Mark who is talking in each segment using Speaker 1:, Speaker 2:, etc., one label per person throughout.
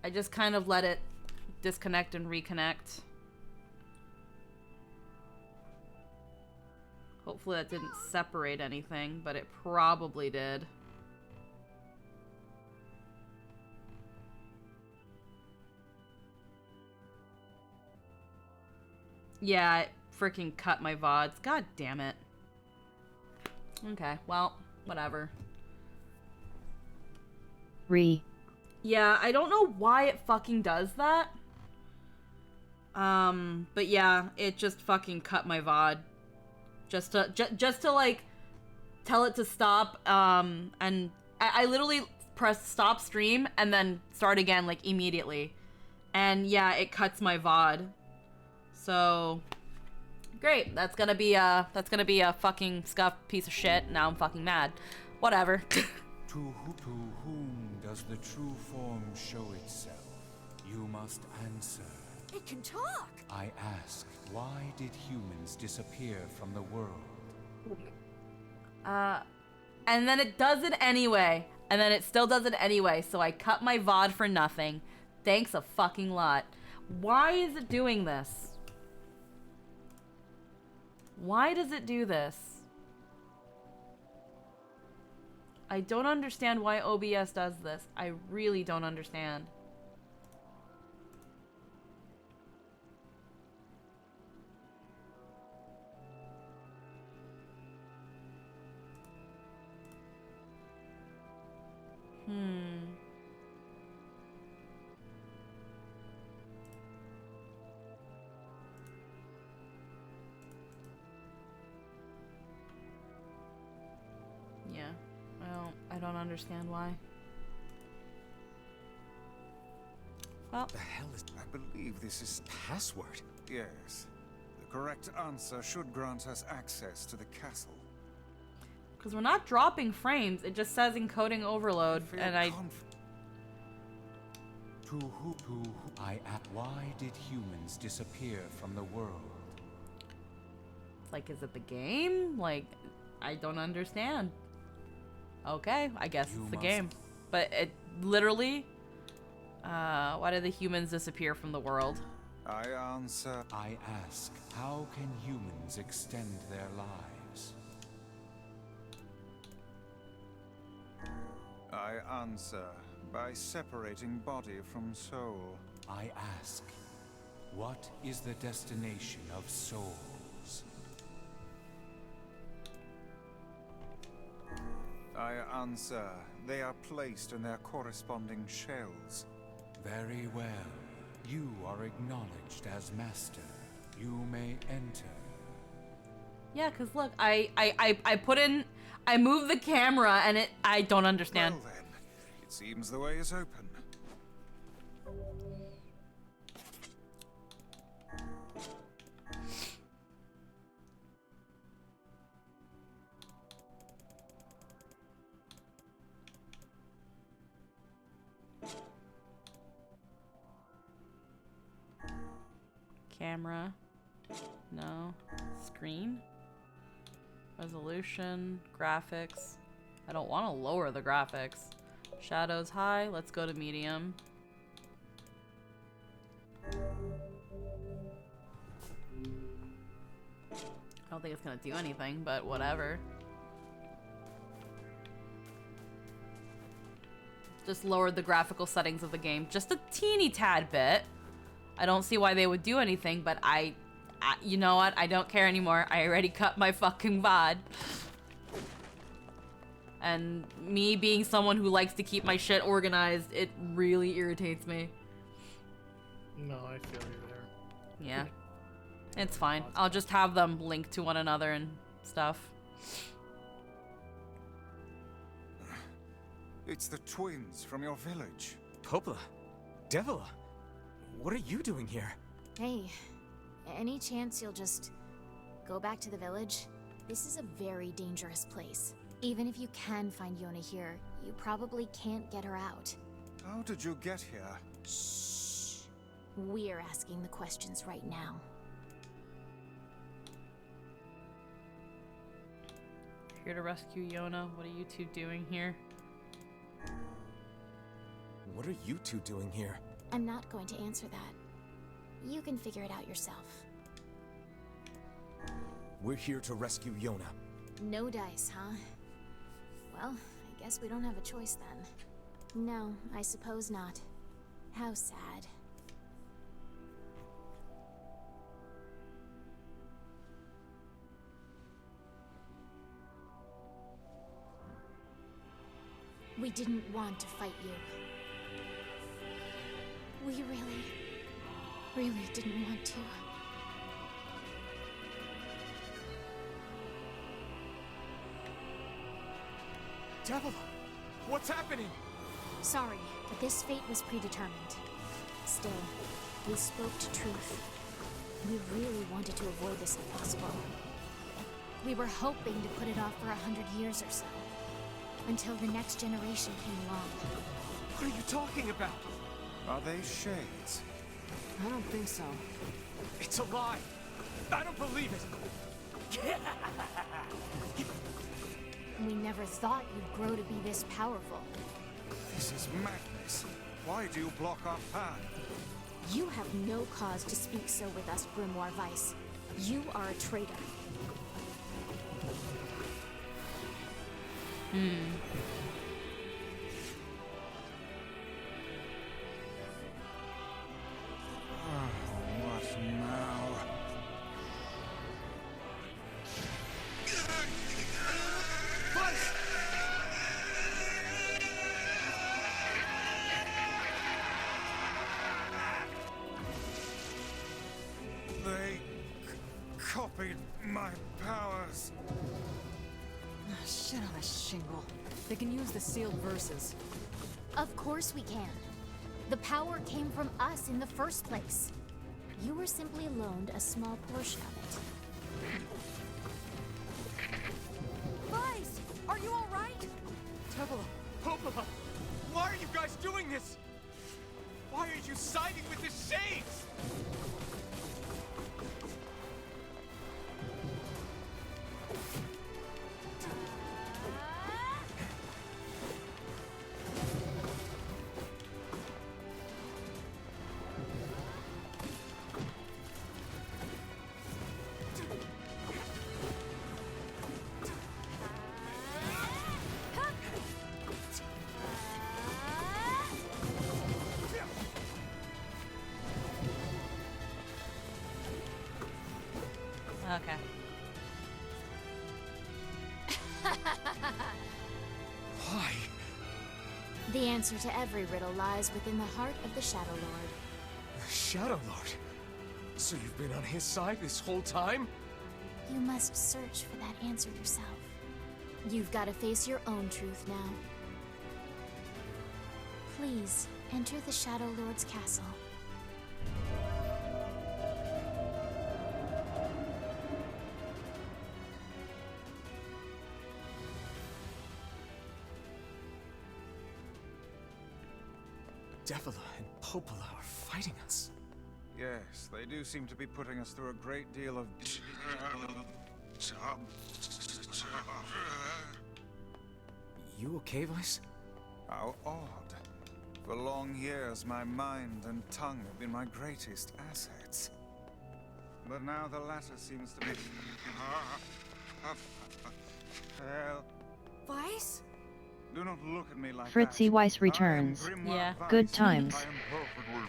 Speaker 1: I just kind of let it disconnect and reconnect. Hopefully that didn't separate anything, but it probably did. Yeah, it freaking cut my VODs. God damn it. Okay, well, whatever. Yeah, I don't know why it fucking does that. But yeah, it just fucking cut my VOD. Just to like tell it to stop, and I literally pressed stop stream and then start again like immediately. And yeah, it cuts my VOD. So great. That's gonna be a fucking scuffed piece of shit. Now I'm fucking mad. Whatever.
Speaker 2: To whom does the true form show itself? You must answer.
Speaker 3: It can talk!
Speaker 2: I ask, why did humans disappear from the world?
Speaker 1: And then it does it anyway. And then it still does it anyway. So I cut my VOD for nothing. Thanks a fucking lot. Why is it doing this? Why does it do this? I don't understand why OBS does this. I really don't understand. Yeah. Well, I don't understand why. Well,
Speaker 4: The hell is... I believe this is password. Yes. The correct answer should grant us access to the castle.
Speaker 1: because we're not dropping frames. It just says encoding overload, and I...
Speaker 2: To who I ask, why did humans disappear from the world?
Speaker 1: Like, is it the game? Like, I don't understand. Okay, I guess it's the game. But it literally... why did the humans disappear from the world?
Speaker 4: I answer.
Speaker 2: I ask, how can humans extend their lives?
Speaker 4: I answer by separating body from soul.
Speaker 2: I ask, what is the destination of souls?
Speaker 4: I answer, they are placed in their corresponding shells.
Speaker 2: Very well. You are acknowledged as master. You may enter.
Speaker 1: Yeah, because look, I put in... I moved the camera and it... I don't understand.
Speaker 4: Well then, it seems the way is open.
Speaker 1: Camera. No. Screen. Resolution. Graphics. I don't want to lower the graphics. Shadows high. Let's go to medium. I don't think it's gonna do anything, but whatever. Just lowered the graphical settings of the game just a teeny tad bit. I don't see why they would do anything, but you know what? I don't care anymore. I already cut my fucking VOD. And me being someone who likes to keep my shit organized, it really irritates me.
Speaker 5: No, I feel you there.
Speaker 1: Yeah. It's fine. I'll just have them linked to one another and stuff.
Speaker 4: It's the twins from your village.
Speaker 6: Popla, Devila, what are you doing here?
Speaker 3: Hey, any chance you'll just go back to the village? This is a very dangerous place. Even if you can find Yona here, you probably can't get her out.
Speaker 4: How did you get here?
Speaker 3: Shh. We're asking the questions right now.
Speaker 1: Here to rescue Yona. What are you two doing here?
Speaker 6: What are you two doing here?
Speaker 3: I'm not going to answer that. You can figure it out yourself.
Speaker 6: We're here to rescue Yona.
Speaker 3: No dice, huh? Well, I guess we don't have a choice then. No, I suppose not. How sad. We didn't want to fight you. We really didn't want to.
Speaker 6: Devil, what's happening?
Speaker 3: Sorry, but this fate was predetermined. Still, we spoke to truth. We really wanted to avoid this if possible. We were hoping to put it off for 100 years or so. Until the next generation came along.
Speaker 6: What are you talking about?
Speaker 4: Are they shades?
Speaker 7: I don't think so.
Speaker 6: It's a lie. I don't believe it.
Speaker 3: We never thought you'd grow to be this powerful.
Speaker 4: This is madness. Why do you block our path?
Speaker 3: You have no cause to speak so with us, Grimoire Weiss. You are a traitor.
Speaker 4: What now? They copied my powers.
Speaker 7: Ah, shit on a shingle. They can use the sealed verses.
Speaker 3: Of course we can. The power came from us in the first place. You were simply loaned a small portion of it.
Speaker 7: Vice! Are you alright?
Speaker 6: Devil, Popola, why are you guys doing this? Why are you siding with the Shades?
Speaker 1: Okay.
Speaker 6: Why?
Speaker 3: The answer to every riddle lies within the heart of the Shadow Lord.
Speaker 6: Shadow Lord. So you've been on his side this whole time?
Speaker 3: You must search for that answer yourself. You've got to face your own truth now. Please, enter the Shadow Lord's castle.
Speaker 6: Devila and Popola are fighting us.
Speaker 4: Yes, they do seem to be putting us through a great deal of...
Speaker 6: You okay, Vice?
Speaker 4: How odd. For long years, my mind and tongue have been my greatest assets. But now the latter seems to be... Hell,
Speaker 7: Vice?
Speaker 4: do not look at me like
Speaker 8: Fritzy
Speaker 4: that.
Speaker 8: Weiss
Speaker 4: I am
Speaker 8: returns.
Speaker 4: Grimoire
Speaker 1: Yeah.
Speaker 4: Weiss.
Speaker 8: Good times.
Speaker 4: I am perfectly...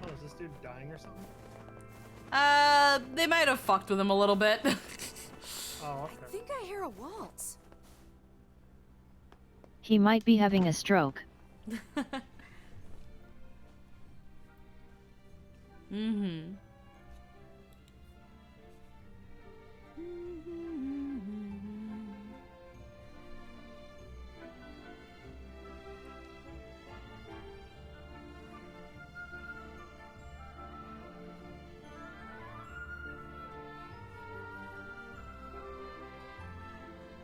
Speaker 5: Oh, is this dude dying or something?
Speaker 1: They might have fucked with him a little bit.
Speaker 5: Oh,
Speaker 7: I
Speaker 5: okay.
Speaker 7: think I hear a waltz.
Speaker 8: He might be having a stroke.
Speaker 1: Mm-hmm.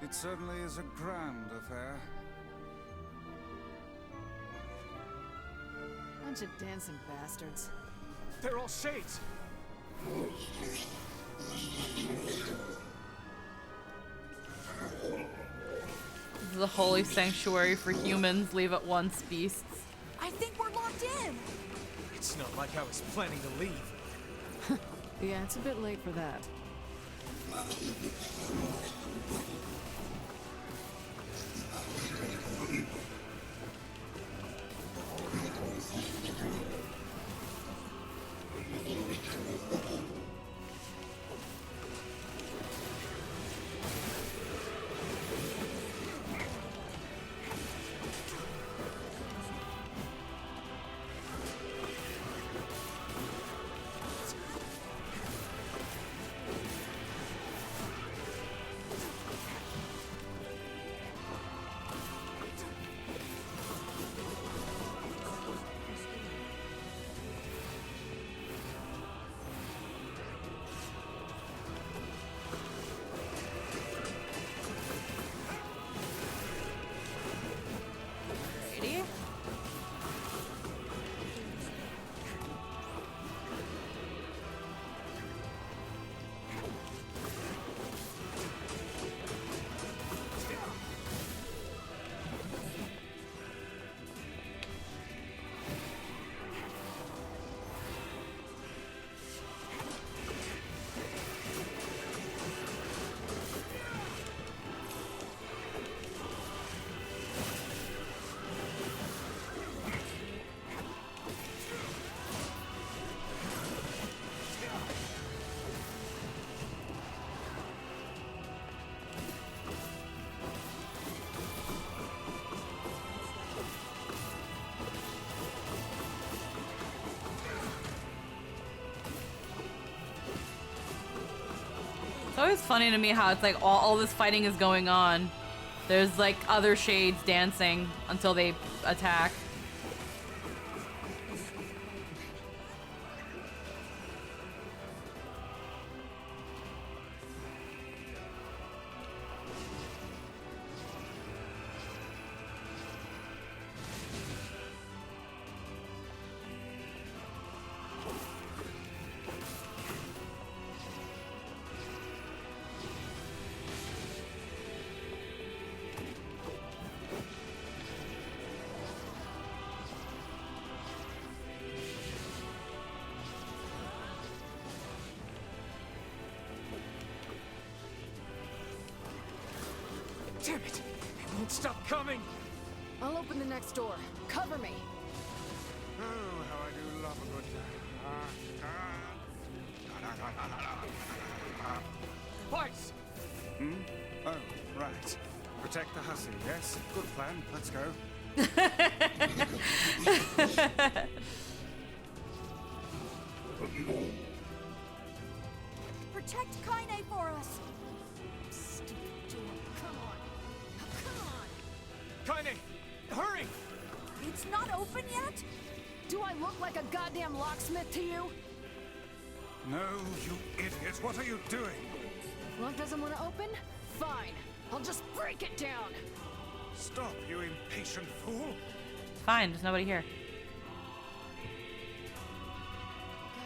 Speaker 4: It certainly is a grand affair.
Speaker 7: Bunch of dancing bastards.
Speaker 6: They're all Shades!
Speaker 1: a holy sanctuary for humans. Leave at once, beasts.
Speaker 7: I think we're locked in.
Speaker 6: It's not like I was planning to leave.
Speaker 7: Yeah, it's a bit late for that.
Speaker 1: It's always funny to me how it's like all this fighting is going on. There's like other shades dancing until they attack.
Speaker 6: Damn it! It won't stop coming!
Speaker 7: I'll open the next door. Cover me.
Speaker 4: Oh, how I do love a good
Speaker 6: Twice!
Speaker 4: Hmm? Oh, right. Protect the hussy, yes? Good plan. Let's go.
Speaker 3: Protect Kaine for us.
Speaker 7: Stupid door. Come on. Come on.
Speaker 6: Kaine! Hurry!
Speaker 3: It's not open yet?
Speaker 7: Do I look like a goddamn locksmith to you?
Speaker 4: No, you idiot. What are you doing?
Speaker 7: Lock doesn't want to open? Fine. I'll just break it down.
Speaker 4: Stop, you impatient fool.
Speaker 1: Fine, there's nobody here.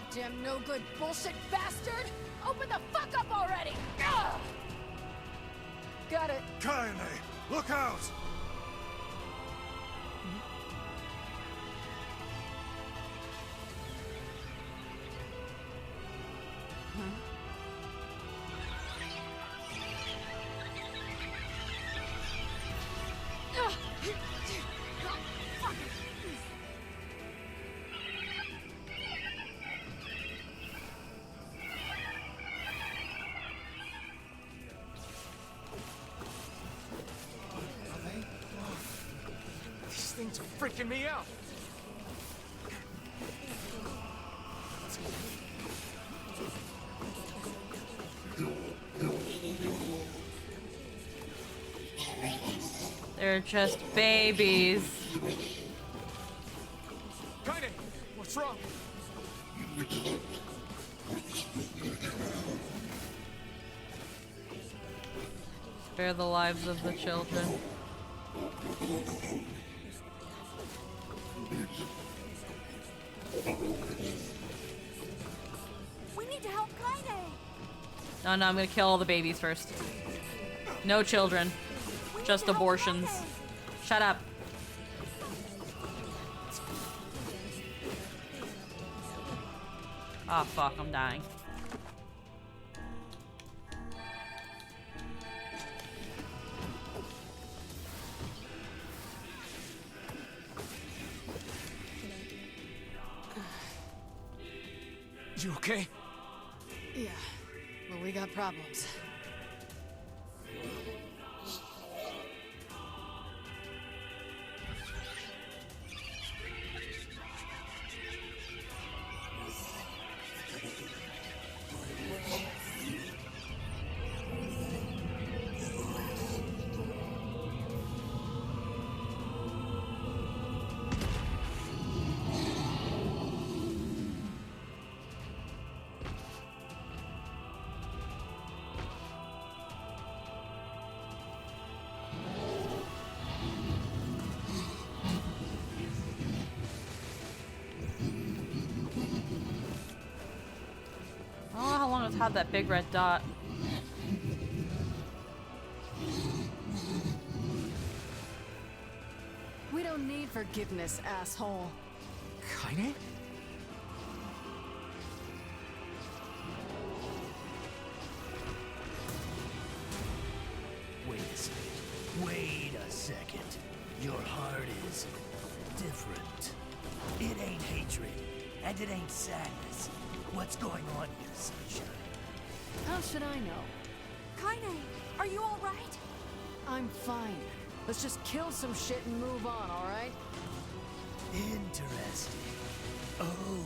Speaker 7: Goddamn no good bullshit bastard! Open the fuck up already! Ugh! Got it.
Speaker 4: Kaine, look out!
Speaker 6: These things are freaking me out!
Speaker 1: They're just babies.
Speaker 6: Kaine! What's wrong?
Speaker 1: Spare the lives of the children.
Speaker 3: We need to help Kaine.
Speaker 1: No, I'm gonna kill all the babies first. No children.
Speaker 3: We need
Speaker 1: just abortions. Shut up. Oh fuck, I'm dying.
Speaker 6: You okay?
Speaker 7: Yeah, well, we got problems.
Speaker 1: I don't know how long it's had that big red dot.
Speaker 7: We don't need forgiveness, asshole.
Speaker 6: Kaine?
Speaker 9: Wait a second. Wait a second. Your heart is different. It ain't hatred, and it ain't sadness. What's going on here, sunshine?
Speaker 7: How should I know?
Speaker 3: Kaine, are you all right?
Speaker 7: I'm fine. Let's just kill some shit and move on, alright?
Speaker 9: Interesting. Oh,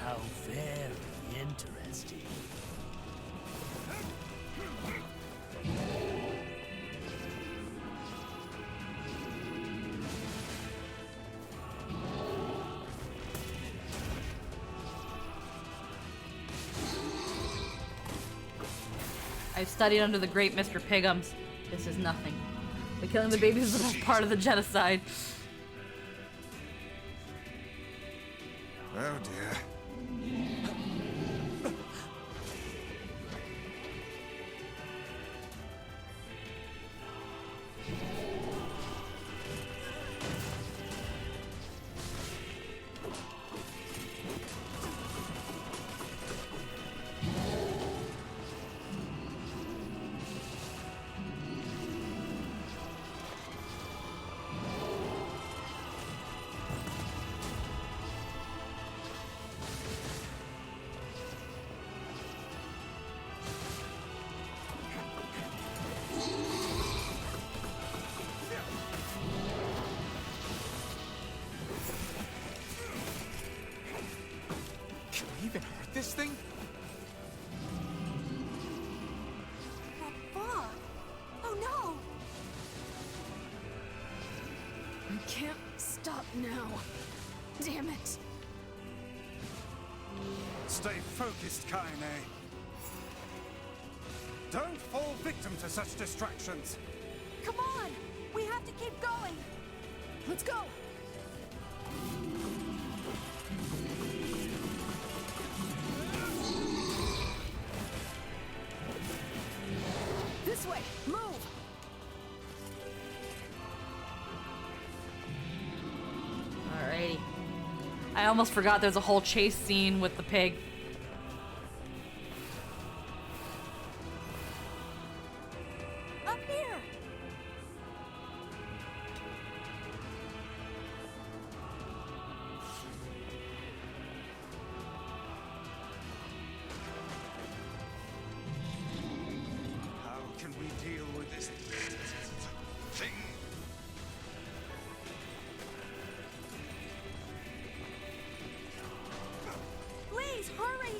Speaker 9: how very interesting.
Speaker 1: I've studied under the great Mr. Pigums. This is nothing. The killing the babies is part of the genocide.
Speaker 4: Oh dear.
Speaker 6: Can we even hurt this thing?
Speaker 3: That fog. Oh no!
Speaker 7: I can't stop now. Damn it.
Speaker 4: Stay focused, Kaine. Don't fall victim to such distractions.
Speaker 3: Come on! We have to keep going!
Speaker 7: Let's go! This way! Move!
Speaker 1: Alrighty. I almost forgot there's a whole chase scene with the pig.
Speaker 3: Up here!
Speaker 4: How can we deal with this thing?
Speaker 3: Please, hurry!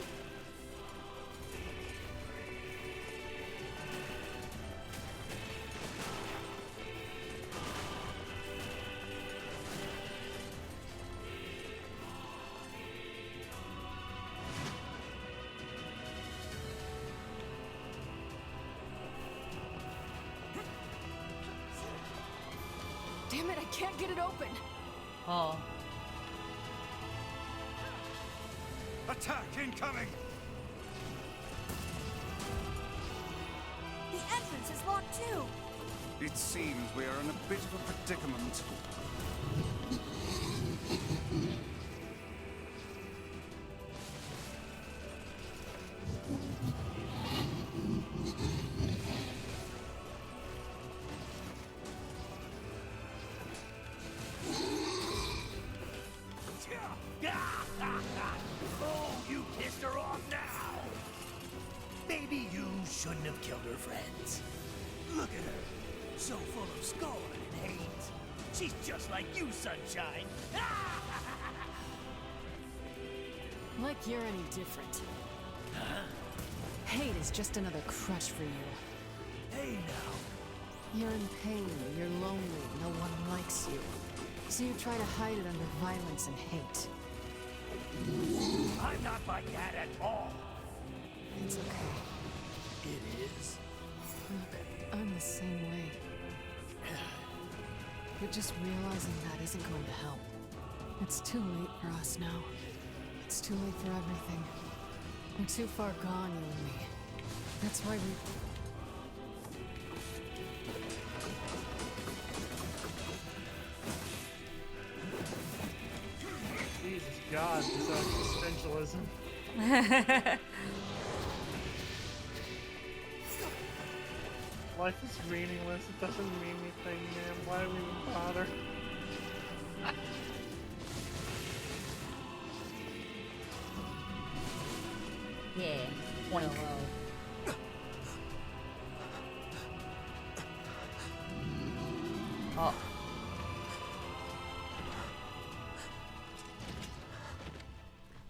Speaker 7: Damn it, I can't get it open!
Speaker 1: Oh.
Speaker 4: Attack incoming!
Speaker 3: The entrance is locked too!
Speaker 4: It seems we are in a bit of a predicament.
Speaker 9: Oh, you pissed her off now! Maybe you shouldn't have killed her friends. Look at her, so full of scorn and hate. She's just like you, Sunshine.
Speaker 7: Like you're any different.
Speaker 9: Huh?
Speaker 7: Hate is just another crutch for you.
Speaker 9: Hey now.
Speaker 7: You're in pain, you're lonely, no one likes you. So you try to hide it under violence and hate.
Speaker 9: I'm not like that at all.
Speaker 7: It's okay.
Speaker 9: It is.
Speaker 7: I'm the same way. But just realizing that isn't going to help. It's too late for us now. It's too late for everything. We're too far gone, you and me. That's why we...
Speaker 5: Jesus God, this existentialism. Life is meaningless. It doesn't mean anything, man. Why do we even bother?
Speaker 1: Yeah. Oink. Oh.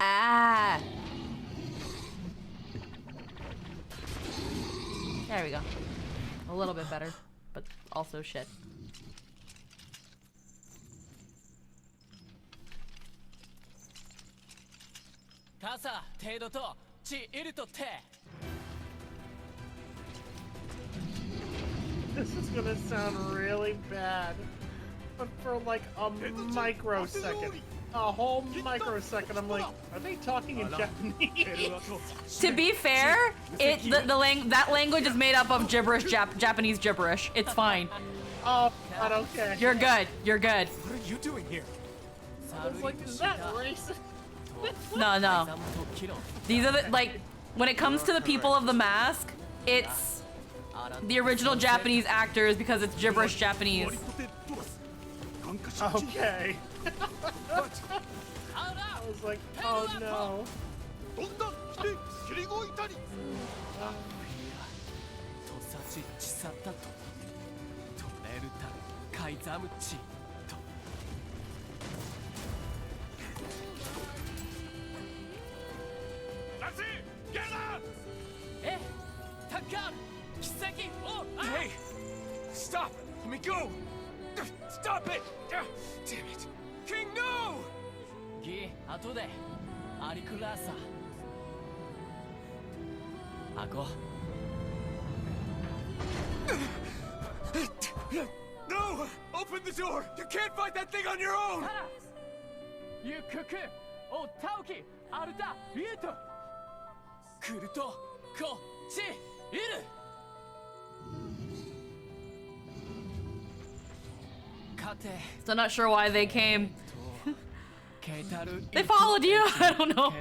Speaker 1: Ah. There we go. A little bit better, but also shit.
Speaker 5: This is gonna sound really bad, but for like a microsecond, a whole microsecond, I'm like, are they talking in Japanese?
Speaker 1: To be fair, that language is made up of gibberish, Japanese gibberish. It's fine.
Speaker 5: Oh, God, okay.
Speaker 1: You're good. You're good.
Speaker 6: What are you doing here?
Speaker 5: I was like, is that racist?
Speaker 1: No, no. These are the, like, when it comes to the people of the mask, it's the original Japanese actors because it's gibberish Japanese.
Speaker 5: Okay. I was like, oh no.
Speaker 6: Hey! Stop! Let me go! Stop it! Damn it! King, no! No! Open the door! You can't fight that thing on your own!
Speaker 1: Still not sure why they came. They followed you. I don't know.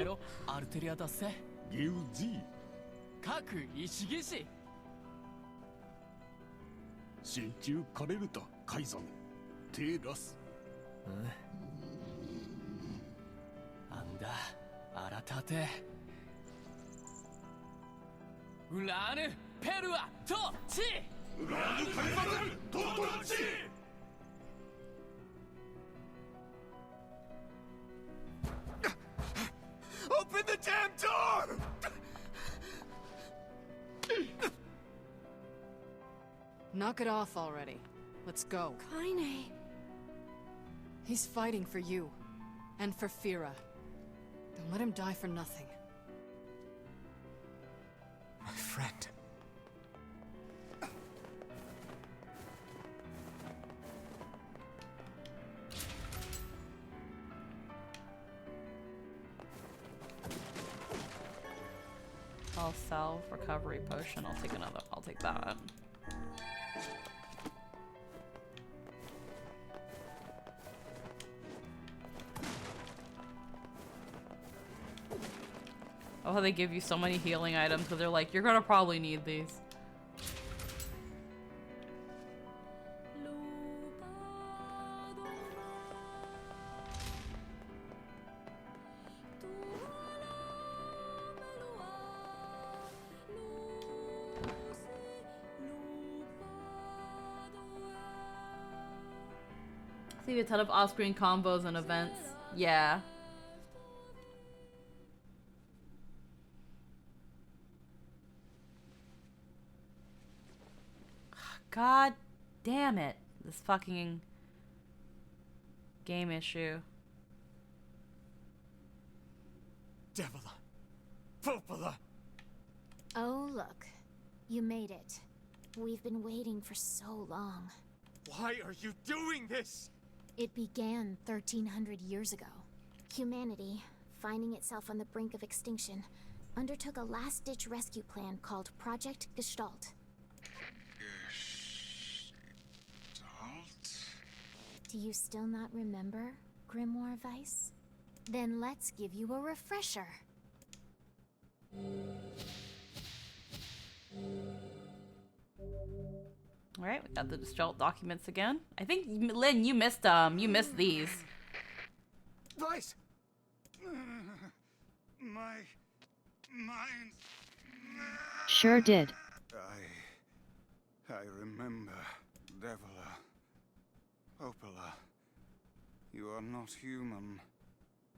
Speaker 6: Open the damn door!
Speaker 7: Knock it off already. Let's go.
Speaker 3: Kaine.
Speaker 7: He's fighting for you. And for Fira. Don't let him die for nothing.
Speaker 6: My friend.
Speaker 1: I'll sell recovery potion. I'll take another. I'll take that. Oh, how they give you so many healing items because they're like, you're gonna probably need these. See a ton of off-screen combos and events. Yeah. God damn it. This fucking game issue.
Speaker 6: Devila. Popola.
Speaker 3: Oh, look. You made it. We've been waiting for so long.
Speaker 6: Why are you doing this?
Speaker 3: It began 1,300 years ago. Humanity, finding itself on the brink of extinction, undertook a last-ditch rescue plan called Project Gestalt.
Speaker 4: Gestalt?
Speaker 3: Do you still not remember, Grimoire Weiss? Then let's give you a refresher.
Speaker 1: All right, we got the Gestalt documents again. I think Lynn, you missed these.
Speaker 4: Weiss! My mind.
Speaker 8: Sure did.
Speaker 4: I remember, Devila. Popola. You are not human.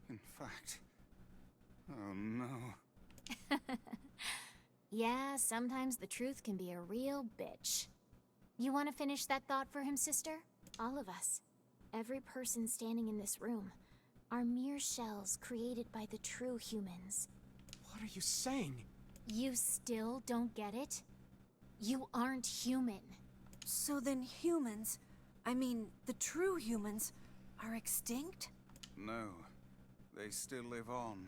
Speaker 4: In fact. Oh no.
Speaker 3: Yeah, sometimes the truth can be a real bitch. You want to finish that thought for him, sister? All of us. Every person standing in this room are mere shells created by the true humans.
Speaker 6: What are you saying?
Speaker 3: You still don't get it? You aren't human.
Speaker 10: So then humans, I mean, the true humans, are extinct?
Speaker 4: No. They still live on.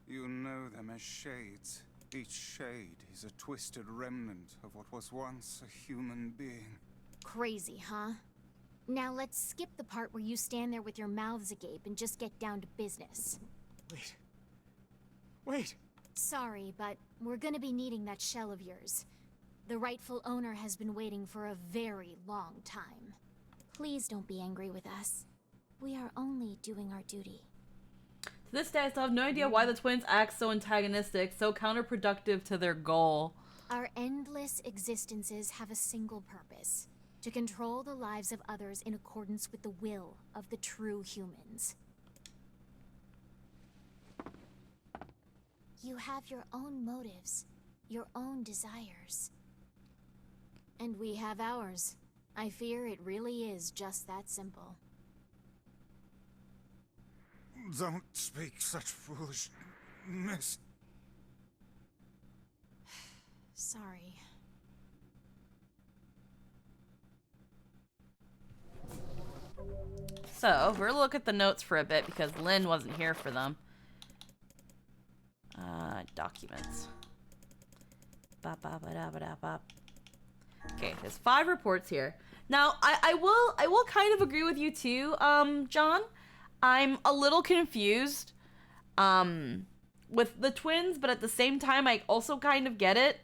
Speaker 4: You know them as shades. Each shade is a twisted remnant of what was once a human being.
Speaker 3: Crazy, huh? Now let's skip the part where you stand there with your mouths agape and just get down to business.
Speaker 6: Wait. Wait.
Speaker 3: Sorry, but we're gonna be needing that shell of yours. The rightful owner has been waiting for a very long time. Please don't be angry with us. We are only doing our duty.
Speaker 1: To this day, I still have no idea why the twins act so antagonistic, so counterproductive to their goal.
Speaker 3: Our endless existences have a single purpose: to control the lives of others in accordance with the will of the true humans. You have your own motives, your own desires. And we have ours. I fear it really is just that simple.
Speaker 4: Don't speak such foolishness.
Speaker 3: Sorry.
Speaker 1: So, we're gonna look at the notes for a bit because Lynn wasn't here for them. Documents. Okay, there's 5 reports here. Now, I will kind of agree with you too, John. I'm a little confused with the twins, but at the same time, I also kind of get it.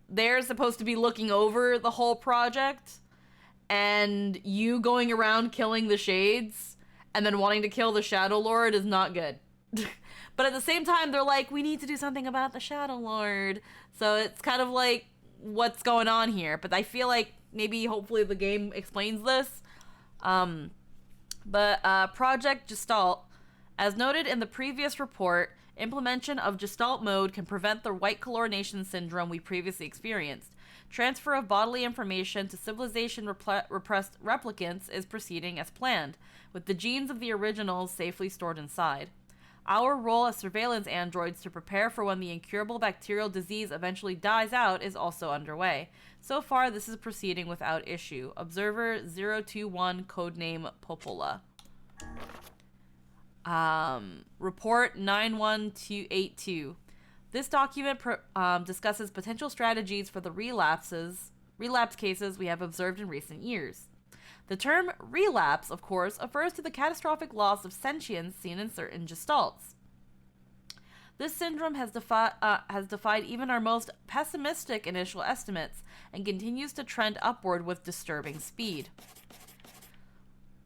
Speaker 1: They're supposed to be looking over the whole project, and you going around killing the shades and then wanting to kill the Shadow Lord is not good. But at the same time, they're like, we need to do something about the Shadow Lord. So it's kind of like, what's going on here? But I feel like maybe, hopefully, the game explains this. Project Gestalt, as noted in the previous report, implementation of Gestalt mode can prevent the white chlorination syndrome we previously experienced. Transfer of bodily information to civilization-repressed replicants is proceeding as planned, with the genes of the originals safely stored inside. Our role as surveillance androids to prepare for when the incurable bacterial disease eventually dies out is also underway. So far, this is proceeding without issue. Observer 021, codename Popola. Report 91282. This document discusses potential strategies for the relapse cases we have observed in recent years. The term relapse, of course, refers to the catastrophic loss of sentience seen in certain gestalts. This syndrome has defied even our most pessimistic initial estimates and continues to trend upward with disturbing speed.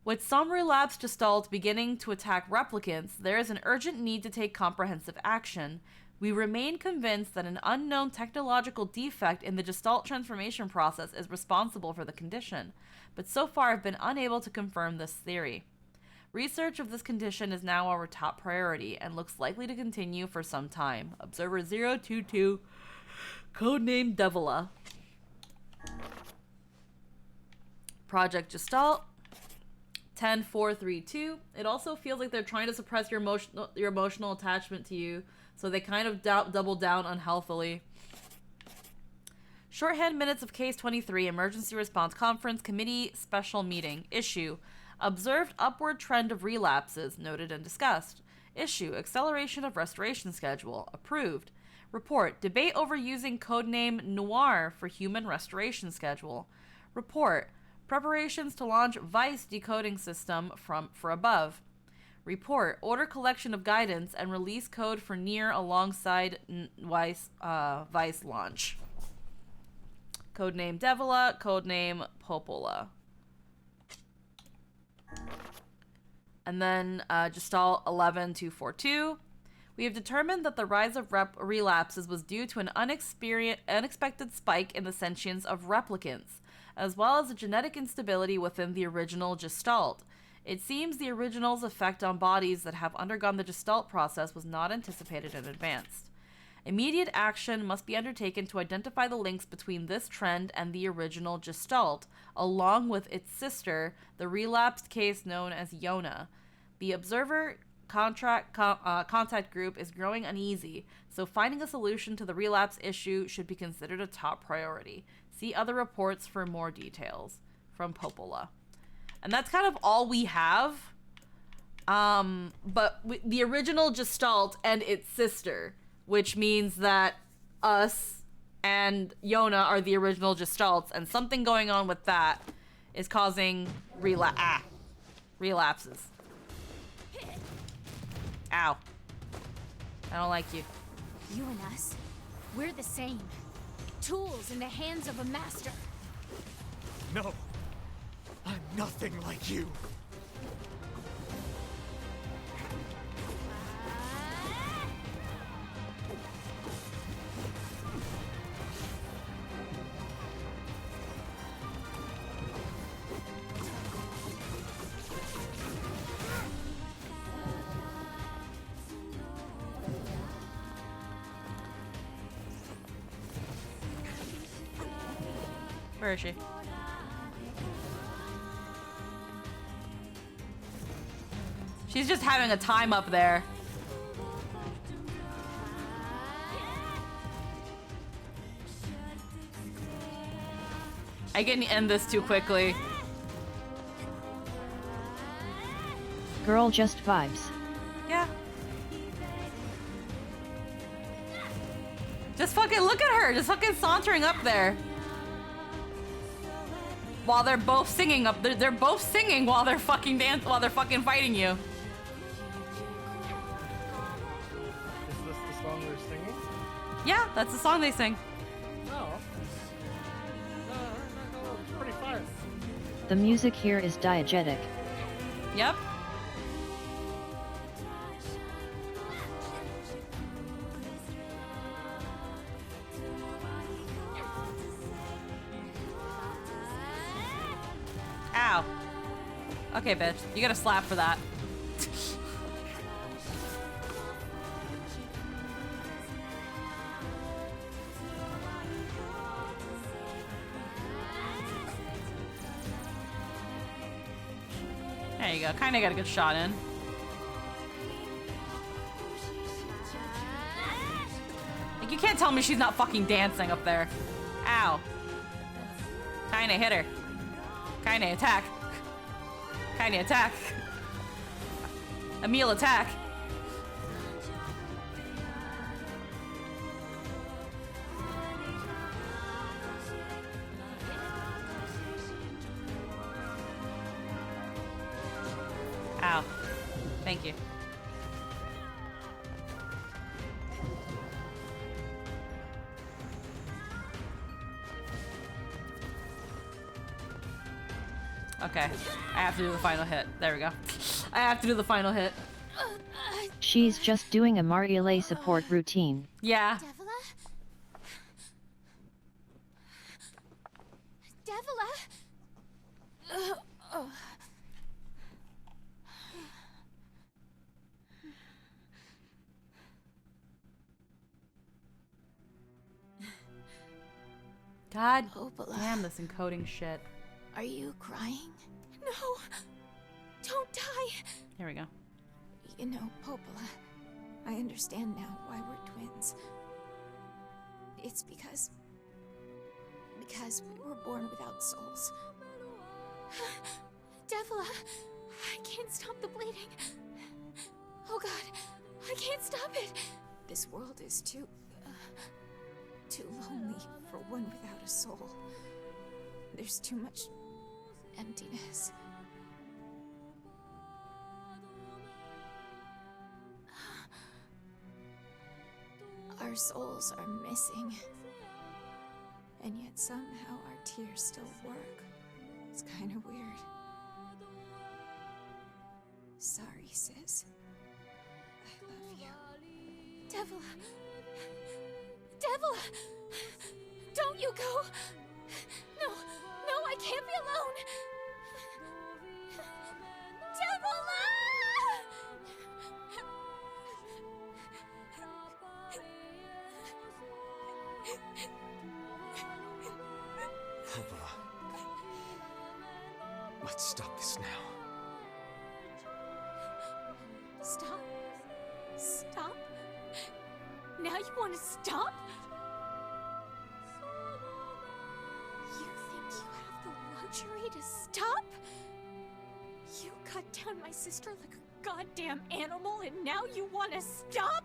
Speaker 1: With some relapsed Gestalt beginning to attack replicants, there is an urgent need to take comprehensive action. We remain convinced that an unknown technological defect in the Gestalt transformation process is responsible for the condition, but so far have been unable to confirm this theory. Research of this condition is now our top priority and looks likely to continue for some time. Observer 022, codename Devila. Project Gestalt 10432. It also feels like they're trying to suppress your emotional attachment to you, so they kind of double down unhealthily. Shorthand minutes of Case 23, Emergency Response Conference Committee Special Meeting. Issue: Observed upward trend of relapses, noted and discussed. Issue: Acceleration of restoration schedule, approved. Report: Debate over using codename Noir for human restoration schedule. Report: Preparations to launch Vice decoding system for above. Report: Order collection of guidance and release code for Nier alongside Vice launch. Codename Devila, codename Popola. And then Gestalt 11242. We have determined that the rise of relapses was due to an unexpected spike in the sentience of replicants, as well as a genetic instability within the original Gestalt. It seems the original's effect on bodies that have undergone the Gestalt process was not anticipated in advance. Immediate action must be undertaken to identify the links between this trend and the original Gestalt, along with its sister, the relapsed case known as Yona. The Observer contact group is growing uneasy, so finding a solution to the relapse issue should be considered a top priority. See other reports for more details. From Popola. And that's kind of all we have. But the original Gestalt and its sister, which means that us and Yona are the original Gestalts, and something going on with that is causing relapses. Ow. I don't like you.
Speaker 3: You and us, we're the same. Tools in the hands of a master.
Speaker 6: No. I'm nothing like you.
Speaker 1: Where is she? She's just having a time up there. I can end this too quickly.
Speaker 8: Girl just vibes.
Speaker 1: Yeah. Just fucking look at her, just fucking sauntering up there. While they're both singing up, they're both singing while they're fucking while they're fucking fighting you.
Speaker 5: Is this the song they're singing?
Speaker 1: Yeah, that's the song they sing.
Speaker 5: Oh. It's pretty fire.
Speaker 8: The music here is diegetic.
Speaker 1: Yep. Ow. Okay, bitch. You got a slap for that. There you go. Kinda got a good shot in. Like, you can't tell me she's not fucking dancing up there. Ow. Kinda hit her. Kinda attack. Kinda attack. Emil attack. Ow. Thank you. Okay, I have to do the final hit. There we go. I have to do the final hit.
Speaker 8: She's just doing a Marielle support routine.
Speaker 1: Yeah.
Speaker 3: Devila?
Speaker 1: God
Speaker 3: Popola.
Speaker 1: damn this encoding shit.
Speaker 3: Are you crying? No! Don't die!
Speaker 1: There we go.
Speaker 3: You know, Popola, I understand now why we're twins. It's because we were born without souls. Devila, I can't stop the bleeding. Oh God, I can't stop it. This world is too lonely for one without a soul. There's too much emptiness. Our souls are missing. And yet somehow our tears still work. It's kind of weird. Sorry, sis. I love you. Devila! Devila! Don't you go! No, I can't be alone! Devila!
Speaker 6: Popola. Let's stop this now.
Speaker 3: Stop? Stop? Now you want to stop? You think you have the luxury to stop? You cut down my sister like a goddamn animal and now you want to stop?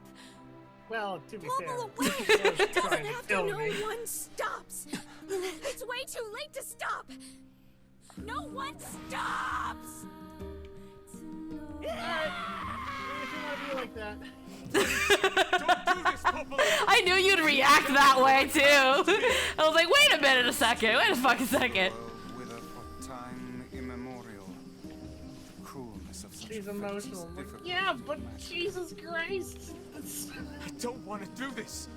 Speaker 5: Well, to be fair,
Speaker 3: Popola, wait!
Speaker 5: he was
Speaker 3: It doesn't
Speaker 5: trying to
Speaker 3: have to,
Speaker 5: kill
Speaker 3: no
Speaker 5: me.
Speaker 3: one stops! It's way too late to stop! No one stops!
Speaker 5: Alright, if you want to be like that.
Speaker 6: Don't do this, Popola!
Speaker 1: I knew you'd react that way too. I was like, wait a minute, wait a fucking second.
Speaker 4: Wither for time immemorial. The cruelness of such
Speaker 5: She's
Speaker 4: fate is
Speaker 5: emotional. Like,
Speaker 4: difficult
Speaker 5: yeah,
Speaker 4: to
Speaker 5: but
Speaker 4: imagine.
Speaker 5: Jesus Christ.
Speaker 6: I don't want to do this.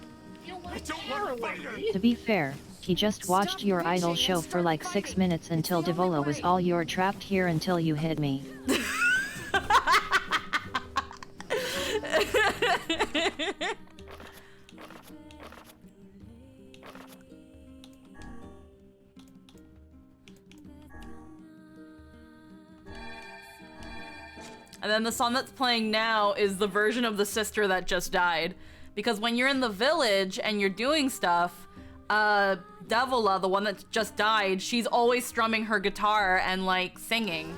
Speaker 5: You
Speaker 6: I
Speaker 5: like
Speaker 6: don't want to fight her.
Speaker 8: To be fair, he just watched your idol show for like 6 minutes until Devola was all you're trapped here until you hit me.
Speaker 1: And then the song that's playing now is the version of the sister that just died. Because when you're in the village and you're doing stuff, Devola, the one that just died, she's always strumming her guitar and like singing.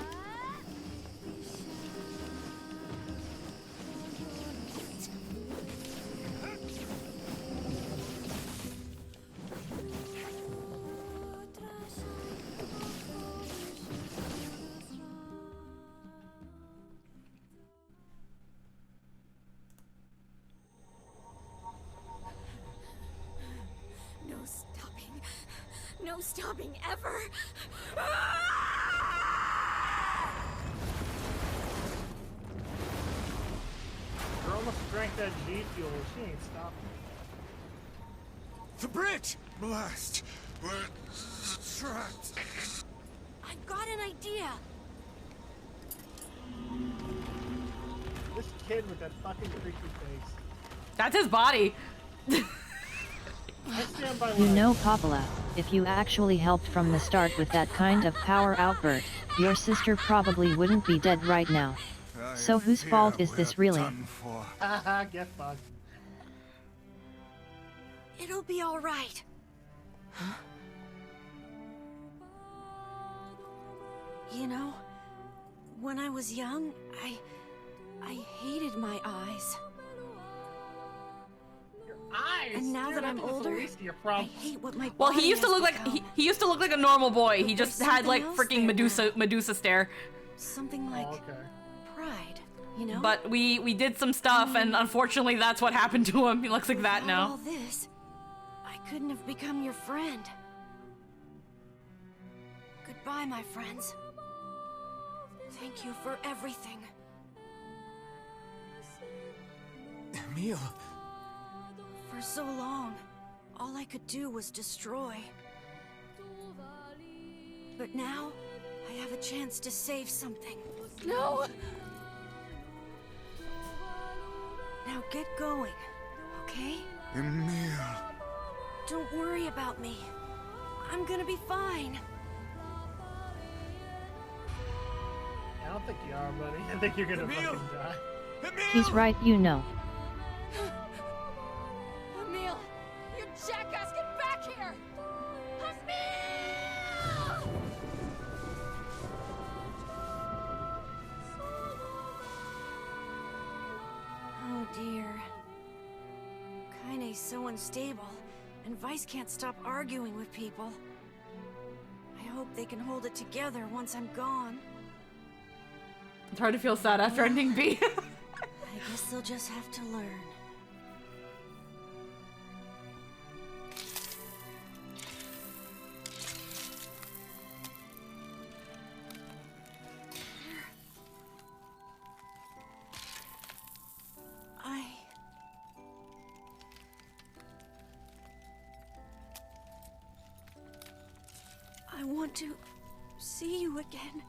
Speaker 3: No stopping. No stopping ever.
Speaker 5: Girl must have drank that G fuel. She ain't stopping.
Speaker 6: The bridge!
Speaker 4: Blast! We're trapped.
Speaker 10: I've got an idea.
Speaker 5: This kid with that fucking creepy face.
Speaker 1: That's his body.
Speaker 5: I stand by
Speaker 8: You
Speaker 5: what I
Speaker 8: know, Popola, if you actually helped from the start with that kind of power outburst, your sister probably wouldn't be dead right now. So whose fault is this really?
Speaker 5: Haha, get fucked.
Speaker 10: It'll be all right. You know, when I was young, I hated my eyes.
Speaker 5: Your eyes!
Speaker 10: And now
Speaker 5: You're
Speaker 10: that I'm
Speaker 5: not the
Speaker 10: older,
Speaker 5: least of your
Speaker 10: I
Speaker 5: problems.
Speaker 10: hate what my
Speaker 1: Well,
Speaker 10: body
Speaker 1: he used to
Speaker 10: has
Speaker 1: look like
Speaker 10: become.
Speaker 1: he used to look like a normal boy. He just
Speaker 10: There's
Speaker 1: had like
Speaker 10: something else
Speaker 1: freaking
Speaker 10: there now.
Speaker 1: Medusa stare.
Speaker 10: Something like
Speaker 5: Oh, okay.
Speaker 10: pride, you know?
Speaker 1: But we did some stuff, and unfortunately, that's what happened to him. He looks like that
Speaker 10: Without all
Speaker 1: now.
Speaker 10: this, I couldn't have become your friend. Goodbye, my friends. Thank you for everything.
Speaker 6: Emil.
Speaker 10: For so long, all I could do was destroy. But now, I have a chance to save something.
Speaker 7: No!
Speaker 10: Now get going, okay?
Speaker 4: Emil.
Speaker 10: Don't worry about me. I'm gonna be fine.
Speaker 5: I don't think you are, buddy. I think you're gonna
Speaker 6: Emil!
Speaker 5: fucking die.
Speaker 6: Emil!
Speaker 8: He's right, you know.
Speaker 7: Emil! You jackass, get back here! Emil!
Speaker 10: Oh dear. Kaine's so unstable, and Vice can't stop arguing with people. I hope they can hold it together once I'm gone.
Speaker 1: It's hard to feel sad after ending B.
Speaker 10: I guess they'll just have to learn. I want to see you again.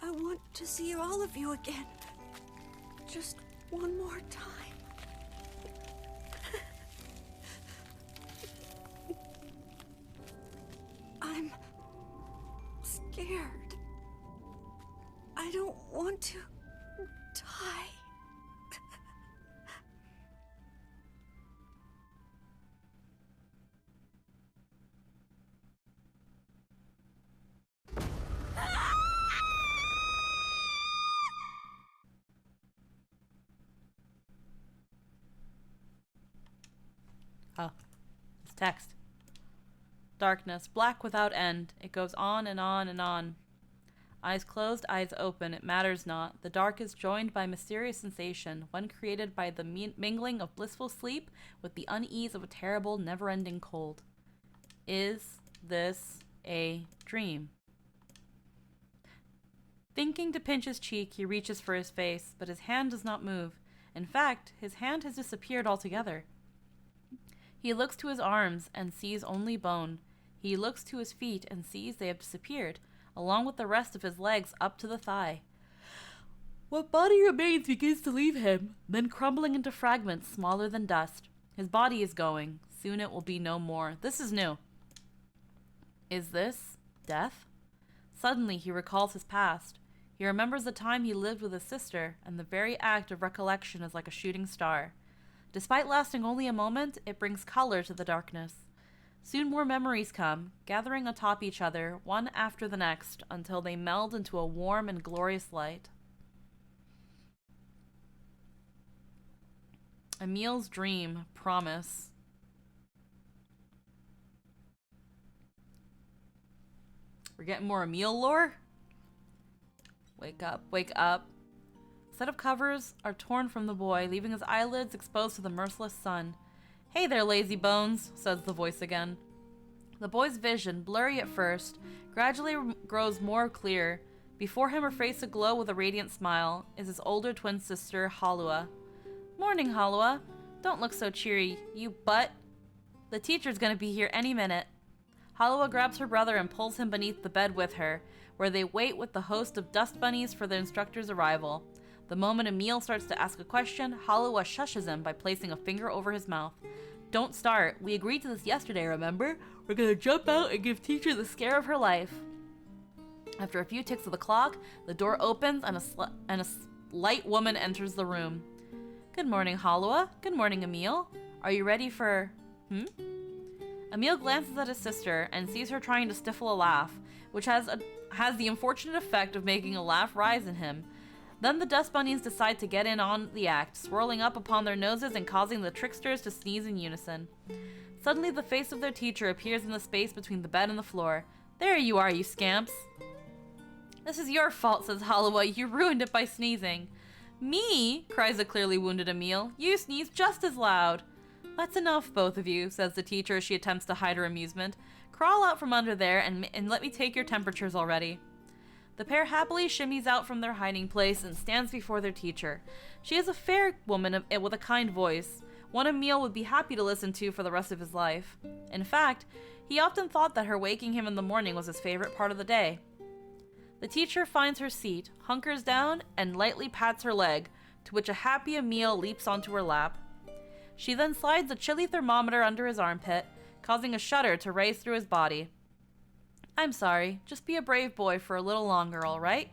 Speaker 10: I want to see all of you again. Just one more time. I'm scared. I don't want to die.
Speaker 1: Oh, it's text. Darkness, black without end. It goes on and on and on. Eyes closed, eyes open, it matters not. The dark is joined by mysterious sensation, one created by the mingling of blissful sleep with the unease of a terrible, never-ending cold. Is this a dream? Thinking to pinch his cheek, he reaches for his face, but his hand does not move. In fact, his hand has disappeared altogether. He looks to his arms and sees only bone. He looks to his feet and sees they have disappeared, along with the rest of his legs up to the thigh. What body remains begins to leave him, then crumbling into fragments smaller than dust. His body is going. Soon it will be no more. This is new. Is this death? Suddenly he recalls his past. He remembers the time he lived with his sister, and the very act of recollection is like a shooting star. Despite lasting only a moment, it brings color to the darkness. Soon more memories come, gathering atop each other, one after the next, until they meld into a warm and glorious light. Emil's dream, promise. We're getting more Emil lore? Wake up, wake up. Set of covers are torn from the boy, leaving his eyelids exposed to the merciless sun. Hey there, lazy bones, says the voice again. The boy's vision, blurry at first, gradually grows more clear. Before him, her face aglow with a radiant smile, is his older twin sister, Halua. Morning, Halua. Don't look so cheery, you butt. The teacher's gonna be here any minute. Halua grabs her brother and pulls him beneath the bed with her, where they wait with the host of dust bunnies for the instructor's arrival. The moment Emil starts to ask a question, Halua shushes him by placing a finger over his mouth. Don't start. We agreed to this yesterday, remember? We're gonna jump out and give teacher the scare of her life. After a few ticks of the clock, the door opens and a light woman enters the room. Good morning, Halua. Good morning, Emil. Are you ready for... Emil glances at his sister and sees her trying to stifle a laugh, which has the unfortunate effect of making a laugh rise in him. Then the dust bunnies decide to get in on the act, swirling up upon their noses and causing the tricksters to sneeze in unison. Suddenly the face of their teacher appears in the space between the bed and the floor. There you are, you scamps. This is your fault, says Halua. You ruined it by sneezing. Me? Cries a clearly wounded Emil. You sneeze just as loud. That's enough, both of you, says the teacher as she attempts to hide her amusement. Crawl out from under there and let me take your temperatures already. The pair happily shimmies out from their hiding place and stands before their teacher. She is a fair woman with a kind voice, one Emil would be happy to listen to for the rest of his life. In fact, he often thought that her waking him in the morning was his favorite part of the day. The teacher finds her seat, hunkers down, and lightly pats her leg, to which a happy Emil leaps onto her lap. She then slides a chilly thermometer under his armpit, causing a shudder to race through his body. I'm sorry, just be a brave boy for a little longer, alright?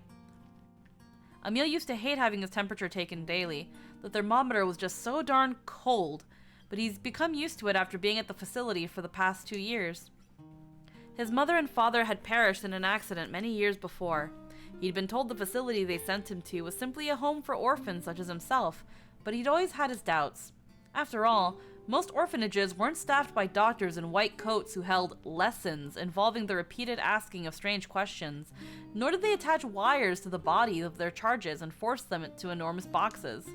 Speaker 1: Emil used to hate having his temperature taken daily. The thermometer was just so darn cold, but he's become used to it after being at the facility for the past 2 years. His mother and father had perished in an accident many years before. He'd been told the facility they sent him to was simply a home for orphans such as himself, but he'd always had his doubts. After all, most orphanages weren't staffed by doctors in white coats who held lessons involving the repeated asking of strange questions, nor did they attach wires to the body of their charges and force them to enter enormous boxes.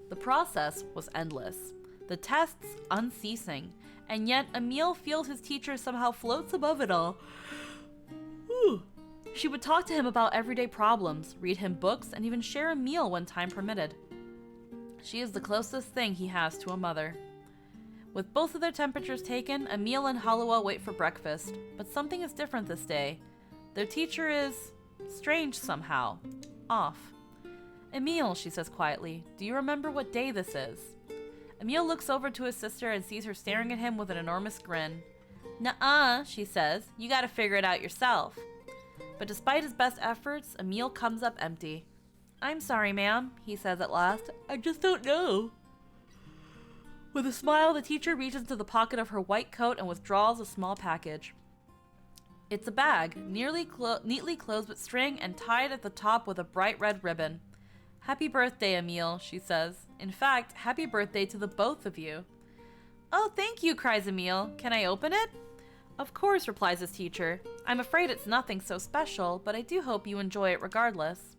Speaker 1: The process was endless, the tests unceasing, and yet Emil feels his teacher somehow floats above it all. She would talk to him about everyday problems, read him books, and even share a meal when time permitted. She is the closest thing he has to a mother. With both of their temperatures taken, Emil and Halua wait for breakfast, but something is different this day. Their teacher is strange somehow. Off. Emil, she says quietly, do you remember what day this is? Emil looks over to his sister and sees her staring at him with an enormous grin. Nuh-uh, she says, you gotta figure it out yourself. But despite his best efforts, Emil comes up empty. I'm sorry, ma'am, he says at last. I just don't know. With a smile, the teacher reaches into the pocket of her white coat and withdraws a small package. It's a bag, neatly closed with string and tied at the top with a bright red ribbon. Happy birthday, Emil, she says. In fact, happy birthday to the both of you. Oh, thank you, cries Emil. Can I open it? Of course, replies his teacher. I'm afraid it's nothing so special, but I do hope you enjoy it regardless.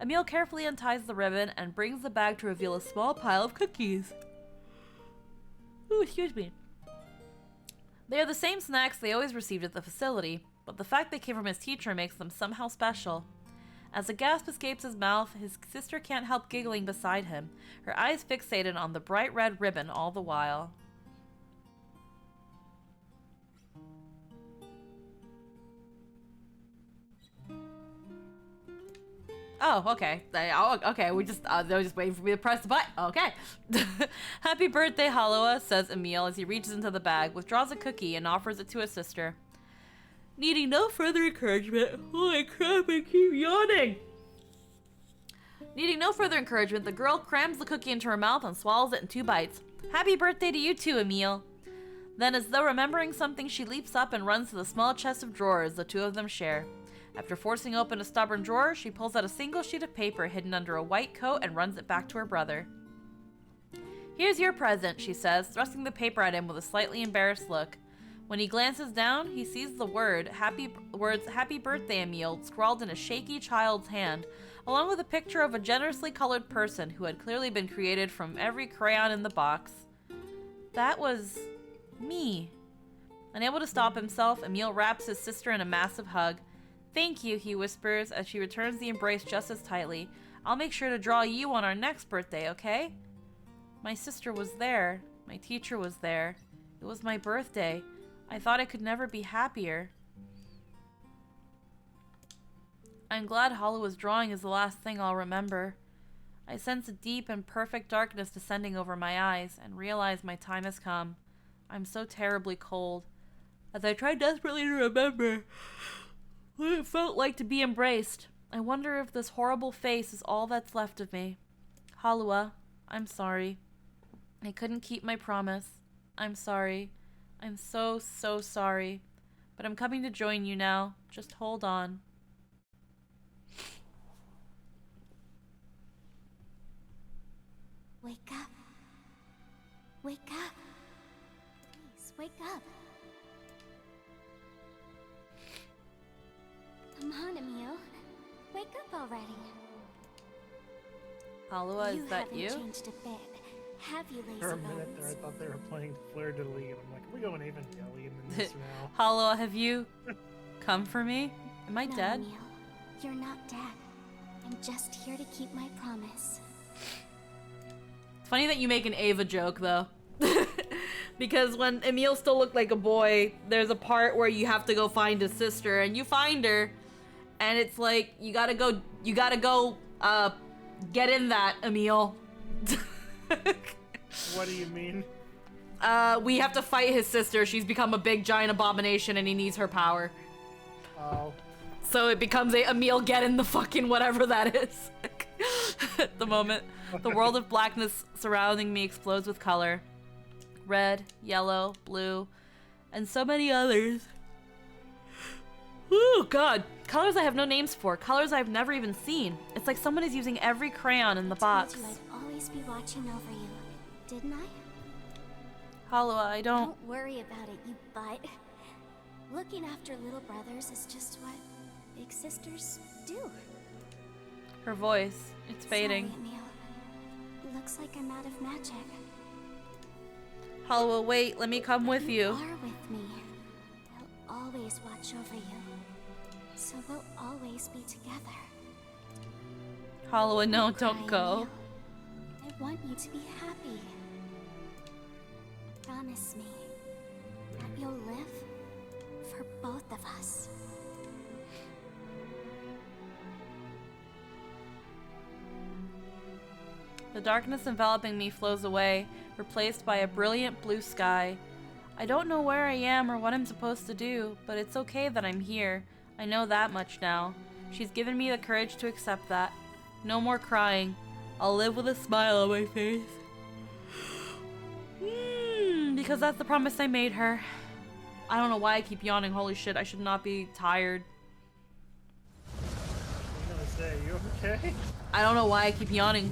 Speaker 1: Emil carefully unties the ribbon and brings the bag to reveal a small pile of cookies. Ooh, excuse me. They are the same snacks they always received at the facility, but the fact they came from his teacher makes them somehow special. As a gasp escapes his mouth, his sister can't help giggling beside him, her eyes fixated on the bright red ribbon all the while. Oh, okay. Okay, they were just waiting for me to press the button. Okay. Happy birthday, Halua, says Emil as he reaches into the bag, withdraws a cookie, and offers it to his sister. Needing no further encouragement. Holy crap, I keep yawning. Needing no further encouragement, the girl crams the cookie into her mouth and swallows it in 2 bites. Happy birthday to you too, Emil. Then, as though remembering something, she leaps up and runs to the small chest of drawers the two of them share. After forcing open a stubborn drawer, she pulls out a single sheet of paper hidden under a white coat and runs it back to her brother. Here's your present, she says, thrusting the paper at him with a slightly embarrassed look. When he glances down, he sees the words Happy Birthday, Emil, scrawled in a shaky child's hand, along with a picture of a generously colored person who had clearly been created from every crayon in the box. That was me. Unable to stop himself, Emil wraps his sister in a massive hug. Thank you, he whispers as she returns the embrace just as tightly. I'll make sure to draw you on our next birthday, okay? My sister was there. My teacher was there. It was my birthday. I thought I could never be happier. I'm glad Halua's drawing is the last thing I'll remember. I sense a deep and perfect darkness descending over my eyes and realize my time has come. I'm so terribly cold. As I try desperately to remember what it felt like to be embraced, I wonder if this horrible face is all that's left of me. Halua, I'm sorry. I couldn't keep my promise. I'm sorry. I'm so sorry. But I'm coming to join you now. Just hold on.
Speaker 3: Wake up. Wake up. Please, wake up. Come on, Emil. Wake up already.
Speaker 1: Halua, is that you?
Speaker 3: You haven't changed a bit. Have you, lazy
Speaker 5: For a minute there, I
Speaker 3: bones?
Speaker 5: thought they were playing Fleur de Lis, and I'm like, are we going Evangelion in this now?
Speaker 1: Hollow, have you come for me? Am I
Speaker 3: No,
Speaker 1: dead?
Speaker 3: Emil. You're not dead. I'm just here to keep my promise.
Speaker 1: It's funny that you make an Ava joke, though. Because when Emil still looked like a boy, there's a part where you have to go find his sister, and you find her, and it's like, you gotta go, get in that, Emil.
Speaker 5: What do you mean?
Speaker 1: We have to fight his sister. She's become a big giant abomination, and he needs her power.
Speaker 5: Oh.
Speaker 1: So it becomes a Emil get in the fucking whatever that is. At the moment, the world of blackness surrounding me explodes with color. Red, yellow, blue, and so many others. Ooh, God. Colors I have no names for. Colors I've never even seen. It's like someone is using every crayon in the box.
Speaker 3: I told you I'd always be watching over you, didn't I?
Speaker 1: Hollow, I don't...
Speaker 3: Don't worry about it, you butt. Looking after little brothers is just what big sisters do.
Speaker 1: Her voice. It's fading.
Speaker 3: Sorry, Emil. Looks like I'm out of magic.
Speaker 1: Hollow, wait. Let me come with you.
Speaker 3: You are with me. I'll always watch over you. So we'll always be together.
Speaker 1: Hollow, no, don't go.
Speaker 3: Emil. I want you to be happy. Promise me that you'll live for both of us.
Speaker 1: The darkness enveloping me flows away, replaced by a brilliant blue sky. I don't know where I am or what I'm supposed to do, but it's okay that I'm here. I know that much now. She's given me the courage to accept that. No more crying. I'll live with a smile on my face. Because that's the promise I made her. I don't know why I keep yawning. Holy shit, I should not be tired.
Speaker 5: I'm gonna say, you okay?
Speaker 1: I don't know why I keep yawning.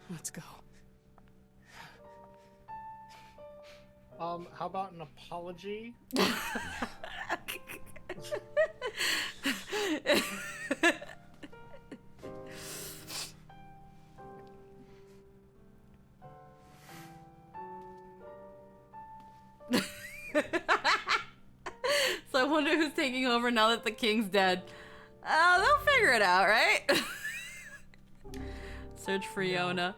Speaker 7: Let's go.
Speaker 5: How about an apology?
Speaker 1: So I wonder who's taking over now that the king's dead. They'll figure it out, right? Search for Yona.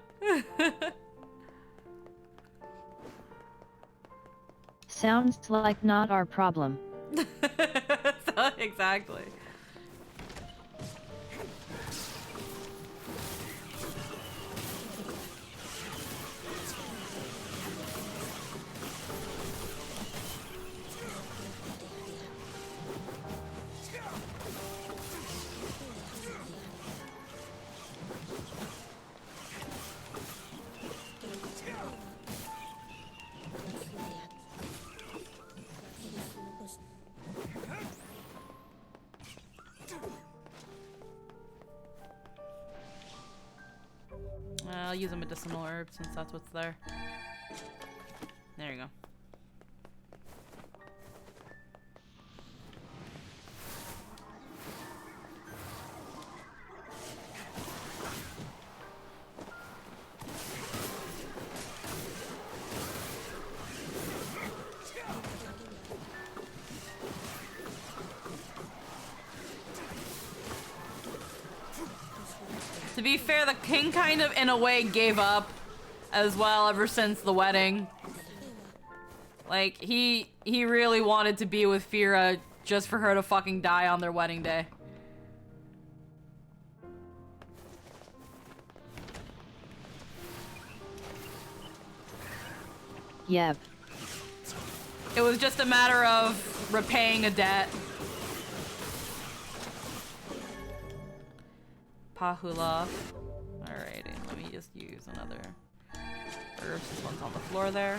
Speaker 8: Sounds like not our problem.
Speaker 1: Exactly. I'll use a medicinal herb since that's what's there. There you go. To be fair, the king kind of, in a way, gave up as well ever since the wedding. Like, he really wanted to be with Fira just for her to fucking die on their wedding day.
Speaker 8: Yep.
Speaker 1: It was just a matter of repaying a debt. Pahula. Alrighty, let me just use another herb. This one's on the floor there.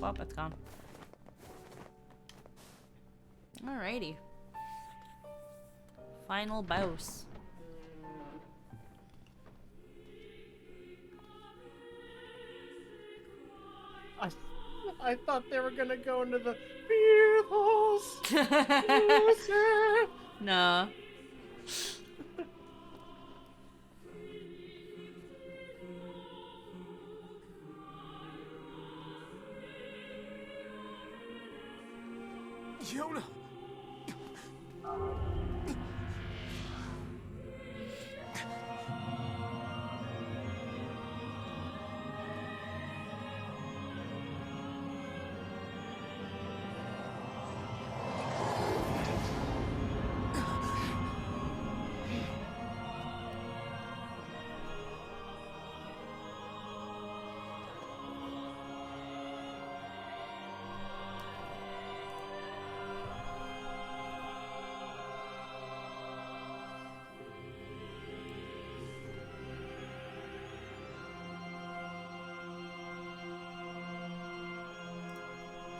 Speaker 1: Well, it's gone. Alrighty. Final boss.
Speaker 5: I thought they were gonna go into the Beatles.
Speaker 1: Nah.
Speaker 6: Yona!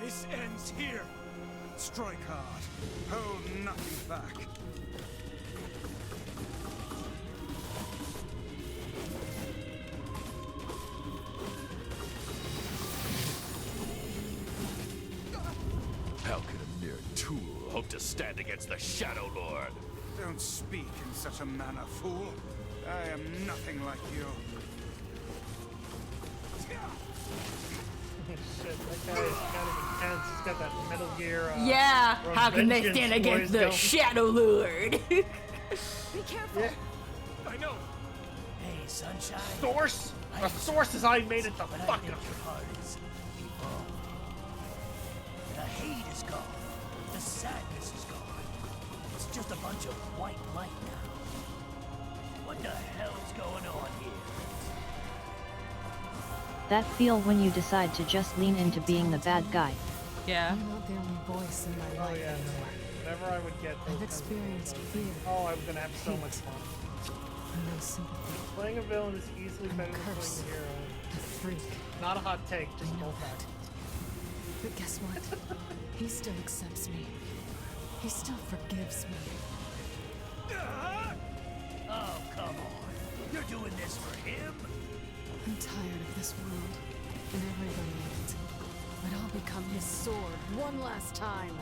Speaker 6: This ends here.
Speaker 4: Strike hard. Hold nothing back.
Speaker 11: How could a mere tool hope to stand against the Shadow Lord?
Speaker 4: Don't speak in such a manner, fool. I am nothing like you.
Speaker 5: Shit, that guy's kind of intense. He's got that Metal Gear.
Speaker 1: Yeah, how can they stand against the Shadow Lord?
Speaker 3: Be careful.
Speaker 5: Yeah.
Speaker 6: I know.
Speaker 9: Hey, sunshine.
Speaker 5: Source? The source is I made it the
Speaker 9: But I
Speaker 5: fucking.
Speaker 9: think your heart is evolved. The hate is gone. The sadness is gone. It's just a bunch age of white light now. What the hell's going on here?
Speaker 8: That feel when you decide to just lean into being the bad guy.
Speaker 1: Yeah.
Speaker 7: You're not the only voice in my
Speaker 5: Oh
Speaker 7: life.
Speaker 5: yeah, no. Whenever I would get those
Speaker 7: I've
Speaker 5: kinds of
Speaker 7: experienced
Speaker 5: feelings,
Speaker 7: fear.
Speaker 5: oh, I'm gonna have so much fun.
Speaker 7: No sympathy.
Speaker 5: Playing a villain is easily
Speaker 7: I'm a
Speaker 5: better than playing
Speaker 7: curse.
Speaker 5: a hero.
Speaker 7: A freak.
Speaker 5: Not a hot take, just
Speaker 7: I know
Speaker 5: both
Speaker 7: that. But guess what? He still accepts me. He still forgives me.
Speaker 9: Oh, come on. You're doing this for him?
Speaker 7: I'm tired of this world and everybody in it. But I'll become his sword one last time.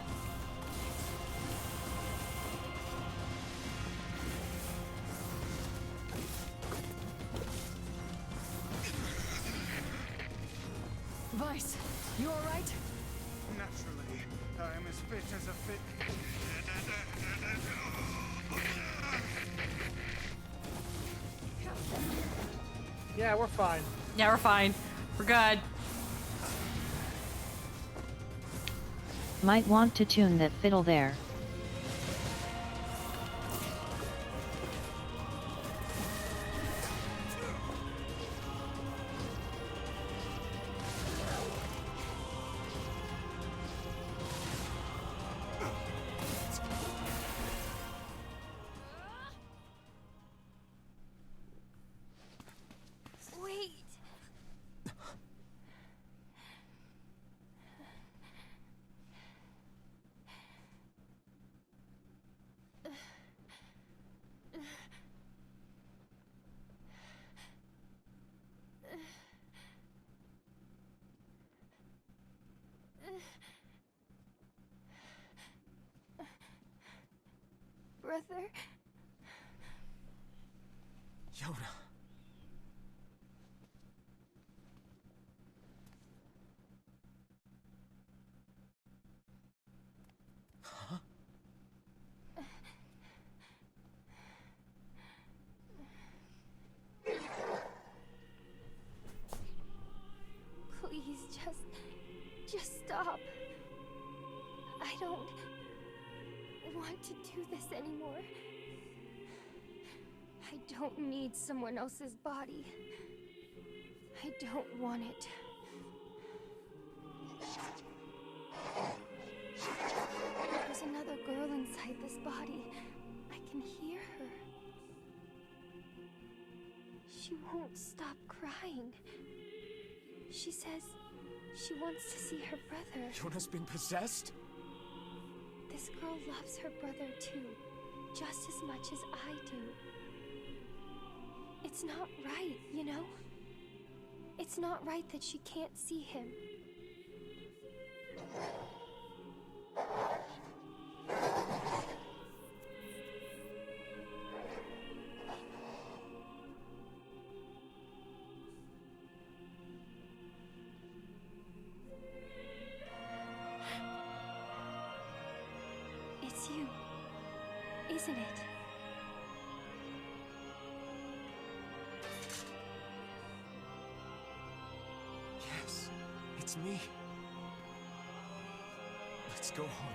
Speaker 7: Vice, you alright?
Speaker 4: Naturally, I am as fit as a fit.
Speaker 5: Yeah, we're fine.
Speaker 1: Yeah, we're fine. We're good.
Speaker 8: Might want to tune that fiddle there.
Speaker 10: Wait. Brother?
Speaker 6: Yoda. Huh?
Speaker 12: Please, just stop. I don't want to do this anymore. I don't need someone else's body. I don't want it. There's another girl inside this body. I can hear her. She won't stop crying. She says she wants to see her brother.
Speaker 6: Yoda's been possessed?
Speaker 12: This girl loves her brother too, just as much as I do. It's not right, you know? It's not right that she can't see him. It's you, isn't it?
Speaker 6: Yes, it's me. Let's go home.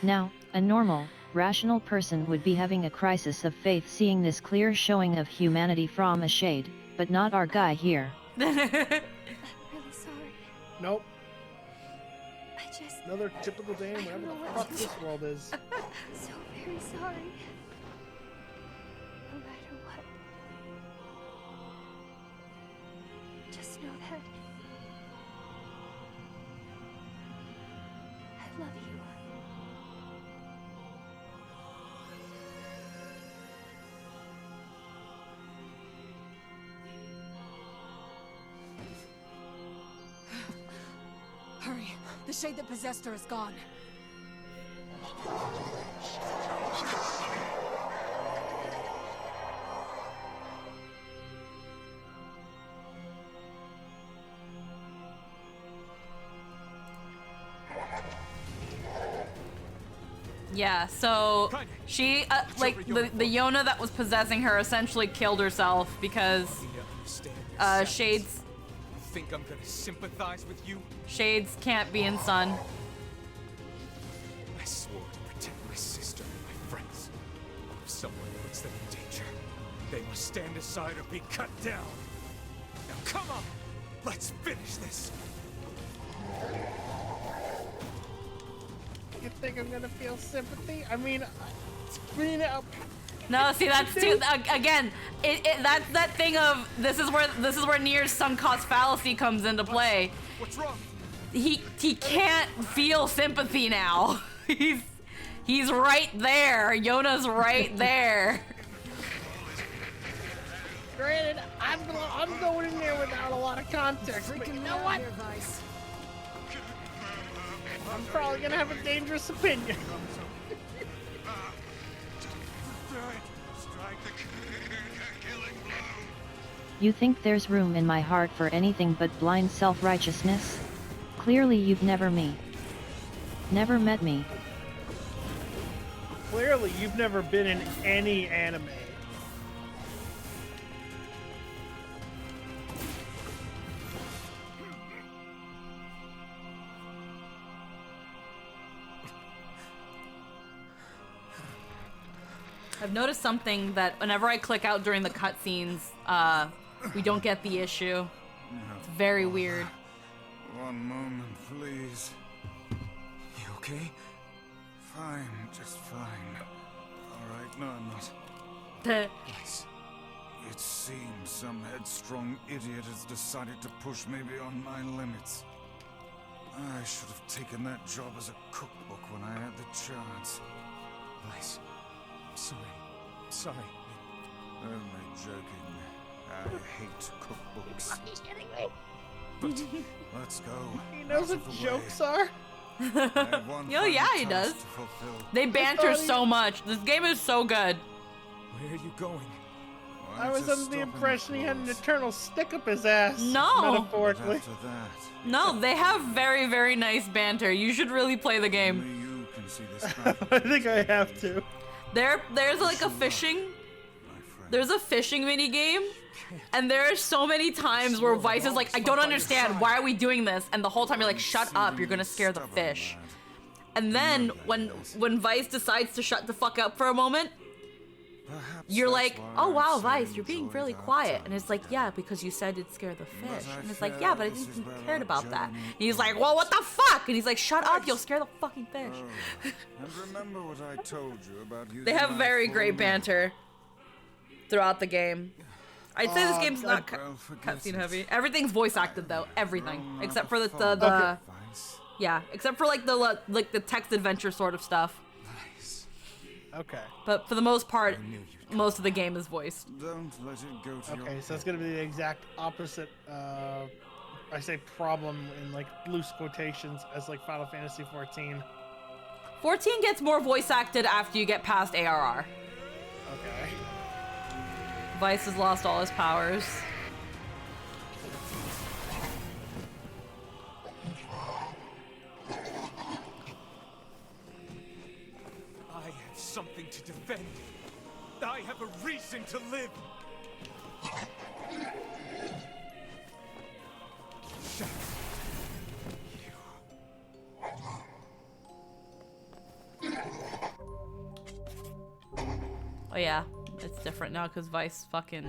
Speaker 8: Now, a normal, rational person would be having a crisis of faith seeing this clear showing of humanity from a shade, but not our guy here.
Speaker 12: I'm really sorry.
Speaker 5: Nope.
Speaker 12: I just...
Speaker 5: Another typical day in whatever the fuck this world is.
Speaker 12: So very sorry. No matter what. Just know that... I love you.
Speaker 7: Hurry! The shade that possessed her is gone.
Speaker 1: Yeah, so she, like, the Yona that was possessing her essentially killed herself because, Shades...
Speaker 6: You think I'm gonna sympathize with you?
Speaker 1: Shades can't be in Sun.
Speaker 6: I swore to protect my sister and my friends. If someone puts them in danger, they must stand aside or be cut down. Now come on, let's finish this.
Speaker 5: You think I'm gonna feel sympathy? I mean,
Speaker 1: No, see, that's too, again, that's that thing of, this is where Nier's sunk cost fallacy comes into play.
Speaker 6: What's wrong?
Speaker 1: He can't feel sympathy now. He's right there. Yona's right there.
Speaker 5: Granted, I'm going in there without a lot of context, but you know what? I'm probably gonna have a dangerous opinion.
Speaker 8: You think there's room in my heart for anything but blind self-righteousness? Clearly you've never met me.
Speaker 5: Clearly, you've never been in any anime.
Speaker 1: I've noticed something that whenever I click out during the cutscenes, we don't get the issue. It's very weird.
Speaker 4: One moment, please.
Speaker 6: You okay?
Speaker 4: Fine, just fine. Alright, no, I'm not.
Speaker 6: Nice.
Speaker 4: It seems some headstrong idiot has decided to push me beyond my limits. I should have taken that job as a cookbook when I had the chance.
Speaker 6: Nice. Sorry.
Speaker 4: Only joking. I hate cookbooks.
Speaker 5: He's kidding me.
Speaker 4: But let's go.
Speaker 5: He knows what jokes are.
Speaker 1: Oh yeah, he does. They banter so much. This game is so good.
Speaker 6: Where are you going?
Speaker 5: I was under the impression he had an eternal stick up his ass.
Speaker 1: No.
Speaker 5: Metaphorically.
Speaker 1: No, they have very, very nice banter. You should really play the game.
Speaker 4: Only you can see this.
Speaker 5: I think I have to.
Speaker 1: There's like a fishing. There's a fishing mini game, and there are so many times where Vice is like, I don't understand. Why are we doing this? And the whole time you're like, shut up. You're gonna scare the fish. And then when Vice decides to shut the fuck up for a moment, you're like, oh wow, Vice, you're being really quiet. And it's like, yeah, because you said it'd scare the fish. And it's like, yeah, but I didn't think you cared about that. And he's like, well, what the fuck? And he's like, shut up, you'll scare the fucking fish.
Speaker 4: And remember what I told you about using
Speaker 1: They have
Speaker 4: my
Speaker 1: very
Speaker 4: full
Speaker 1: great
Speaker 4: name.
Speaker 1: banter throughout the game. I'd say this game's not cutscene heavy. Everything's voice acted though, everything except for the yeah, except for like the text adventure sort of stuff.
Speaker 5: Okay.
Speaker 1: But for the most part, most of the game is voiced.
Speaker 4: Don't let it go to
Speaker 5: Okay, so it's gonna be the exact opposite. I say problem in like loose quotations as like Final Fantasy 14.
Speaker 1: 14 gets more voice acted after you get past ARR.
Speaker 5: Okay.
Speaker 1: Vice has lost all his powers.
Speaker 6: I have something to defend. I have a reason to live. Shut up.
Speaker 1: Oh yeah, it's different now because Vice fucking...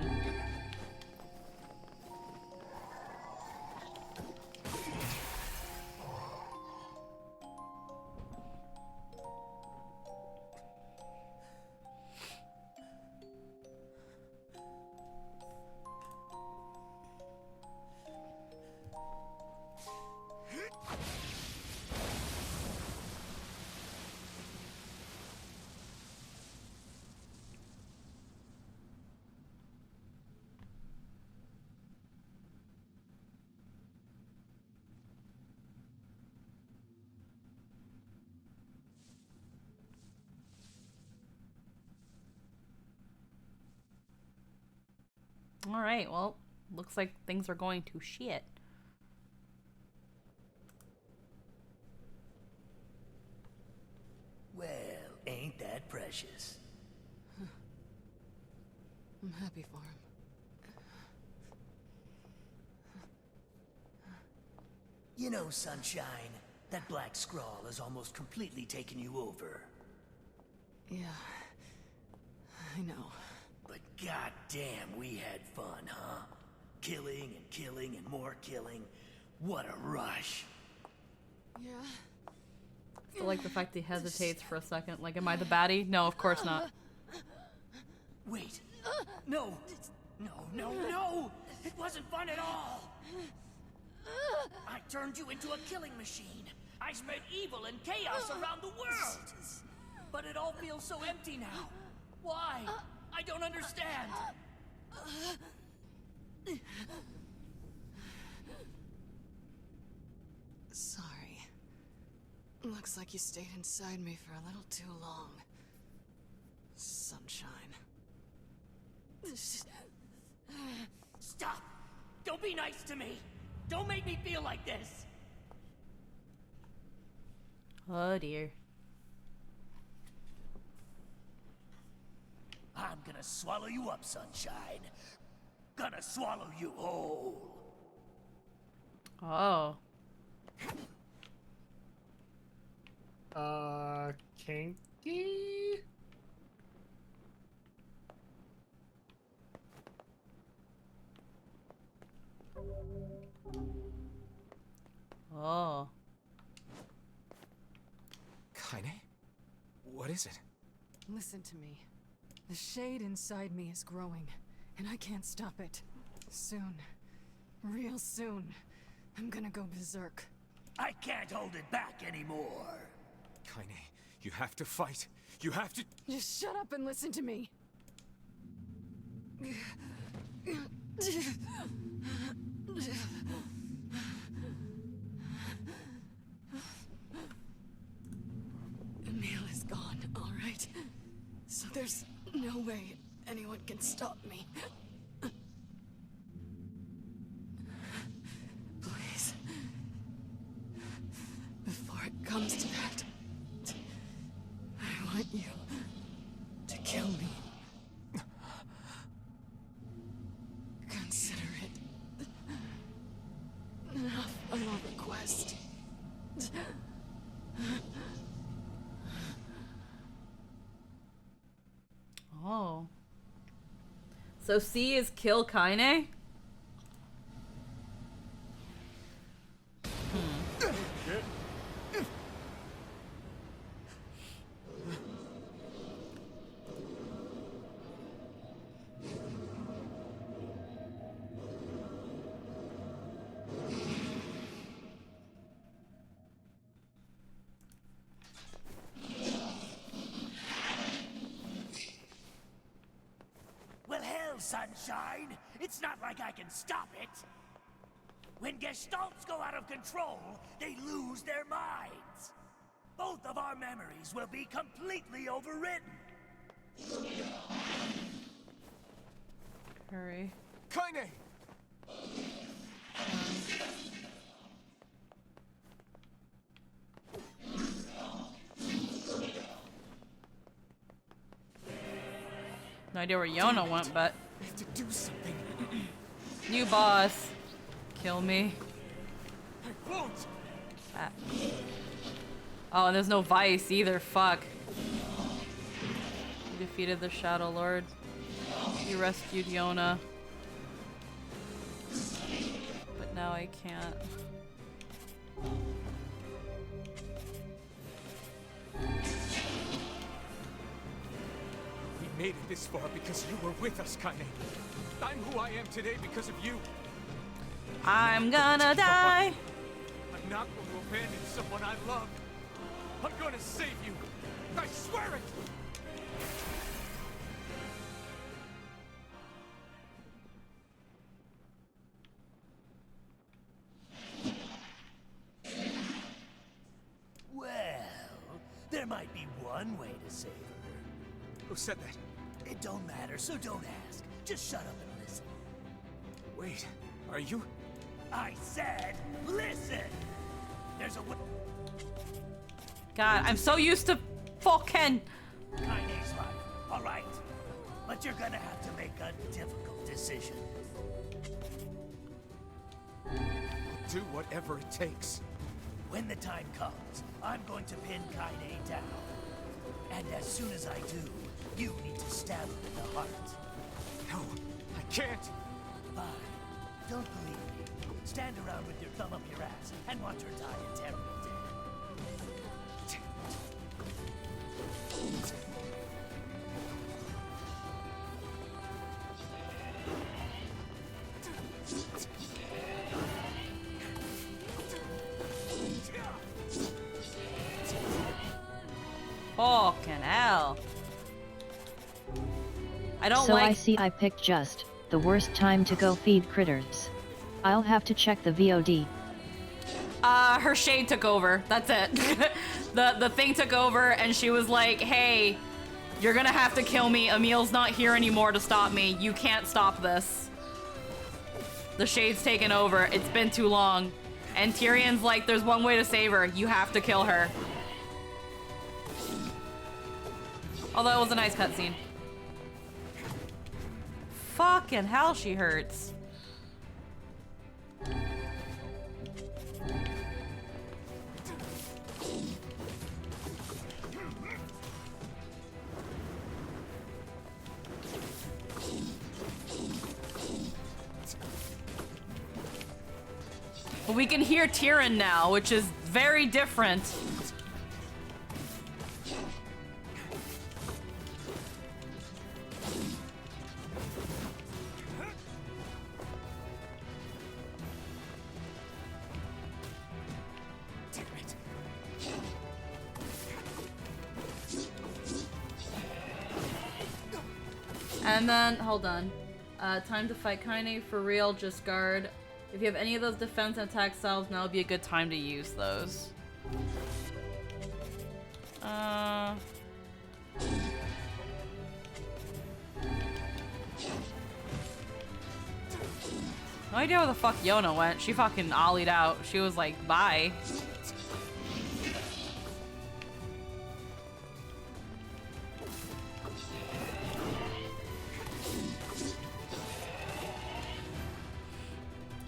Speaker 1: Alright, well, looks like things are going to shit.
Speaker 9: Well, precious.
Speaker 7: I'm happy for him.
Speaker 9: You know, Sunshine, that black scrawl has almost completely taken you over.
Speaker 7: Yeah, I know.
Speaker 9: But goddamn, we had fun, huh? Killing and killing and more killing. What a rush.
Speaker 7: Yeah.
Speaker 1: I like the fact he hesitates for a second. Like, am I the baddie? No, of course not.
Speaker 9: Wait. No. No. It wasn't fun at all. I turned you into a killing machine. I spread evil and chaos around the world. But it all feels so empty now. Why? I don't understand.
Speaker 7: Sorry. Looks like you stayed inside me for a little too long. Sunshine.
Speaker 9: Stop! Don't be nice to me! Don't make me feel like this!
Speaker 1: Oh dear.
Speaker 9: I'm gonna swallow you up, Sunshine. Gonna swallow you whole.
Speaker 1: Oh.
Speaker 5: Kinky?
Speaker 1: Oh.
Speaker 6: Kaine? What is it?
Speaker 7: Listen to me. The shade inside me is growing, and I can't stop it. Soon, real soon, I'm gonna go berserk.
Speaker 9: I can't hold it back anymore.
Speaker 6: Kaine, you have to fight. You have to...
Speaker 7: Just shut up and listen to me. Emil is gone, all right? So there's no way anyone can stop me. Please. Before it comes to that, I want you to kill me. Consider it a final request.
Speaker 1: Oh. So C is kill Kaine?
Speaker 9: Well, hell, Sunshine. It's not like I can stop it. When Gestalts go out of control, they lose their minds. Both of our memories will be completely overwritten.
Speaker 1: Hurry.
Speaker 6: Kaine!
Speaker 1: No idea where Yona went, but...
Speaker 6: I have to do something.
Speaker 1: New boss. Kill me.
Speaker 6: I won't!
Speaker 1: Ah. Oh, and there's no Vice either, fuck. You defeated the Shadow Lord. You rescued Yona. But now I can't.
Speaker 6: We made it this far because you were with us, Kaine. I'm who I am today because of you.
Speaker 1: I'm gonna die!
Speaker 6: I'm not going to abandon someone I love. I'm going to save you. I swear it!
Speaker 9: Well, there might be one way to save her.
Speaker 6: Who said that?
Speaker 9: It don't matter, so don't ask. Just shut up and listen.
Speaker 6: Wait, are you?
Speaker 9: I said, listen! There's a way.
Speaker 1: God, I'm so used to fucking
Speaker 9: Kaine's life, all right. But you're gonna have to make a difficult decision.
Speaker 6: I'll do whatever it takes.
Speaker 9: When the time comes, I'm going to pin Kaine down. And as soon as I do, you need to stab him in the heart.
Speaker 6: No, I can't.
Speaker 9: Fine. Don't believe me. Stand around with your thumb up your ass and watch her die a terrible death.
Speaker 1: Fucking hell. I don't
Speaker 8: so
Speaker 1: like.
Speaker 8: I see I picked just the worst time to go feed critters. I'll have to check the VOD.
Speaker 1: Her shade took over. That's it. the thing took over and she was like, hey, you're gonna have to kill me. Emil's not here anymore to stop me. You can't stop this. The shade's taken over. It's been too long. And Tyrion's like, there's one way to save her. You have to kill her. Although it was a nice cutscene. Fucking hell, she hurts. But we can hear Tyrion now, which is very different. And then, hold on. Time to fight Kaine for real, just guard. If you have any of those defense and attack styles, now would be a good time to use those. No idea where the fuck Yona went. She fucking ollied out. She was like, bye.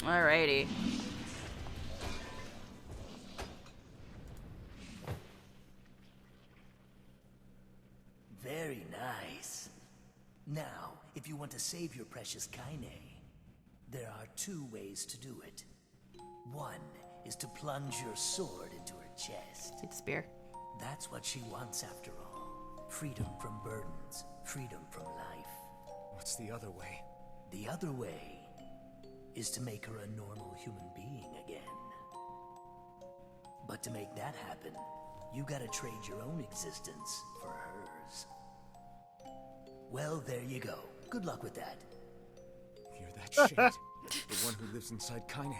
Speaker 1: Alrighty.
Speaker 9: Very nice. Now, if you want to save your precious Kaine, there are two ways to do it. One is to plunge your sword into her chest.
Speaker 1: Take a spear.
Speaker 9: That's what she wants after all. Freedom from burdens, freedom from life.
Speaker 6: What's the other way?
Speaker 9: The other way is to make her a normal human being again. But to make that happen, you gotta trade your own existence for hers. Well, there you go. Good luck with that.
Speaker 6: You're that shade. The one who lives inside Kaine.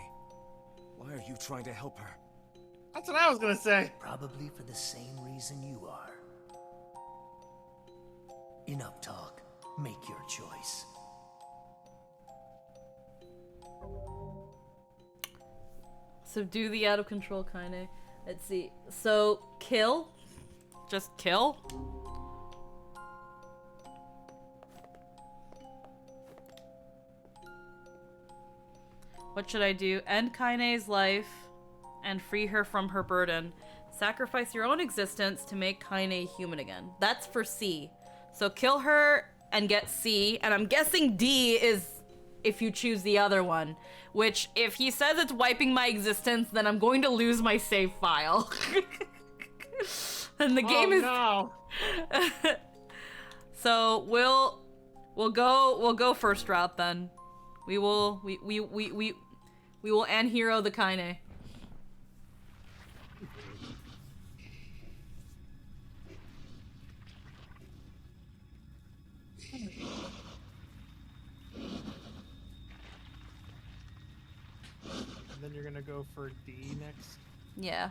Speaker 6: Why are you trying to help her?
Speaker 5: That's what I was gonna say.
Speaker 9: Probably for the same reason you are. Enough talk. Make your choice.
Speaker 1: Subdue the out of control Kaine. Let's see. So, kill? Just kill? What should I do? End Kaine's life and free her from her burden. Sacrifice your own existence to make Kaine human again. That's for C. So kill her and get C. And I'm guessing D is if you choose the other one. Which, if he says it's wiping my existence, then I'm going to lose my save file. And the game is...
Speaker 5: no.
Speaker 1: So we'll go first route then. We will end hero the Kaine.
Speaker 5: And then you're gonna go for D next.
Speaker 1: Yeah.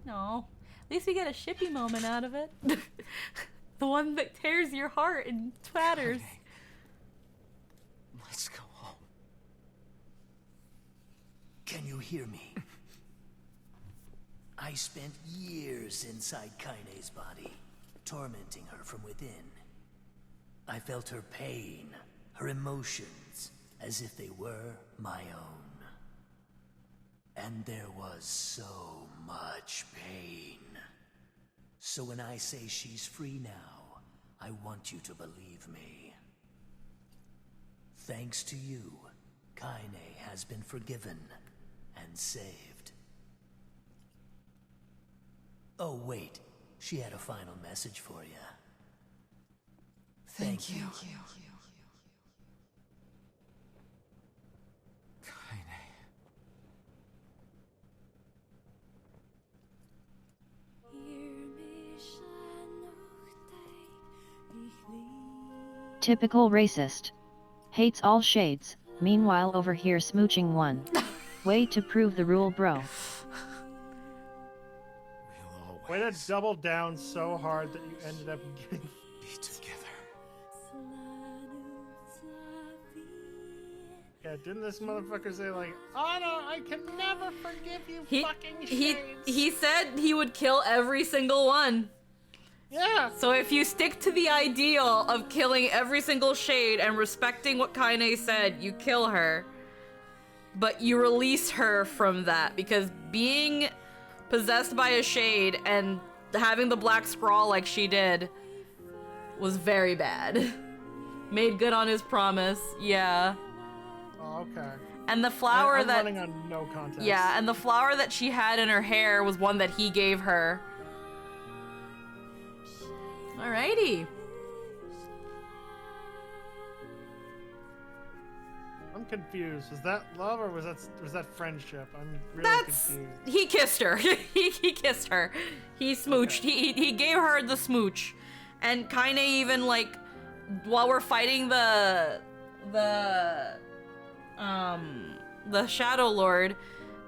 Speaker 1: No. At least we get a shippy moment out of it. The one that tears your heart and tatters.
Speaker 9: Let's go home. Can you hear me? I spent years inside Kaine's body, tormenting her from within. I felt her pain, her emotions, as if they were my own. And there was so much pain. So when I say she's free now, I want you to believe me. Thanks to you, Kaine has been forgiven and saved. Oh wait, she had a final message for you. Thank you.
Speaker 8: Typical racist. Hates all shades, meanwhile over here smooching one. Way to prove the rule, bro.
Speaker 5: Way to double down so hard that you ended up getting
Speaker 6: Be together.
Speaker 5: Yeah, didn't this motherfucker say like, Anna, I can never forgive you fucking
Speaker 1: he
Speaker 5: shades?
Speaker 1: he said he would kill every single one.
Speaker 5: Yeah.
Speaker 1: So if you stick to the ideal of killing every single shade and respecting what Kaine said, you kill her. But you release her from that, because being possessed by a shade and having the black scrawl like she did was very bad. Made good on his promise, yeah.
Speaker 5: Oh, okay.
Speaker 1: And the flower
Speaker 5: I'm
Speaker 1: that
Speaker 5: running on no context.
Speaker 1: yeah, and the flower that she had in her hair was one that he gave her. Alrighty.
Speaker 5: I'm confused. Was that love or was that friendship? I'm really confused.
Speaker 1: He kissed her. he kissed her. He smooched. Okay. He gave her the smooch. And Kaine even like while we're fighting the Shadow Lord,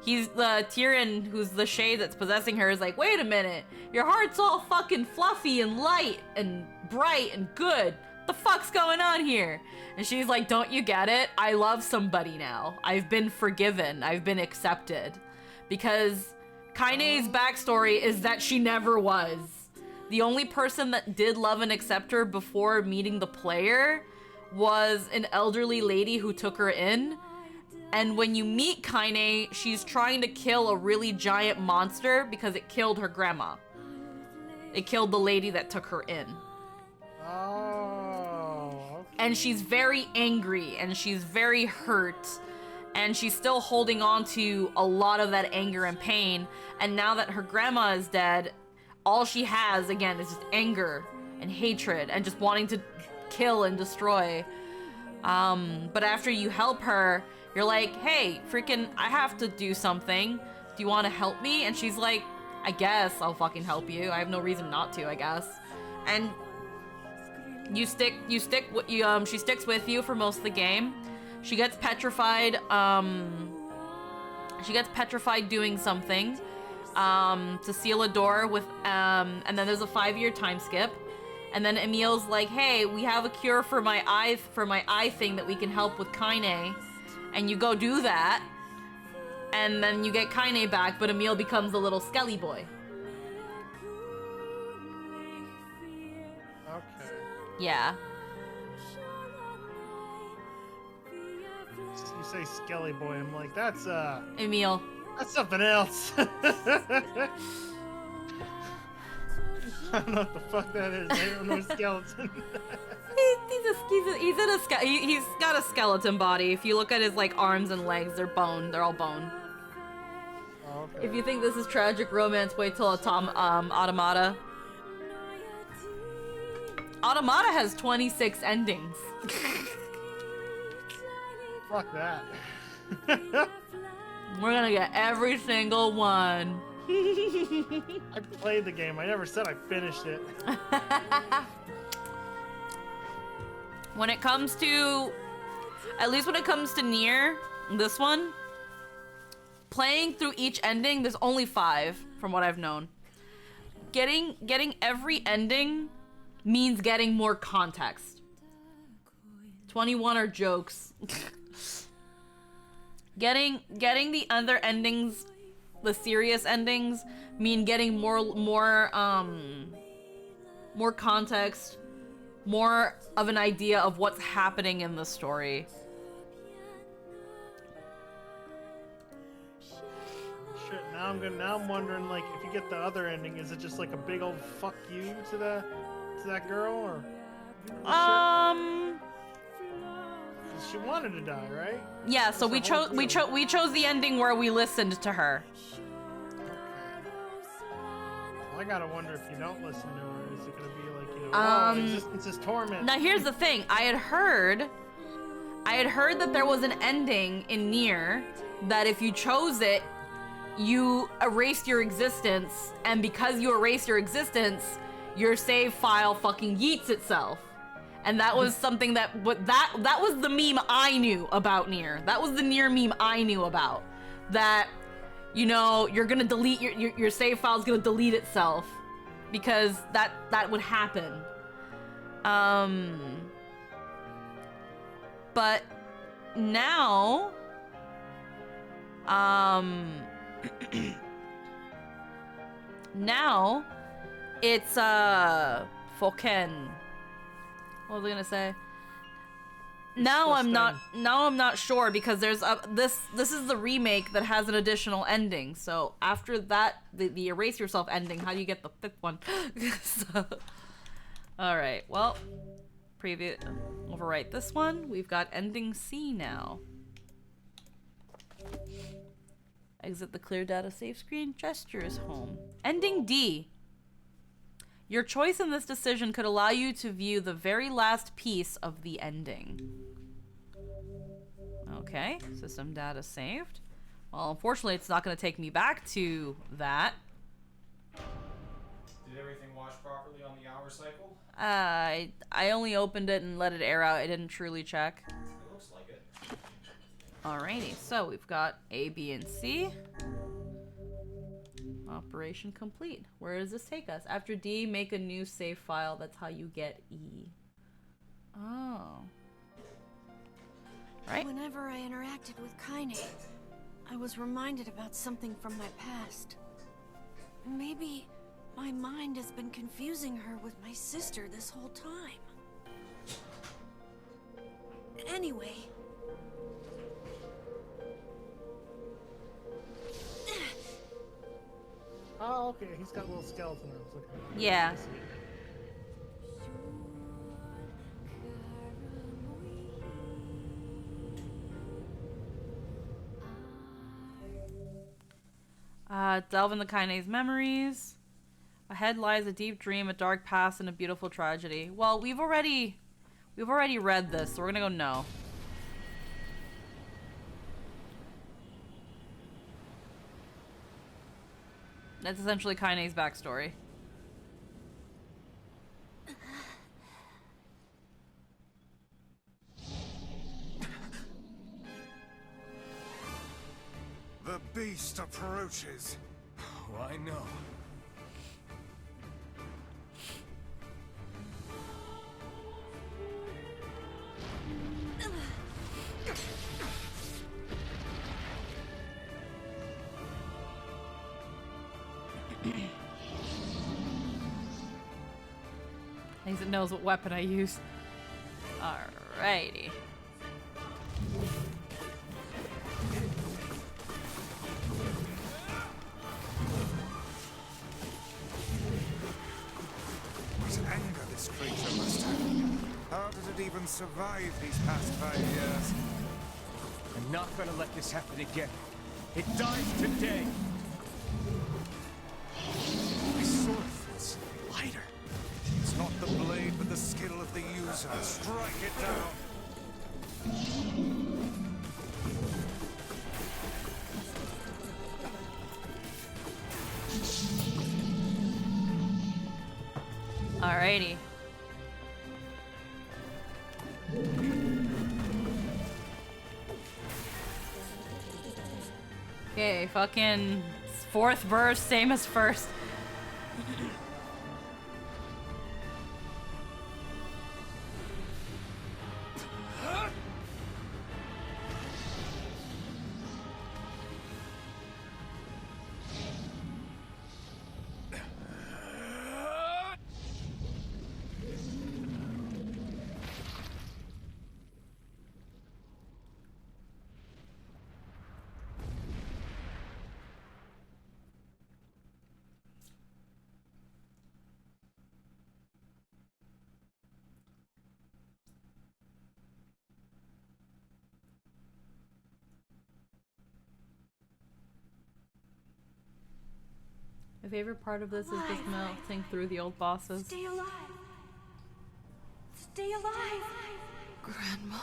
Speaker 1: he's the Tyrion who's the shade that's possessing her is like, wait a minute, your heart's all fucking fluffy and light and bright and good. What the fuck's going on here? And she's like, don't you get it? I love somebody now. I've been forgiven. I've been accepted. Because Kaine's backstory is that she never was. The only person that did love and accept her before meeting the player was an elderly lady who took her in. And when you meet Kaine, she's trying to kill a really giant monster because it killed her grandma. It killed the lady that took her in.
Speaker 5: Oh, okay.
Speaker 1: And she's very angry and she's very hurt. And she's still holding on to a lot of that anger and pain. And now that her grandma is dead, all she has, again, is just anger and hatred and just wanting to kill and destroy. But after you help her, you're like, hey, freaking, I have to do something. Do you want to help me? And she's like, I guess I'll fucking help you. I have no reason not to, I guess. And she sticks with you for most of the game. She gets petrified, doing something, to seal a door with, and then there's a 5-year time skip. And then Emil's like, hey, we have a cure for my eye thing that we can help with Kaine. And you go do that, and then you get Kaine back, but Emil becomes a little skelly boy.
Speaker 5: Okay.
Speaker 1: Yeah.
Speaker 5: You say skelly boy, I'm like, that's
Speaker 1: Emil.
Speaker 5: That's something else. I don't know what the fuck that is. I don't know a skeleton.
Speaker 1: He's got a skeleton body. If you look at his like arms and legs, they're bone. They're all bone.
Speaker 5: Oh, okay.
Speaker 1: If you think this is tragic romance, wait till Automata. Automata has 26 endings.
Speaker 5: Fuck that.
Speaker 1: We're gonna get every single one.
Speaker 5: I played the game. I never said I finished it.
Speaker 1: When it comes to, at least when it comes to Nier, this one, playing through each ending, there's only 5 from what I've known. Getting every ending means getting more context. 21 are jokes. Getting the other endings, the serious endings, mean getting more context, more of an idea of what's happening in the story.
Speaker 5: Shit, now I'm wondering, like, if you get the other ending, is it just like a big old fuck you to that girl, or she wanted to die, right?
Speaker 1: Yeah, so we chose the ending where we listened to her.
Speaker 5: Well, I gotta wonder, if you don't listen to her, is it gonna be like, you know, existence is torment?
Speaker 1: Now here's the thing, I had heard that there was an ending in Nier that if you chose it, you erased your existence, and because you erase your existence, your save file fucking yeets itself. And that was something that was the meme I knew about Nier. That was the Nier meme I knew about. That, you know, you're gonna delete your save file's gonna delete itself because that would happen. But now, now it's fucking. What was I gonna say? Now I'm not sure because there's this is the remake that has an additional ending. So after that, the erase yourself ending, how do you get the fifth one? So, all right, well, overwrite this one. We've got ending C now. Exit the clear data save screen. Gestures home. Ending D. Your choice in this decision could allow you to view the very last piece of the ending. Okay, system data saved. Well, unfortunately, it's not going to take me back to that.
Speaker 13: Did everything wash properly on the hour cycle?
Speaker 1: I only opened it and let it air out. I didn't truly check.
Speaker 13: It looks like it.
Speaker 1: Alrighty, so we've got A, B, and C. Operation complete. Where does this take us? After D, make a new save file. That's how you get E. Oh. Right.
Speaker 10: Whenever I interacted with Kaine, I was reminded about something from my past. Maybe my mind has been confusing her with my sister this whole time. Anyway.
Speaker 5: Oh, okay, he's got little skeleton arms. Okay.
Speaker 1: Yeah. Delve into Kaine's memories. Ahead lies a deep dream, a dark past, and a beautiful tragedy. Well, we've already read this, so we're gonna go no. That's essentially Kaine's backstory.
Speaker 4: The beast approaches.
Speaker 6: Oh, I know.
Speaker 1: At least it knows what weapon I use. Alrighty.
Speaker 4: What anger this creature must have. How did it even survive these past 5 years?
Speaker 6: I'm not gonna let this happen again. It dies today.
Speaker 4: My sword feels lighter. It's not the blade, but the skill of the user. Strike it down.
Speaker 1: Alrighty. Okay, fucking fourth verse, same as first. My favorite part of this is just melting through the old bosses.
Speaker 10: Stay alive. Stay alive.
Speaker 7: Grandma.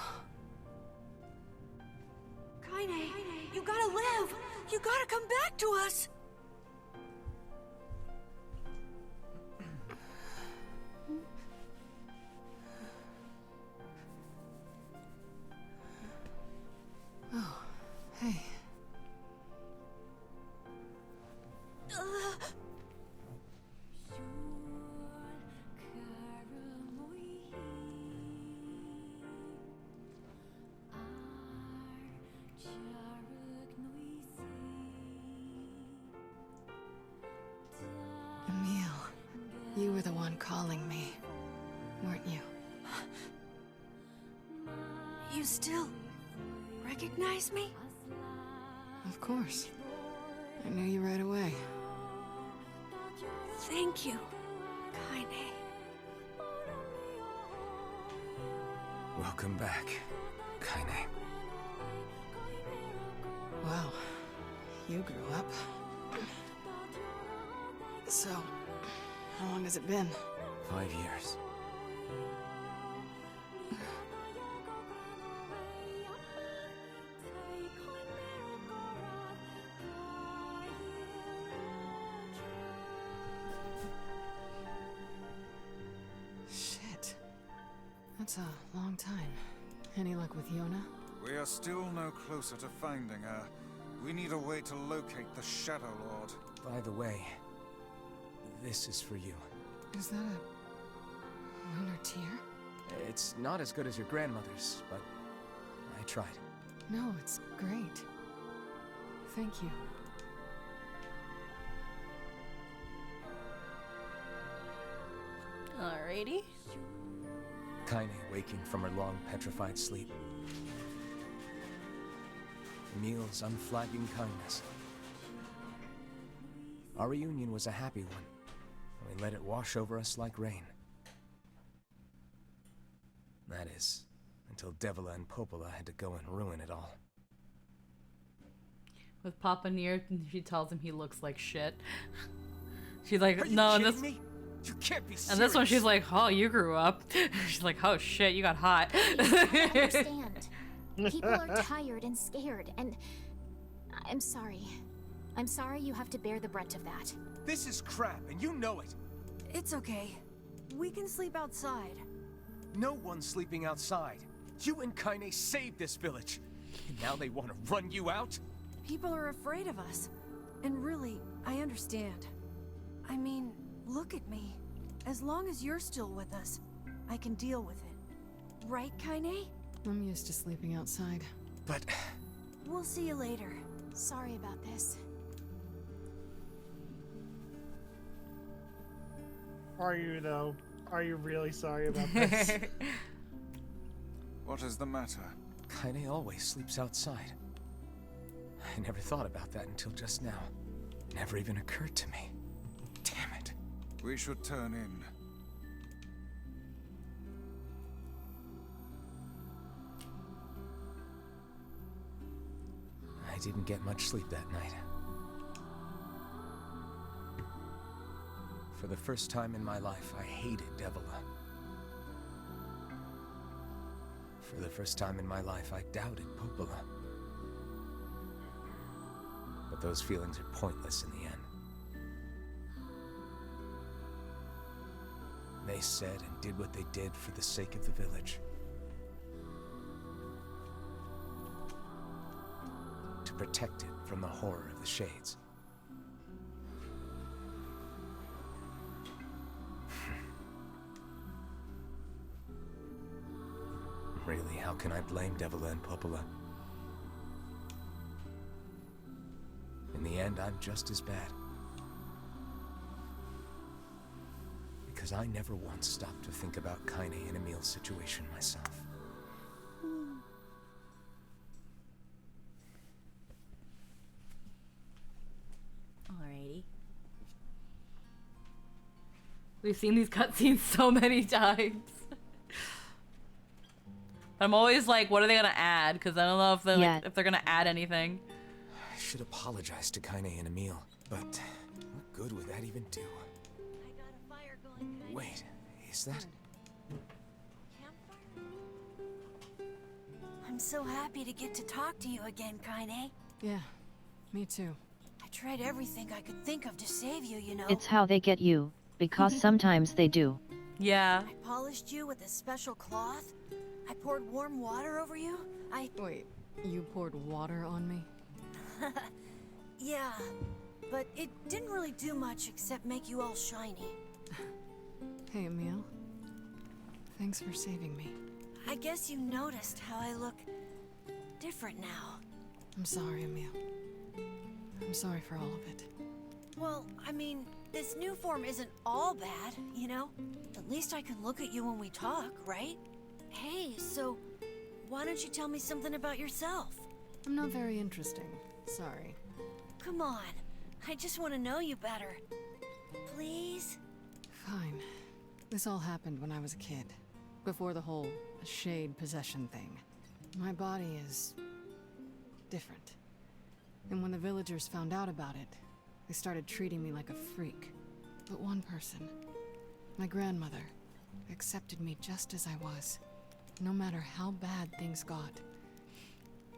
Speaker 10: Kaine, you gotta live. You gotta come back to us.
Speaker 7: Oh, hey. Emil, you were the one calling me, weren't you?
Speaker 10: You still recognize me?
Speaker 7: Of course. I knew you right away.
Speaker 10: Thank you, Kaine.
Speaker 6: Welcome back, Kaine.
Speaker 7: Wow, you grew up. So, how long has it been?
Speaker 6: 5 years.
Speaker 7: Shit. That's a long time. Any luck with Yona?
Speaker 4: We are still no closer to finding her. We need a way to locate the Shadow Lord.
Speaker 6: By the way, this is for you.
Speaker 7: Is that a lunar tear?
Speaker 6: It's not as good as your grandmother's, but I tried.
Speaker 7: No, it's great. Thank you.
Speaker 1: Alrighty.
Speaker 6: Kaine waking from her long petrified sleep. Emil's unflagging kindness. Our reunion was a happy one. We let it wash over us like rain. That is, until Devila and Popola had to go and ruin it all.
Speaker 1: With Papa Nier, she tells him he looks like shit. She's like,
Speaker 6: Are you
Speaker 1: no, and
Speaker 6: kidding
Speaker 1: this.
Speaker 6: me? You can't be serious.
Speaker 1: And this one, she's like, oh, you grew up. She's like, oh shit, you got hot.
Speaker 3: I don't understand. People are tired and scared, and I'm sorry. I'm sorry you have to bear the brunt of that.
Speaker 6: This is crap, and you know it.
Speaker 10: It's okay. We can sleep outside.
Speaker 6: No one's sleeping outside. You and Kaine saved this village. And now they want to run you out?
Speaker 10: People are afraid of us. And really, I understand. I mean, look at me. As long as you're still with us, I can deal with it. Right, Kaine?
Speaker 7: I'm used to sleeping outside.
Speaker 6: But...
Speaker 10: We'll see you later.
Speaker 3: Sorry about this.
Speaker 5: Are you, though? Are you really sorry about this?
Speaker 4: What is the matter?
Speaker 6: Kaine always sleeps outside. I never thought about that until just now. Never even occurred to me. Damn it.
Speaker 4: We should turn in.
Speaker 6: I didn't get much sleep that night. For the first time in my life, I hated Devila. For the first time in my life, I doubted Popola. But those feelings are pointless in the end. They said and did what they did for the sake of the village. To protect it from the horror of the Shades. Really, how can I blame Devila and Popola? In the end, I'm just as bad. Because I never once stopped to think about Kaine and Emil's situation myself.
Speaker 1: Alrighty. We've seen these cutscenes so many times. I'm always like, what are they gonna add? Because I don't know if they're like, if they're gonna add anything.
Speaker 6: I should apologize to Kaine and Emil, but what good would that even do? Wait, is that?
Speaker 10: I'm so happy to get to talk to you again, Kaine.
Speaker 7: Yeah, me too.
Speaker 10: I tried everything I could think of to save you, you know.
Speaker 8: It's how they get you, because sometimes they do.
Speaker 1: Yeah.
Speaker 10: I polished you with a special cloth. I poured warm water over you.
Speaker 7: Wait, you poured water on me?
Speaker 10: Yeah, but it didn't really do much except make you all shiny.
Speaker 7: Hey, Emil. Thanks for saving me.
Speaker 10: I guess you noticed how I look different now.
Speaker 7: I'm sorry, Emil. I'm sorry for all of it.
Speaker 10: Well, I mean, this new form isn't all bad, you know? At least I can look at you when we talk, right? Hey, so why don't you tell me something about yourself?
Speaker 7: I'm not very interesting. Sorry.
Speaker 10: Come on. I just want to know you better. Please?
Speaker 7: Fine. This all happened when I was a kid. Before the whole shade possession thing. My body is different. And when the villagers found out about it, they started treating me like a freak. But one person, my grandmother, accepted me just as I was, no matter how bad things got.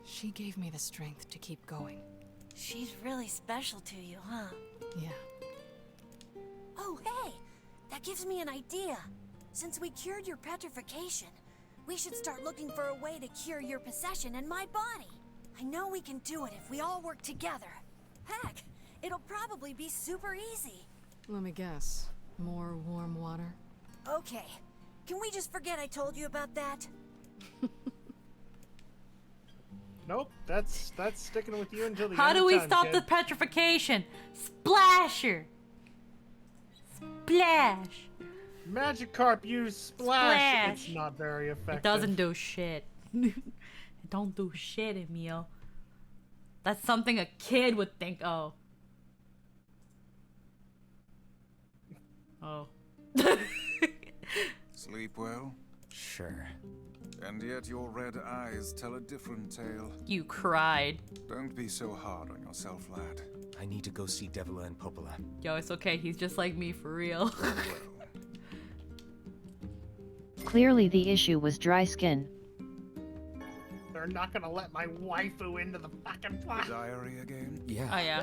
Speaker 7: She gave me the strength to keep going.
Speaker 10: She's really special to you, huh?
Speaker 7: Yeah.
Speaker 10: Oh, hey! That gives me an idea. Since we cured your petrification, we should start looking for a way to cure your possession in my body. I know we can do it if we all work together. Heck, it'll probably be super easy.
Speaker 7: Let me guess. More warm water?
Speaker 10: Okay. Can we just forget I told you about that?
Speaker 5: Nope, that's sticking with you until the
Speaker 1: How
Speaker 5: end
Speaker 1: do
Speaker 5: of
Speaker 1: we
Speaker 5: time,
Speaker 1: stop
Speaker 5: kid.
Speaker 1: the petrification? Splasher! Splash!
Speaker 5: Magikarp use splash. It's not very effective.
Speaker 1: It doesn't do shit. It don't do shit, Emil. That's something a kid would think. Oh. Oh.
Speaker 4: Sleep well?
Speaker 6: Sure.
Speaker 4: And yet your red eyes tell a different tale.
Speaker 1: You cried.
Speaker 4: Don't be so hard on yourself, lad.
Speaker 6: I need to go see Devila and Popola.
Speaker 1: Yo, it's okay. He's just like me for real.
Speaker 8: Clearly the issue was dry skin.
Speaker 5: They're not gonna let my waifu into the fucking plot.
Speaker 4: Diary again?
Speaker 6: Yeah.
Speaker 1: Oh, yeah.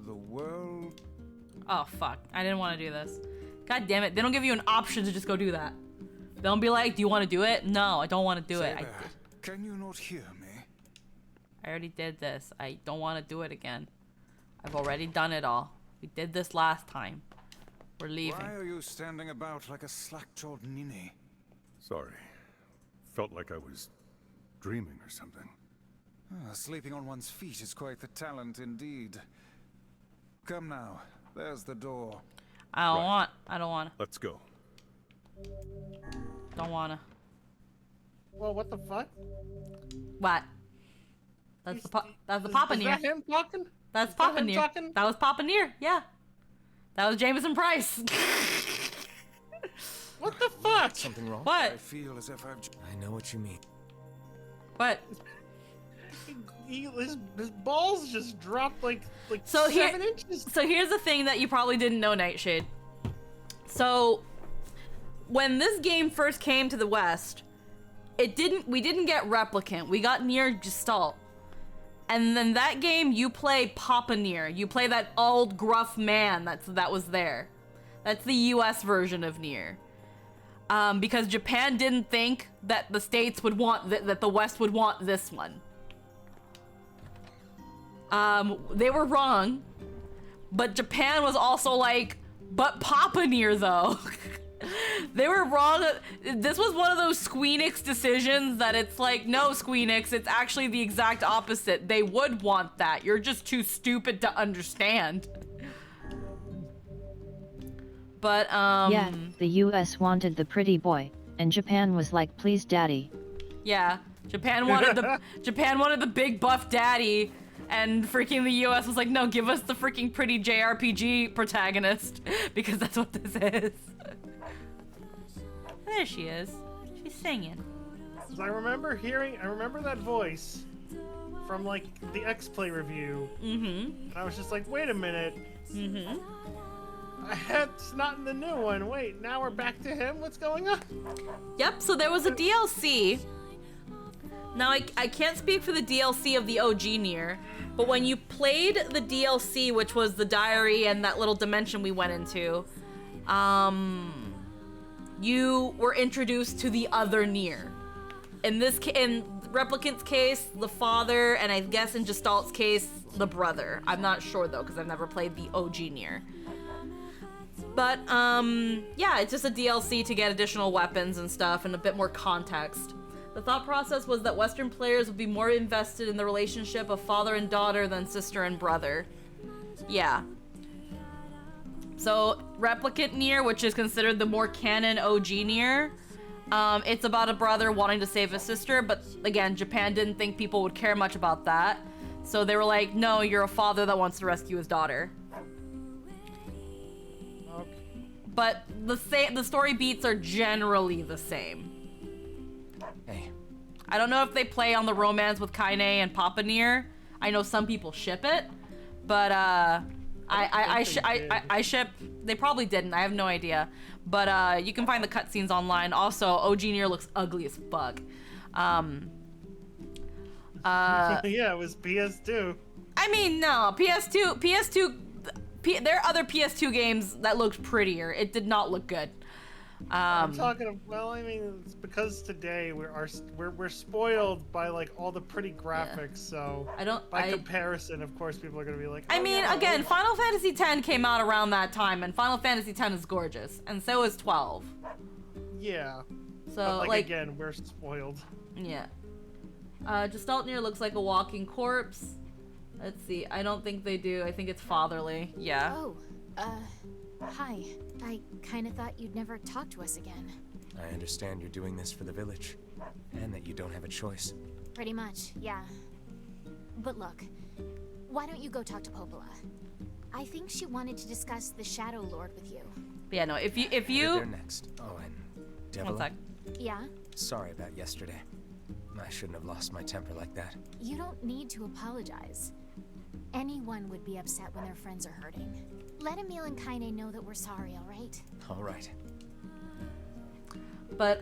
Speaker 4: The world...
Speaker 1: Oh, fuck. I didn't want to do this. God damn it. They don't give you an option to just go do that. They don't be like, do you want to do it? No, I don't want to do it.
Speaker 4: Can you not hear me?
Speaker 1: I already did this. I don't want to do it again. I've already done it all. We did this last time. We're leaving.
Speaker 4: Why are you standing about like a slack-jawed ninny?
Speaker 14: Sorry. Felt like I was dreaming or something.
Speaker 4: Sleeping on one's feet is quite the talent indeed. Come now. There's the door.
Speaker 1: I don't want to.
Speaker 14: Let's go.
Speaker 1: Don't want to.
Speaker 5: Well, what the fuck?
Speaker 1: What? That's the Papa Nier.
Speaker 5: Is that him talking?
Speaker 1: That's
Speaker 5: Is that
Speaker 1: Papa
Speaker 5: him
Speaker 1: Nier.
Speaker 5: talking?
Speaker 1: That was Papa Nier. Yeah. That was Jameson Price.
Speaker 5: What the fuck?
Speaker 6: Something wrong?
Speaker 1: What?
Speaker 4: I feel as if I've...
Speaker 6: I know what you mean.
Speaker 1: What?
Speaker 5: His balls just dropped like
Speaker 1: So
Speaker 5: 7 inches.
Speaker 1: So here's the thing that you probably didn't know, Nightshade. So when this game first came to the West, we didn't get Replicant. We got Nier Gestalt. And then that game, you play Papa Nier. You play that old gruff man that was there. That's the US version of Nier. Because Japan didn't think that the States would want, that the West would want this one. They were wrong. But Japan was also like, but Papa Nier though. They were wrong. This was one of those Squeenix decisions that it's like, no, Squeenix, it's actually the exact opposite. They would want that. You're just too stupid to understand. But,
Speaker 8: Yeah, the US wanted the pretty boy, and Japan was like, please daddy.
Speaker 1: Yeah, Japan wanted the big buff daddy, and freaking the US was like, no, give us the freaking pretty JRPG protagonist, because that's what this is. There she is. She's singing.
Speaker 5: I remember that voice from like the X-Play review.
Speaker 1: Mm-hmm.
Speaker 5: And I was just like, wait a minute.
Speaker 1: Mm-hmm.
Speaker 5: That's not in the new one. Wait, now we're back to him? What's going on?
Speaker 1: Yep, so there was a DLC. Now, I can't speak for the DLC of the OG Nier, but when you played the DLC, which was the diary and that little dimension we went into, you were introduced to the other Nier. In Replicant's case, the father, and I guess in Gestalt's case, the brother. I'm not sure though, because I've never played the OG Nier. But, yeah, it's just a DLC to get additional weapons and stuff and a bit more context. The thought process was that Western players would be more invested in the relationship of father and daughter than sister and brother. Yeah. So, Replicant Nier, which is considered the more canon OG Nier, it's about a brother wanting to save his sister, but again, Japan didn't think people would care much about that. So they were like, no, you're a father that wants to rescue his daughter.
Speaker 5: Okay.
Speaker 1: But the story beats are generally the same.
Speaker 15: Hey.
Speaker 1: I don't know if they play on the romance with Kaine and Papa Nier. I know some people ship it, but I ship. They probably didn't. I have no idea. But you can find the cutscenes online. Also, OG Nier looks ugly as fuck.
Speaker 5: Yeah, it was PS2.
Speaker 1: I mean, no, PS2. There are other PS2 games that looked prettier. It did not look good.
Speaker 5: I'm talking. Well, I mean, it's because today we're spoiled by like all the pretty graphics. So by comparison, of course, people are gonna be like. Oh,
Speaker 1: I mean,
Speaker 5: yeah,
Speaker 1: again, Final Fantasy X came out around that time, and Final Fantasy X is gorgeous, and so is 12.
Speaker 5: Yeah.
Speaker 1: So
Speaker 5: but, like again, we're spoiled.
Speaker 1: Yeah. Gestalt Nier looks like a walking corpse. Let's see. I don't think they do. I think it's fatherly. Yeah.
Speaker 3: Oh, hi. I kinda thought you'd never talk to us again.
Speaker 15: I understand you're doing this for the village, and that you don't have a choice.
Speaker 3: Pretty much, yeah. But look, why don't you go talk to Popola? I think she wanted to discuss the Shadow Lord with you.
Speaker 1: Yeah, no, if you...
Speaker 15: They're next. Oh, and Devil.
Speaker 1: 1 sec.
Speaker 3: Yeah?
Speaker 15: Sorry about yesterday. I shouldn't have lost my temper like that.
Speaker 3: You don't need to apologize. Anyone would be upset when their friends are hurting. Let Emil and Kaine know that we're sorry, alright?
Speaker 15: Alright.
Speaker 1: But,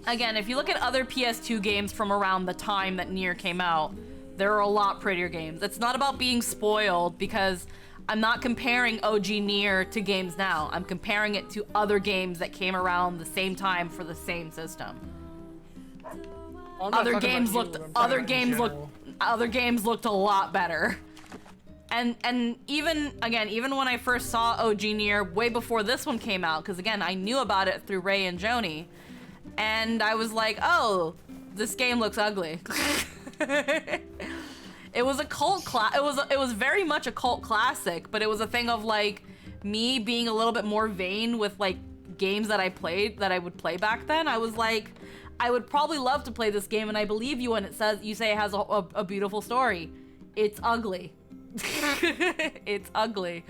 Speaker 1: again, if you look at other PS2 games from around the time that Nier came out, there are a lot prettier games. It's not about being spoiled, because I'm not comparing OG Nier to games now. I'm comparing it to other games that came around the same time for the same system. Other games looked a lot better. And even when I first saw OG Nier way before this one came out, because again, I knew about it through Ray and Joni, and I was like, oh, this game looks ugly. It was a cult it was very much a cult classic, but it was a thing of like me being a little bit more vain with like games that I would play back then. I was like, I would probably love to play this game, and I believe you when you say it has a beautiful story. It's ugly. It's ugly.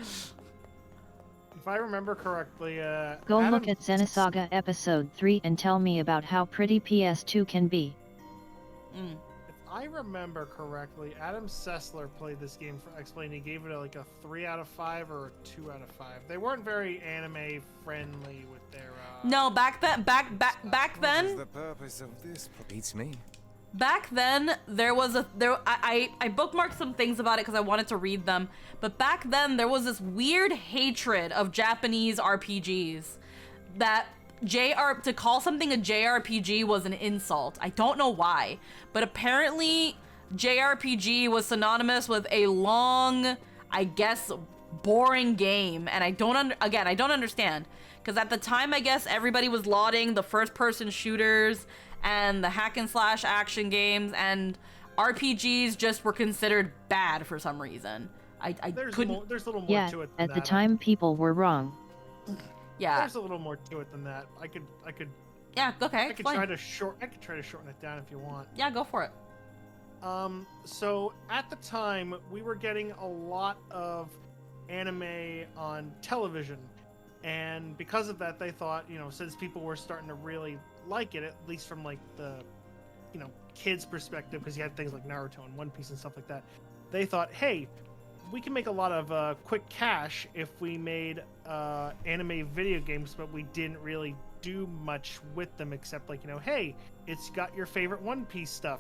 Speaker 5: If I remember correctly,
Speaker 8: Go look at Xenosaga Episode 3 and tell me about how pretty PS2 can be.
Speaker 5: If I remember correctly, Adam Sessler played this game for X-Plane. He gave it like a 3 out of 5 or a 2 out of 5. They weren't very anime friendly with their.
Speaker 1: No, back then.
Speaker 4: What is the purpose of this?
Speaker 15: Beats me.
Speaker 1: Back then, I bookmarked some things about it because I wanted to read them, but back then there was this weird hatred of Japanese RPGs that to call something a JRPG was an insult. I don't know why, but apparently JRPG was synonymous with a long, I guess, boring game, and I don't understand, because at the time, I guess everybody was lauding the first-person shooters and the hack and slash action games, and RPGs just were considered bad for some reason.
Speaker 5: There's a little more
Speaker 8: Yeah,
Speaker 5: to it than
Speaker 8: at
Speaker 5: that.
Speaker 8: the time people were wrong.
Speaker 1: Yeah.
Speaker 5: There's a little more to it than that. I could.
Speaker 1: Yeah. Okay.
Speaker 5: I could try to shorten it down if you want.
Speaker 1: Yeah, go for it.
Speaker 5: So at the time, we were getting a lot of anime on television, and because of that, they thought, since people were starting to really like it, at least from like the, kids' perspective, because you had things like Naruto and One Piece and stuff like that, they thought, hey, we can make a lot of quick cash if we made anime video games, but we didn't really do much with them except like, hey, it's got your favorite One Piece stuff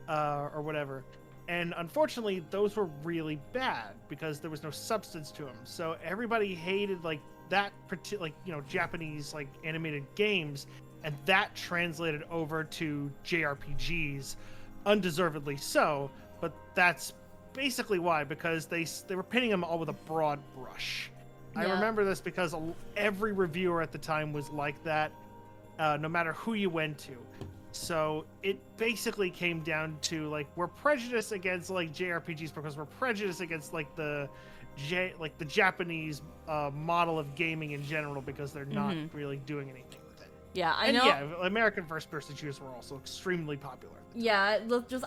Speaker 5: or whatever. And unfortunately, those were really bad because there was no substance to them. So everybody hated like that particular, Japanese like animated games, and that translated over to JRPGs, undeservedly so. But that's basically why, because they were painting them all with a broad brush. I remember this because every reviewer at the time was like that, no matter who you went to. So it basically came down to like, we're prejudiced against like JRPGs because we're prejudiced against like the Japanese model of gaming in general because they're not really doing anything with it.
Speaker 1: Yeah, I know.
Speaker 5: Yeah, American first-person shooters were also extremely popular.
Speaker 1: Yeah,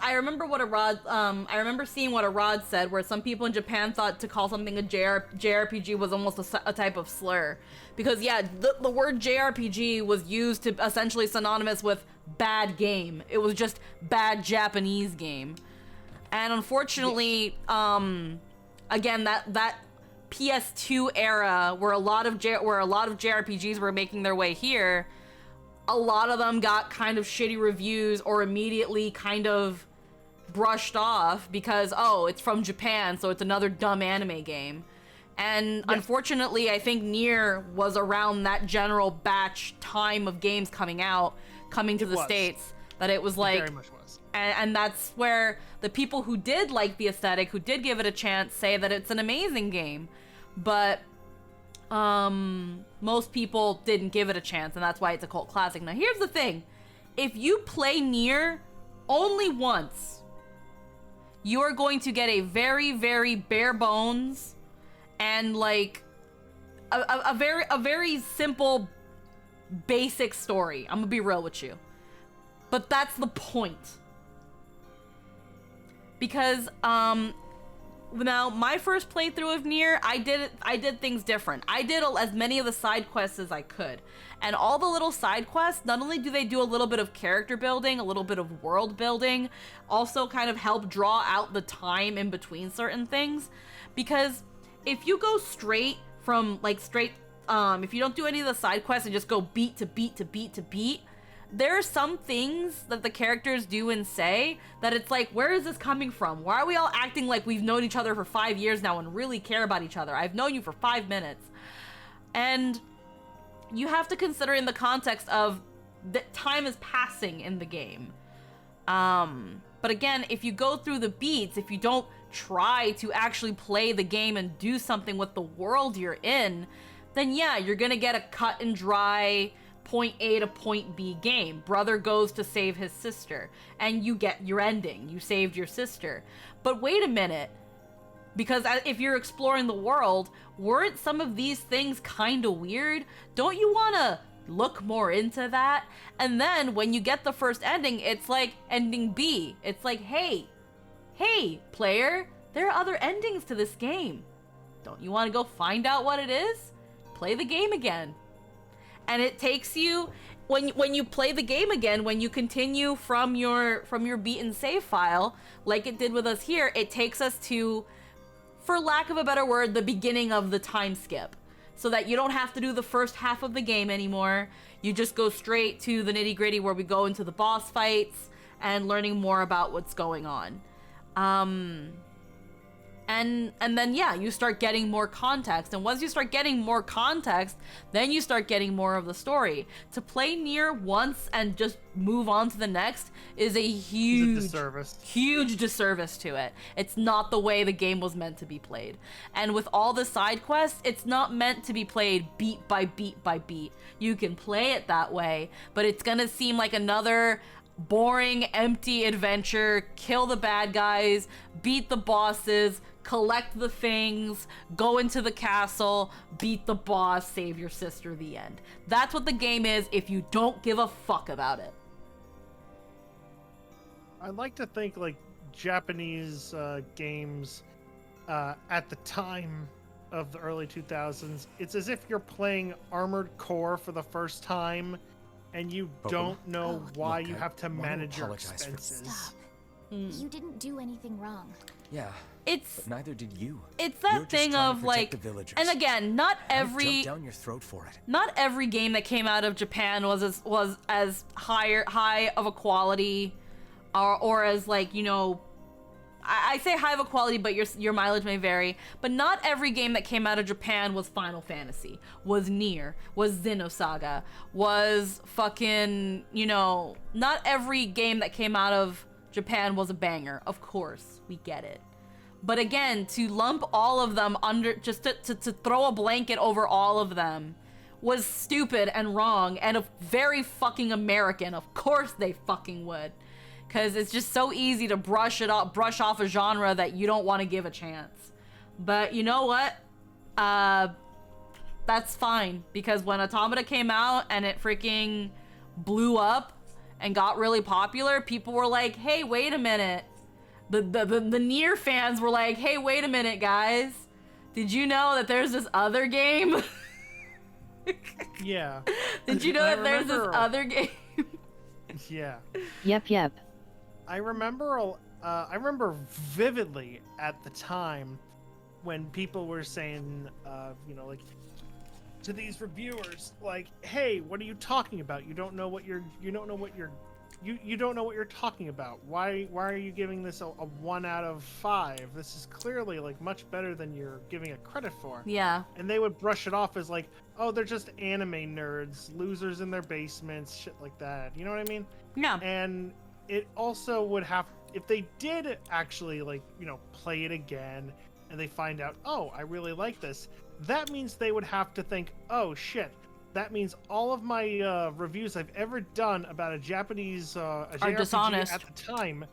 Speaker 1: I remember I remember seeing what Arad said, where some people in Japan thought to call something a JRPG was almost a type of slur. Because, yeah, the word JRPG was used to essentially synonymous with bad game. It was just bad Japanese game. And unfortunately, again, that PS2 era where a lot of JRPGs were making their way here, a lot of them got kind of shitty reviews or immediately kind of brushed off because, oh, it's from Japan, so it's another dumb anime game. And unfortunately, I think Nier was around that general batch time of games coming to the States, that it was like...
Speaker 5: It very much was.
Speaker 1: And that's where the people who did like the aesthetic, who did give it a chance, say that it's an amazing game. But... most people didn't give it a chance, and that's why it's a cult classic. Now, here's the thing. If you play Nier only once, you are going to get a very, very bare bones and, like, a very simple, basic story. I'm gonna be real with you. But that's the point. Because, now, my first playthrough of Nier, I did things different. I did as many of the side quests as I could. And all the little side quests, not only do they do a little bit of character building, a little bit of world building, also kind of help draw out the time in between certain things. Because if you go straight from, if you don't do any of the side quests and just go beat to beat to beat to beat, there are some things that the characters do and say that it's like, where is this coming from? Why are we all acting like we've known each other for 5 years now and really care about each other? I've known you for 5 minutes. And you have to consider in the context of that time is passing in the game. But again, if you go through the beats, if you don't try to actually play the game and do something with the world you're in, then yeah, you're gonna get a cut and dry point A to point B game. Brother goes to save his sister, and you get your ending. You saved your sister. But wait a minute, because if you're exploring the world, weren't some of these things kind of weird? Don't you want to look more into that? And then when you get the first ending, it's like ending B. It's like, hey, player, there are other endings to this game. Don't you want to go find out what it is? Play the game again. And it takes you, when you play the game again, when you continue from your beat and save file, like it did with us here, it takes us to, for lack of a better word, the beginning of the time skip. So that you don't have to do the first half of the game anymore. You just go straight to the nitty-gritty where we go into the boss fights and learning more about what's going on. And then, yeah, you start getting more context. And once you start getting more context, then you start getting more of the story. To play Nier once and just move on to the next is a huge disservice to it. It's not the way the game was meant to be played. And with all the side quests, it's not meant to be played beat by beat by beat. You can play it that way, but it's gonna seem like another boring, empty adventure. Kill the bad guys, beat the bosses, collect the things, go into the castle, beat the boss, save your sister, the end. That's what the game is if you don't give a fuck about it.
Speaker 5: I like to think like Japanese games at the time of the early 2000s, it's as if you're playing Armored Core for the first time and you don't know why you have to manage your expenses.
Speaker 3: You didn't do anything wrong.
Speaker 15: Yeah.
Speaker 1: But
Speaker 15: neither did you.
Speaker 1: It's that
Speaker 15: You're just
Speaker 1: thing
Speaker 15: trying to
Speaker 1: of
Speaker 15: protect
Speaker 1: like,
Speaker 15: the villagers.
Speaker 1: and again, not every
Speaker 15: Jump down your throat for it.
Speaker 1: not every game that came out of Japan was as high of a quality, or as like, you know, I say high of a quality, but your mileage may vary. But not every game that came out of Japan was Final Fantasy, was Nier, was Xenosaga, was fucking, you know, not every game that came out of Japan was a banger. Of course, we get it. But again, to lump all of them under, just to throw a blanket over all of them was stupid and wrong and very fucking American. Of course they fucking would. Because it's just so easy to brush off a genre that you don't want to give a chance. But you know what? That's fine. Because when Automata came out and it freaking blew up and got really popular, people were like, hey, wait a minute. The Nier fans were like, hey, wait a minute, guys. Did you know that there's this other game?
Speaker 5: Yeah.
Speaker 1: Did you know that there's this other game?
Speaker 5: Yeah.
Speaker 8: Yep.
Speaker 5: I remember vividly at the time when people were saying, you know, like, to these reviewers, like, hey, what are you talking about? You don't know what you're talking about. Why are you giving this a 1 out of 5? This is clearly like much better than you're giving it credit for.
Speaker 1: Yeah.
Speaker 5: And they would brush it off as like, oh, they're just anime nerds, losers in their basements, shit like that. You know what I mean?
Speaker 1: Yeah.
Speaker 5: And it also would have, if they did actually, like, you know, play it again and they find out, oh, I really like this, that means they would have to think, oh shit, that means all of my reviews I've ever done about a Japanese a JRPG
Speaker 1: dishonest
Speaker 5: at the time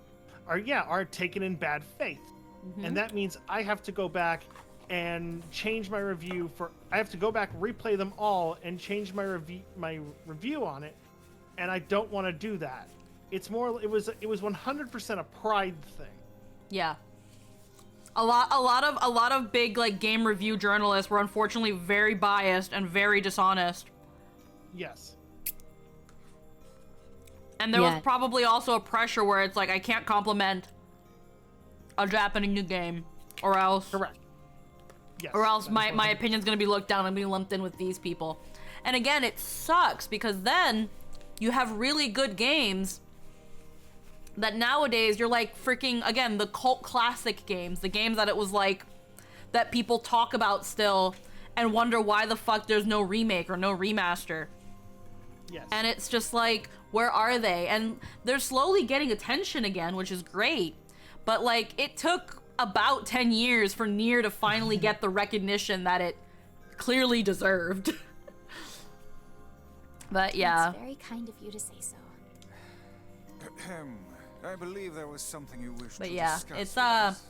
Speaker 5: are taken in bad faith.
Speaker 1: Mm-hmm.
Speaker 5: And that means I have to go back and change my review I have to go back, replay them all, and change my review on it, and I don't want to do that. It was 100% a pride thing.
Speaker 1: Yeah. A lot of big like game review journalists were unfortunately very biased and very dishonest.
Speaker 5: Yes.
Speaker 1: And there was probably also a pressure where it's like, I can't compliment a Japanese game, or else.
Speaker 5: Correct. Yes,
Speaker 1: or else my opinion's gonna be looked down and be lumped in with these people. And again, it sucks because then you have really good games that nowadays you're like freaking, again, the cult classic games, the games that it was like, that people talk about still and wonder why the fuck there's no remake or no remaster.
Speaker 5: Yes.
Speaker 1: And it's just like, where are they? And they're slowly getting attention again, which is great. But like, it took about 10 years for Nier to finally get the recognition that it clearly deserved. But yeah.
Speaker 3: It's very kind of you to say so.
Speaker 4: I believe there was something you wished
Speaker 1: But
Speaker 4: to
Speaker 1: yeah,
Speaker 4: discuss.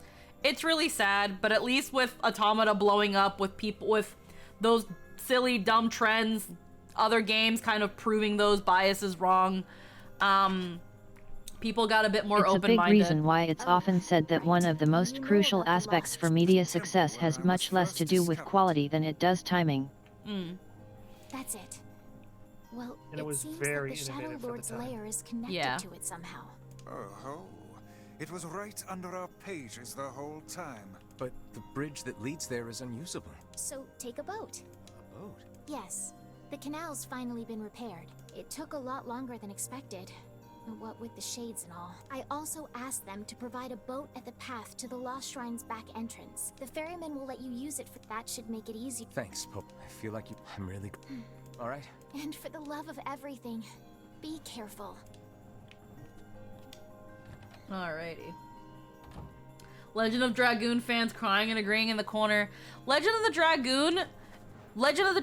Speaker 1: it's really sad, but at least with Automata blowing up, with people, with those silly, dumb trends, other games kind of proving those biases wrong, people got a bit more open-minded.
Speaker 8: It's a big reason why it's often said that one of the most crucial aspects for media success has much less to do with quality than it does timing.
Speaker 3: That's it. Well,
Speaker 5: and it was
Speaker 3: seems
Speaker 5: very
Speaker 3: that the Shadow
Speaker 5: innovative
Speaker 3: Lord's
Speaker 5: at the time.
Speaker 3: lair is connected to it somehow.
Speaker 4: Oh, it was right under our pages the whole time.
Speaker 15: But the bridge that leads there is unusable.
Speaker 3: So take a boat.
Speaker 15: A boat?
Speaker 3: Yes. The canal's finally been repaired. It took a lot longer than expected. What with the shades and all. I also asked them to provide a boat at the path to the Lost Shrine's back entrance. The ferryman will let you use it. That should make it easy.
Speaker 15: Thanks, Pope. I feel like I'm really... All right.
Speaker 3: And for the love of everything, be careful.
Speaker 1: Alrighty. Legend of Dragoon fans crying and agreeing in the corner. Legend of the Dragoon, Legend of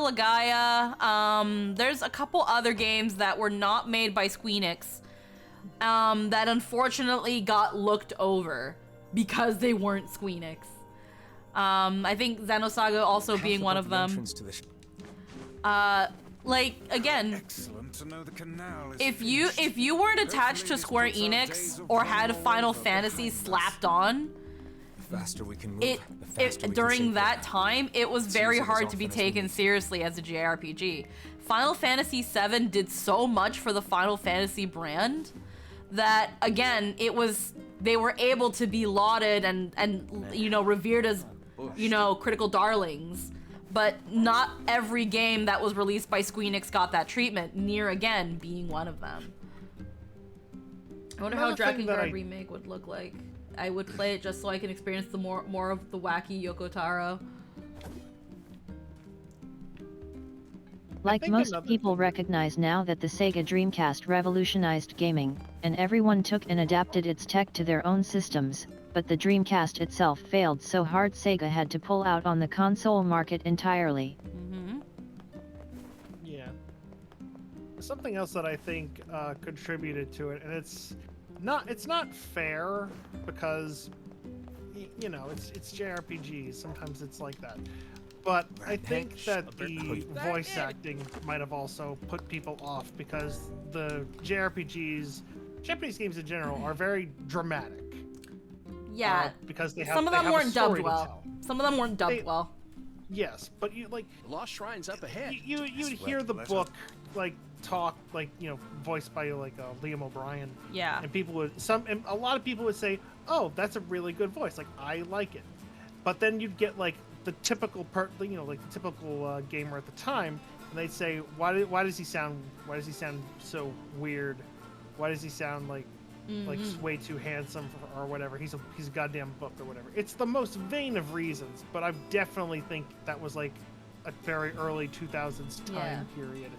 Speaker 1: Legaia. There's a couple other games that were not made by Squeenix that unfortunately got looked over because they weren't Squeenix. I think Xenosaga also being one of them. Like, again,
Speaker 4: excellent to know the canal is
Speaker 1: if you weren't attached to Square Enix or had Final Fantasy slapped on,
Speaker 15: the faster we can move,
Speaker 1: during that time, it was very hard to be taken seriously as a JRPG. Final Fantasy VII did so much for the Final Fantasy brand that again, they were able to be lauded and you know, revered as, you know, critical darlings. But not every game that was released by Square Enix got that treatment, Nier again being one of them. I wonder how Dragon Guard Remake would look like. I would play it just so I can experience the more of the wacky Yoko Taro.
Speaker 8: Like most people recognize now that the Sega Dreamcast revolutionized gaming, and everyone took and adapted its tech to their own systems, but the Dreamcast itself failed so hard Sega had to pull out on the console market entirely.
Speaker 5: Yeah. Something else that I think contributed to it, and it's not fair because, you know, it's JRPGs. Sometimes it's like that. But I think that the voice acting might have also put people off because the JRPGs, Japanese games in general, are very dramatic.
Speaker 1: Yeah,
Speaker 5: because they have
Speaker 1: some of them weren't dubbed well.
Speaker 5: Tell.
Speaker 1: Some of them weren't dubbed well.
Speaker 5: Yes, but you like
Speaker 11: the Lost Shrine's up ahead.
Speaker 5: You'd hear the book like talk like, you know, voiced by like Liam O'Brien.
Speaker 1: Yeah.
Speaker 5: And a lot of people would say, "Oh, that's a really good voice. Like I like it." But then you'd get like the typical gamer at the time, and they'd say, "Why does he sound so weird? Why does he sound like way too handsome or whatever? He's a goddamn book or whatever." It's the most vain of reasons, but I definitely think that was like a very early 2000s time period.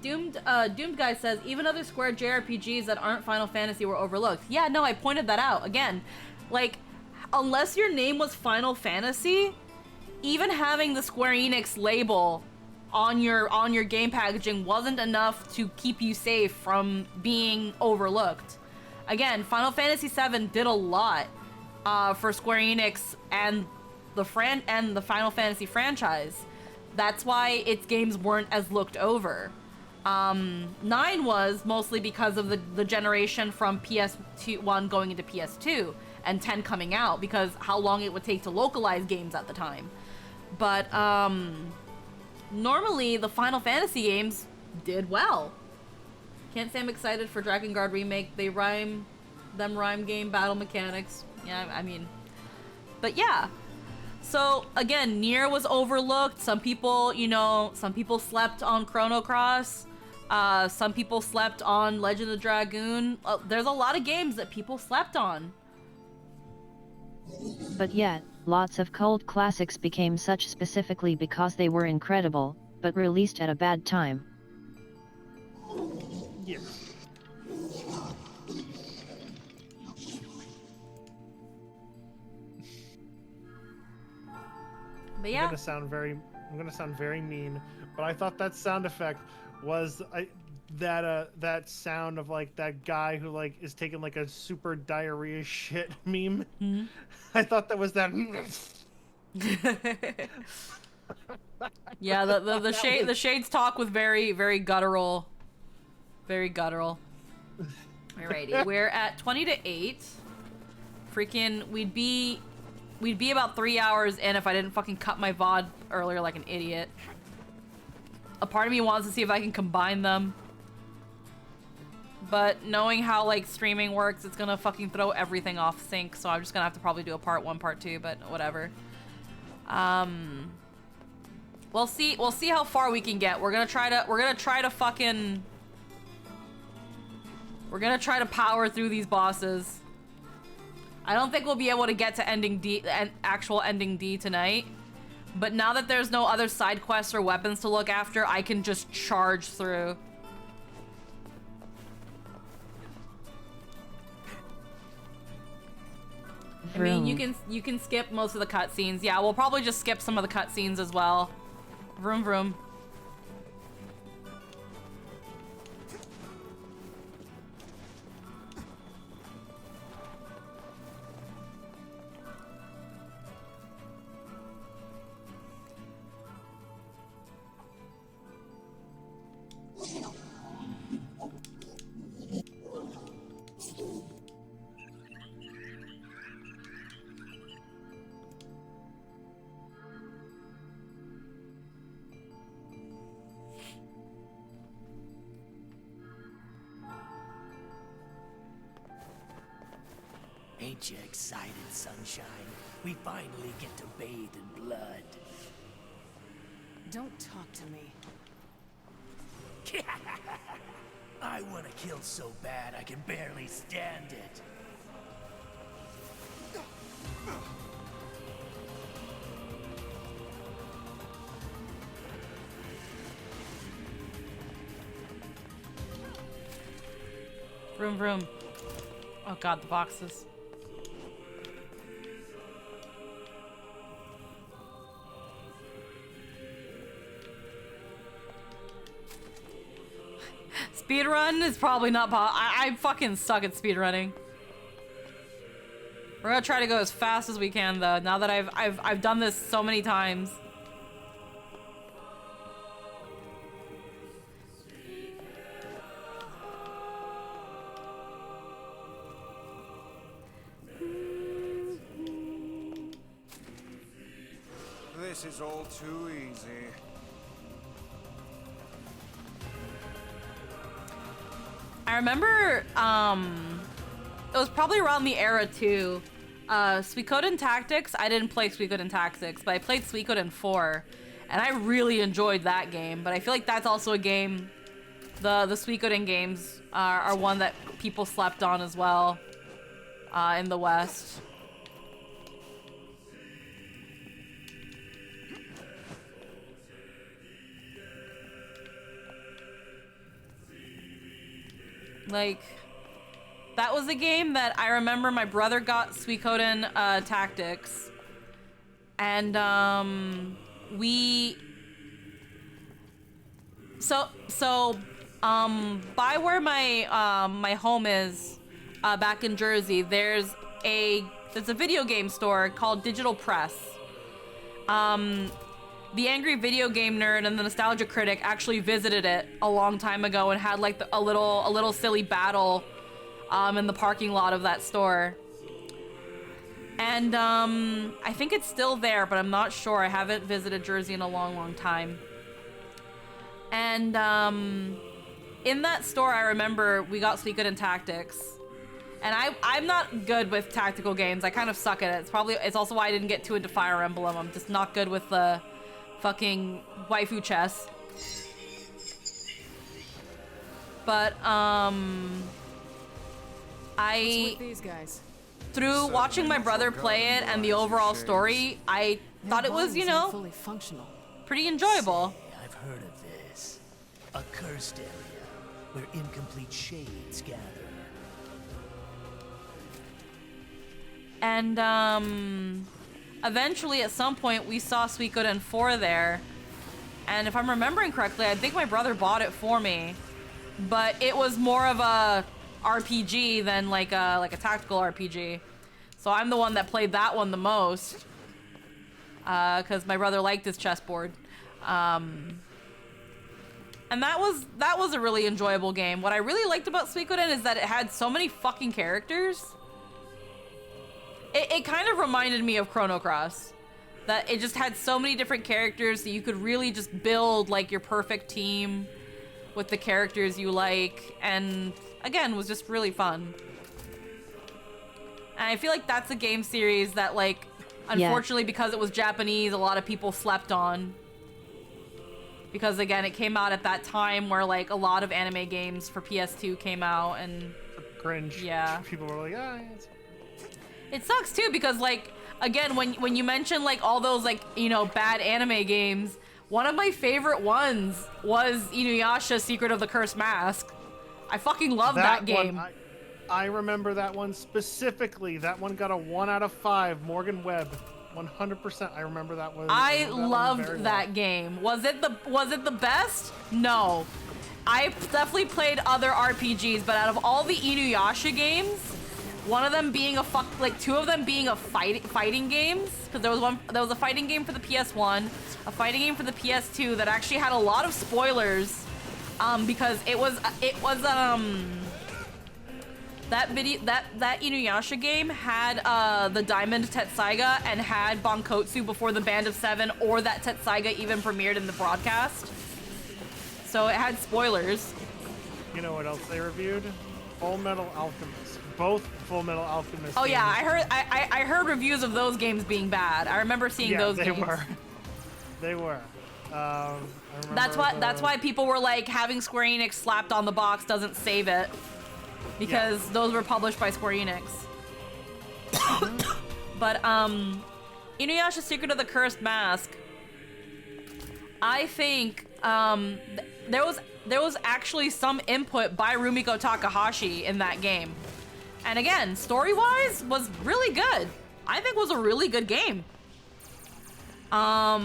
Speaker 1: Doomed Guy says even other Square JRPGs that aren't Final Fantasy were overlooked. Yeah, no, I pointed that out again. Like, unless your name was Final Fantasy, even having the Square Enix label on your game packaging wasn't enough to keep you safe from being overlooked. Again, Final Fantasy VII did a lot for Square Enix and the Final Fantasy franchise. That's why its games weren't as looked over. 9 was mostly because of the generation from PS1 going into PS2 and 10 coming out, because how long it would take to localize games at the time. But normally the Final Fantasy games did well. Can't say I'm excited for Dragon Guard Remake. They rhyme game battle mechanics. Yeah, I mean, but yeah. So again, Nier was overlooked. Some people slept on Chrono Cross. Some people slept on Legend of Dragoon. There's a lot of games that people slept on.
Speaker 8: But yet, lots of cult classics became such specifically because they were incredible, but released at a bad time.
Speaker 5: Yes.
Speaker 1: But yeah.
Speaker 5: I'm gonna sound very mean, but I thought that sound effect was that sound of like that guy who like is taking like a super diarrhea shit meme.
Speaker 1: Mm-hmm.
Speaker 5: I thought that was that.
Speaker 1: Yeah, the shades talk with very, very guttural. Very guttural. Alrighty, we're at 20-8. Freaking, we'd be about 3 hours in if I didn't fucking cut my VOD earlier like an idiot. A part of me wants to see if I can combine them. But knowing how like streaming works, it's gonna fucking throw everything off sync, so I'm just gonna have to probably do a part 1, part 2, but whatever. We'll see how far we can get. We're gonna try to power through these bosses. I don't think we'll be able to get to actual ending D tonight. But now that there's no other side quests or weapons to look after, I can just charge through. I mean, you can skip most of the cutscenes. Yeah, we'll probably just skip some of the cutscenes as well. Vroom vroom.
Speaker 9: Ain't you excited, sunshine? We finally get to bathe in blood.
Speaker 7: Don't talk to me.
Speaker 9: I want to kill so bad I can barely stand it.
Speaker 1: Vroom vroom. Oh god, the boxes. Speedrun is probably not I fucking suck at speedrunning. We're gonna try to go as fast as we can though, now that I've done this so many times.
Speaker 4: This is all too easy.
Speaker 1: I remember, it was probably around the era too. Suikoden Tactics, I didn't play Suikoden Tactics, but I played Suikoden 4, and I really enjoyed that game, but I feel like that's also a game, the Suikoden games are one that people slept on as well, in the West. Like, that was a game that I remember my brother got Suikoden Tactics, and by where my home is, back in Jersey, there's a video game store called Digital Press. The Angry Video Game Nerd and the Nostalgia Critic actually visited it a long time ago and had like a little silly battle in the parking lot of that store. And I think it's still there, but I'm not sure. I haven't visited Jersey in a long time. And in that store, I remember we got Suikoden Tactics. And I'm not good with tactical games. I kind of suck at it. It's also why I didn't get too into Fire Emblem. I'm just not good with the fucking waifu chess. But
Speaker 7: These guys.
Speaker 1: Through watching my brother play it and the overall story, I thought it was, you know,
Speaker 7: fully functional.
Speaker 1: Pretty enjoyable.
Speaker 9: I've heard of this. A cursed area where incomplete shades gather.
Speaker 1: And eventually at some point we saw Suikoden 4 there. And if I'm remembering correctly, I think my brother bought it for me. But it was more of a RPG than like a tactical RPG. So I'm the one that played that one the most. Because my brother liked his chessboard. And that was a really enjoyable game. What I really liked about Suikoden is that it had so many fucking characters. It kind of reminded me of Chrono Cross. That it just had so many different characters that you could really just build like your perfect team with the characters you like, and again, was just really fun. And I feel like that's a game series that, like, unfortunately, because it was Japanese, a lot of people slept on. Because again, it came out at that time where like a lot of anime games for PS2 came out, and
Speaker 5: cringe.
Speaker 1: Yeah.
Speaker 5: People were like, ah, it's...
Speaker 1: It sucks too, because like, again, when you mention like all those like, you know, bad anime games, one of my favorite ones was Inuyasha Secret of the Cursed Mask. I fucking love that game.
Speaker 5: I remember that one specifically. That one got a 1 out of 5. Morgan Webb, 100%. I remember that one.
Speaker 1: I loved that game. Was it the best? No. I definitely played other RPGs, but out of all the Inuyasha games, one of them being two of them being fighting games, because there was a fighting game for the PS1, a fighting game for the PS2 that actually had a lot of spoilers, because it was that Inuyasha game had the Diamond Tetsaiga and had Bankotsu before the Band of Seven or that Tetsaiga even premiered in the broadcast. So it had spoilers.
Speaker 5: You know what else they reviewed? Full Metal Alchemist. Both Full Metal Alchemist.
Speaker 1: Oh yeah,
Speaker 5: games.
Speaker 1: I heard reviews of those games being bad. I remember seeing those games.
Speaker 5: They were. I
Speaker 1: That's why people were like having Square Enix slapped on the box doesn't save it, because those were published by Square Enix. But Inuyasha Secret of the Cursed Mask, I think there was actually some input by Rumiko Takahashi in that game. And again, story-wise, was really good. I think it was a really good game. I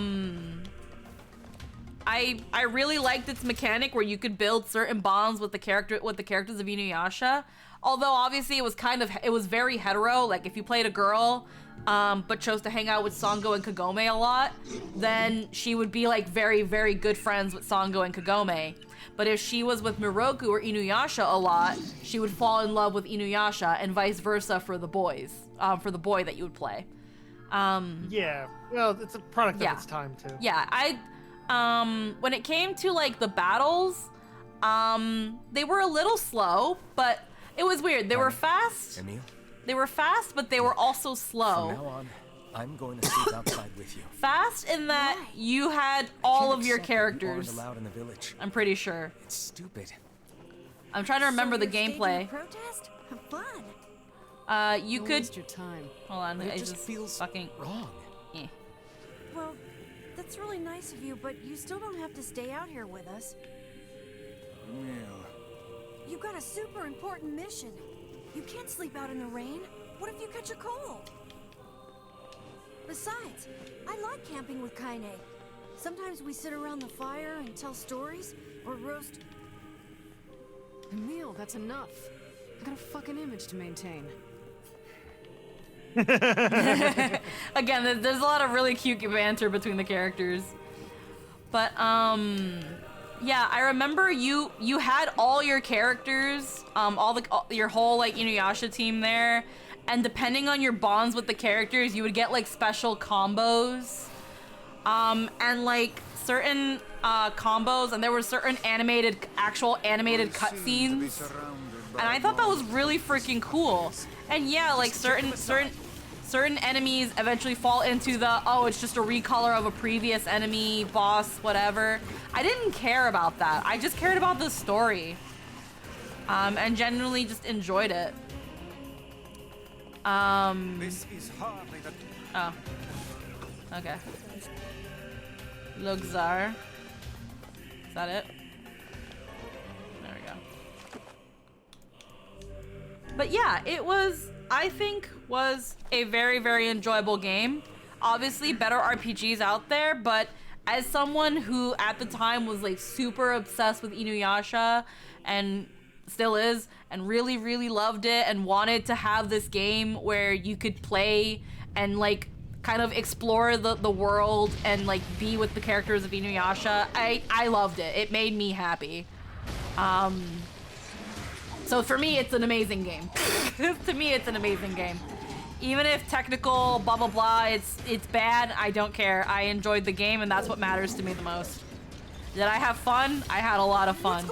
Speaker 1: really liked its mechanic where you could build certain bonds with the characters of Inuyasha. Although obviously it was very hetero. Like if you played a girl, but chose to hang out with Sango and Kagome a lot, then she would be like very, very good friends with Sango and Kagome. But if she was with Miroku or Inuyasha a lot, she would fall in love with Inuyasha, and vice versa for the boys, for the boy that you would play.
Speaker 5: Yeah, well, it's a product of its time too.
Speaker 1: Yeah, when it came to like the battles, they were a little slow, but it was weird. They were fast.
Speaker 15: Emil?
Speaker 1: They were fast, but they were also slow.
Speaker 15: From now on, I'm going to sleep outside with you.
Speaker 1: Fast in that you had all of your characters.
Speaker 15: Allowed in the village.
Speaker 1: I'm pretty sure.
Speaker 15: It's stupid.
Speaker 1: I'm trying to remember the gameplay.
Speaker 10: Protest? Have fun.
Speaker 1: You
Speaker 7: Don't
Speaker 1: could
Speaker 7: waste your time.
Speaker 1: Hold on.
Speaker 15: It just feels
Speaker 1: fucking
Speaker 15: wrong.
Speaker 10: Well, that's really nice of you, but you still don't have to stay out here with us.
Speaker 4: Emil.
Speaker 10: You've got a super important mission. You can't sleep out in the rain. What if you catch a cold? Besides, I like camping with Kaine. Sometimes we sit around the fire and tell stories, or roast...
Speaker 7: Emil, that's enough. I got a fucking image to maintain.
Speaker 1: Again, there's a lot of really cute banter between the characters. But, yeah, I remember you had all your characters, your whole, like, Inuyasha team there, and depending on your bonds with the characters, you would get, like, special combos, and, like, certain, combos, and there were certain actual animated cutscenes, and I thought that was really freaking cool. And yeah, like, certain enemies eventually fall into the, oh, it's just a recolor of a previous enemy, boss, whatever. I didn't care about that. I just cared about the story. And genuinely just enjoyed it.
Speaker 4: This is hardly the...
Speaker 1: Oh. Okay. Luxar. Is that it? There we go. But yeah, it was, I think, was a very, very enjoyable game. Obviously, better RPGs out there, but as someone who at the time was like super obsessed with Inuyasha and still is, and really, really loved it and wanted to have this game where you could play and like kind of explore the world and like be with the characters of Inuyasha, I loved it. It made me happy. So for me, it's an amazing game. To me, it's an amazing game. Even if technical blah blah blah, it's bad, I don't care. I enjoyed the game, and that's what matters to me the most. Did I have fun? I had a lot of fun.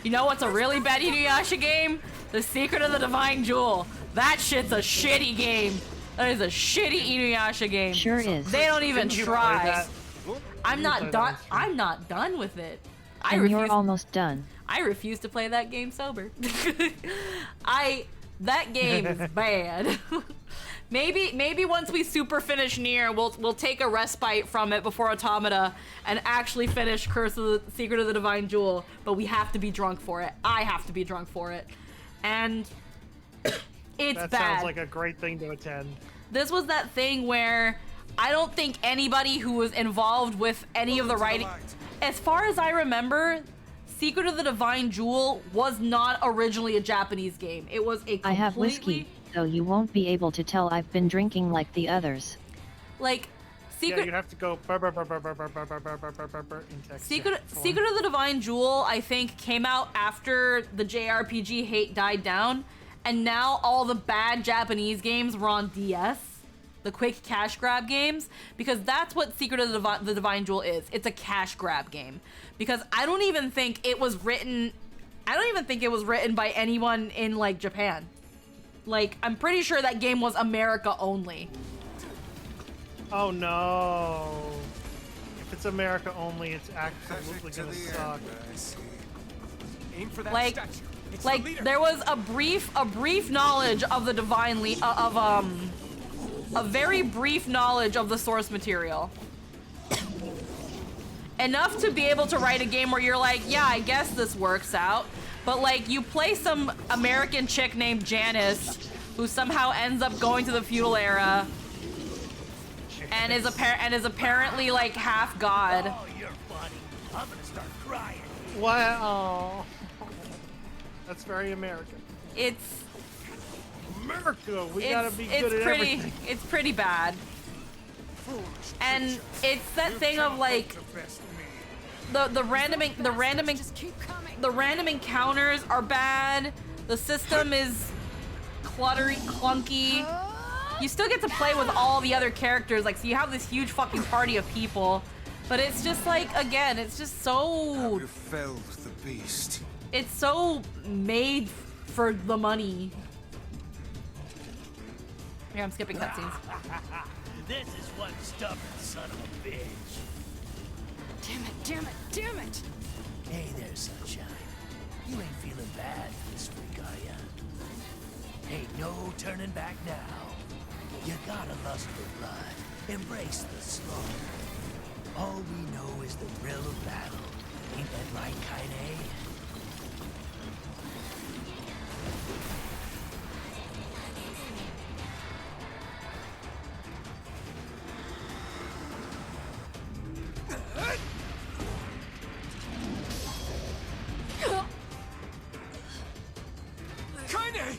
Speaker 1: You know what's a really bad Inuyasha game? The Secret of the Divine Jewel. That shit's a shitty game. That is a shitty Inuyasha game.
Speaker 8: Sure is.
Speaker 1: They don't even try. I'm not done. I'm not done with it.
Speaker 8: And you're almost done.
Speaker 1: I refuse to play that game sober. That game is bad. Maybe once we super finish Nier, we'll take a respite from it before Automata and actually finish Curse of the Secret of the Divine Jewel. But we have to be drunk for it. I have to be drunk for it, and it's
Speaker 5: that
Speaker 1: bad.
Speaker 5: Sounds like a great thing to attend.
Speaker 1: This was that thing where I don't think anybody who was involved with any of the writing, as far as I remember, Secret of the Divine Jewel was not originally a Japanese game. It was a completely...
Speaker 8: I have whiskey, so you won't be able to tell I've been drinking like the others.
Speaker 1: Like, Secret...
Speaker 5: Yeah, you have to go in text.
Speaker 1: Secret of the Divine Jewel, I think, came out after the JRPG hate died down, and now all the bad Japanese games were on DS. The quick cash grab games, because that's what Secret of the Divine Jewel is. It's a cash grab game. Because I don't even think it was written I don't even think it was written by anyone in like Japan. Like, I'm pretty sure that game was America only.
Speaker 5: Oh no. If it's America only, it's absolutely gonna suck.
Speaker 15: Aim for that
Speaker 1: Like,
Speaker 15: statue. It's the
Speaker 1: like
Speaker 15: leader.
Speaker 1: there was a brief knowledge of the divine a very brief knowledge of the source material. Enough to be able to write a game where you're like, yeah, I guess this works out. But like, you play some American chick named Janice, who somehow ends up going to the feudal era, and is apparently like half god.
Speaker 9: Oh, you're funny. I'm gonna start crying.
Speaker 5: Wow. That's very American.
Speaker 1: It's
Speaker 5: America. We gotta be good at everything.
Speaker 1: It's pretty bad. And it's that thing of like the random encounters are bad. The system is cluttery, clunky. You still get to play with all the other characters, like, so you have this huge fucking party of people, but it's just like, again, it's just so.
Speaker 4: You felled the beast.
Speaker 1: It's so made for the money. Yeah, I'm skipping cutscenes.
Speaker 9: This is one stubborn son of a bitch.
Speaker 7: Damn it, damn it, damn it!
Speaker 9: Hey there, sunshine. You ain't feeling bad for this freak, are ya? Ain't no turning back now. You gotta lust for blood. Embrace the slaughter. All we know is the thrill of battle. Ain't that right, Kaine?
Speaker 6: Kaine!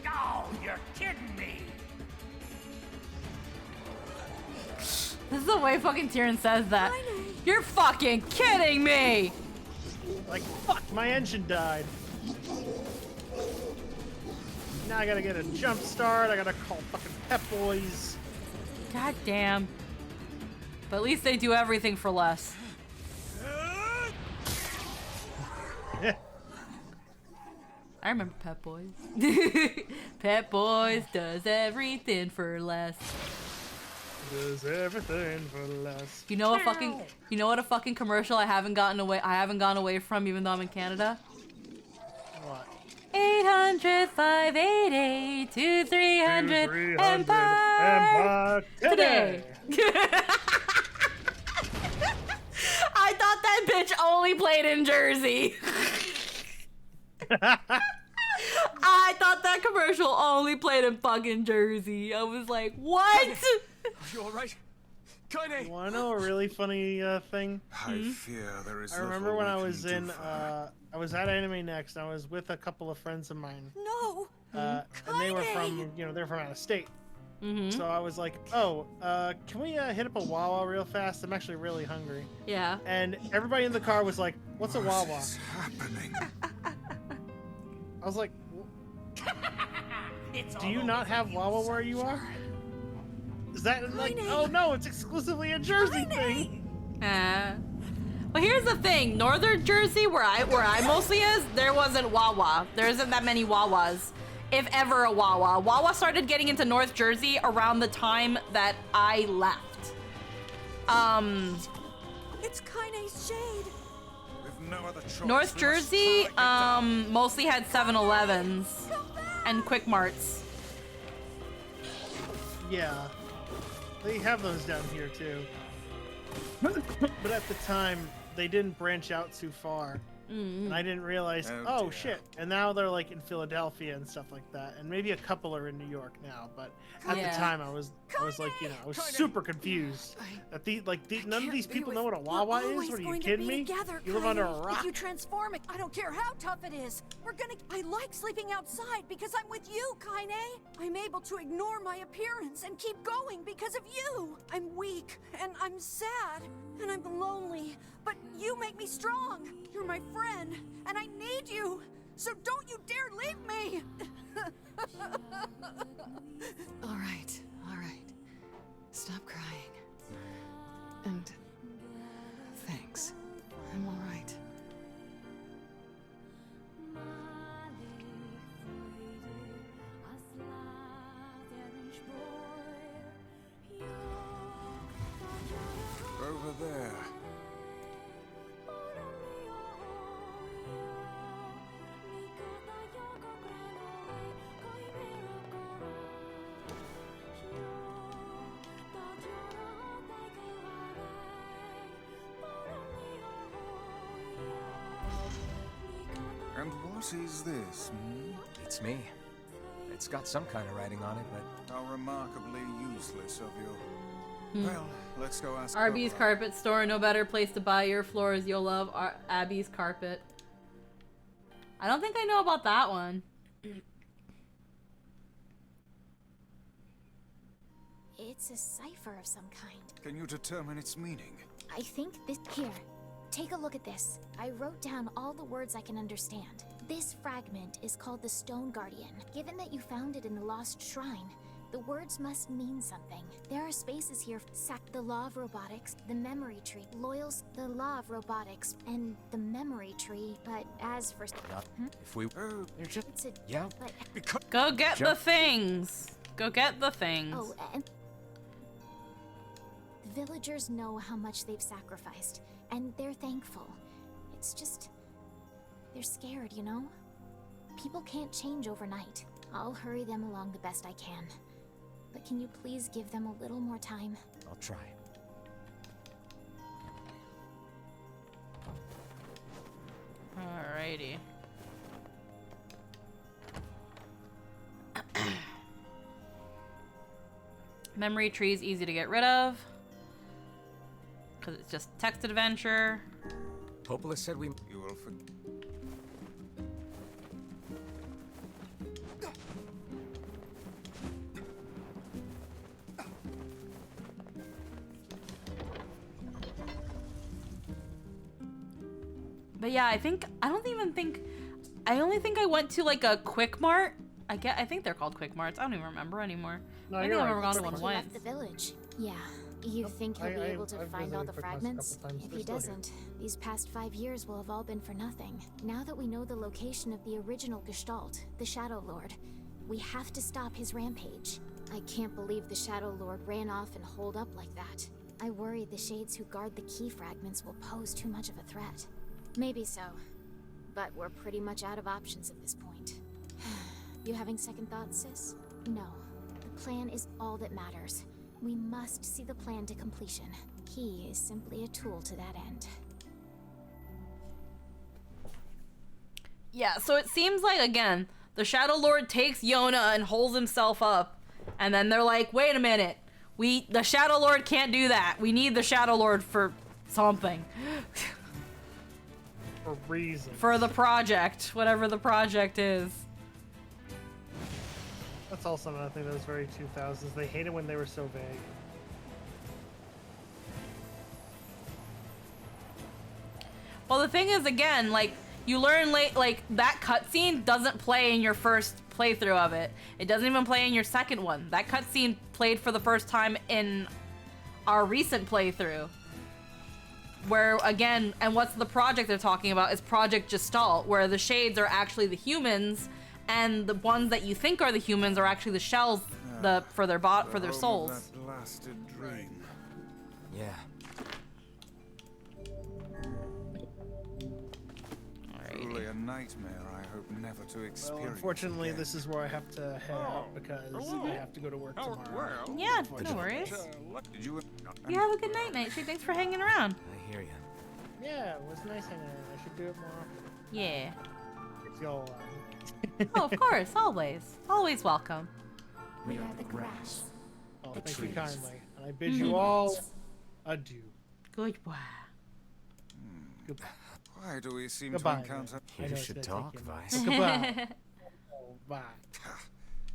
Speaker 9: Oh, you're kidding me!
Speaker 1: This is the way fucking Tyrion says that. You're fucking kidding me!
Speaker 5: Like, fuck, my engine died. Now I gotta get a jump start. I gotta call fucking Pep Boys.
Speaker 1: God damn. But at least they do everything for less. I remember Pep Boys. Pep Boys does everything for less.
Speaker 5: Does everything for less.
Speaker 1: You know what a fucking commercial I haven't gone away from even though I'm in Canada?
Speaker 5: What?
Speaker 1: 800-588-2300 Empire
Speaker 5: today.
Speaker 1: I thought that bitch only played in Jersey. I thought that commercial only played in fucking Jersey. I was like, what?
Speaker 6: Are you alright? Kaine!
Speaker 5: You wanna know a really funny thing?
Speaker 4: I fear there is
Speaker 5: I remember
Speaker 4: little
Speaker 5: when
Speaker 4: we
Speaker 5: I
Speaker 4: can
Speaker 5: was
Speaker 4: do
Speaker 5: in,
Speaker 4: for her.
Speaker 5: I was at Anime Next, and I was with a couple of friends of mine.
Speaker 10: No!
Speaker 5: And they were from, they're from out of state. So I was like, oh, can we hit up a Wawa real fast? I'm actually really hungry.
Speaker 1: Yeah.
Speaker 5: And everybody in the car was like, what's a Wawa?
Speaker 4: What is happening?
Speaker 5: I was like, do you not have Wawa where you are? Is that like, oh no, it's exclusively a Jersey thing.
Speaker 1: Well, here's the thing. Northern Jersey, where I mostly is, there wasn't Wawa. There isn't that many Wawas, if ever a Wawa. Wawa started getting into North Jersey around the time that I left.
Speaker 10: It's Kaine's shade.
Speaker 4: With no other choice,
Speaker 1: North
Speaker 4: we must
Speaker 1: Jersey,
Speaker 4: try and get
Speaker 1: mostly had 7-Elevens and Quick Marts.
Speaker 5: Yeah, they have those down here too. But at the time, they didn't branch out too far. And I didn't realize, oh
Speaker 4: dear.
Speaker 5: shit. And now they're like in Philadelphia and stuff like that. And maybe a couple are in New York now. But at
Speaker 1: Yeah.
Speaker 5: the time, I was like, I was super confused. That none of these people know what a Wawa is? What, are you kidding me? You live under a rock?
Speaker 10: If you transform it, I don't care how tough it is. I like sleeping outside because I'm with you, Kaine. I'm able to ignore my appearance and keep going because of you. I'm weak, and I'm sad, and I'm lonely. But you make me strong. You're my friend, and I need you. so don't you dare leave me!
Speaker 7: All right. Stop crying. And thanks. I'm all right.
Speaker 4: Over there. And what is this, hmm?
Speaker 15: It's me. It's got some kind of writing on it, but...
Speaker 4: How remarkably useless of you. Well, let's go ask
Speaker 1: Arby's
Speaker 4: Cobra.
Speaker 1: Carpet Store, no better place to buy your floors. You'll love Abby's Carpet. I don't think I know about that one.
Speaker 3: It's a cipher of some kind.
Speaker 4: Can you determine its meaning?
Speaker 3: I think this... Here, take a look at this. I wrote down all the words I can understand. This fragment is called the Stone Guardian. Given that you found it in the Lost Shrine, the words must mean something. There are spaces here. The law of robotics, the memory tree, loyals, the law of robotics, and the memory tree. But as for...
Speaker 15: If we... They're just...
Speaker 3: It's a...
Speaker 15: Yeah.
Speaker 3: But...
Speaker 1: Go get the things. Go get the things.
Speaker 3: Oh, and... The villagers know how much they've sacrificed, and they're thankful. It's just... They're scared, you know? People can't change overnight. I'll hurry them along the best I can. But can you please give them a little more time?
Speaker 15: I'll try.
Speaker 1: Alrighty. Memory tree is easy to get rid of. Because it's just text adventure.
Speaker 15: Popola said we...
Speaker 4: You will forget.
Speaker 1: But yeah, I only think I went to like a Quick Mart. I think they're called Quick Marts. I don't even remember anymore.
Speaker 5: No,
Speaker 1: I think
Speaker 5: you're
Speaker 1: I've
Speaker 5: right.
Speaker 1: never gone to
Speaker 3: Looks
Speaker 1: one
Speaker 3: like he
Speaker 1: once.
Speaker 3: left the village. Yeah. You think he'll be able to
Speaker 5: I've
Speaker 3: find all the
Speaker 5: visited Quick Marts a
Speaker 3: fragments?
Speaker 5: couple times.
Speaker 3: If
Speaker 5: They're
Speaker 3: he
Speaker 5: still here.
Speaker 3: doesn't, these past 5 years will have all been for nothing. Now that we know the location of the original Gestalt, the Shadow Lord, we have to stop his rampage. I can't believe the Shadow Lord ran off and holed up like that. I worry the shades who guard the key fragments will pose too much of a threat. Maybe so, but we're pretty much out of options at this point. You having second thoughts, sis? No. The plan is all that matters. We must see the plan to completion. He is simply a tool to that end.
Speaker 1: Yeah, so it seems like, again, the Shadow Lord takes Yona and holds himself up. And then they're like, wait a minute. The Shadow Lord can't do that. We need the Shadow Lord for something.
Speaker 5: For reason.
Speaker 1: For the project. Whatever the project is.
Speaker 5: That's also another thing that was very 2000s. They hated when they were so vague.
Speaker 1: Well, the thing is, again, like, you learn late, like, that cutscene doesn't play in your first playthrough of it. It doesn't even play in your second one. That cutscene played for the first time in our recent playthrough. Where, again, and what's the project they're talking about is Project Gestalt, where the shades are actually the humans, and the ones that you think are the humans are actually the shells for their souls.
Speaker 4: That blasted dream.
Speaker 15: Yeah.
Speaker 4: Truly a nightmare I hope never to experience.
Speaker 5: Well, unfortunately,
Speaker 4: again.
Speaker 5: this is where I have to head out because I have to go to work tomorrow.
Speaker 1: Yeah, no worries.
Speaker 4: Did you?
Speaker 1: You have a good night, Nightshade. Thanks for hanging around.
Speaker 15: I hear you.
Speaker 5: Yeah, it was nice hanging out. I should do it more often.
Speaker 1: Yeah.
Speaker 5: If y'all
Speaker 1: Oh, of course, always. Always welcome.
Speaker 3: We are the grass.
Speaker 5: Oh,
Speaker 3: The
Speaker 5: thank you
Speaker 3: trees.
Speaker 5: kindly. And I bid you all adieu.
Speaker 1: Goodbye.
Speaker 5: Goodbye.
Speaker 4: Why do we seem
Speaker 5: Goodbye,
Speaker 4: to encounter?
Speaker 5: I know
Speaker 15: You
Speaker 5: it's
Speaker 15: should
Speaker 5: gonna
Speaker 15: talk,
Speaker 5: take you a minute.
Speaker 15: Vice.
Speaker 5: Goodbye. Oh, bye.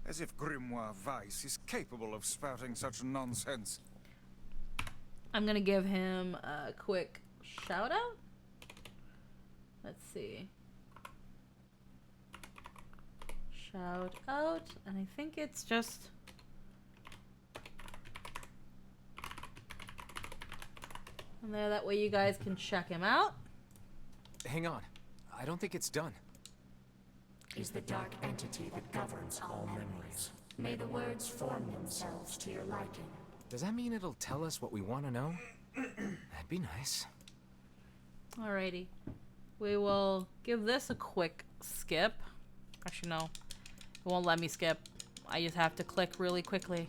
Speaker 4: As if Grimoire Weiss is capable of spouting such nonsense.
Speaker 1: I'm gonna give him a quick shout out. Let's see. Shout out, and I think it's just... And there, that way you guys can check him out.
Speaker 15: Hang on. I don't think it's done.
Speaker 16: Is the dark entity that governs all memories. May the words form themselves to your liking.
Speaker 15: Does that mean it'll tell us what we want to know? That'd be nice.
Speaker 1: Alrighty. We will give this a quick skip. Actually, no. It won't let me skip. I just have to click really quickly.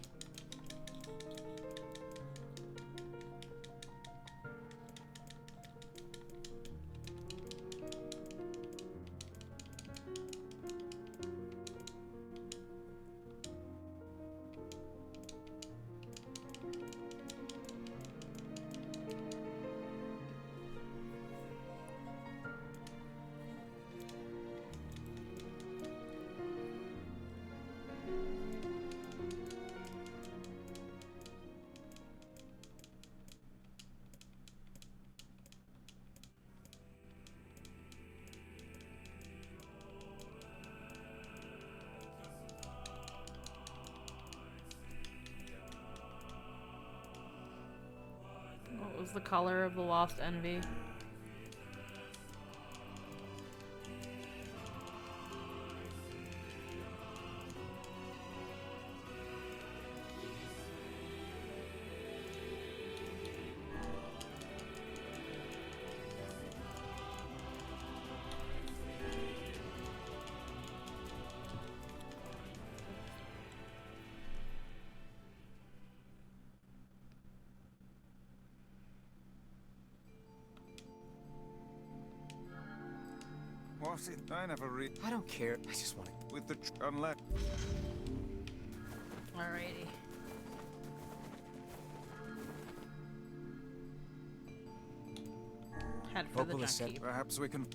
Speaker 1: What was the color of the Lost Envy?
Speaker 4: Was it? I never read.
Speaker 15: I don't care. I just want it.
Speaker 4: With the unless.
Speaker 1: Alrighty. Head for the junkie.
Speaker 4: Perhaps we can.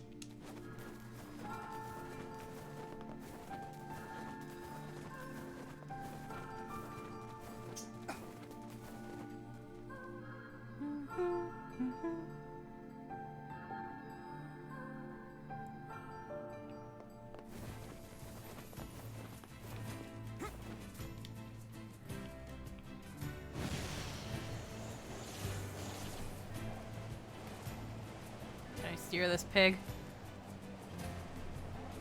Speaker 1: Can I steer this pig?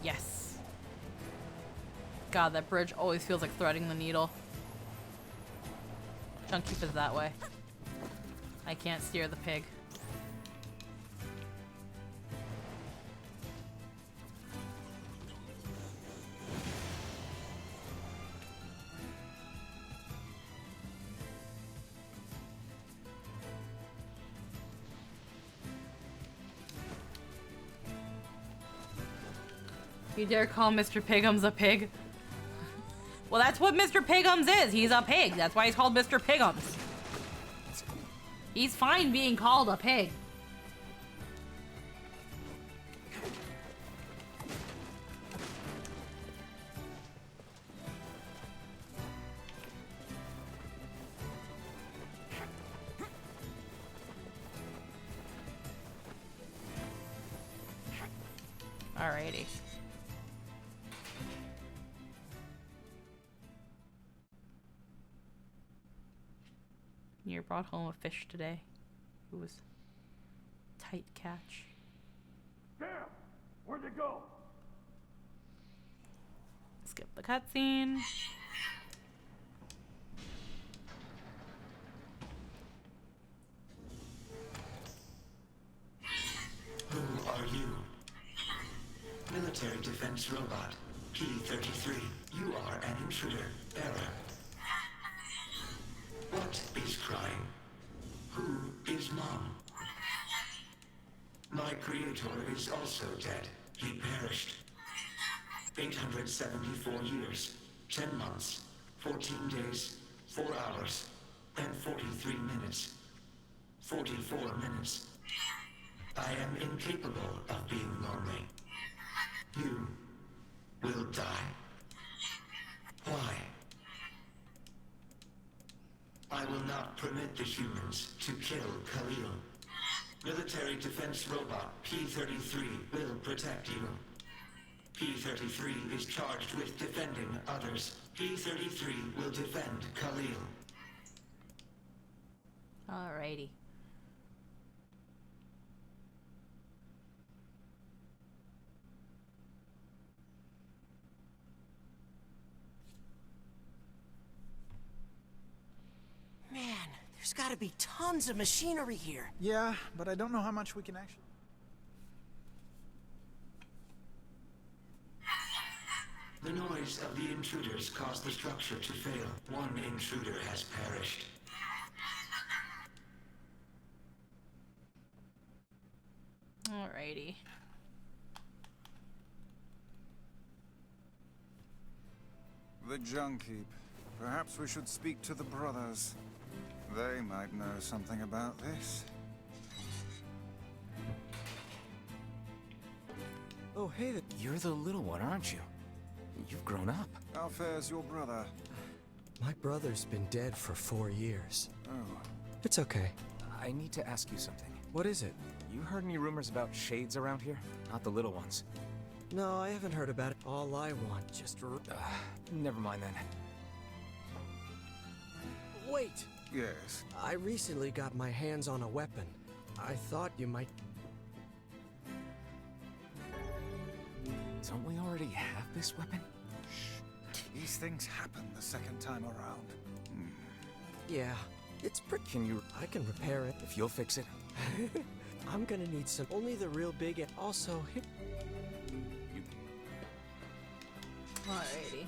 Speaker 1: Yes. God, that bridge always feels like threading the needle. Chunk keep it that way. I can't steer the pig. You dare call Mr. Pigums a pig? Well, that's what Mr. Pigums is. He's a pig. That's why he's called Mr. Pigums. He's fine being called a pig. Alrighty. Nier brought home a fish today. It was tight catch.
Speaker 9: Damn! Where'd it go?
Speaker 1: Skip the cutscene.
Speaker 16: Who are you? Military defense robot, P-33. You are an intruder, error. What is crying? Who is Mom? My creator is also dead. He perished. 874 years, 10 months, 14 days, 4 hours, and 43 minutes. 44 minutes. I am incapable of being lonely. You will die. Why? I will not permit the humans to kill Khalil. Military defense robot P-33 will protect you. P-33 is charged with defending others. P-33 will defend Khalil.
Speaker 1: Alrighty.
Speaker 9: Man, there's gotta be tons of machinery here.
Speaker 17: Yeah, but I don't know how much we can actually...
Speaker 16: The noise of the intruders caused the structure to fail. One intruder has perished.
Speaker 1: Alrighty.
Speaker 4: The junk heap. Perhaps we should speak to the brothers. They might know something about this.
Speaker 15: Oh, hey, you're the little one, aren't you? You've grown up.
Speaker 4: How fares your brother?
Speaker 18: My brother's been dead for 4 years.
Speaker 4: Oh.
Speaker 18: It's okay.
Speaker 15: I need to ask you something.
Speaker 18: What is it?
Speaker 15: You heard any rumors about shades around here? Not the little ones.
Speaker 18: No, I haven't heard about it. All I want, just
Speaker 15: never mind then.
Speaker 18: Wait!
Speaker 4: Yes?
Speaker 18: I recently got my hands on a weapon. I thought you might...
Speaker 15: Don't we already have this weapon?
Speaker 4: Shh. These things happen the second time around.
Speaker 18: Yeah, it's pretty... I can repair it.
Speaker 15: If you'll fix it.
Speaker 18: I'm gonna need some... Only the real big and also...
Speaker 1: Alrighty.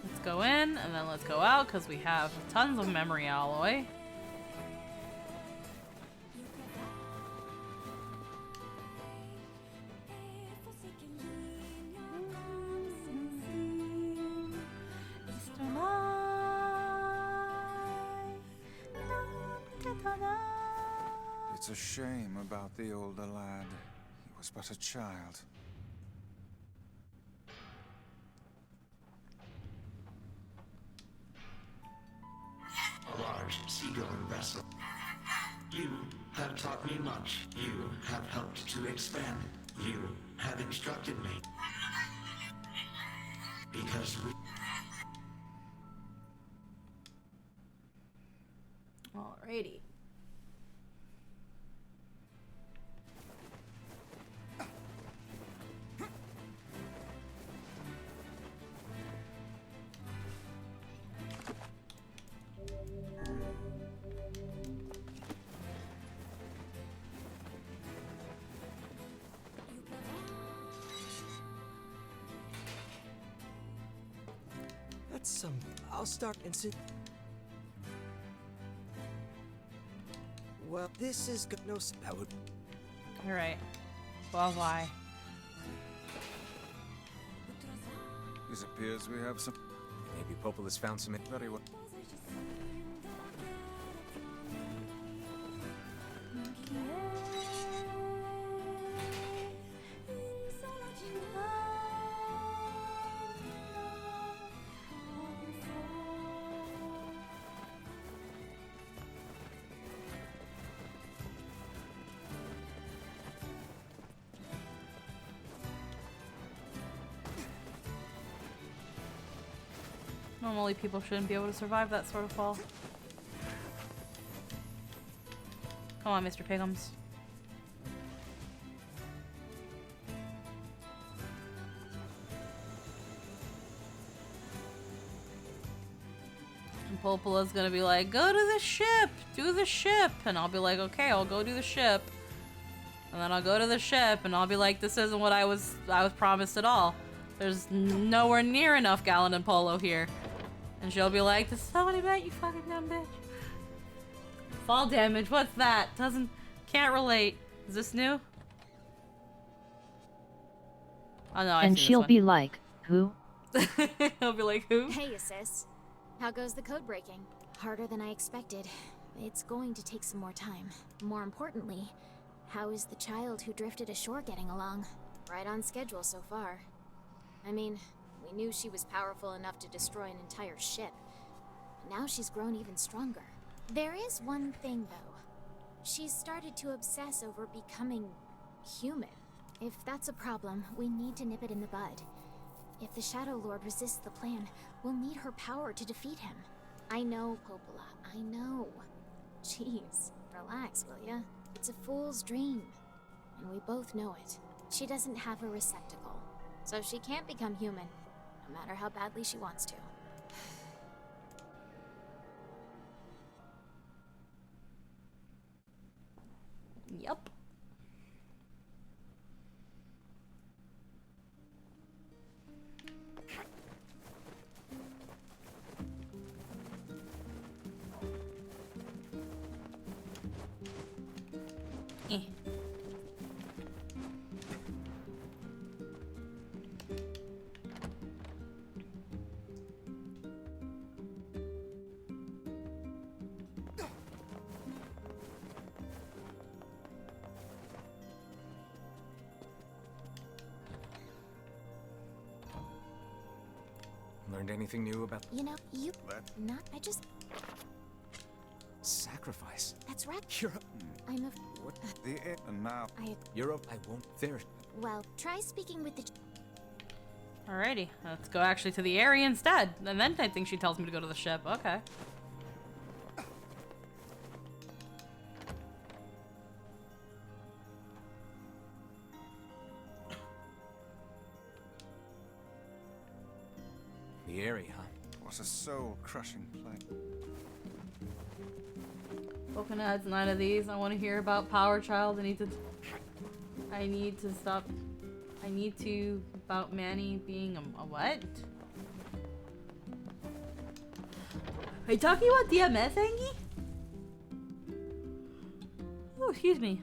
Speaker 1: Let's go in, and then let's go out, because we have tons of memory alloy.
Speaker 4: It's a shame about the older lad. He was but a child.
Speaker 16: A large seagoing vessel. You have taught me much. You have helped to expand. You have instructed me. Because we...
Speaker 1: Alrighty.
Speaker 18: That's some... I'll start instant... Well, this is good. No, that would...
Speaker 1: You're right. Well, why?
Speaker 4: It appears we have some...
Speaker 15: Maybe Popola's found some...
Speaker 4: Very well.
Speaker 1: Normally people shouldn't be able to survive that sort of fall. Come on, Mr. Pigums. And Popola's gonna be like, go to the ship! Do the ship! And I'll be like, okay, I'll go do the ship. And then I'll go to the ship and I'll be like, this isn't what I was promised at all. There's nowhere near enough Gallon and Polo here. And she'll be like, this is not what I meant, you fucking dumb bitch. Fall damage, what's that? Can't relate. Is this new? Oh no,
Speaker 8: And she'll be like, who?
Speaker 1: I'll be like, who?
Speaker 3: Hey, sis. How goes the code breaking? Harder than I expected. It's going to take some more time. More importantly, how is the child who drifted ashore getting along? Right on schedule so far. I mean, we knew she was powerful enough to destroy an entire ship. Now she's grown even stronger. There is one thing, though. She's started to obsess over becoming Human. If that's a problem, we need to nip it in the bud. If the Shadow Lord resists the plan, we'll need her power to defeat him. I know, Popola, I know. Jeez, relax, will ya? It's a fool's dream, and we both know it. She doesn't have a receptacle, so she can't become human, no matter how badly she wants to.
Speaker 1: Yep.
Speaker 15: Learned anything new about...
Speaker 3: You know, I just...
Speaker 15: Sacrifice?
Speaker 3: That's right.
Speaker 15: You're
Speaker 3: I'm a...
Speaker 15: What?
Speaker 4: And now...
Speaker 15: You're I won't... There.
Speaker 3: Well, try speaking with the...
Speaker 1: Alrighty, let's go actually to the area instead. And then I think she tells me to go to the ship. Okay.
Speaker 15: The area, huh?
Speaker 4: What a soul-crushing play.
Speaker 1: Coconuts, 9 of these. I want to hear about Power Child. I need to stop. I need to about Manny being a what? Are you talking about DMS, Angie? Oh, excuse me.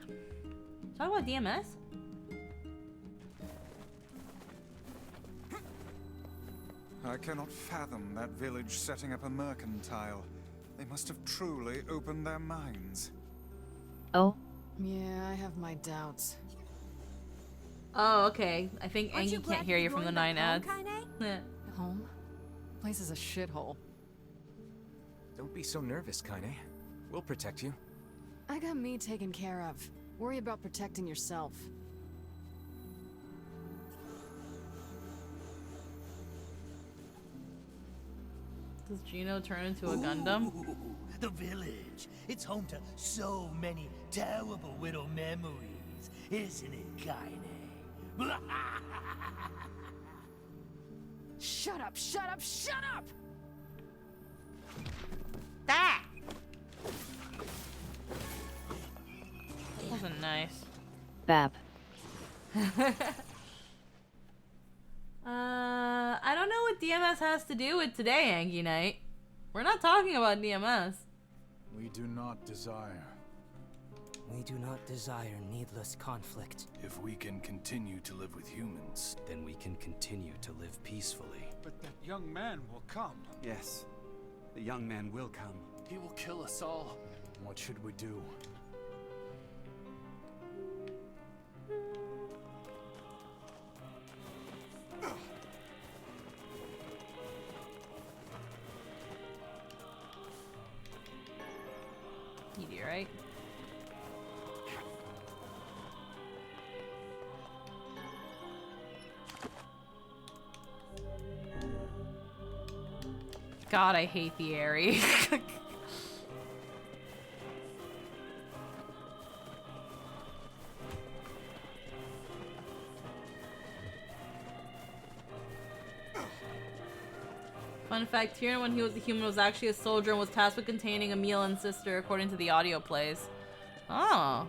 Speaker 1: Talking about DMS?
Speaker 4: I cannot fathom that village setting up a mercantile. They must have truly opened their minds.
Speaker 8: Oh?
Speaker 7: Yeah, I have my doubts.
Speaker 1: Oh, okay. I think Angie can't hear you from the 9 ads.
Speaker 7: Home? Place is a shithole.
Speaker 15: Don't be so nervous, Kaine. We'll protect you.
Speaker 7: I got me taken care of. Worry about protecting yourself.
Speaker 1: Does Gino turn into a Gundam?
Speaker 9: Ooh, the village. It's home to so many terrible little memories, isn't it, Kaine?
Speaker 7: Shut up, shut up, shut up!
Speaker 1: That wasn't nice.
Speaker 8: Bap.
Speaker 1: I don't know what DMS has to do with today, Angie Knight. We're not talking about DMS.
Speaker 17: We do not desire.
Speaker 19: We do not desire needless conflict.
Speaker 11: If we can continue to live with humans,
Speaker 19: then we can continue to live peacefully.
Speaker 17: But that young man will come.
Speaker 20: Yes, the young man will come.
Speaker 11: he will kill us all.
Speaker 17: What should we do?
Speaker 1: Easy, right? God, I hate the Airy. Fun fact, Tyrion, when he was a human, was actually a soldier and was tasked with containing Emil and sister, according to the audio plays. Oh.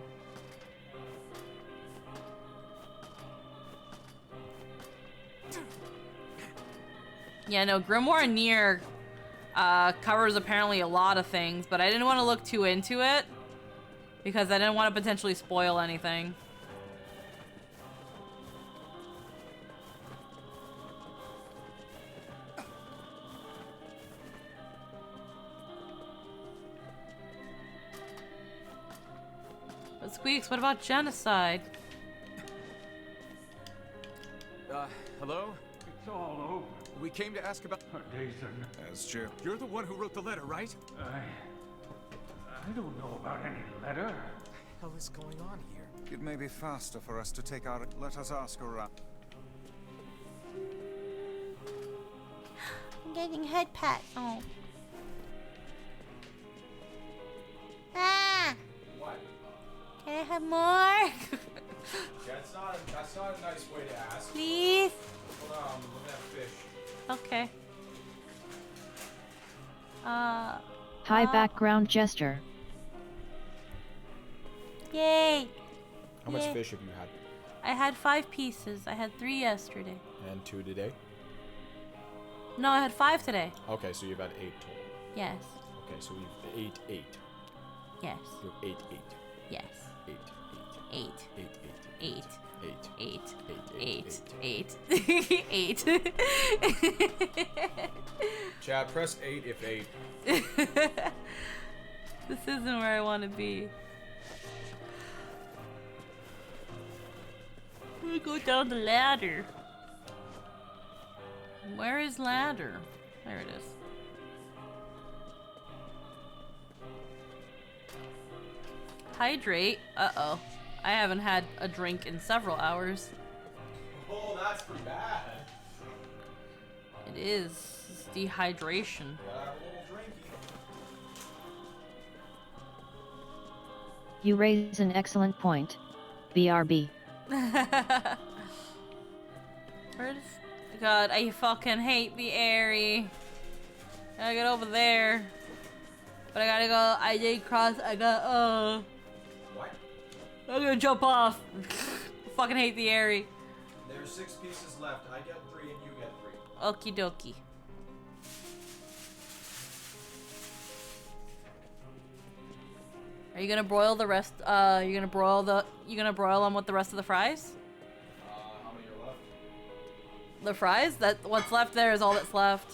Speaker 1: Yeah, no, Grimoire and Nier covers apparently a lot of things, but I didn't want to look too into it because I didn't want to potentially spoil anything. But Squeaks, what about genocide?
Speaker 6: Hello?
Speaker 21: It's all over.
Speaker 6: We came to ask about...
Speaker 21: Our days are...
Speaker 4: As Jim.
Speaker 6: You're the one who wrote the letter, right?
Speaker 21: I don't know about any letter.
Speaker 15: What the hell is going on here?
Speaker 4: It may be faster for us to take our... Let us ask around.
Speaker 1: I'm getting head pat. Oh. Ah!
Speaker 13: What?
Speaker 1: Can I have more?
Speaker 13: Yeah, that's not a nice way to ask.
Speaker 1: Please?
Speaker 13: Hold on, I'm looking at fish.
Speaker 1: Okay.
Speaker 8: High background gesture.
Speaker 1: Yay!
Speaker 2: How much
Speaker 1: Yay.
Speaker 2: fish have you had?
Speaker 1: I had 5 pieces. I had 3 yesterday.
Speaker 2: And 2 today?
Speaker 1: No, I had 5 today.
Speaker 2: Okay, so you've had 8 total.
Speaker 1: Yes.
Speaker 2: Okay, so you've 8.
Speaker 1: Yes.
Speaker 2: You've 8.
Speaker 1: Yes.
Speaker 2: 8.
Speaker 1: 8.
Speaker 2: 8.
Speaker 1: 8.
Speaker 2: 8.
Speaker 1: 8. 8.
Speaker 2: Chat, press 8 if 8.
Speaker 1: This isn't where I want to be. I'm gonna go down the ladder. Where is ladder? There it is. Hydrate. Uh-oh. I haven't had a drink in several hours.
Speaker 13: Oh, that's pretty bad.
Speaker 1: It is. It's dehydration.
Speaker 13: Gotta have a little drinky.
Speaker 8: You raise an excellent point. BRB.
Speaker 1: Where's... God, I fucking hate the Airy. I gotta get over there. But I gotta go... I did cross... I got...
Speaker 13: What?
Speaker 1: I'm gonna jump off. Fucking hate the Airy.
Speaker 13: There's 6 pieces left. I get 3 and you get 3.
Speaker 1: Okie dokie. Are you gonna broil the rest? You're gonna broil them with the rest of the fries?
Speaker 13: How many are left?
Speaker 1: The fries? What's left there is all that's left.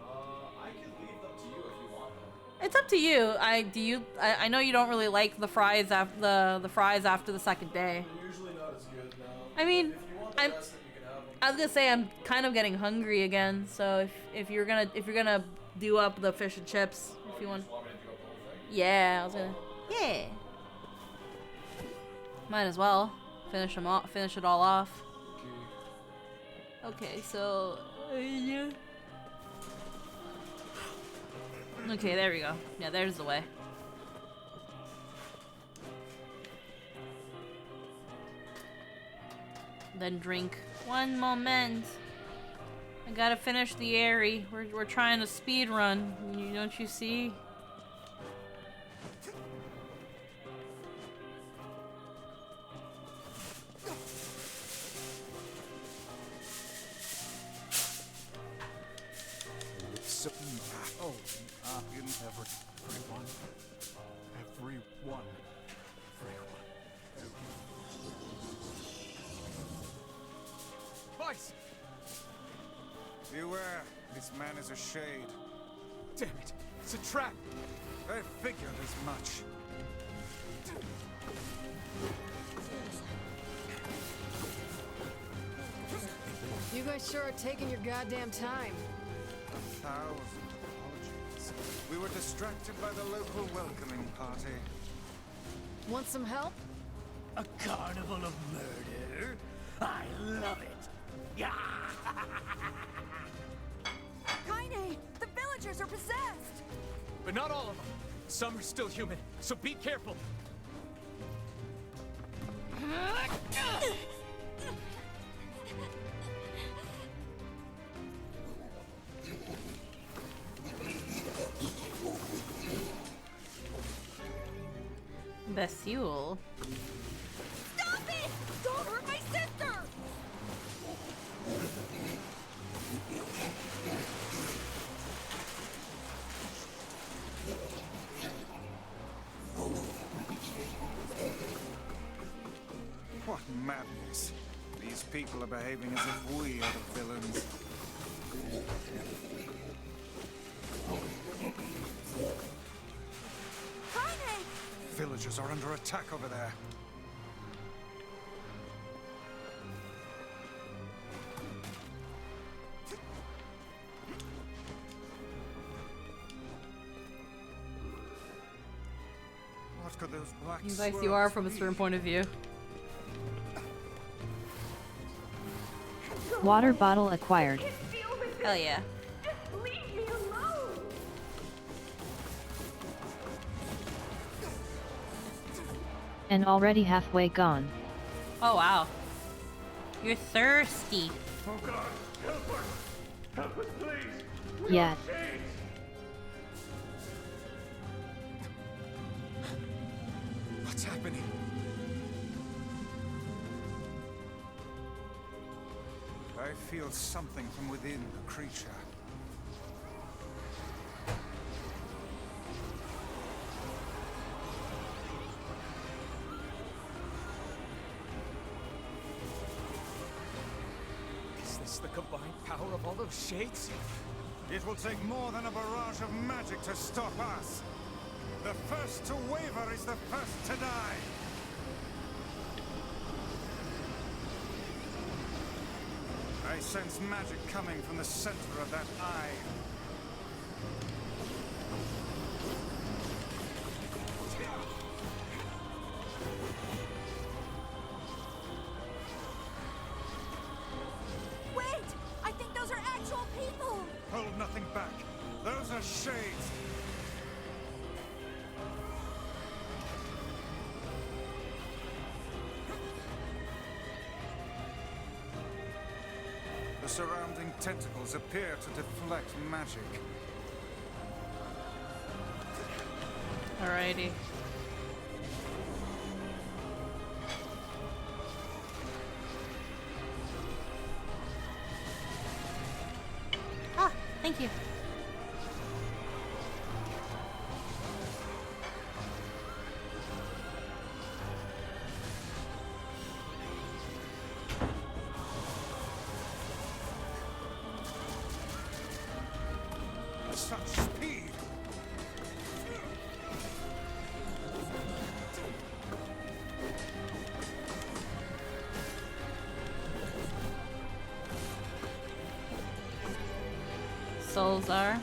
Speaker 13: I can leave them to you if you want them.
Speaker 1: It's up to you. I know you don't really like the fries after the fries after the second day.
Speaker 13: They're usually not as good now.
Speaker 1: I mean,
Speaker 13: If you want the rest, then you can have them.
Speaker 1: I was gonna say I'm kind of getting hungry again. So if you're gonna do up the fish and chips, if you want.
Speaker 13: Want me to do up the whole thing?
Speaker 1: Yeah, I was gonna. Yeah. Might as well finish it all off. Okay, so. Okay, there we go. Yeah, there's the way. Then drink. One moment. I gotta finish the Airy. We're trying to speed run. Don't you see?
Speaker 17: Everyone.
Speaker 4: Vice! Beware, this man is a shade.
Speaker 6: Damn it, it's a trap!
Speaker 4: I figured as much.
Speaker 7: You guys sure are taking your goddamn time.
Speaker 4: 1,000 apologies. We were distracted by the local welcoming party.
Speaker 7: Want some help?
Speaker 9: A carnival of murder? I love it! Yeah!
Speaker 10: Kaine! The villagers are possessed!
Speaker 6: But not all of them. Some are still human, so be careful.
Speaker 1: Basul.
Speaker 10: Stop it! Don't hurt my sister!
Speaker 4: What madness. These people are behaving as if we are the villains.
Speaker 10: Kaine!
Speaker 4: Villagers are under attack over there. What What could those black
Speaker 1: Seems like you are from a
Speaker 4: swirls
Speaker 1: certain
Speaker 4: be?
Speaker 1: point of view.
Speaker 8: Water bottle acquired.
Speaker 1: Hell yeah.
Speaker 8: And already halfway gone.
Speaker 1: Oh wow. You're thirsty.
Speaker 21: Oh God, help us! Help us, please!
Speaker 8: Yeah.
Speaker 6: What's happening?
Speaker 4: I feel something from within the creature.
Speaker 6: Is this the combined power of all those shades?
Speaker 4: It will take more than a barrage of magic to stop us. The first to waver is the first to die. I sense magic coming from the center of that eye.
Speaker 10: Wait! I think those are actual people!
Speaker 4: Hold nothing back. Those are shades. The surrounding tentacles appear to deflect magic.
Speaker 1: Alrighty. Ah, thank you.
Speaker 4: Such speed!
Speaker 1: Souls are.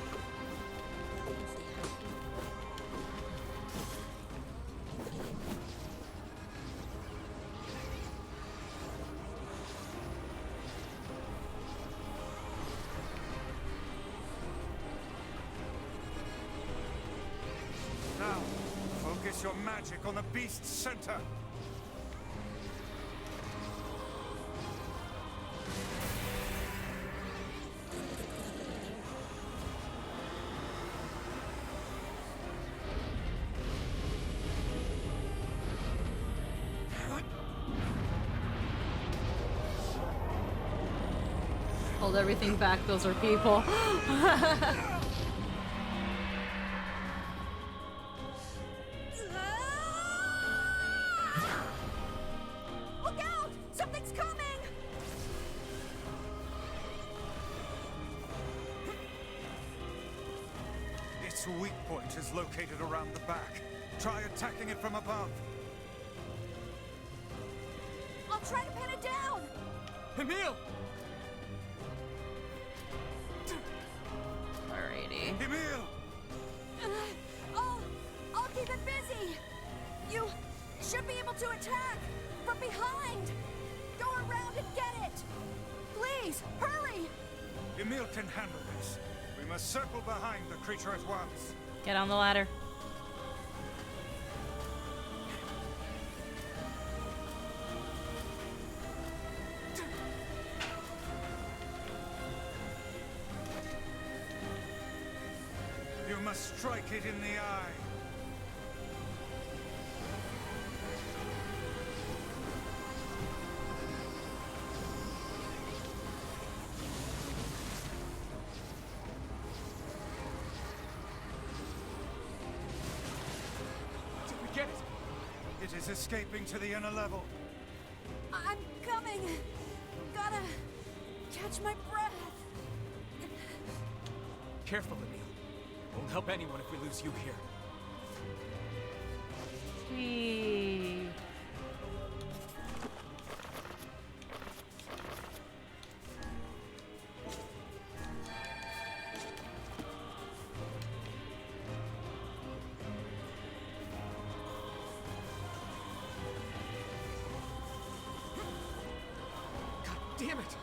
Speaker 4: Now, focus your magic on the beast's center.
Speaker 1: Hold everything back, those are people.
Speaker 10: Look out! Something's coming!
Speaker 4: Its weak point is located around the back. Try attacking it from above.
Speaker 10: I'll try to pin it down!
Speaker 6: Emil!
Speaker 1: Alrighty.
Speaker 4: Emil!
Speaker 10: I'll keep it busy! You should be able to attack! From behind! Go around and get it! Please, hurry!
Speaker 4: Emil can handle this. We must circle behind the creature at once.
Speaker 1: Get on the ladder.
Speaker 4: You must strike it in the eye.
Speaker 6: Did we get it?
Speaker 4: It is escaping to the inner level.
Speaker 10: I'm coming! Gotta catch my breath!
Speaker 6: Careful, Emil. Won't help anyone if we lose you here.
Speaker 1: Whee.
Speaker 6: Damn it!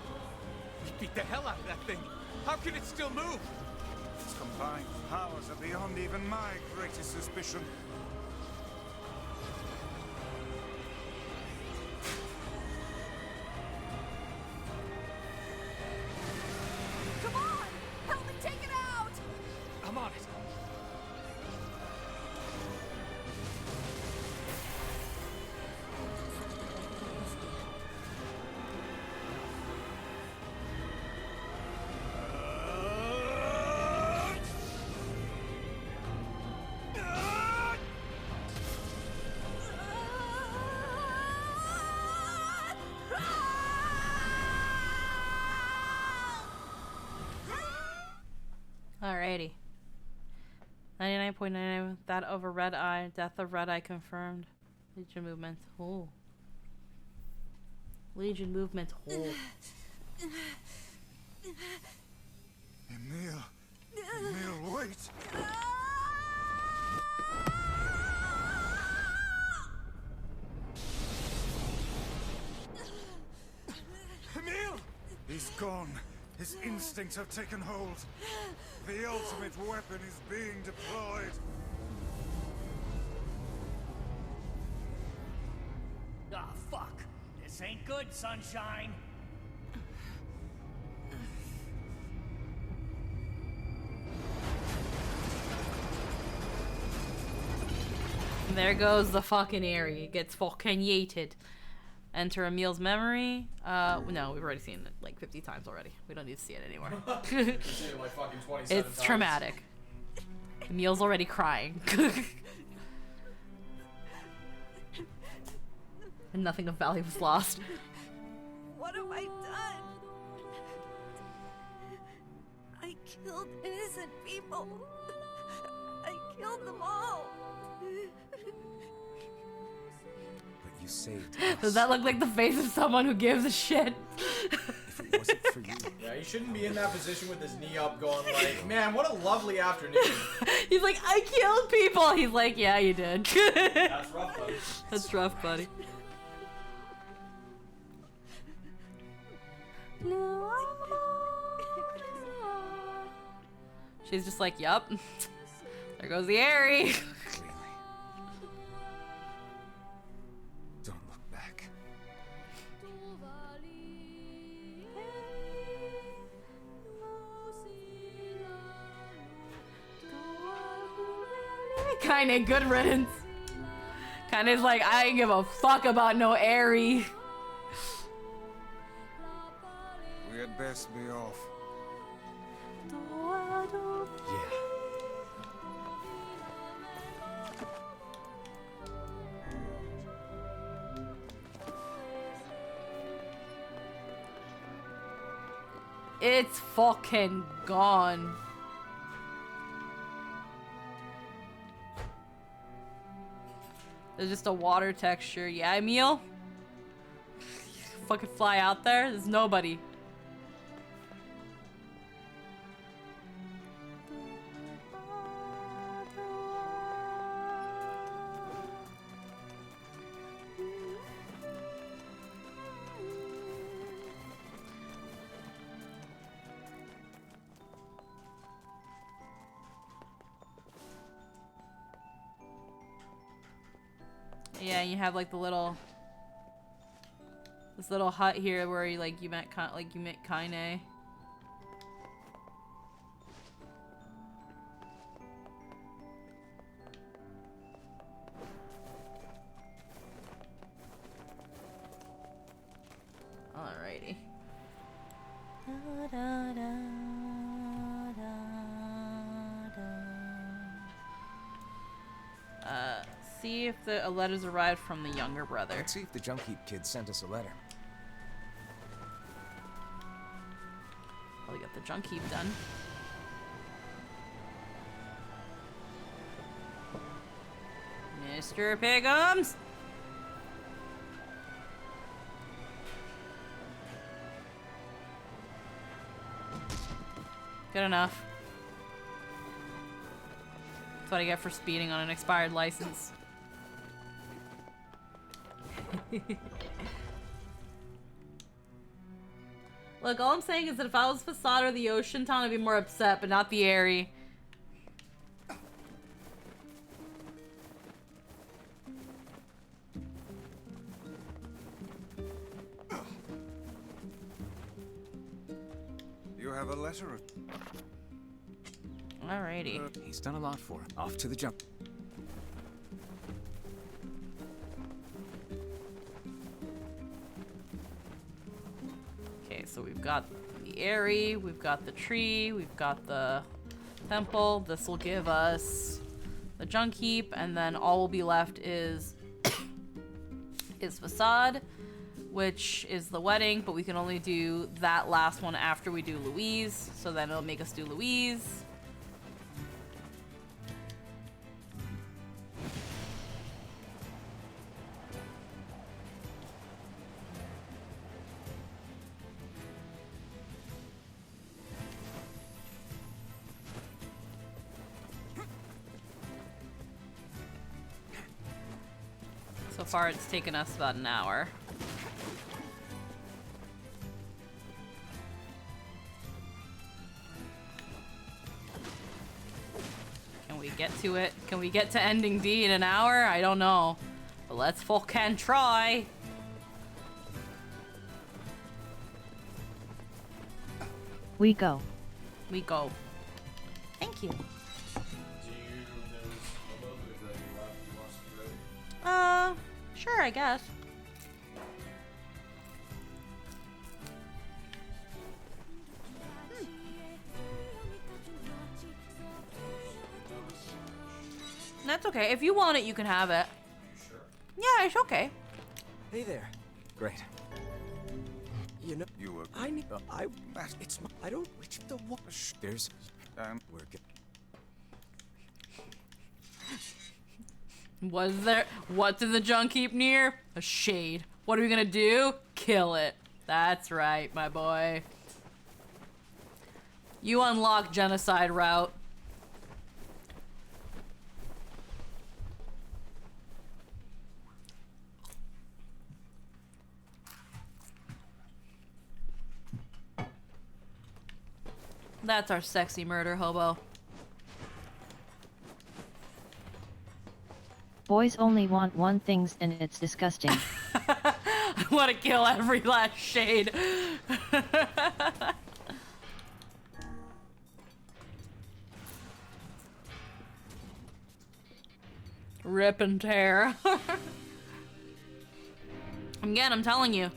Speaker 6: We beat the hell out of that thing. How can it still move?
Speaker 4: Its combined powers are beyond even my greatest suspicion.
Speaker 12: Come on! Help me take it out!
Speaker 6: I'm on it.
Speaker 1: Alrighty. 99.99. That over Red Eye. Death of Red Eye confirmed. Legion movement. Oh. Legion movement. Oh.
Speaker 4: Emil! Emil, wait!
Speaker 6: Emil!
Speaker 4: He's gone. His instincts have taken hold. The ultimate weapon is being deployed.
Speaker 9: Ah, fuck. This ain't good, Sunshine.
Speaker 1: And there goes the fucking Aerie. It gets fucking yeeted. Enter Emil's memory. No, we've already seen it like 50 times already. We don't need to see it anymore.
Speaker 2: Seen it like fucking 27
Speaker 1: It's
Speaker 2: times.
Speaker 1: traumatic. Emil's already crying. And nothing of value was lost.
Speaker 10: What have I done? I killed innocent people. I killed them all.
Speaker 15: But you saved
Speaker 1: Does that look like the face of someone who gives a shit?
Speaker 15: If it wasn't for you.
Speaker 2: Yeah, he shouldn't be in that position with his knee up going like, man, what a lovely afternoon.
Speaker 1: He's like, I killed people. He's like, yeah, you did.
Speaker 2: That's rough, buddy.
Speaker 1: That's rough, buddy. She's just like, yup. There goes the Aerie.
Speaker 15: Don't look back.
Speaker 1: Kinda good riddance. Kinda's like, I ain't give a fuck about no Aerie.
Speaker 4: We had best be off.
Speaker 15: Yeah.
Speaker 1: It's fucking gone. There's just a water texture. Yeah, Emil? Fucking fly out there? There's nobody. Yeah, you have like the little, this little hut here where you like you met Kaine. Alrighty. See if a letter's arrived from the younger brother.
Speaker 15: Let's see if the Junk Heap kid sent us a letter.
Speaker 1: Probably got the junk heap done. Mr. Piggums! Good enough. That's what I get for speeding on an expired license. Look, all I'm saying is that if I was Facade or the Ocean Town, I'd be more upset, but not the Airy.
Speaker 4: You have a letter of...
Speaker 1: Alrighty.
Speaker 15: He's done a lot for him. Off to the jump.
Speaker 1: Okay, so we've got the Airy, we've got the tree, we've got the temple. This will give us the junk heap, and then all will be left is Facade, which is the wedding, but we can only do that last one after we do Louise, so then it'll make us do Louise. So far, it's taken us about an hour. Can we get to it? Can we get to ending D in an hour? I don't know. But let's fucking try.
Speaker 8: We go.
Speaker 1: We go. Thank you. Sure, I guess. That's okay. If you want it, you can have it.
Speaker 13: Sure.
Speaker 1: Yeah, it's okay.
Speaker 18: Hey there.
Speaker 15: Great.
Speaker 18: You know,
Speaker 4: You were...
Speaker 18: I need... it's my... I don't... Which the what?
Speaker 15: There's...
Speaker 4: We're good.
Speaker 1: Was there... What's in the junk heap near? A shade. What are we gonna do? Kill it. That's right, my boy. You unlock genocide route. That's our sexy murder hobo.
Speaker 8: Boys only want one thing, and it's disgusting.
Speaker 1: I want to kill every last shade. Rip and tear. Again, I'm telling you.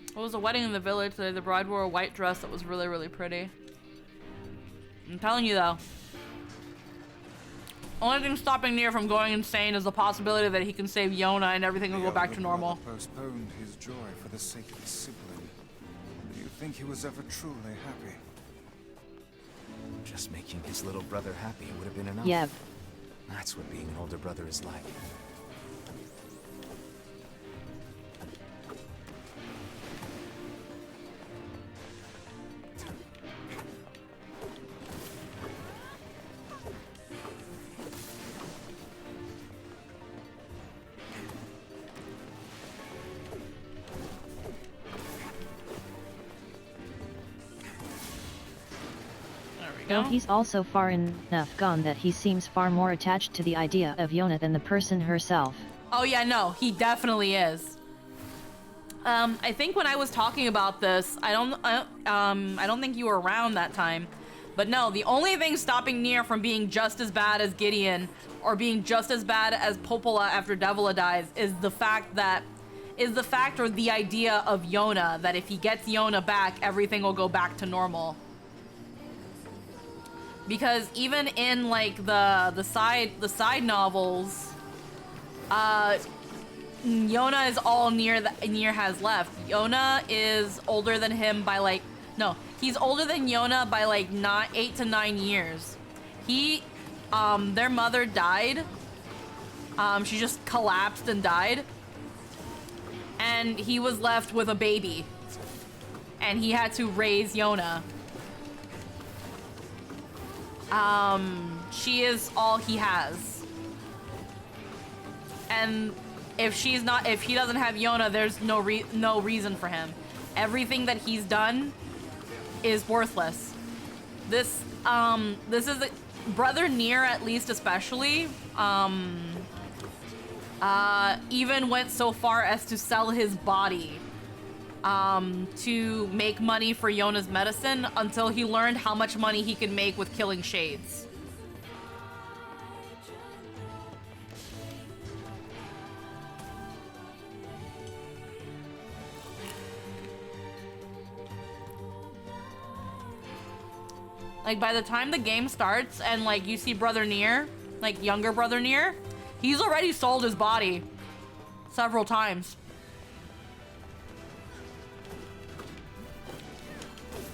Speaker 1: It was a wedding in the village today. The bride wore a white dress that was really, really pretty. I'm telling you though. Only thing stopping Nier from going insane is the possibility that he can save Yona and everything will go back to normal.
Speaker 4: Postponed his joy for the sake of his sibling. Do you think he was ever truly happy?
Speaker 15: Just making his little brother happy would have been enough.
Speaker 8: Yep.
Speaker 15: That's what being an older brother is like.
Speaker 8: Though he's also far enough gone that he seems far more attached to the idea of Yona than the person herself.
Speaker 1: Oh yeah, no, he definitely is. I think when I was talking about this, I don't think you were around that time, but no, the only thing stopping Nier from being just as bad as Gideon or being just as bad as Popola after Devila dies is the fact or the idea of Yona, that if he gets Yona back, everything will go back to normal. Because even in like the side novels, Yona is all Nier has left. Yona is older than him by he's older than Yona by 8 to 9 years. Their mother died. She just collapsed and died. And he was left with a baby. And he had to raise Yona. She is all he has. And if he doesn't have Yona, there's no reason for him. everything that he's done is worthless. This is Brother Nier, at least especially, even went so far as to sell his body to make money for Yona's medicine until he learned how much money he could make with killing shades. Like, by the time the game starts and, like, you see Brother Nier, like, younger Brother Nier, he's already sold his body several times.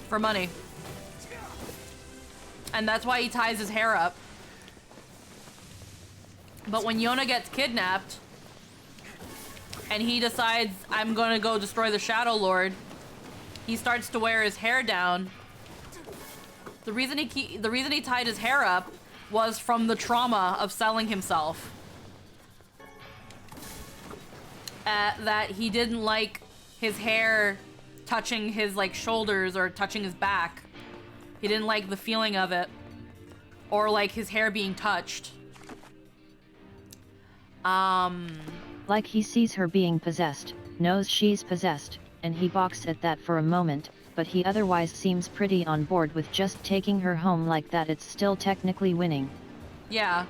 Speaker 1: For money. And that's why he ties his hair up. But when Yona gets kidnapped, and he decides, I'm gonna go destroy the Shadow Lord, he starts to wear his hair down. The reason he tied his hair up was from the trauma of selling himself. That he didn't like his hair touching his, like, shoulders or touching his back. He didn't like the feeling of it. Or, like, his hair being touched.
Speaker 8: Like he sees her being possessed, knows she's possessed, and he balks at that for a moment, but he otherwise seems pretty on board with just taking her home like that. It's still technically winning.
Speaker 1: Yeah.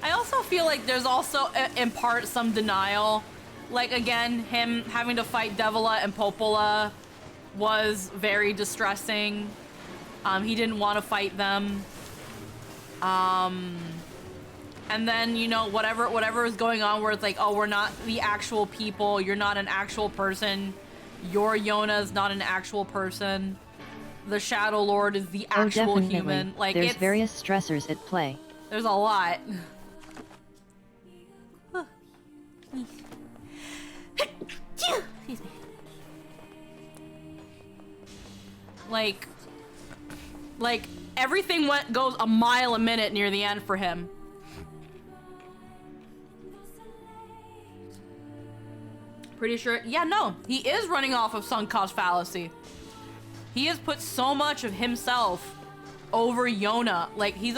Speaker 1: I also feel like there's also, in part, some denial. Like, again, him having to fight Devila and Popola was very distressing. He didn't want to fight them. And then, you know, whatever is going on where it's like, oh, we're not the actual people. You're not an actual person. Your Yona's not an actual person. The Shadow Lord is the actual
Speaker 8: definitely.
Speaker 1: human. Like,
Speaker 8: there's various stressors at play.
Speaker 1: There's a lot. Excuse me. Like everything goes a mile a minute near the end for him. Pretty sure. Yeah, no, he is running off of sunk cost fallacy. He has put so much of himself over Yona. Like he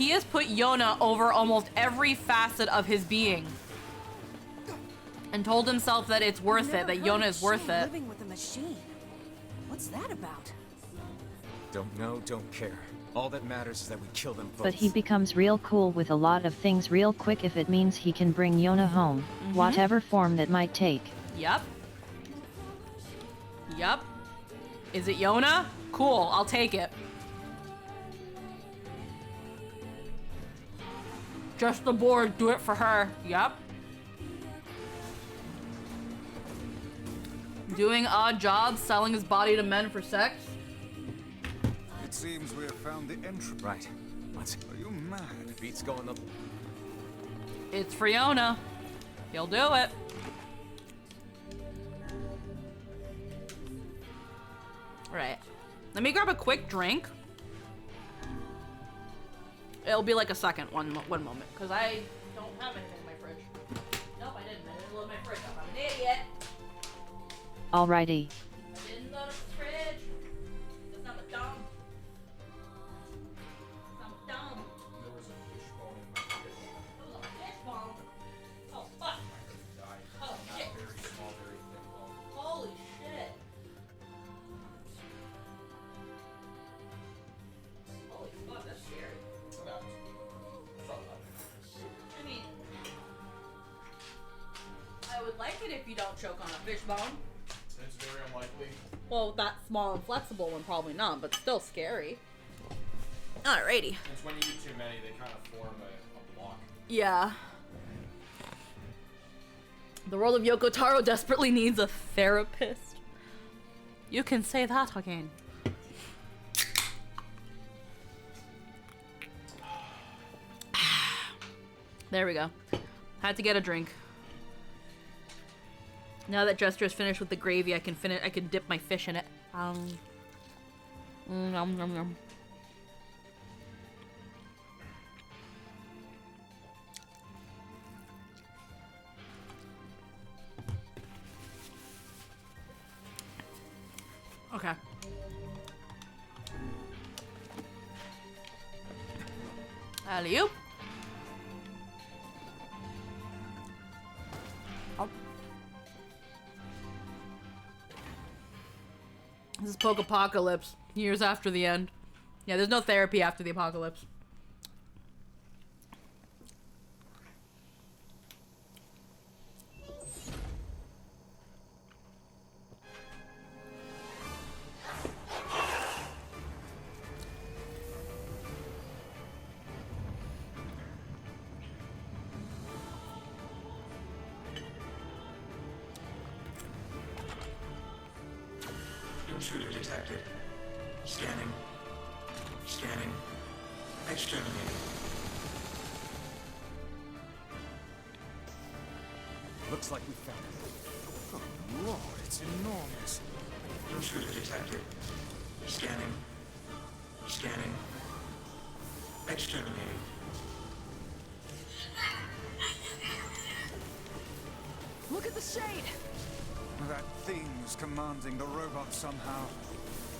Speaker 1: has put Yona over almost every facet of his being. And told himself that it's worth it, that Yona is worth it.
Speaker 10: Living with a machine. What's that about?
Speaker 15: Don't know, don't care. All that matters is that we kill them both.
Speaker 8: But he becomes real cool with a lot of things real quick if it means he can bring Yona home, whatever form that might take.
Speaker 1: Yup. Yup. Is it Yona? Cool, I'll take it. Just the board, do it for her. Yup. Doing odd jobs, selling his body to men for sex.
Speaker 4: It seems we have found the entrance.
Speaker 15: Right. What?
Speaker 4: Are you mad?
Speaker 15: The beat's going up.
Speaker 1: It's for Yona. He'll do it. Right. Let me grab a quick drink. It'll be like a second, one moment, because I don't have anything in my fridge. Nope, I didn't. I didn't load my fridge up. I'm an idiot.
Speaker 8: Alrighty.
Speaker 1: I didn't load up the fridge. That's not a dumb. I'm dumb.
Speaker 2: There was a fish bone in my fridge.
Speaker 1: There was a fish bone? Oh, fuck. Oh, shit.
Speaker 2: Very small, very thin bone.
Speaker 1: Holy shit. Holy fuck, that's scary. I mean, I would like it if you don't choke on a fish bone.
Speaker 2: It's very unlikely.
Speaker 1: Well, that small and flexible one, probably not, but still scary. Alrighty.
Speaker 2: It's when you eat too many, they kind of form a block.
Speaker 1: Yeah. The world of Yoko Taro desperately needs a therapist. You can say that again. There we go. Had to get a drink. Now that Jester's finished with the gravy, I can dip my fish in it. Nom nom nom. Okay. Alley-oop. Oh. This is Pokepocalypse, years after the end. Yeah, there's no therapy after the apocalypse.
Speaker 16: Intruder detected. Scanning. Scanning. Exterminating.
Speaker 6: Looks like we found it. Oh, Lord, it's enormous.
Speaker 16: Intruder detected. Scanning. Scanning. Exterminating.
Speaker 12: Look at the shade!
Speaker 4: That thing's commanding the robot somehow.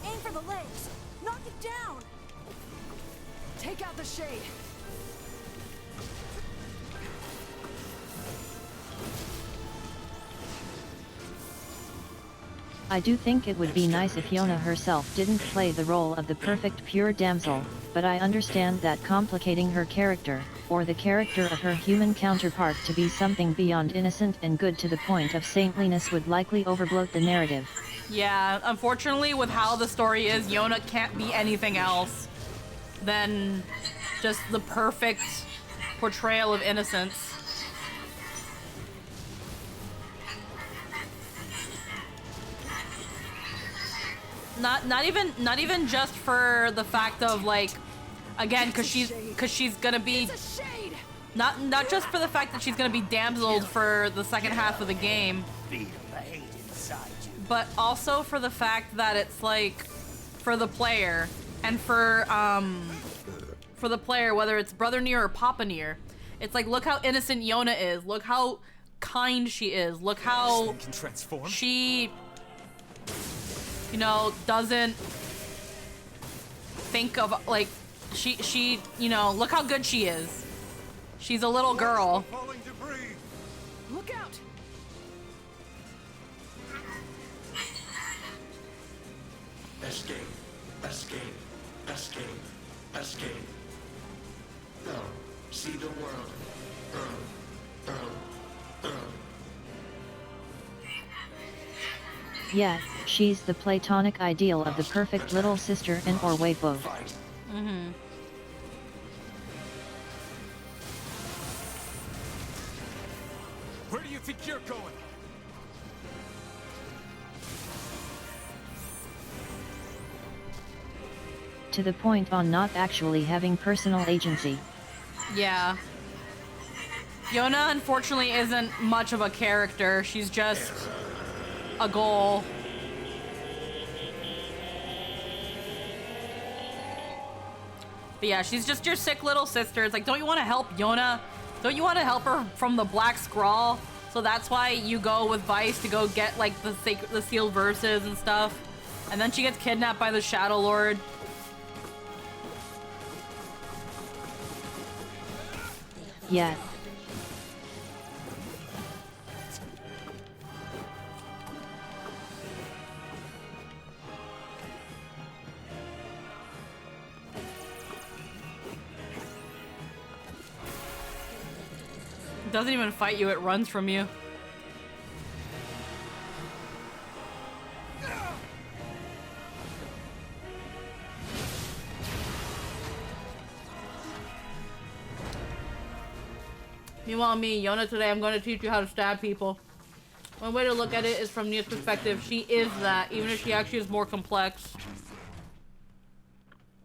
Speaker 12: Aim for the legs! Knock it down! Take out the shade!
Speaker 8: I do think it would be nice if Yona herself didn't play the role of the perfect pure damsel, but I understand that complicating her character, or the character of her human counterpart to be something beyond innocent and good to the point of saintliness would likely overbloat the narrative.
Speaker 1: Yeah, unfortunately with how the story is, Yona can't be anything else than just the perfect portrayal of innocence. Not even just for the fact of like, again, cause she's gonna be not just for the fact that she's gonna be damseled for the second half of the game, but also for the fact that it's like for the player and for the player, whether it's Brother Nier or Papa Nier, it's like, look how innocent Yona is, look how kind she is, look how she, you know, doesn't think of, like, she, you know, look how good she is. She's a little girl.
Speaker 12: Look out!
Speaker 16: Escape. Escape. Escape. Escape. Go. See the world. Earl.
Speaker 8: Yeah, she's the platonic ideal of the perfect little sister and or waifu.
Speaker 1: Mm-hmm.
Speaker 6: Where do you think you're going?
Speaker 8: To the point on not actually having personal agency.
Speaker 1: Yeah. Yona, unfortunately, isn't much of a character. She's just a goal. But yeah, she's just your sick little sister. It's like, don't you want to help Yona? Don't you want to help her from the Black Scrawl? So that's why you go with Vice to go get, like, the sealed verses and stuff. And then she gets kidnapped by the Shadow Lord.
Speaker 8: Yeah.
Speaker 1: It doesn't even fight you, it runs from you. Meanwhile, me, Yona, today I'm going to teach you how to stab people. One way to look at it is from Nia's perspective. She is that, even if she actually is more complex.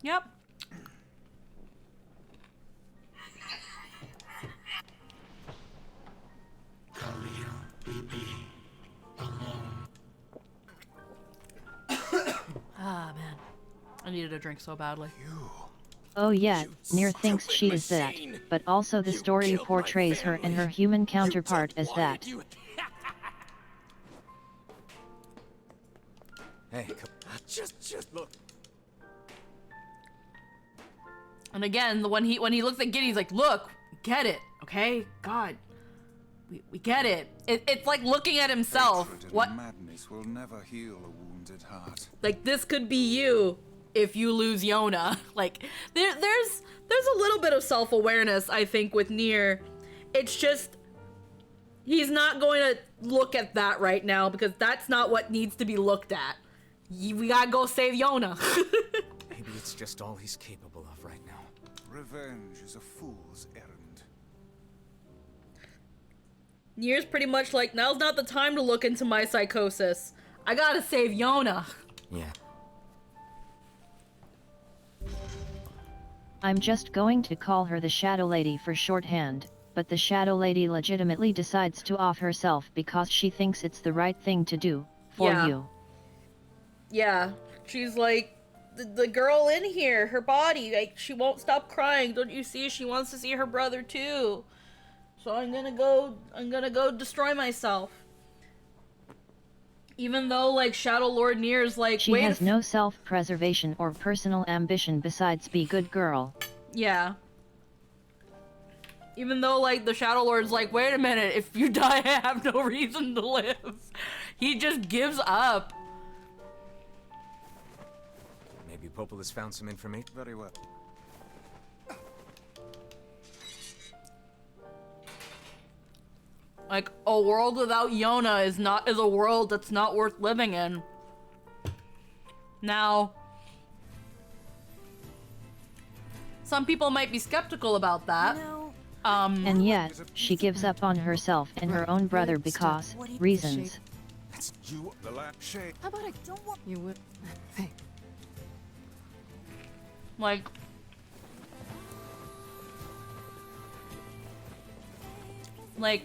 Speaker 1: Yep. Ah, man. I needed a drink so badly.
Speaker 8: Oh yeah, Nier thinks she is that, but also the story portrays her and her human counterpart as that.
Speaker 15: Hey, Just look.
Speaker 1: And again, when he looks at Giddy, he's like, look, get it, okay? God, we get it. It's like looking at himself. What?
Speaker 4: Madness will never heal a wounded heart.
Speaker 1: Like, this could be you if you lose Yona. Like, there's a little bit of self-awareness, I think, with Nier. It's just, he's not going to look at that right now because that's not what needs to be looked at. We gotta go save Yona.
Speaker 15: Maybe it's just all he's capable of right now.
Speaker 4: Revenge is a fool's errand.
Speaker 1: Nier's pretty much like, now's not the time to look into my psychosis. I gotta save Yona.
Speaker 15: Yeah.
Speaker 8: I'm just going to call her the Shadow Lady for shorthand, but the Shadow Lady legitimately decides to off herself because she thinks it's the right thing to do, for you.
Speaker 1: Yeah, she's like, the girl in here, her body, like, she won't stop crying. Don't you see? She wants to see her brother too. So I'm gonna go destroy myself. Even though, like, Shadow Lord Nier's like,
Speaker 8: she has no self-preservation or personal ambition besides be good girl.
Speaker 1: Yeah. Even though, like, the Shadow Lord's like, wait a minute, if you die, I have no reason to live. He just gives up.
Speaker 15: Maybe Popol has found some information.
Speaker 4: Very well.
Speaker 1: Like, a world without Yona is a world that's not worth living in. Now, some people might be skeptical about that.
Speaker 8: And yet, she gives up on herself and her own brother because reasons.
Speaker 7: How about I don't want you would think.
Speaker 1: Like,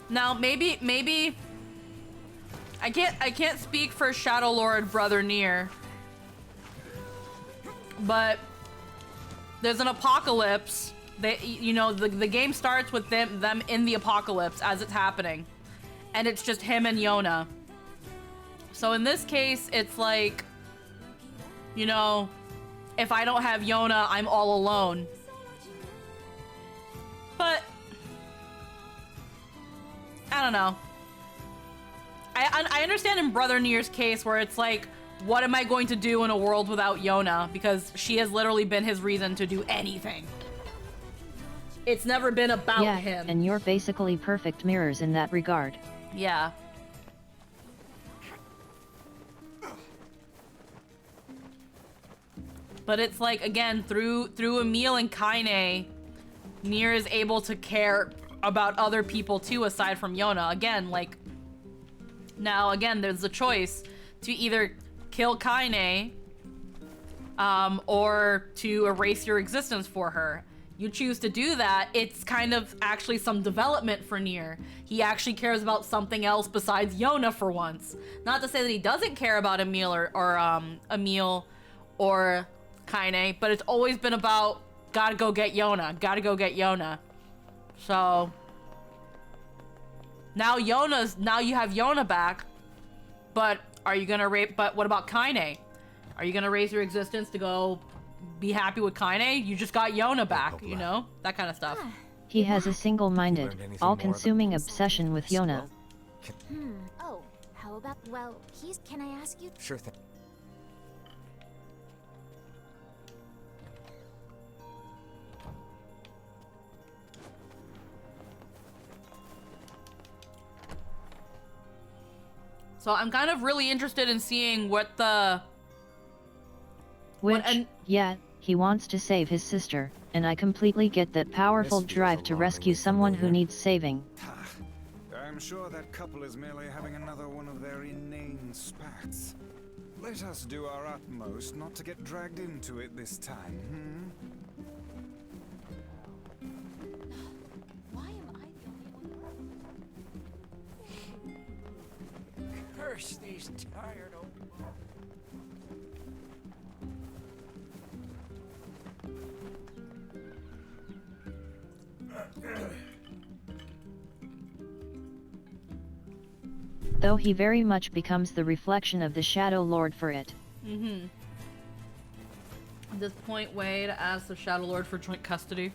Speaker 1: now maybe I can't speak for Shadow Lord Brother Nier, but there's an apocalypse. You know, the game starts with them in the apocalypse as it's happening, and it's just him and Yona. So in this case, it's like, you know, if I don't have Yona, I'm all alone. But I don't know. I understand in Brother Nier's case where it's like, what am I going to do in a world without Yona? Because she has literally been his reason to do anything. It's never been about him.
Speaker 8: And you're basically perfect mirrors in that regard.
Speaker 1: Yeah. But it's like, again, through Emil and Kaine, Nier is able to care about other people too, aside from Yona. Again, like, now again, there's a choice to either kill Kaine, or to erase your existence for her. You choose to do that, it's kind of actually some development for Nier. He actually cares about something else besides Yona for once. Not to say that he doesn't care about Emil or Kaine, but it's always been about, gotta go get Yona, gotta go get Yona. So now you have Yona back, but are you gonna but what about Kaine? Are you gonna raise your existence to go be happy with Kaine? You just got Yona back, you know? That kind of stuff.
Speaker 8: He has a single-minded, all-consuming obsession with Yona.
Speaker 3: Oh, how about, well, can I ask you?
Speaker 15: Sure thing.
Speaker 1: So I'm kind of really interested in seeing what the...
Speaker 8: Yeah, he wants to save his sister, and I completely get that powerful drive to rescue someone who needs saving.
Speaker 4: I'm sure that couple is merely having another one of their inane spats. Let us do our utmost not to get dragged into it this time,
Speaker 12: Why am I the only one?
Speaker 9: Curse these tired old...
Speaker 8: Though he very much becomes the reflection of the Shadow Lord for it,
Speaker 1: Mm-hmm. At this point, Wade asks the Shadow Lord for joint custody.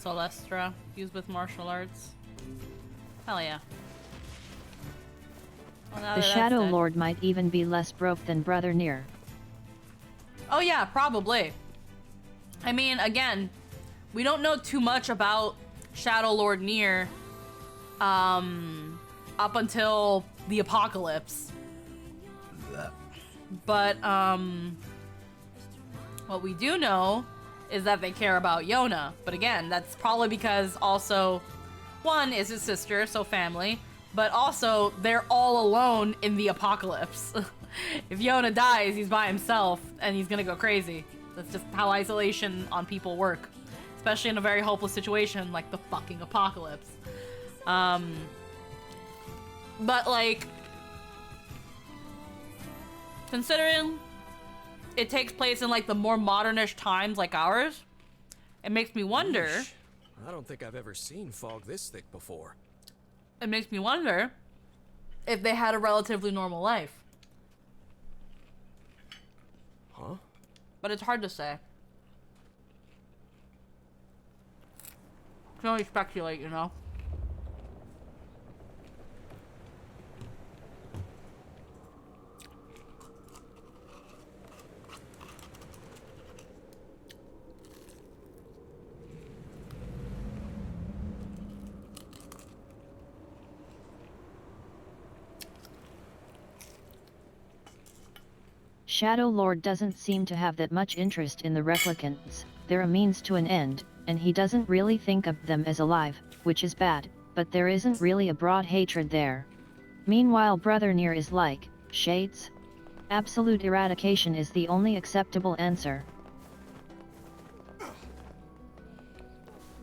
Speaker 1: Celestra, used with martial arts. Hell yeah. Well, now
Speaker 8: The
Speaker 1: that that's
Speaker 8: Shadow
Speaker 1: dead-
Speaker 8: Lord might even be less broke than Brother Nier.
Speaker 1: Oh yeah, probably. I mean, again, we don't know too much about Shadow Lord Nier up until the apocalypse. But what we do know is that they care about Yona. But again, that's probably because also, one is his sister, so family, but also they're all alone in the apocalypse. If Yona dies, he's by himself and he's gonna go crazy. That's just how isolation on people work, especially in a very hopeless situation like the fucking apocalypse. But like, considering it takes place in like the more modernish times like ours, it makes me wonder.
Speaker 6: Yeesh. I don't think I've ever seen fog this thick before.
Speaker 1: It makes me wonder if they had a relatively normal life.
Speaker 6: Huh?
Speaker 1: But it's hard to say. Can only speculate, you know?
Speaker 8: Shadow Lord doesn't seem to have that much interest in the replicants. They're a means to an end, and he doesn't really think of them as alive, which is bad, but there isn't really a broad hatred there. Meanwhile, Brother Nier is like, shades? Absolute eradication is the only acceptable answer.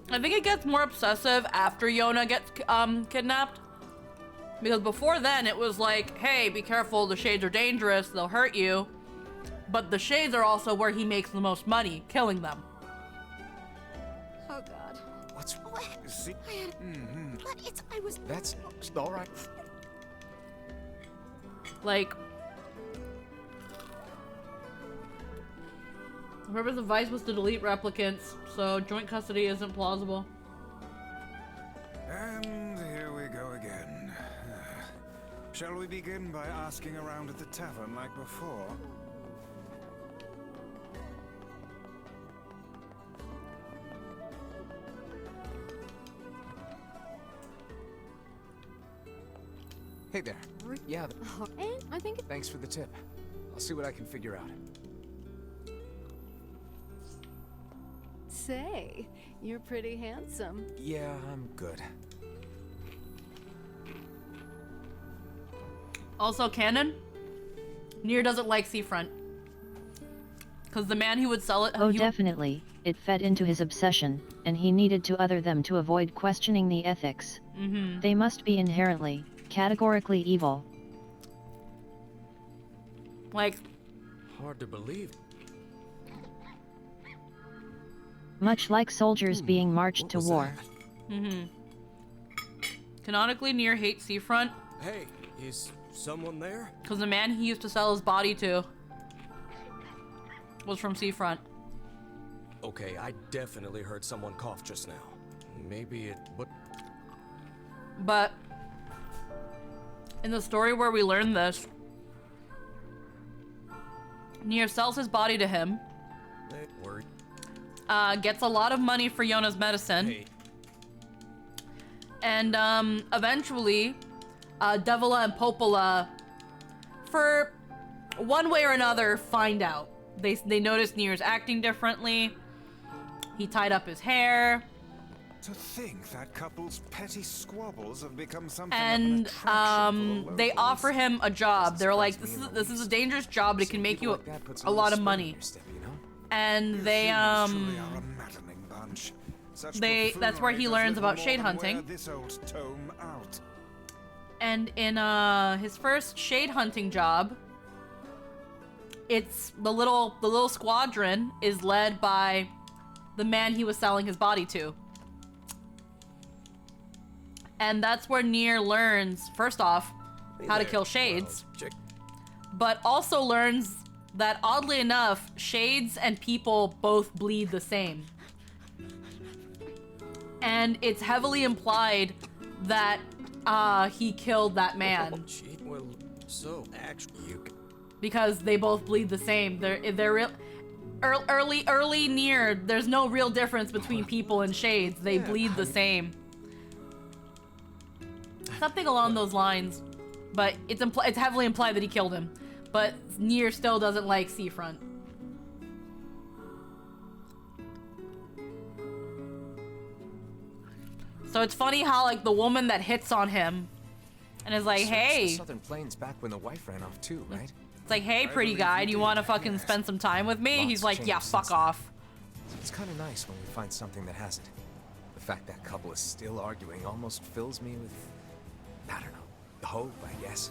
Speaker 1: I think it gets more obsessive after Yona gets kidnapped. Because before then, it was like, hey, be careful, the shades are dangerous, they'll hurt you. But the shades are also where he makes the most money, killing them.
Speaker 12: Oh god.
Speaker 4: What's... See?
Speaker 12: I had... But it's... I was...
Speaker 4: That's alright.
Speaker 1: Like, the purpose of Vice was to delete replicants, so joint custody isn't plausible.
Speaker 4: And here we go again. Shall we begin by asking around at the tavern like before?
Speaker 15: Hey there. Yeah.
Speaker 12: And I think...
Speaker 15: Thanks for the tip. I'll see what I can figure out.
Speaker 14: Say, you're pretty handsome.
Speaker 15: Yeah, I'm good.
Speaker 1: Also, canon, Nier doesn't like Seafront. Because the man who would sell it...
Speaker 8: Oh, definitely. It fed into his obsession, and he needed to other them to avoid questioning the ethics.
Speaker 1: Mm-hmm.
Speaker 8: They must be inherently, categorically evil.
Speaker 1: Like...
Speaker 6: Hard to believe.
Speaker 8: Much like soldiers being marched to war.
Speaker 1: Mm-hmm. Canonically, Nier hates Seafront.
Speaker 6: Hey, is someone there?
Speaker 1: Because the man he used to sell his body to was from Seafront.
Speaker 6: Okay, I definitely heard someone cough just now. Maybe it...
Speaker 1: But in the story where we learn this, Nier sells his body to him.
Speaker 6: Word.
Speaker 1: Gets a lot of money for Yona's medicine.
Speaker 6: Hey.
Speaker 1: And eventually, Devila and Popola, for one way or another, find out. They notice Nier's acting differently. He tied up his hair.
Speaker 4: To think that couple's petty squabbles have become something
Speaker 1: And
Speaker 4: of an attraction for the
Speaker 1: they
Speaker 4: locals.
Speaker 1: offer him a job. They're like, this is a dangerous job, but it can make you a lot of money. And they that's where he learns about shade hunting.
Speaker 4: This old tome out.
Speaker 1: And in his first shade hunting job, it's the little squadron is led by the man he was selling his body to. And that's where Nier learns, first off, how to kill shades, but also learns that, oddly enough, shades and people both bleed the same. And it's heavily implied that he killed that man.
Speaker 5: Well, so actually,
Speaker 1: Because they both bleed the same. They're real. Early Nier, there's no real difference between people and shades. They bleed the same. Something along those lines, but it's heavily implied that he killed him. But Nier still doesn't like Seafront. So it's funny how like the woman that hits on him and is like, hey,
Speaker 15: The Southern Plains back when the wife ran off too, right?
Speaker 1: it's like, hey, pretty guy, do you want to fucking spend some time with me? He's like, yeah, fuck off.
Speaker 15: It's kind of nice when we find something that hasn't. The fact that couple is still arguing almost fills me with, I don't know, hope, I guess.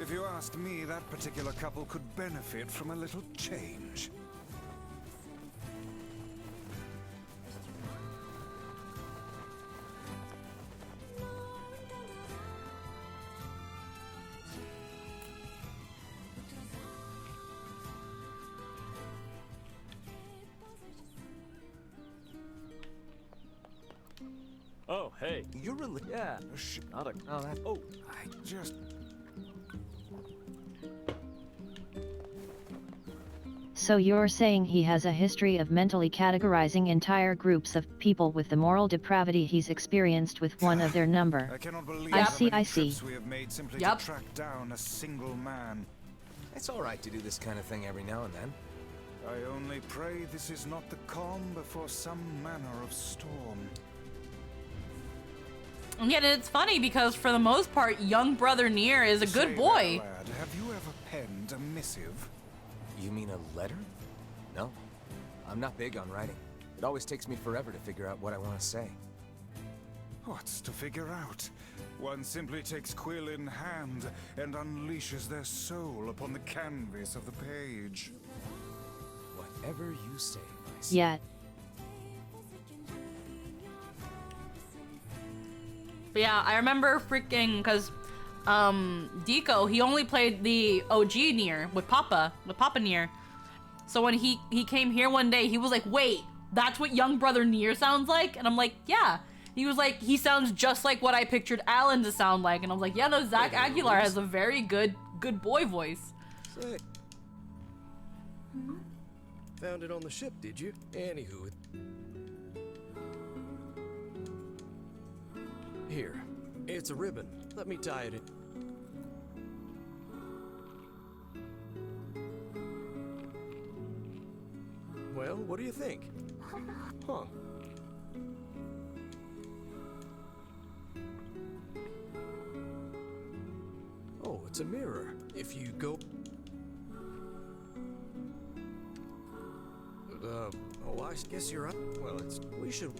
Speaker 4: If you ask me, that particular couple could benefit from a little change.
Speaker 22: Oh, hey.
Speaker 15: You're really...
Speaker 22: Yeah. Not a...
Speaker 15: Oh, that...
Speaker 22: Oh.
Speaker 4: I just...
Speaker 8: So you're saying he has a history of mentally categorizing entire groups of people with the moral depravity he's experienced with one of their number.
Speaker 4: I cannot believe
Speaker 8: I
Speaker 4: how
Speaker 8: see,
Speaker 4: many
Speaker 8: I see.
Speaker 4: trips we have made simply to track down a single man.
Speaker 15: It's all right to do this kind of thing every now and then.
Speaker 4: I only pray this is not the calm before some manner of storm.
Speaker 1: And yet it's funny because for the most part, young brother Nier is a good boy.
Speaker 4: Lad, have you ever penned a missive?
Speaker 15: You mean a letter? No. I'm not big on writing. It always takes me forever to figure out what I want to say.
Speaker 4: What's to figure out? One simply takes quill in hand and unleashes their soul upon the canvas of the page.
Speaker 15: Whatever you say, Vice.
Speaker 8: Yeah.
Speaker 1: But yeah, I remember freaking, because Deco, he only played the OG Nier with Papa Nier. So when he came here one day, he was like, wait, that's what young brother Nier sounds like? And I'm like, yeah. He was like, he sounds just like what I pictured Alan to sound like. And I was like, yeah, no, Zach Aguilar has a very good boy voice.
Speaker 5: Say. Found it on the ship, did you? Anywho. Here. It's a ribbon. Let me tie it in. Well, what do you think? Huh. Oh, it's a mirror. If you go... oh, I guess you're up. Well, we should...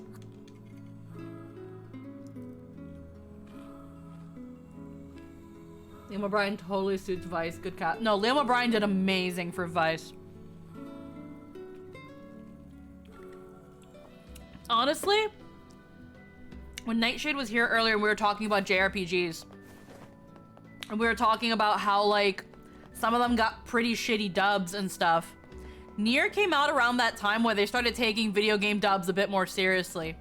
Speaker 1: Liam O'Brien totally suits Vice. Good cat. No, Liam O'Brien did amazing for Vice. Honestly, when Nightshade was here earlier and we were talking about JRPGs, and we were talking about how, like, some of them got pretty shitty dubs and stuff, Nier came out around that time where they started taking video game dubs a bit more seriously.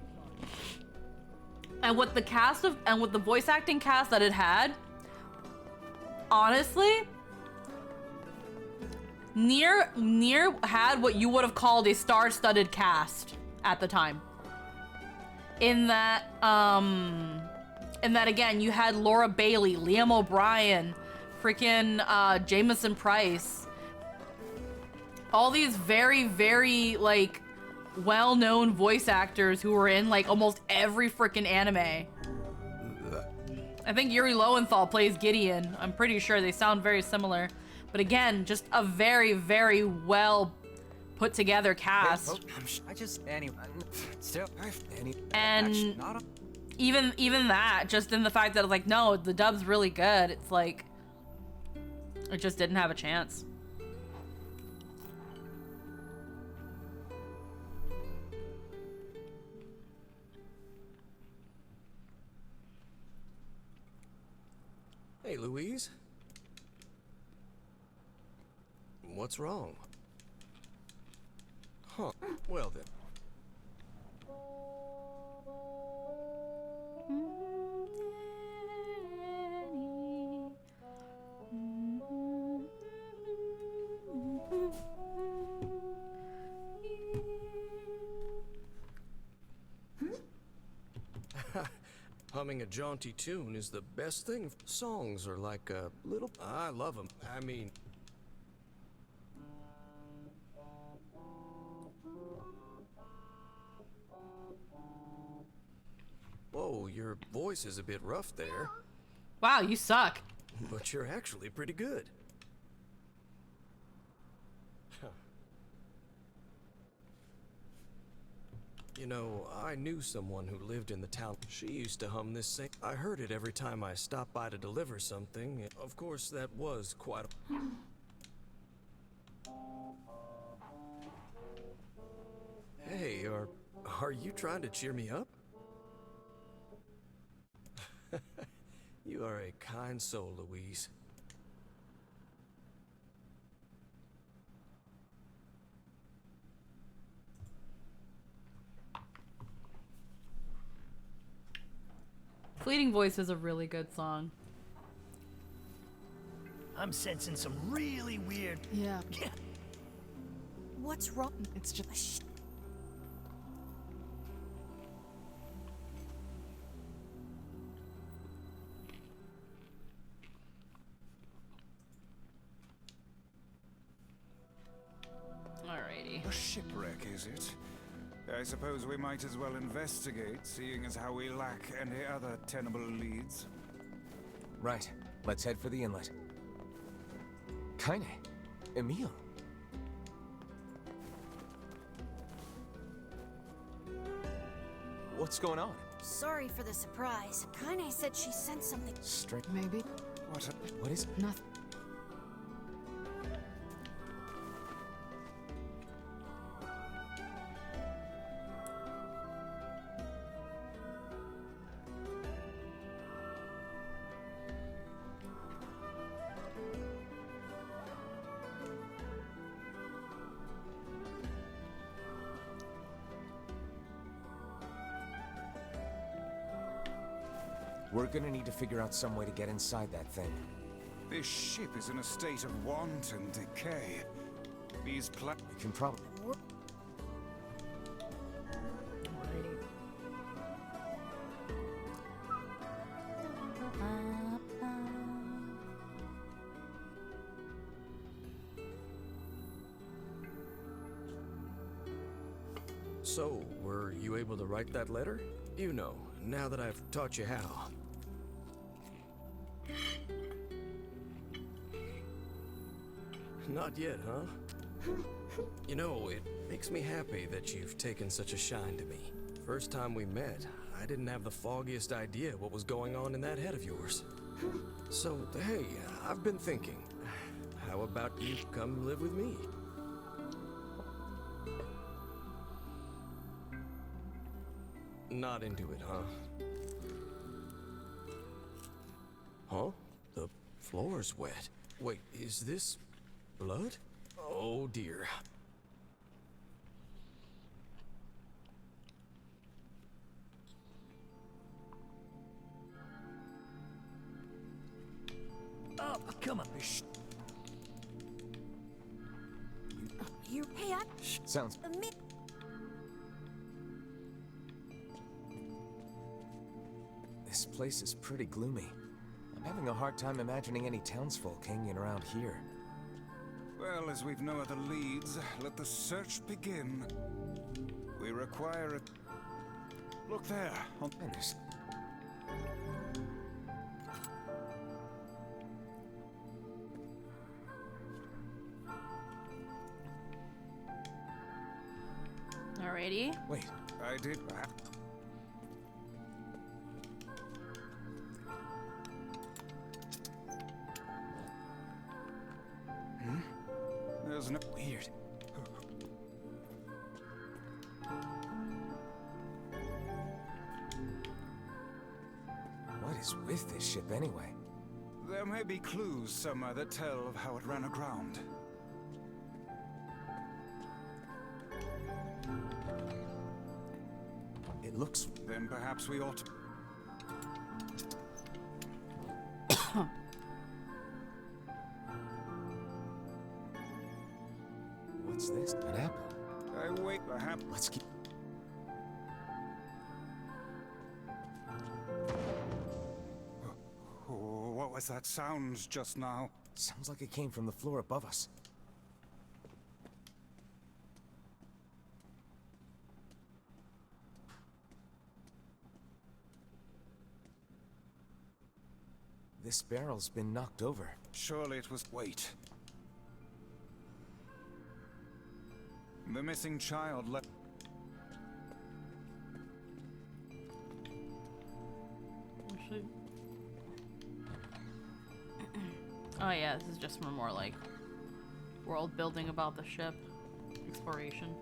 Speaker 1: And with the cast of, and with the voice acting cast that it had, honestly, Nier had what you would have called a star-studded cast at the time. In that again, you had Laura Bailey, Liam O'Brien, freaking Jameson Price. All these very, very, like, well-known voice actors who were in like almost every freaking anime. I think Yuri Lowenthal plays Gideon. I'm pretty sure they sound very similar. But again, just a very, very well put together cast.
Speaker 15: I just still
Speaker 1: And even that, just in the fact that like, no, the dub's really good. It's like it just didn't have a chance.
Speaker 5: Hey, Louise. What's wrong? Huh. Well then. Humming a jaunty tune is the best thing. Songs are like a little... I love them. I mean... Whoa, your voice is a bit rough there.
Speaker 1: Wow, you suck.
Speaker 5: But you're actually pretty good. You know, I knew someone who lived in the town. She used to hum this same. I heard it every time I stopped by to deliver something. Of course, that was quite a... Hey, are you trying to cheer me up? You are a kind soul, Louise.
Speaker 1: Fleeting Voice is a really good song.
Speaker 9: I'm sensing some really weird...
Speaker 7: Yeah.
Speaker 12: What's wrong?
Speaker 7: It's just...
Speaker 1: Alrighty.
Speaker 4: A shipwreck, is it? I suppose we might as well investigate, seeing as how we lack any other tenable leads.
Speaker 15: Right. Let's head for the inlet. Kaine. Emil. What's going on?
Speaker 3: Sorry for the surprise. Kaine said she sent something.
Speaker 15: Straight.
Speaker 7: Maybe.
Speaker 15: What is...
Speaker 7: Nothing.
Speaker 15: We're gonna need to figure out some way to get inside that thing.
Speaker 4: This ship is in a state of wanton decay. These
Speaker 15: We can probably...
Speaker 5: So, were you able to write that letter? You know, now that I've taught you how. Not yet, huh? You know, it makes me happy that you've taken such a shine to me. First time we met, I didn't have the foggiest idea what was going on in that head of yours. So, hey, I've been thinking, how about you come live with me? Not into it, huh? Huh? The floor's wet. Wait, is this blood? Oh dear.
Speaker 9: Oh, come on.
Speaker 3: Hey,
Speaker 15: Sounds... This place is pretty gloomy. I'm having a hard time imagining any townsfolk hanging around here.
Speaker 4: Well, as we've no other leads, let the search begin. We require a... Look there, on this.
Speaker 1: Alrighty.
Speaker 4: Wait, I did... There's no... Weird.
Speaker 15: What is with this ship anyway?
Speaker 4: There may be clues somewhere that tell of how it ran aground.
Speaker 15: It looks...
Speaker 4: Then perhaps we ought to...
Speaker 15: What's this? An apple?
Speaker 4: I wait, perhaps...
Speaker 15: Let's keep...
Speaker 4: What was that sound just now?
Speaker 15: Sounds like it came from the floor above us. This barrel's been knocked over.
Speaker 4: Surely it was... Wait. The missing child left...
Speaker 1: Oh yeah, this is just more like world building about the ship. Exploration.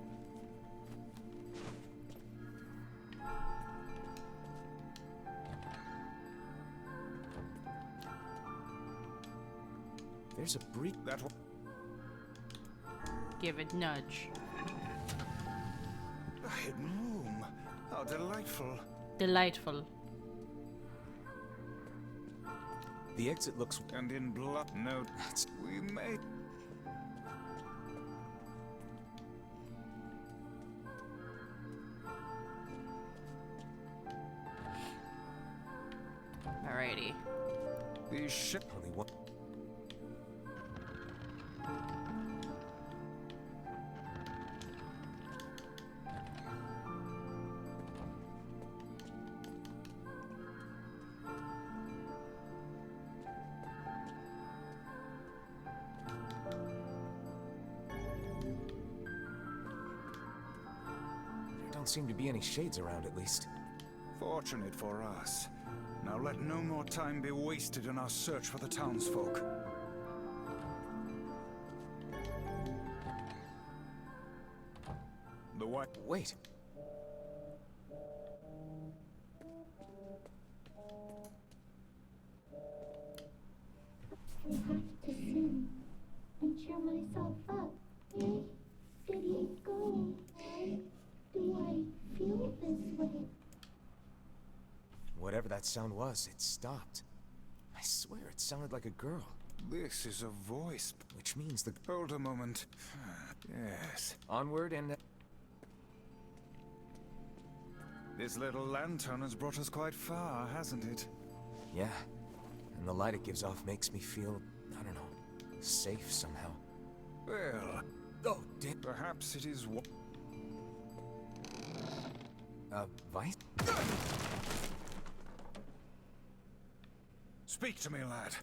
Speaker 15: There's a breach.
Speaker 4: That one.
Speaker 1: Give it nudge.
Speaker 4: A hidden room. How delightful.
Speaker 1: Delightful.
Speaker 15: The exit looks...
Speaker 4: And in blood... No, that's... We may...
Speaker 1: Alrighty.
Speaker 4: The ship...
Speaker 15: Only one... Seem to be any shades around, at least.
Speaker 4: Fortunate for us. Now let no more time be wasted in our search for the townsfolk. The what?
Speaker 15: Wait.
Speaker 19: I have to sin and cheer myself up. Where did he go? Why do I feel this way?
Speaker 15: Whatever that sound was, it stopped. I swear it sounded like a girl.
Speaker 4: This is a voice.
Speaker 15: Which means the...
Speaker 4: Hold a moment. Yes.
Speaker 15: Onward and...
Speaker 4: This little lantern has brought us quite far, hasn't it?
Speaker 15: Yeah. And the light it gives off makes me feel, I don't know, safe somehow.
Speaker 4: Well...
Speaker 15: Oh, did...
Speaker 4: Perhaps it is what...
Speaker 15: Vice?
Speaker 4: Speak to me, lad.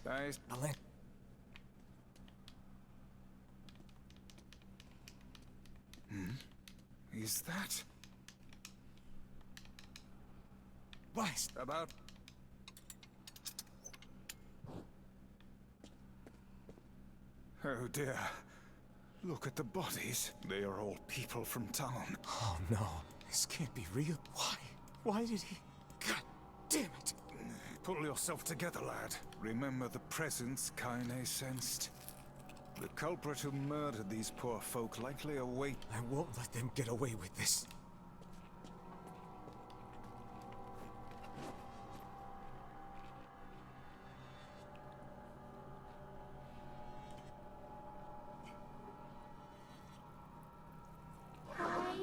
Speaker 15: Guys,
Speaker 4: Is that...
Speaker 15: Vice?
Speaker 4: About... Oh dear. Look at the bodies. They are all people from town.
Speaker 15: Oh no, this can't be real. Why? Why did he... God damn it!
Speaker 4: Pull yourself together, lad. Remember the presence Kaine sensed. The culprit who murdered these poor folk likely await...
Speaker 15: I won't let them get away with this.
Speaker 19: Why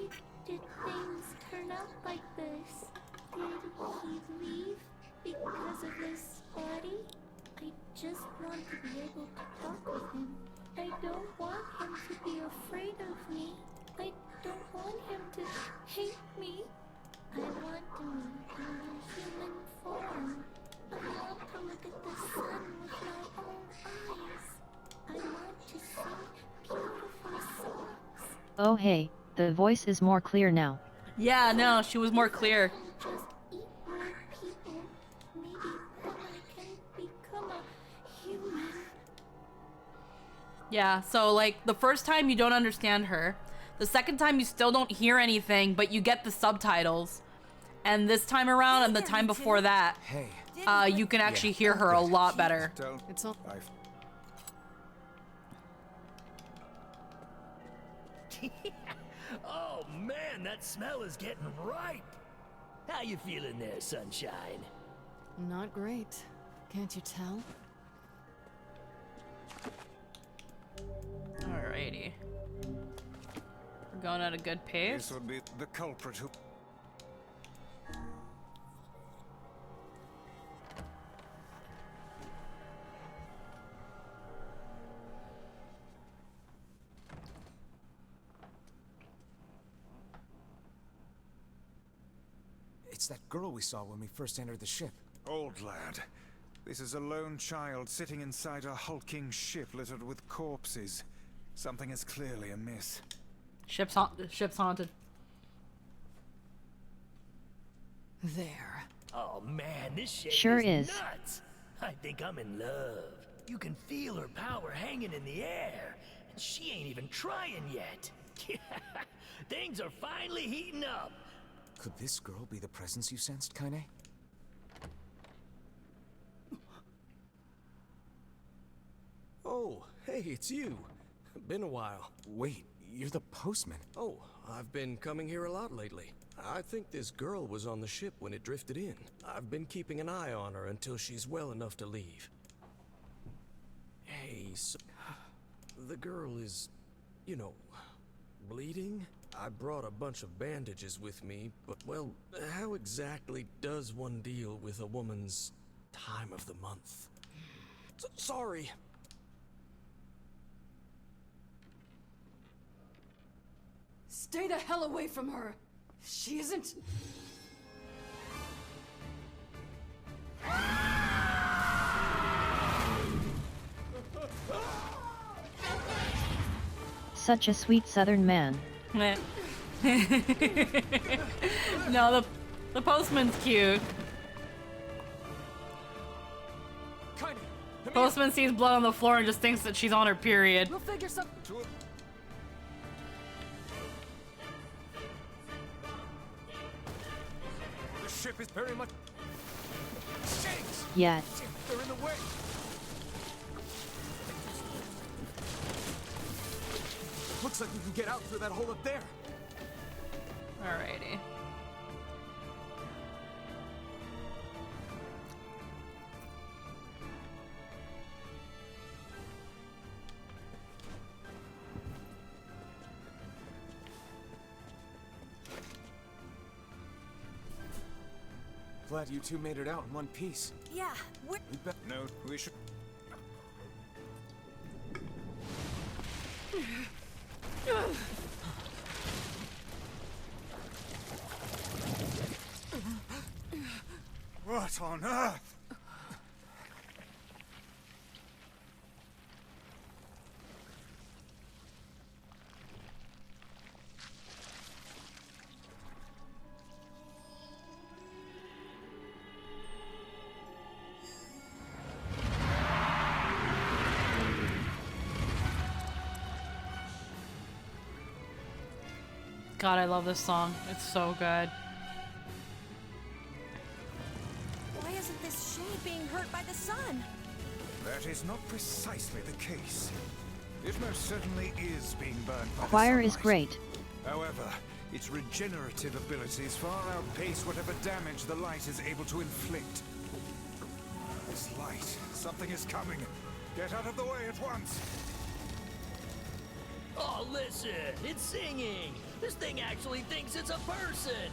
Speaker 19: did things turn out like this? Did he leave because of this body? I just want to be able to talk with him. I don't want him to be afraid of me. I don't want him to hate me. I want to meet him in human form. I want to look at the sun with my own eyes. I want to sing beautiful songs.
Speaker 8: Oh hey, the voice is more clear now.
Speaker 1: Yeah, no, she was more clear.
Speaker 19: Just eat more people. Maybe then I can become a human.
Speaker 1: Yeah, so like the first time you don't understand her. The second time you still don't hear anything, but you get the subtitles. And this time around and the time before that, you can actually hear her a lot better.
Speaker 7: It's all.
Speaker 9: Oh man, that smell is getting ripe. How you feeling there, sunshine?
Speaker 7: Not great. Can't you tell?
Speaker 1: Alrighty. We're going at a good pace.
Speaker 4: This would be the culprit who...
Speaker 15: It's that girl we saw when we first entered the ship.
Speaker 4: Old lad. This is a lone child sitting inside a hulking ship littered with corpses. Something is clearly amiss.
Speaker 1: Ship's haunted.
Speaker 7: There.
Speaker 9: Oh man, this shit
Speaker 8: Sure
Speaker 9: is
Speaker 8: is.
Speaker 9: nuts. I think I'm in love. You can feel her power hanging in the air, and she ain't even trying yet. Things are finally heating up.
Speaker 15: Could this girl be the presence you sensed, Kaine?
Speaker 5: Oh, hey, it's you. Been a while.
Speaker 15: Wait, you're the postman.
Speaker 5: Oh, I've been coming here a lot lately. I think this girl was on the ship when it drifted in. I've been keeping an eye on her until she's well enough to leave. Hey, so the girl is, you know, bleeding? I brought a bunch of bandages with me, but, well, how exactly does one deal with a woman's time of the month? Sorry.
Speaker 12: Stay the hell away from her. She isn't...
Speaker 8: Such a sweet southern man.
Speaker 1: No, the postman's cute. Postman sees blood on the floor and just thinks that she's on her period.
Speaker 12: We'll figure something...
Speaker 4: The ship is very much... Shakes!
Speaker 8: Yeah.
Speaker 4: They're in the way!
Speaker 15: Looks like we can get out through that hole up there.
Speaker 1: Alrighty.
Speaker 15: Glad you two made it out in one piece.
Speaker 12: Yeah, we're...
Speaker 4: No, we should... What on earth?
Speaker 1: God, I love this song. It's so good.
Speaker 12: Why isn't this shade being hurt by the sun?
Speaker 4: That is not precisely the case. It most certainly is being burned by
Speaker 8: Choir
Speaker 4: the
Speaker 8: is
Speaker 4: sunlight.
Speaker 8: great.
Speaker 4: However, its regenerative abilities far outpace whatever damage the light is able to inflict. This light, something is coming. Get out of the way at once.
Speaker 9: Oh, listen, it's singing. This thing actually thinks it's a person.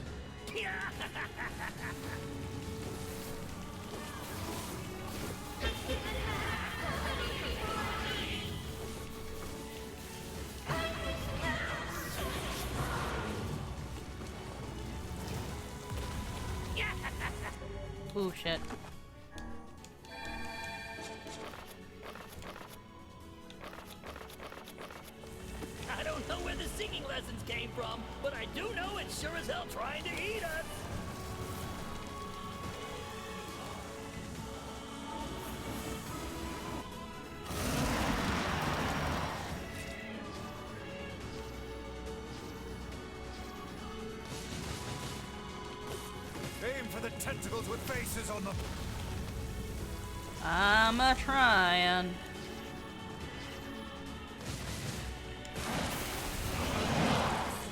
Speaker 1: Ooh, shit.
Speaker 11: I don't know where the singing lessons came from, but I do know it's sure as hell trying to eat us.
Speaker 4: Aim for the tentacles with faces on them.
Speaker 1: I'm a trying.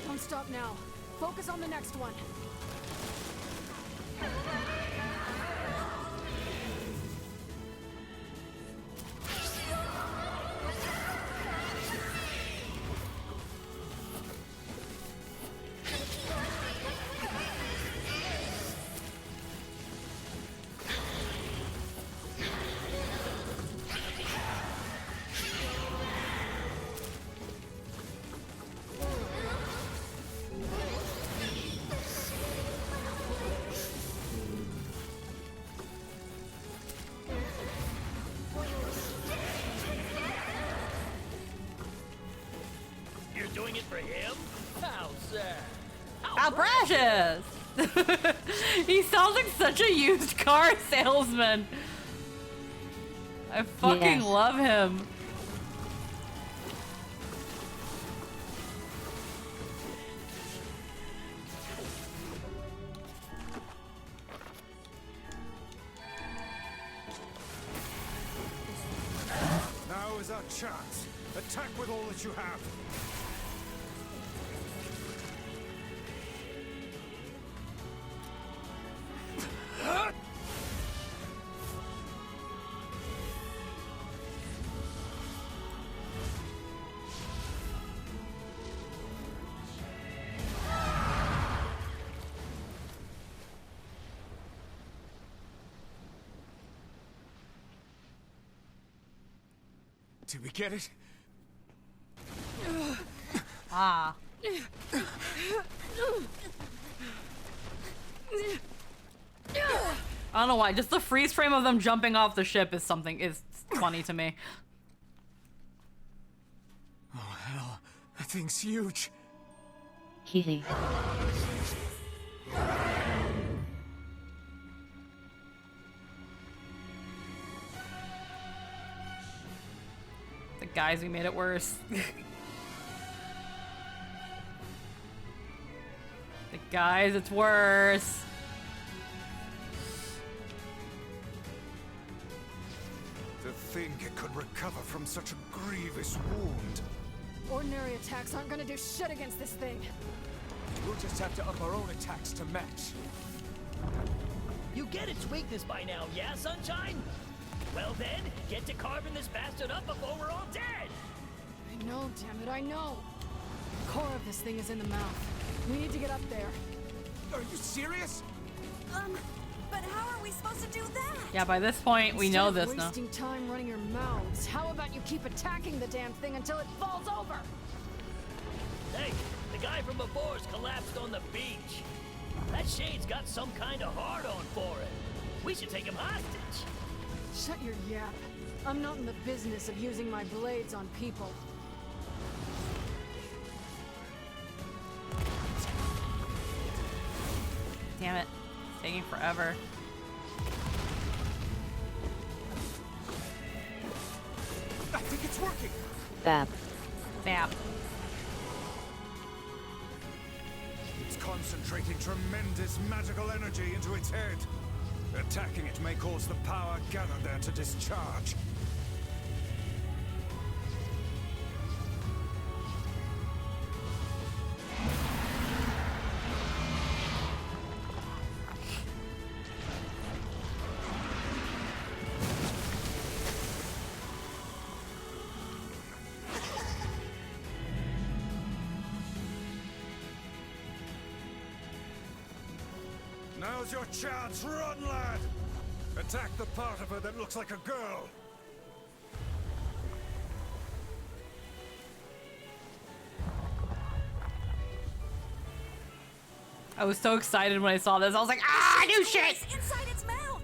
Speaker 12: Don't stop now. Focus on the next one.
Speaker 11: You're doing it for him? How sad.
Speaker 1: How precious! He sounds like such a used car salesman. I fucking
Speaker 8: Yes.
Speaker 1: love him.
Speaker 4: Now is our chance. Attack with all that you have.
Speaker 6: Did we get it?
Speaker 1: Ah. I don't know why, just the freeze frame of them jumping off the ship is funny to me.
Speaker 6: Oh, hell. That thing's huge.
Speaker 8: Hee.
Speaker 1: The guys who made it worse. The guys, it's worse.
Speaker 4: To think it could recover from such a grievous wound.
Speaker 12: Ordinary attacks aren't gonna do shit against this thing.
Speaker 6: We'll just have to up our own attacks to match.
Speaker 11: You get its weakness by now, yeah, Sunshine? Well then, get to carving this bastard up before we're all dead!
Speaker 12: I know, damn it, I know. The core of this thing is in the mouth. We need to get up there.
Speaker 6: Are you serious?
Speaker 12: But how are we supposed to do that?
Speaker 1: Yeah, by this point, we know this
Speaker 12: Instead
Speaker 1: now.
Speaker 12: of wasting time running your mouths, how about you keep attacking the damn thing until it falls over?
Speaker 11: Hey, the guy from before's collapsed on the beach. That shade's got some kind of hard-on for it. We should take him hostage.
Speaker 12: Shut your yap. I'm not in the business of using my blades on people.
Speaker 1: Damn it. It's taking forever.
Speaker 6: I think it's working.
Speaker 8: Bap.
Speaker 1: Bap.
Speaker 4: It's concentrating tremendous magical energy into its head. Attacking it may cause the power gathered there to discharge. Now's your chance, run, lad! Attack the part of her that looks like a girl!
Speaker 1: I was so excited when I saw this. I was like, ah, new shit!
Speaker 12: Inside its mouth!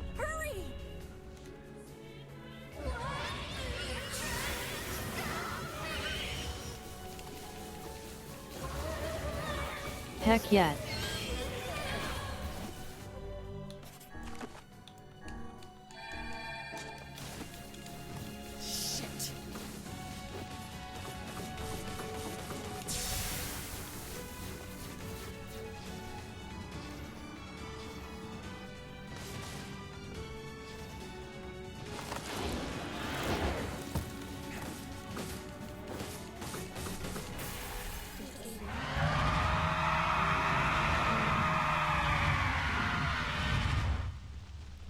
Speaker 8: Heck yet.
Speaker 7: Shit.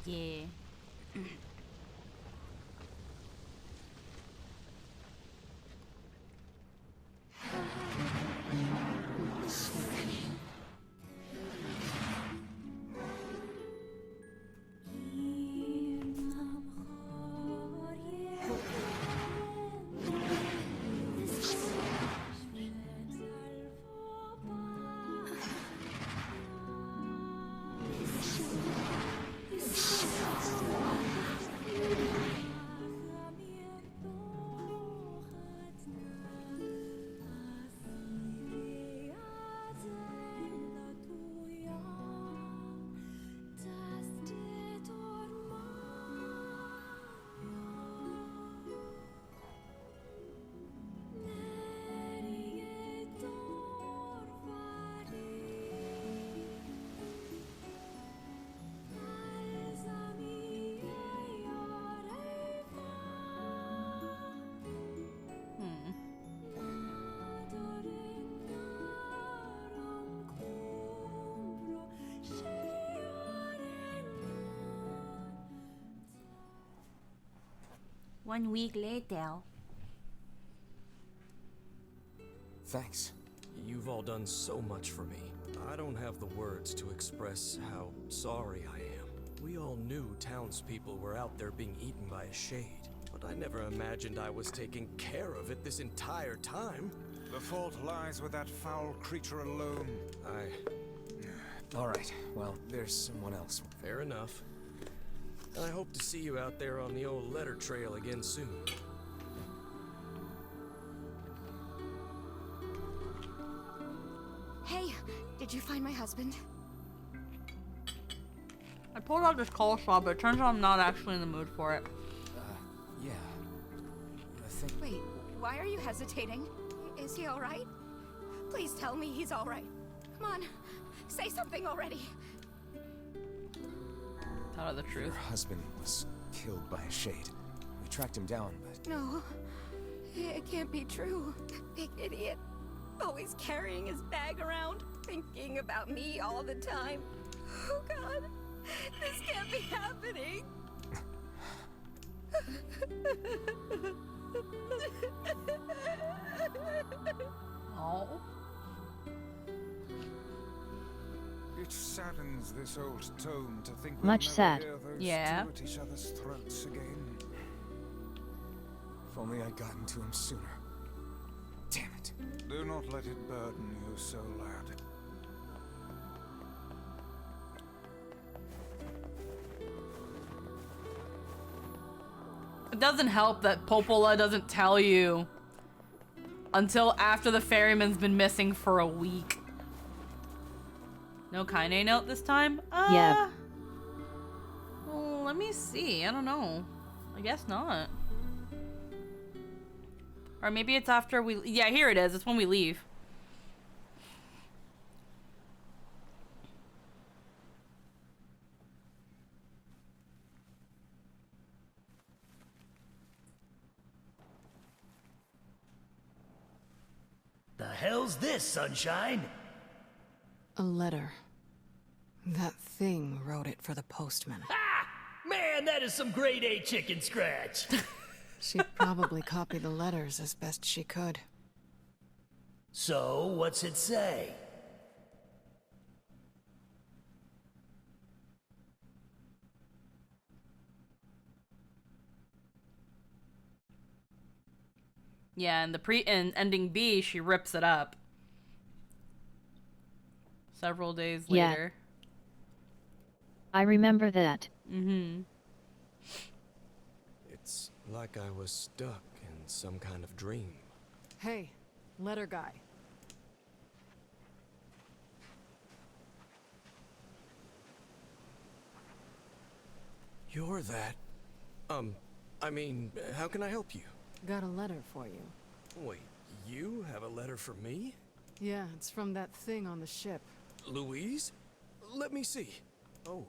Speaker 1: Yeah. One week later.
Speaker 15: Thanks.
Speaker 5: You've all done so much for me. I don't have the words to express how sorry I am. We all knew townspeople were out there being eaten by a shade, but I never imagined I was taking care of it this entire time.
Speaker 4: The fault lies with that foul creature alone.
Speaker 15: All right, well, there's someone else.
Speaker 5: Fair enough. I hope to see you out there on the old letter trail again soon.
Speaker 12: Hey, did you find my husband?
Speaker 1: I pulled out this coleslaw, but it turns out I'm not actually in the mood for it.
Speaker 15: Yeah. I think...
Speaker 12: Wait, why are you hesitating? Is he alright? Please tell me he's alright. Come on, say something already.
Speaker 1: Tell her the truth.
Speaker 15: Your husband was killed by a shade. We tracked him down, but...
Speaker 12: No, it can't be true. That big idiot. Always carrying his bag around, thinking about me all the time. Oh God, this can't be happening.
Speaker 1: Oh.
Speaker 4: It saddens this old tome to think
Speaker 8: Much
Speaker 4: we'll
Speaker 8: sad.
Speaker 4: never hear those
Speaker 1: Yeah.
Speaker 4: two at each other's throats again.
Speaker 15: If only I'd gotten to him sooner. Damn it.
Speaker 4: Do not let it burden you so, lad.
Speaker 1: It doesn't help that Popola doesn't tell you until after the ferryman's been missing for a week. No Kaine note this time?
Speaker 8: Yeah.
Speaker 1: Well, let me see. I don't know. I guess not. Or maybe it's after we... Yeah, here it is. It's when we leave.
Speaker 11: The hell's this, Sunshine?
Speaker 7: A letter. That thing wrote it for the postman.
Speaker 11: Man, that is some grade A chicken scratch.
Speaker 7: She probably copied the letters as best she could.
Speaker 11: So, what's it say?
Speaker 1: Yeah, and in ending B, she rips it up. Several days
Speaker 8: Yeah.
Speaker 1: later.
Speaker 8: I remember that.
Speaker 1: Mm-hmm.
Speaker 5: It's like I was stuck in some kind of dream.
Speaker 7: Hey, letter guy.
Speaker 5: You're that... I mean, how can I help you?
Speaker 7: Got a letter for you.
Speaker 5: Wait, you have a letter for me?
Speaker 7: Yeah, it's from that thing on the ship.
Speaker 5: Louise? Let me see. Oh,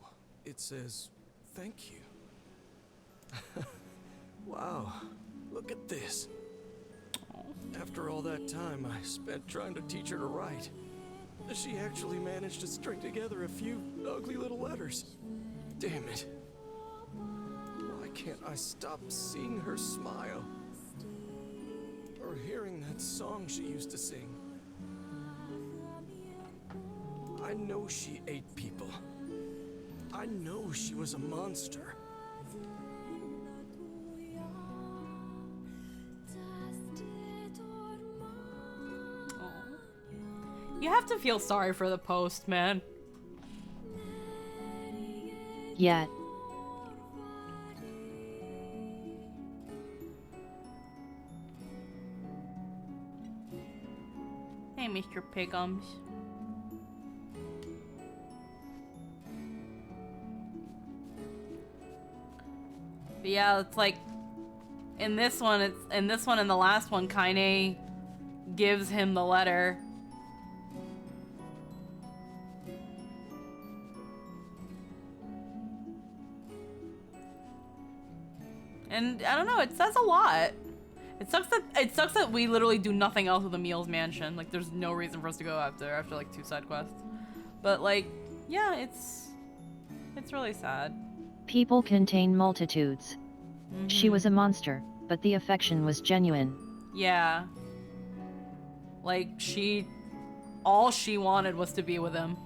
Speaker 5: it says, thank you. Wow, look at this. After all that time I spent trying to teach her to write, she actually managed to string together a few ugly little letters. Damn it. Why can't I stop seeing her smile? Or hearing that song she used to sing? I know she ate people. I know she was a monster.
Speaker 1: You have to feel sorry for the postman.
Speaker 8: Yeah.
Speaker 1: Hey, Mr. Pigums. But yeah, it's like in this one, and the last one, Kaine gives him the letter. And I don't know, it says a lot. It sucks that we literally do nothing else with Emil's mansion. Like, there's no reason for us to go after like 2 side quests. But like, yeah, it's really sad.
Speaker 8: People contain multitudes. She was a monster, but the affection was genuine.
Speaker 1: Yeah. Like, all she wanted was to be with him.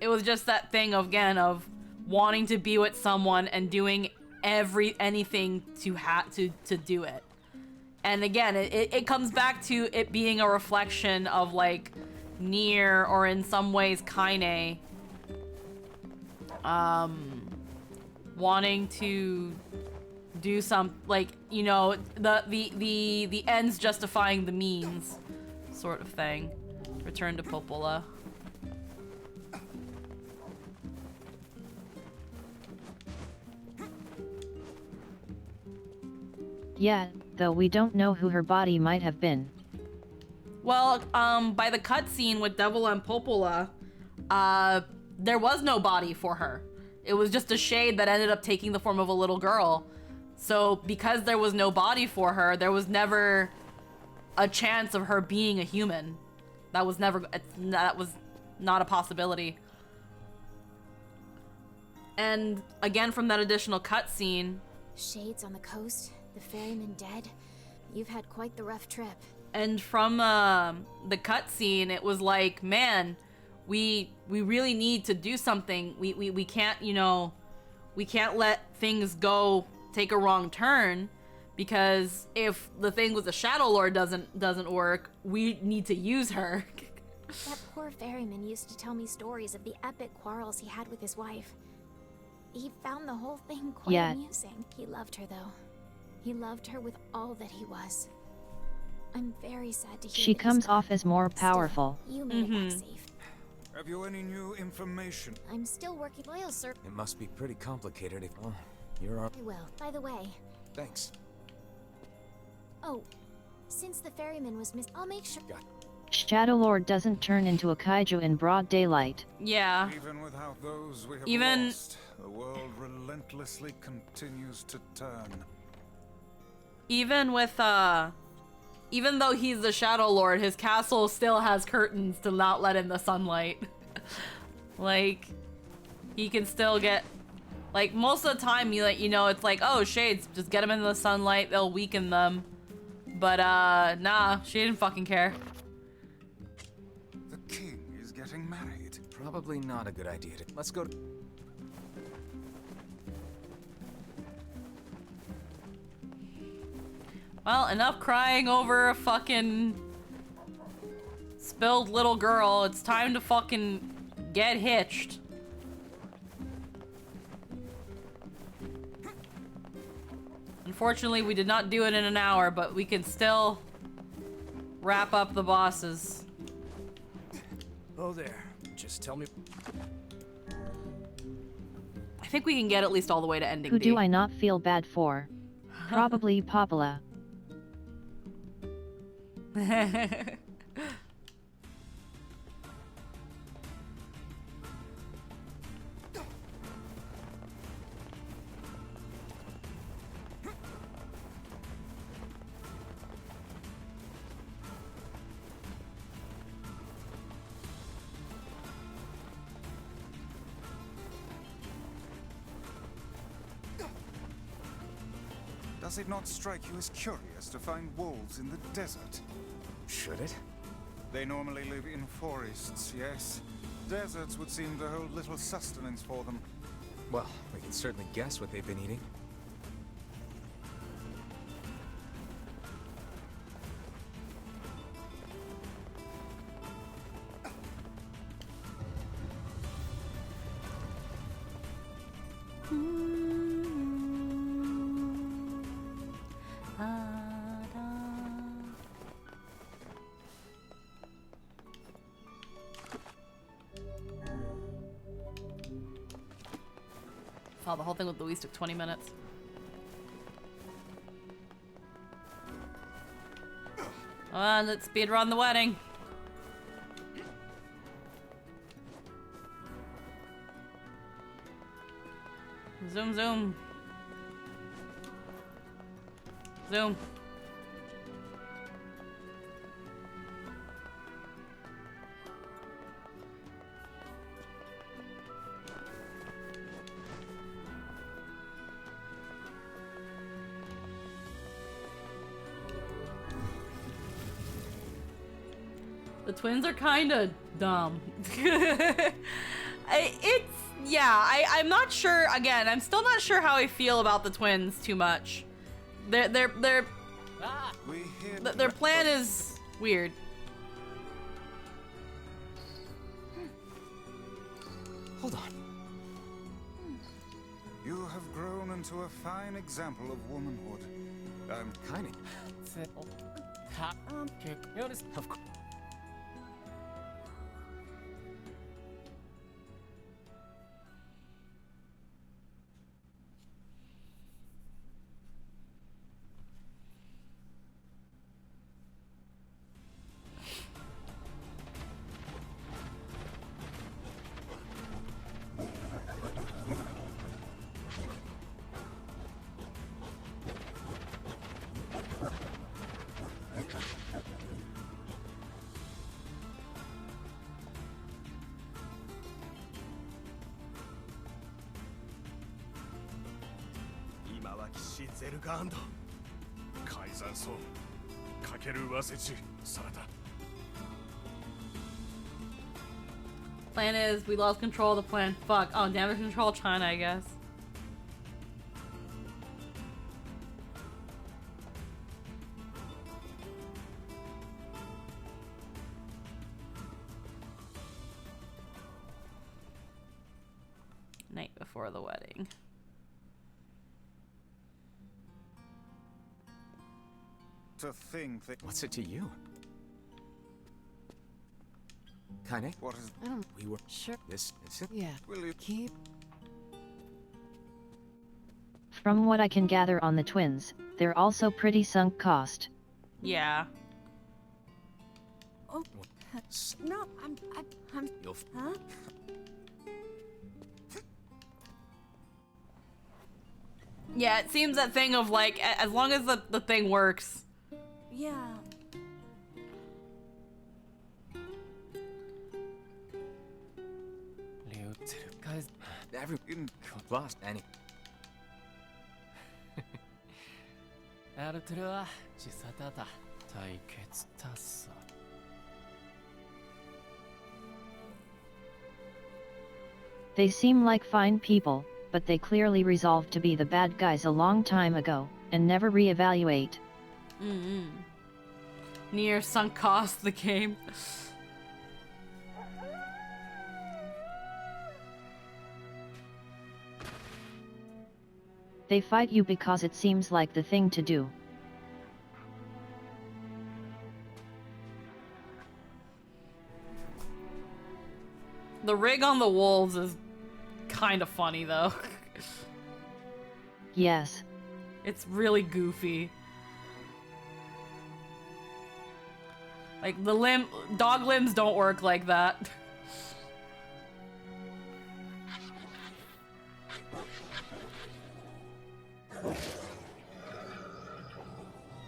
Speaker 1: It was just that thing of wanting to be with someone and doing anything to do it. And again, it comes back to it being a reflection of like Nier, or in some ways Kaine, wanting to do some, like, you know, the ends justifying the means sort of thing. Return to Popola.
Speaker 8: Yeah, though we don't know who her body might have been.
Speaker 1: Well, by the cutscene with Devil and Popola, there was no body for her. It was just a shade that ended up taking the form of a little girl. So because there was no body for her, there was never a chance of her being a human. That was not a possibility. And again, from that additional cutscene,
Speaker 3: Shades on the coast, the ferryman dead. You've had quite the rough trip.
Speaker 1: and from the cutscene, it was like, man, we really need to do something. We can't, you know, we can't let things go take a wrong turn, because if the thing with the Shadow Lord doesn't work, we need to use her.
Speaker 3: That poor ferryman used to tell me stories of the epic quarrels he had with his wife. He found the whole thing quite amusing. He loved her, though. He loved her with all that he was. I'm very sad to hear
Speaker 8: She comes off as more powerful.
Speaker 3: Still, you made it back safe.
Speaker 4: Have you any new information?
Speaker 3: I'm still working loyal, sir.
Speaker 15: It must be pretty complicated if... Oh, you're our...
Speaker 3: I will. By the way...
Speaker 15: Thanks.
Speaker 3: Oh, since the ferryman was missed, I'll make sure...
Speaker 8: Shadow Lord doesn't turn into a kaiju in broad daylight.
Speaker 1: Yeah.
Speaker 4: Even without those we have lost, the world relentlessly continues to turn.
Speaker 1: Even with, even though he's the Shadow Lord, his castle still has curtains to not let in the sunlight. Like, he can still get... Like, most of the time, you know, it's like, oh, shades, just get them into the sunlight, they'll weaken them. But, nah, she didn't fucking care.
Speaker 4: The king is getting married.
Speaker 15: Probably not a good idea to... Let's go to...
Speaker 1: Well, enough crying over a fucking spilled little girl. It's time to fucking get hitched. Unfortunately, we did not do it in an hour, but we can still wrap up the bosses.
Speaker 5: Oh there. Just tell me.
Speaker 1: I think we can get at least all the way to ending
Speaker 8: Who
Speaker 1: D.
Speaker 8: do I not feel bad for? Probably Popula.
Speaker 4: Does it not strike you as curious to find wolves in the desert?
Speaker 15: Should it?
Speaker 4: They normally live in forests, yes. Deserts would seem to hold little sustenance for them.
Speaker 15: Well, we can certainly guess what they've been eating.
Speaker 1: Oh, the whole thing with Louise took 20 minutes. Let's speedrun the wedding. Zoom, zoom. Zoom. The twins are kinda dumb. I'm not sure, again, I'm still not sure how I feel about the twins too much. Their plan is weird.
Speaker 15: Hold on.
Speaker 4: You have grown into a fine example of womanhood. I'm
Speaker 15: kind of course.
Speaker 1: Plan is, we lost control of the plan. Fuck. Oh, damage control China, I guess. Night before the wedding.
Speaker 4: To think that...
Speaker 15: What's it to you? Kaine?
Speaker 4: What is...
Speaker 7: I don't...
Speaker 15: We were...
Speaker 7: Sure.
Speaker 15: This is it?
Speaker 7: Yeah.
Speaker 4: Will you
Speaker 7: keep...
Speaker 8: From what I can gather on the twins, they're also pretty sunk cost.
Speaker 1: Yeah.
Speaker 12: Oh. No, I'm...
Speaker 15: You'll...
Speaker 12: Huh?
Speaker 1: Yeah, it seems that thing of like, as long as the thing works.
Speaker 12: Yeah.
Speaker 15: Every lost any.
Speaker 8: They seem like fine people, but they clearly resolved to be the bad guys a long time ago, and never reevaluate.
Speaker 1: Nier sunk cost the game.
Speaker 8: They fight you because it seems like the thing to do.
Speaker 1: The rig on the wolves is kind of funny though.
Speaker 8: Yes.
Speaker 1: It's really goofy. Like the dog limbs don't work like that.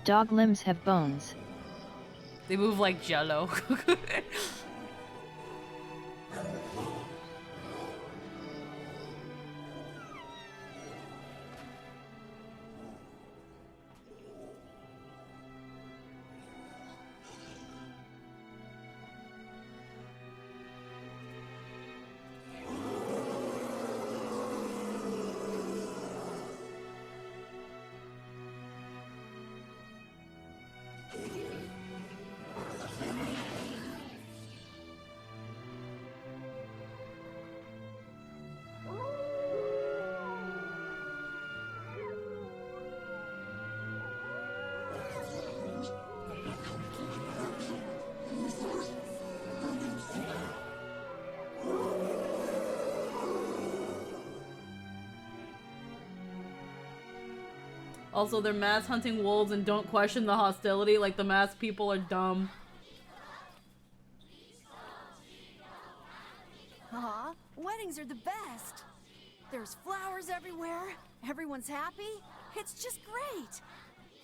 Speaker 8: Dog limbs have bones.
Speaker 1: They move like jello. Also, they're mass hunting wolves and don't question the hostility. Like, the masked people are dumb.
Speaker 10: Aw, weddings are the best. There's flowers everywhere. Everyone's happy. It's just great.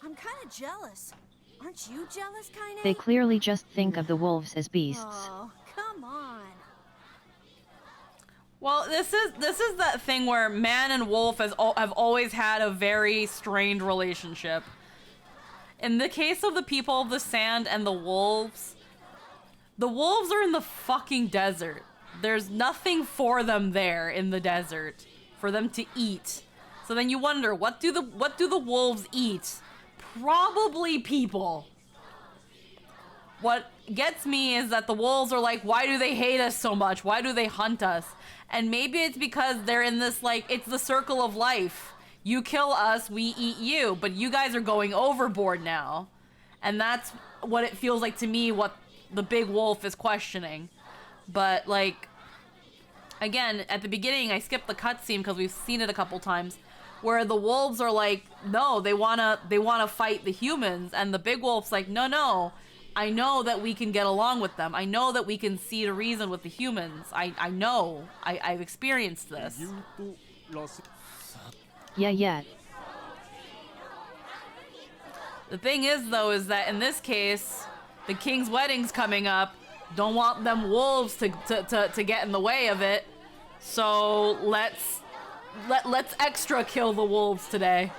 Speaker 10: I'm kind of jealous. Aren't you jealous, Kaine?
Speaker 8: They clearly just think of the wolves as beasts.
Speaker 10: Oh, come on.
Speaker 1: Well, this is that thing where man and wolf have always had a very strained relationship. In the case of the people of the sand and the wolves are in the fucking desert. There's nothing for them there in the desert for them to eat. So then you wonder, what do the wolves eat? Probably people. What gets me is that the wolves are like, why do they hate us so much? Why do they hunt us? And maybe it's because they're in this, like, it's the circle of life. You kill us, we eat you, but you guys are going overboard now. And that's what it feels like to me, what the big wolf is questioning. But, like, again, at the beginning, I skipped the cutscene because we've seen it a couple times, where the wolves are like, no, they wanna fight the humans, and the big wolf's like, no, I know that we can get along with them. I know that we can see the reason with the humans. I know. I've experienced this.
Speaker 8: Yeah.
Speaker 1: The thing is, though, is that in this case, the king's wedding's coming up. Don't want them wolves to get in the way of it. So let's extra kill the wolves today.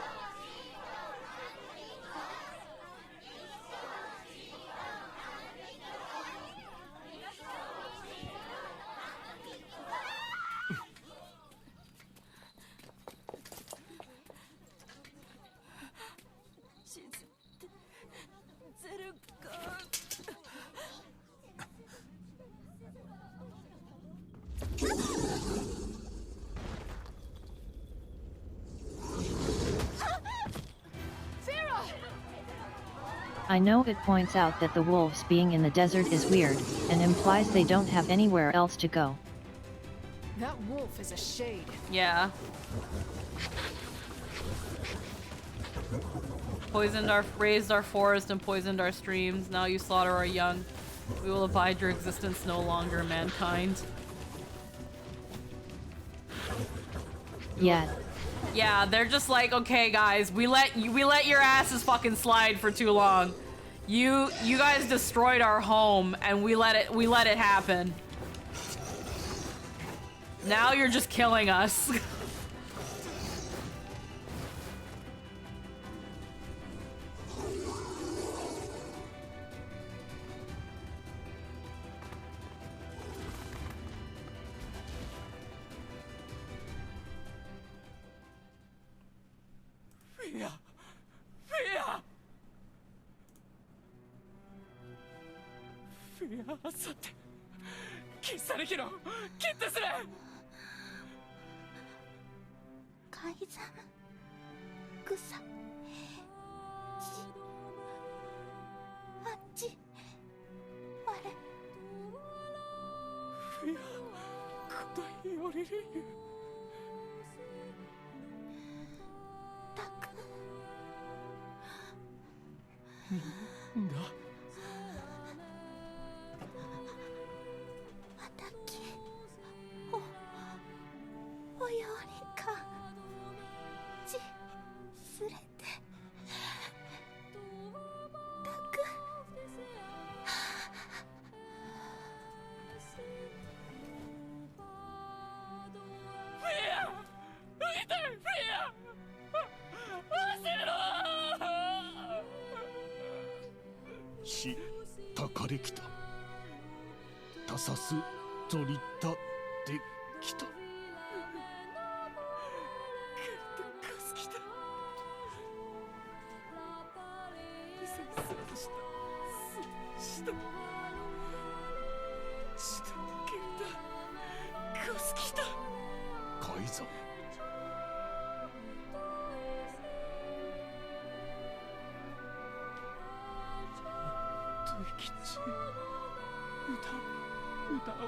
Speaker 8: I know it points out that the wolves being in the desert is weird, and implies they don't have anywhere else to go.
Speaker 7: That wolf is a shade.
Speaker 1: Yeah. Raised our forest and poisoned our streams. Now you slaughter our young. We will abide your existence no longer, mankind.
Speaker 8: Yeah.
Speaker 1: Yeah, they're just like, okay, guys, we let your asses fucking slide for too long. You guys destroyed our home, and we let it happen. Now you're just killing us.
Speaker 19: およりかじすれてたく
Speaker 11: フィア見てフィア
Speaker 17: したかれきたたさすとりたできた改ざん
Speaker 21: きち歌を打っ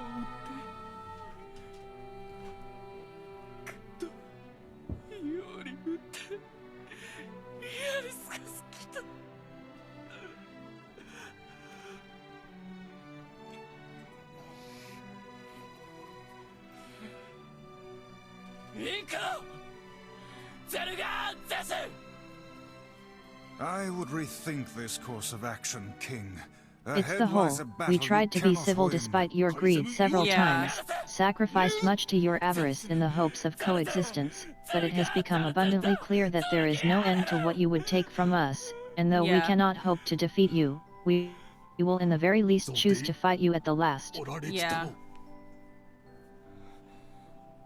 Speaker 21: てより打ってやりすかすきた
Speaker 11: インコゼルガンゼス
Speaker 4: I would rethink this course of action, King.
Speaker 8: It's the
Speaker 4: Ahead
Speaker 8: whole.
Speaker 4: lies a battle
Speaker 8: We tried to be
Speaker 4: cannot
Speaker 8: civil
Speaker 4: win.
Speaker 8: despite your greed several times, sacrificed much to your avarice in the hopes of coexistence, but it has become abundantly clear that there is no end to what you would take from us, and though we cannot hope to defeat you, we will in the very least choose to fight you at the last.
Speaker 1: Yeah.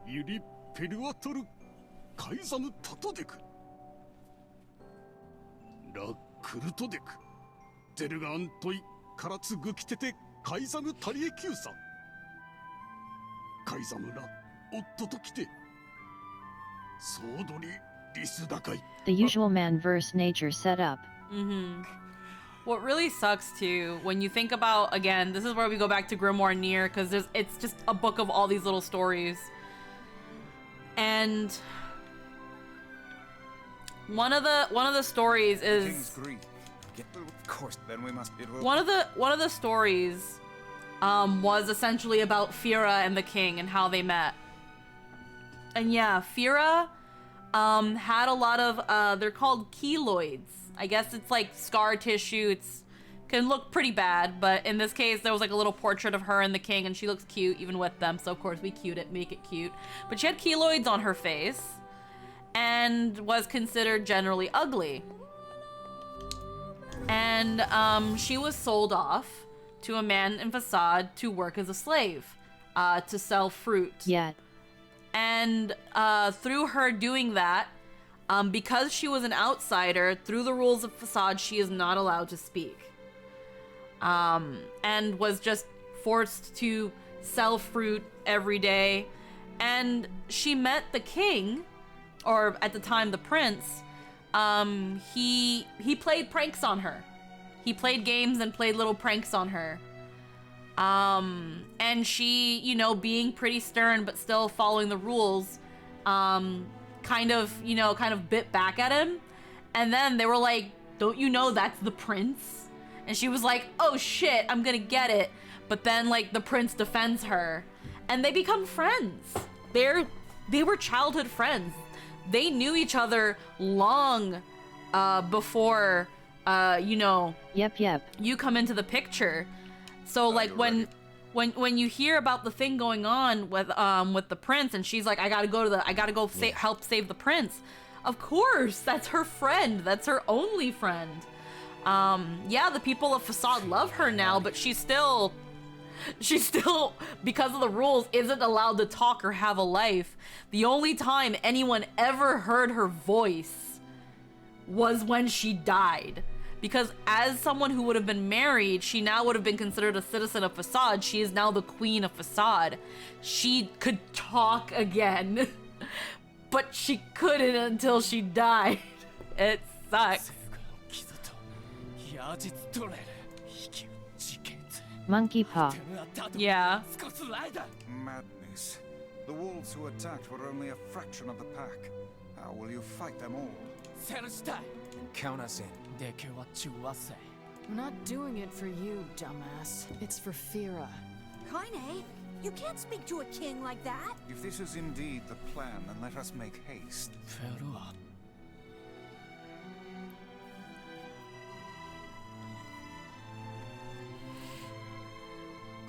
Speaker 17: ユリ・ペルワトル・カイザム・タトデクラ・クルトデクゼルガントイ・カラツグキテテ・カイザム・タリエキューサカイザムラ・オットときてソードリ・リスダカイ
Speaker 8: The usual man-verse nature set up.
Speaker 1: What really sucks too, when you think about, again, this is where we go back to Grimoire Nier, because it's just a book of all these little stories. And one of the stories is
Speaker 4: Of course, then we must.
Speaker 1: one of the stories was essentially about Fira and the king and how they met. And yeah, Fira had a lot of they're called keloids. I guess it's like scar tissue. It's can look pretty bad, but in this case there was like a little portrait of her and the king, and she looks cute even with them, so of course we make it cute. But she had keloids on her face and was considered generally ugly. And she was sold off to a man in Facade to work as a slave, to sell fruit.
Speaker 8: Yeah.
Speaker 1: And through her doing that, because she was an outsider, through the rules of Facade, she is not allowed to speak. And was just forced to sell fruit every day. And she met the king, or at the time the prince. He played pranks on her. He played games and played little pranks on her. And she, you know, being pretty stern but still following the rules, kind of bit back at him. And then they were like, "Don't you know that's the prince?" And she was like, "Oh shit, I'm gonna get it." But then like the prince defends her and they become friends. They were childhood friends. They knew each other long before
Speaker 8: Yep.
Speaker 1: you come into the picture. So like when you hear about the thing going on with the prince, and she's like, I gotta go help save the prince. Of course, that's her friend. That's her only friend. Yeah, the people of Facade love her now, but she's still, because of the rules, isn't allowed to talk or have a life. The only time anyone ever heard her voice was when she died. Because as someone who would have been married, she now would have been considered a citizen of Facade. She is now the queen of Facade. She could talk again, but she couldn't until she died. It sucks.
Speaker 8: Monkey paw.
Speaker 1: Yeah.
Speaker 4: Madness. The wolves who attacked were only a fraction of the pack. How will you fight them all?
Speaker 15: Count us in.
Speaker 7: We're not doing it for you, dumbass. It's for Fira.
Speaker 10: Kaine, you can't speak to a king like that.
Speaker 4: If this is indeed the plan, then let us make haste.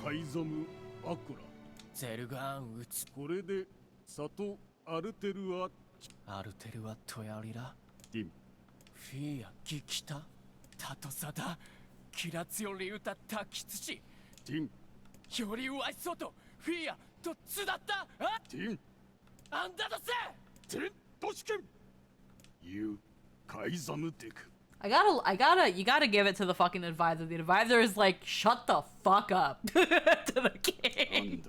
Speaker 17: Kaizamu Akura.
Speaker 6: ゼルガン撃つ。
Speaker 17: これで里アルテルア
Speaker 6: アルテルはトヤリラ。
Speaker 17: ティン。
Speaker 6: フィアギキタ。タトサダ。キラツより歌ったキツチ。
Speaker 17: ティン。
Speaker 6: よりわいそうとフィアとつだったあ
Speaker 17: ティン。
Speaker 6: あんだとせ
Speaker 17: ティントシケン。You Kaizamu Dick.
Speaker 1: you gotta give it to the fucking advisor. The advisor is like, shut the fuck up to the king.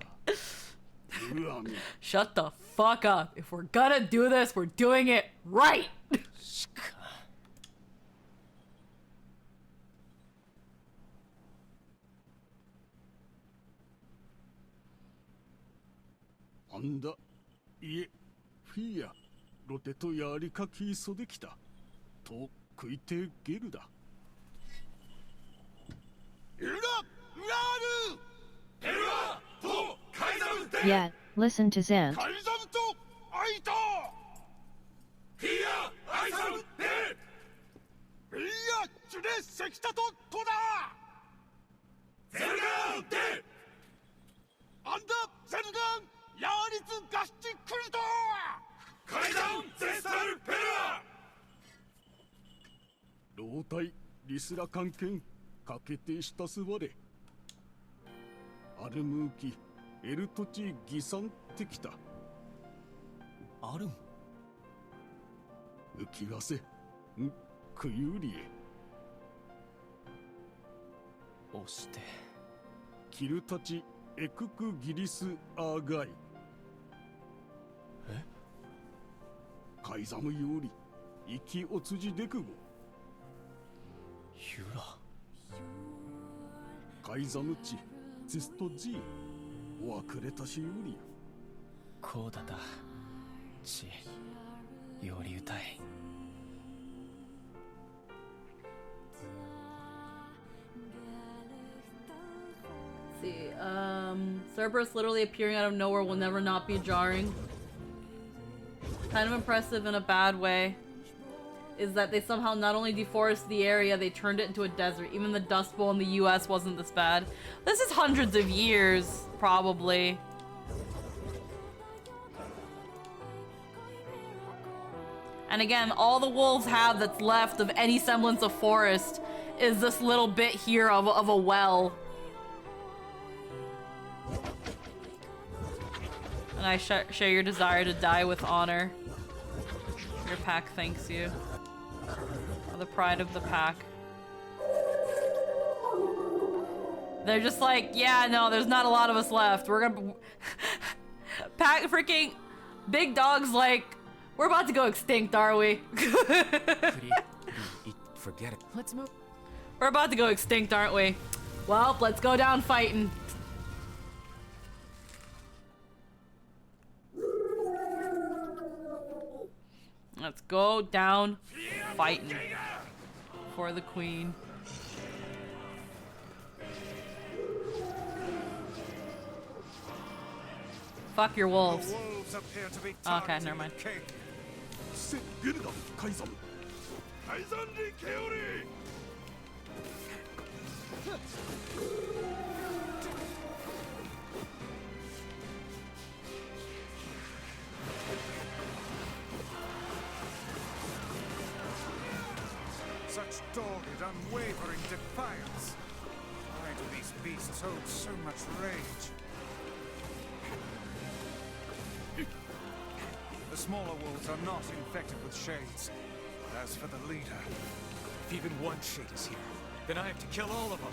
Speaker 1: Shut the fuck up. If we're gonna do this, we're doing it right.
Speaker 17: Anda, いえ、フィア、ロテとやりかき急できた。と食いてゲルだ。エルラ、ラール、エルラとカイザムデ。
Speaker 8: Yeah, listen to Zant.
Speaker 17: カイザムとアイタ。フィア、アイザムデ。フィア、ジュレセキタとトダ。ゼルガンデ。アンダゼルガン。ヤーリツガシチクルト階段ゼスタルペラ老体リスラ関係かけてしたすわれアルムーキエルトチギサンってきた
Speaker 6: アルム
Speaker 17: 浮きわせんクユリエ
Speaker 6: 押して
Speaker 17: キルたちエククギリスアーガイカイザムより生きおつじでくご
Speaker 6: ユラ
Speaker 17: カイザムチゼストジーわくれたしより
Speaker 6: こうだだちより歌い
Speaker 1: See, Cerberus literally appearing out of nowhere will never not be jarring. Kind of impressive in a bad way is that they somehow not only deforested the area, they turned it into a desert. Even the Dust Bowl in the US wasn't this bad. This is hundreds of years, probably. And again, all the wolves have that's left of any semblance of forest is this little bit here of a well. And I share your desire to die with honor. Your pack thanks you. For the pride of the pack. They're just like, yeah, no, there's not a lot of us left. We're gonna... Pack freaking... Big Dog's like, we're about to go extinct, are we?
Speaker 15: Forget it.
Speaker 7: Let's move.
Speaker 1: We're about to go extinct, aren't we? Well, let's go down fighting. Let's go down fighting for the queen. Fuck your wolves. Okay, never mind.
Speaker 4: Such dogged, unwavering defiance. Why do these beasts hold so much rage? The smaller wolves are not infected with shades. As for the leader...
Speaker 6: If even one shade is here, then I have to kill all of them.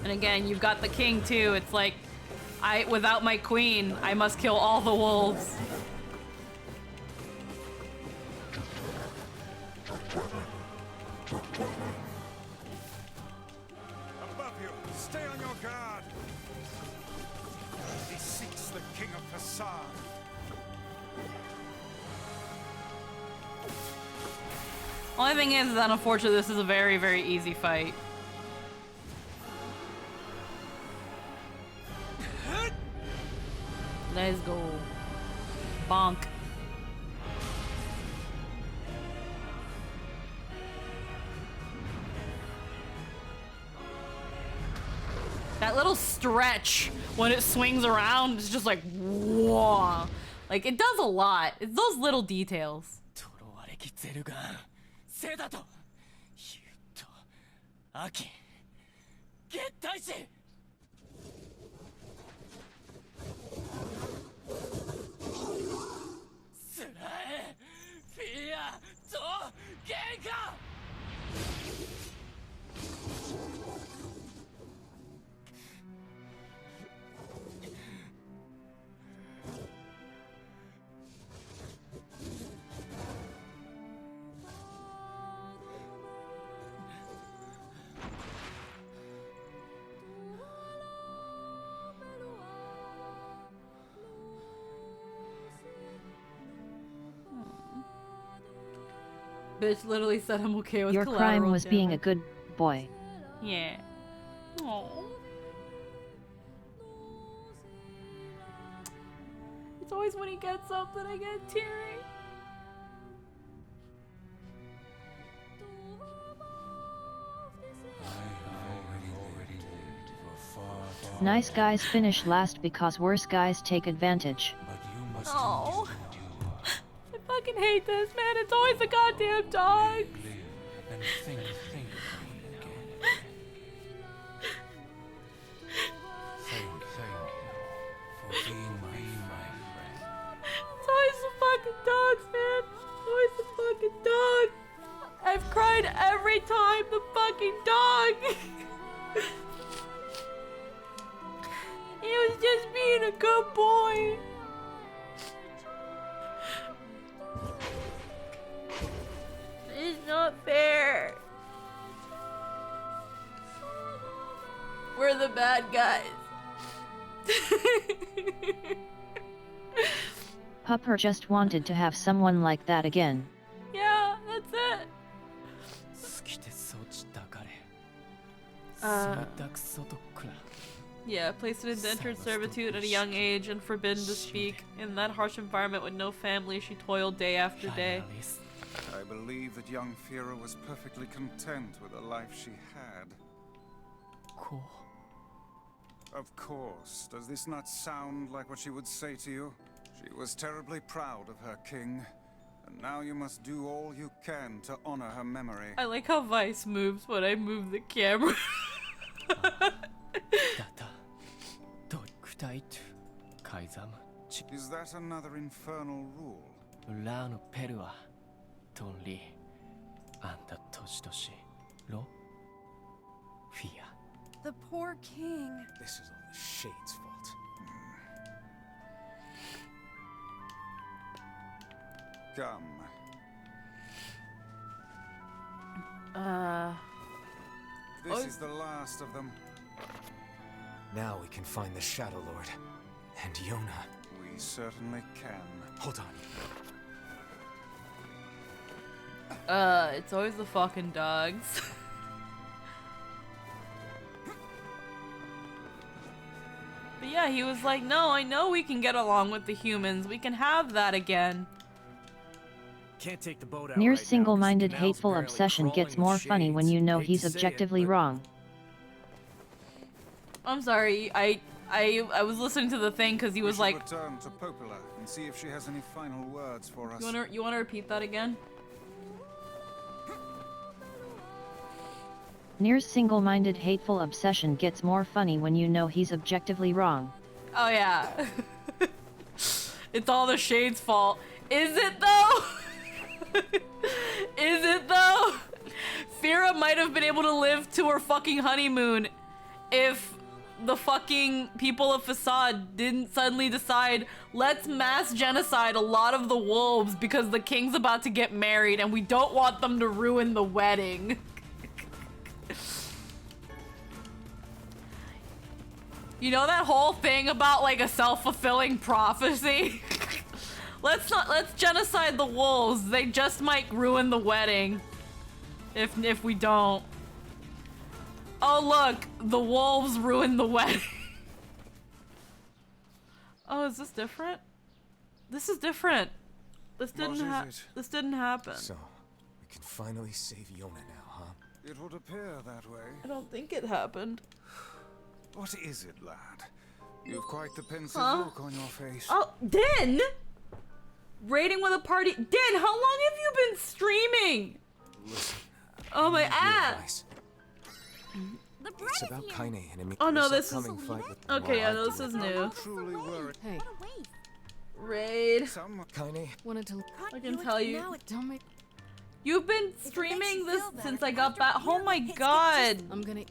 Speaker 1: And again, you've got the king too. It's like, without my queen, I must kill all the wolves.
Speaker 4: facade.
Speaker 1: Only thing is that unfortunately this is a very, very easy fight. Let's go. Bonk. That little stretch when it swings around is just like, whoa. Like, it does a lot. It's those little details.
Speaker 11: せだと言うと秋撃退しスラエフィアとゲンカ
Speaker 1: Bitch literally said I'm okay with
Speaker 8: Your
Speaker 1: collateral
Speaker 8: crime was being a
Speaker 1: damage.
Speaker 8: good boy.
Speaker 1: Yeah. Aww. It's always when he gets something I get teary.
Speaker 8: Nice guys finish last because worse guys take advantage.
Speaker 1: Oh. I fucking hate this, man. It's always the goddamn dogs. It's always the fucking dogs, man. It's always the fucking dog. I've cried every time the fucking dog. He was just being a good boy. It's not fair. We're the bad guys.
Speaker 8: Pupper just wanted to have someone like that again.
Speaker 1: Yeah, that's it. Yeah, placed in indentured servitude at a young age and forbidden to speak. In that harsh environment with no family, she toiled day after day.
Speaker 4: I believe that young Fira was perfectly content with the life she had.
Speaker 11: Cool.
Speaker 4: Of course. Does this not sound like what she would say to you? She was terribly proud of her king, and now you must do all you can to honor her memory.
Speaker 1: I like how Vice moves when I move the camera.
Speaker 4: Is that another infernal rule?
Speaker 10: The poor king.
Speaker 15: This is all the Shade's fault.
Speaker 4: Come. This is the last of them.
Speaker 15: Now we can find the Shadow Lord. And Yona.
Speaker 4: We certainly can.
Speaker 15: Hold on.
Speaker 1: It's always the fucking dogs. But yeah, he was like, no, I know we can get along with the humans. We can have that again.
Speaker 5: Can't take the boat out
Speaker 8: Nier's
Speaker 5: right now,
Speaker 8: single-minded
Speaker 5: 'cause Canal's
Speaker 8: hateful
Speaker 5: apparently
Speaker 8: obsession
Speaker 5: crawling
Speaker 8: gets
Speaker 5: with
Speaker 8: more funny when you
Speaker 5: shades.
Speaker 8: know
Speaker 5: Hate
Speaker 8: he's
Speaker 5: to say it,
Speaker 8: objectively
Speaker 5: but-
Speaker 8: wrong.
Speaker 1: I'm sorry, I was listening to the thing because he was like,
Speaker 4: Return to Popola and see if she has any final words for us.
Speaker 1: you wanna repeat that again?
Speaker 8: Nier's single-minded hateful obsession gets more funny when you know he's objectively wrong.
Speaker 1: Oh yeah. It's all the Shade's fault. Is it though? Is it though? Fira might have been able to live to her fucking honeymoon if the fucking people of Facade didn't suddenly decide, let's mass genocide a lot of the wolves because the king's about to get married and we don't want them to ruin the wedding. You know that whole thing about like a self-fulfilling prophecy? let's genocide the wolves. They just might ruin the wedding. If we don't. Oh look, the wolves ruined the wedding. Oh, is this different? This is different. This didn't happen.
Speaker 15: So, we can finally save Yona now, huh?
Speaker 4: It would appear that way.
Speaker 1: I don't think it happened.
Speaker 4: What is it, lad? You've quite the pensive
Speaker 1: Huh?
Speaker 4: look on your face.
Speaker 1: Oh, Din! Raiding with a party. Din, how long have you been streaming?
Speaker 15: Listen,
Speaker 1: Oh my
Speaker 15: your
Speaker 1: ass!
Speaker 15: advice. It's about Kaine and
Speaker 1: Oh no, this is
Speaker 15: upcoming fight with
Speaker 1: okay. Yeah, no, this is new.
Speaker 4: Truly worried.
Speaker 7: Hey,
Speaker 1: Raid.
Speaker 15: Kaine.
Speaker 7: wanted to.
Speaker 1: I can tell you.
Speaker 7: Don't make.
Speaker 1: You've been streaming this since I got back. Oh my god.
Speaker 7: I'm gonna.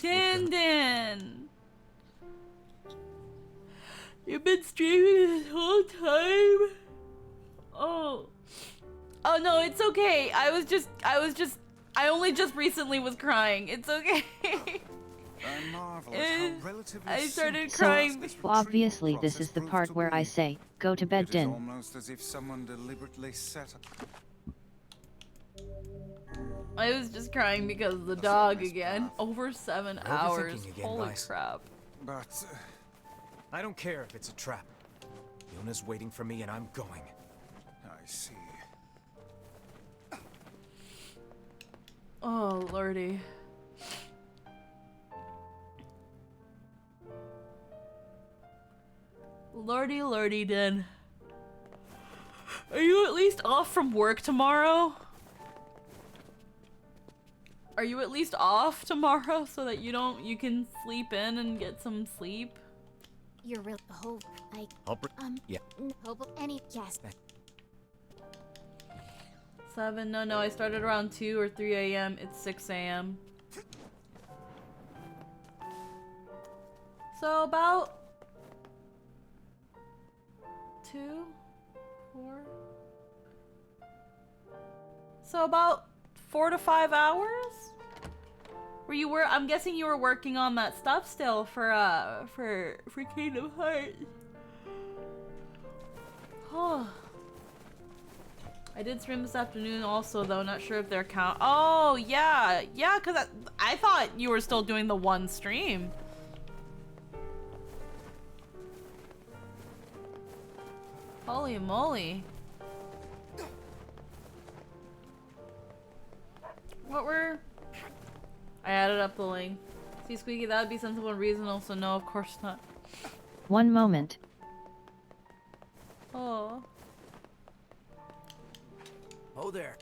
Speaker 1: Din. You've been streaming this whole time. Oh. Oh no, it's okay. I only just recently was crying. It's okay.
Speaker 4: I marvel at how relatively
Speaker 1: I started
Speaker 8: So,
Speaker 1: crying.
Speaker 8: obviously this is the part where I say, go to bed,
Speaker 4: It is
Speaker 8: Din.
Speaker 4: almost as if someone deliberately set up.
Speaker 1: I was just crying because of the dog again. Over 7
Speaker 15: Overthinking
Speaker 1: hours.
Speaker 15: again,
Speaker 1: Holy
Speaker 15: guys.
Speaker 1: crap.
Speaker 4: But
Speaker 15: I don't care if it's a trap. Yona's waiting for me and I'm going.
Speaker 4: I see.
Speaker 1: Oh, lordy. Lordy, Din. Are you at least off from work tomorrow? Are you at least off tomorrow so that you can sleep in and get some sleep?
Speaker 3: You're real hope.
Speaker 15: Yeah.
Speaker 3: Hope any yes.
Speaker 1: 7? No, I started around 2 or 3 a.m. It's 6 a.m. So about 2, 4. So about 4 to 5 hours? I'm guessing you were working on that stuff still for Kingdom Hearts. Oh. I did stream this afternoon also though, not sure if they're count. Oh, yeah, cuz I thought you were still doing the one stream. Holy moly. I added up the link. See, Squeaky, that would be sensible and reasonable, so no, of course not.
Speaker 8: One moment.
Speaker 1: Oh.
Speaker 5: Oh there.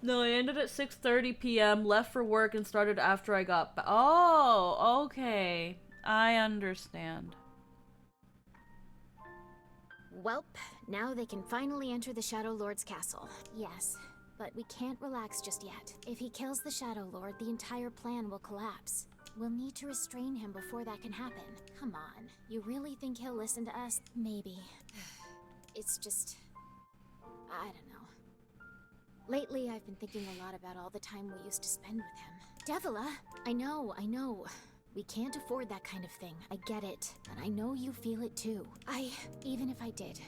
Speaker 1: No, I ended at 6:30 p.m., left for work, and started after I got back. Oh, okay. I understand.
Speaker 3: Welp, now they can finally enter the Shadow Lord's castle. Yes, but we can't relax just yet. If he kills the Shadow Lord, the entire plan will collapse. We'll need to restrain him before that can happen. Come on, you really think he'll listen to us? Maybe. It's just... I don't know. Lately, I've been thinking a lot about all the time we used to spend with him. Devila! I know. We can't afford that kind of thing. I get it. And I know you feel it too. Even if I did,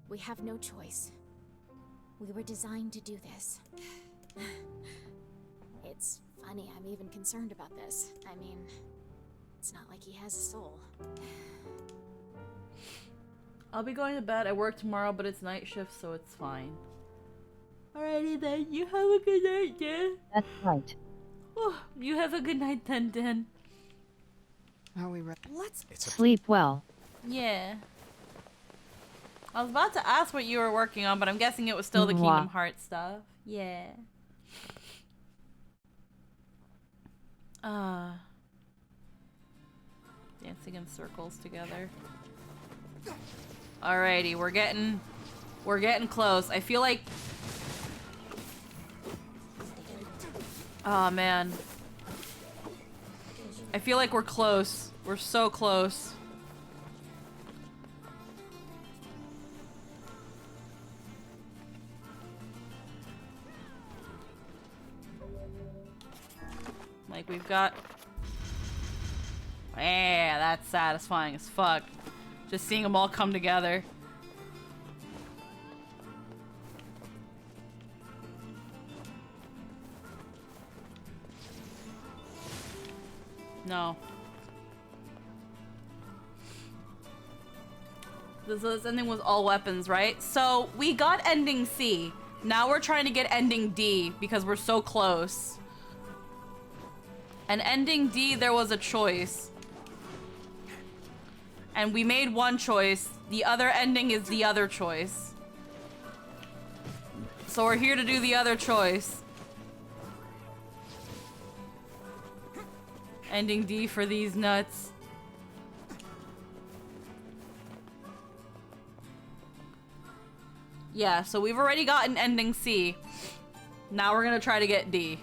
Speaker 3: we have no choice. We were designed to do this. It's funny, I'm even concerned about this. I mean, it's not like he has a soul.
Speaker 1: I'll be going to bed. I work tomorrow, but it's night shift, so it's fine. Alrighty then. You have a good night, Dan.
Speaker 8: That's right.
Speaker 1: Oh, you have a good night then, Dan.
Speaker 7: Are we ready?
Speaker 8: Sleep well.
Speaker 1: Yeah. I was about to ask what you were working on, but I'm guessing it was still the
Speaker 8: Mwah.
Speaker 1: Kingdom Hearts stuff. Yeah. Dancing in circles together. Alrighty, we're getting close. I feel like... Oh, man. I feel like we're close. We're so close. My Like, we've got... Yeah, that's satisfying as fuck. Just seeing them all come together. No. This ending was all weapons, right? So, we got ending C. Now we're trying to get ending D because we're so close. And ending D, there was a choice. And we made one choice. The other ending is the other choice. So we're here to do the other choice. Ending D for these nuts. Yeah, so we've already gotten ending C. Now we're gonna try to get D.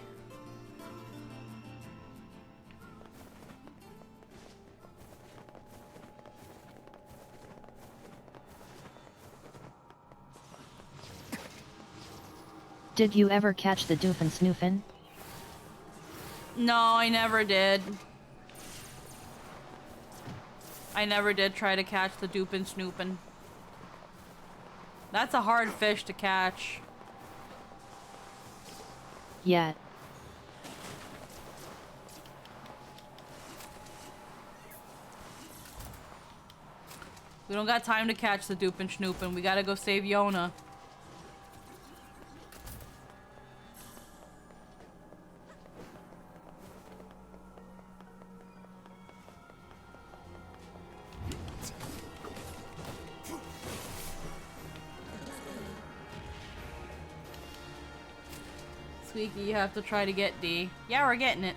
Speaker 8: Did you ever catch the Doofenshnoofin?
Speaker 1: No, I never did. I never did try to catch the Doofenshnoofin. That's a hard fish to catch.
Speaker 8: Yeah.
Speaker 1: We don't got time to catch the Doofenshnoofin. We gotta go save Yona. Squeaky, you have to try to get D. Yeah, we're getting it.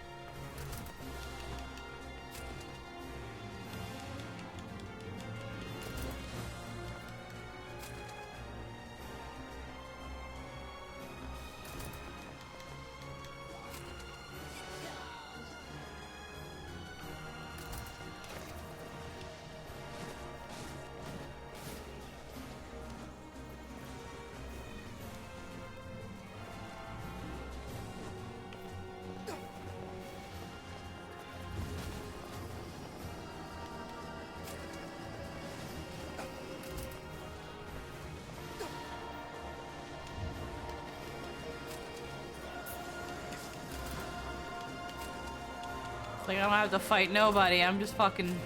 Speaker 1: Like, I don't have to fight nobody. I'm just fucking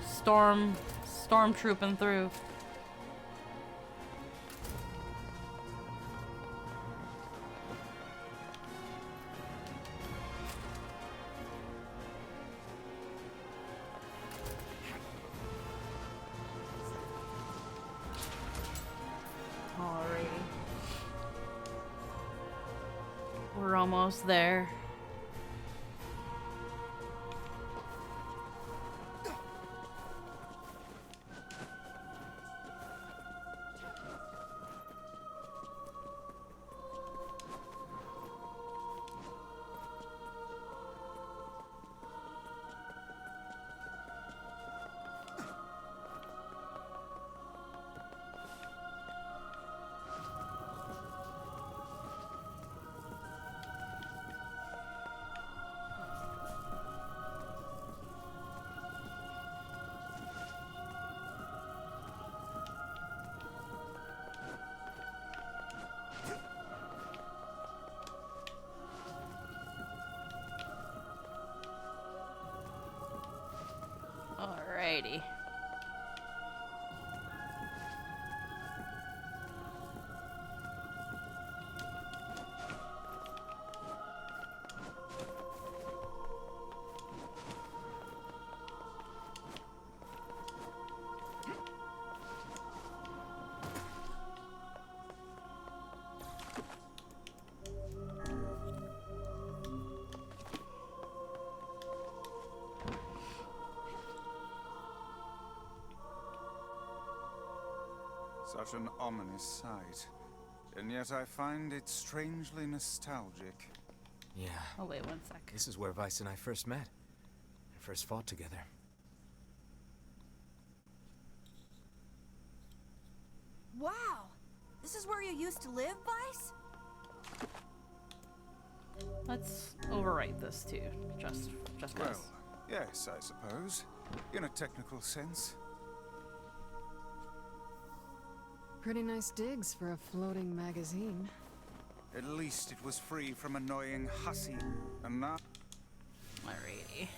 Speaker 1: stormtrooping through. Alrighty. We're almost there. Alrighty.
Speaker 4: Such an ominous sight. And yet I find it strangely nostalgic.
Speaker 15: Yeah.
Speaker 1: Oh, wait 1 sec.
Speaker 15: This is where Vice and I first met. And first fought together.
Speaker 10: Wow! This is where you used to live, Vice?
Speaker 1: Let's overwrite this too, just cause.
Speaker 4: Well, yes, I suppose. In a technical sense.
Speaker 7: Pretty nice digs for a floating magazine.
Speaker 4: At least it was free from annoying hussy. And now...
Speaker 1: Alrighty.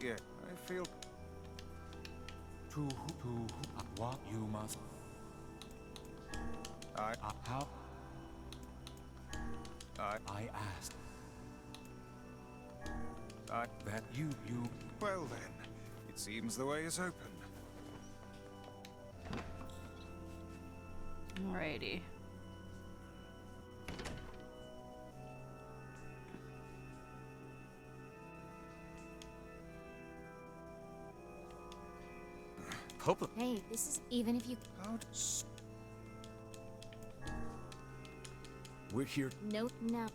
Speaker 4: Yeah, I feel...
Speaker 13: What you must... How? I asked. That you...
Speaker 4: Well then, it seems the way is open.
Speaker 1: Alrighty.
Speaker 3: Hey, this is even if you.
Speaker 13: We're here.
Speaker 3: No, no.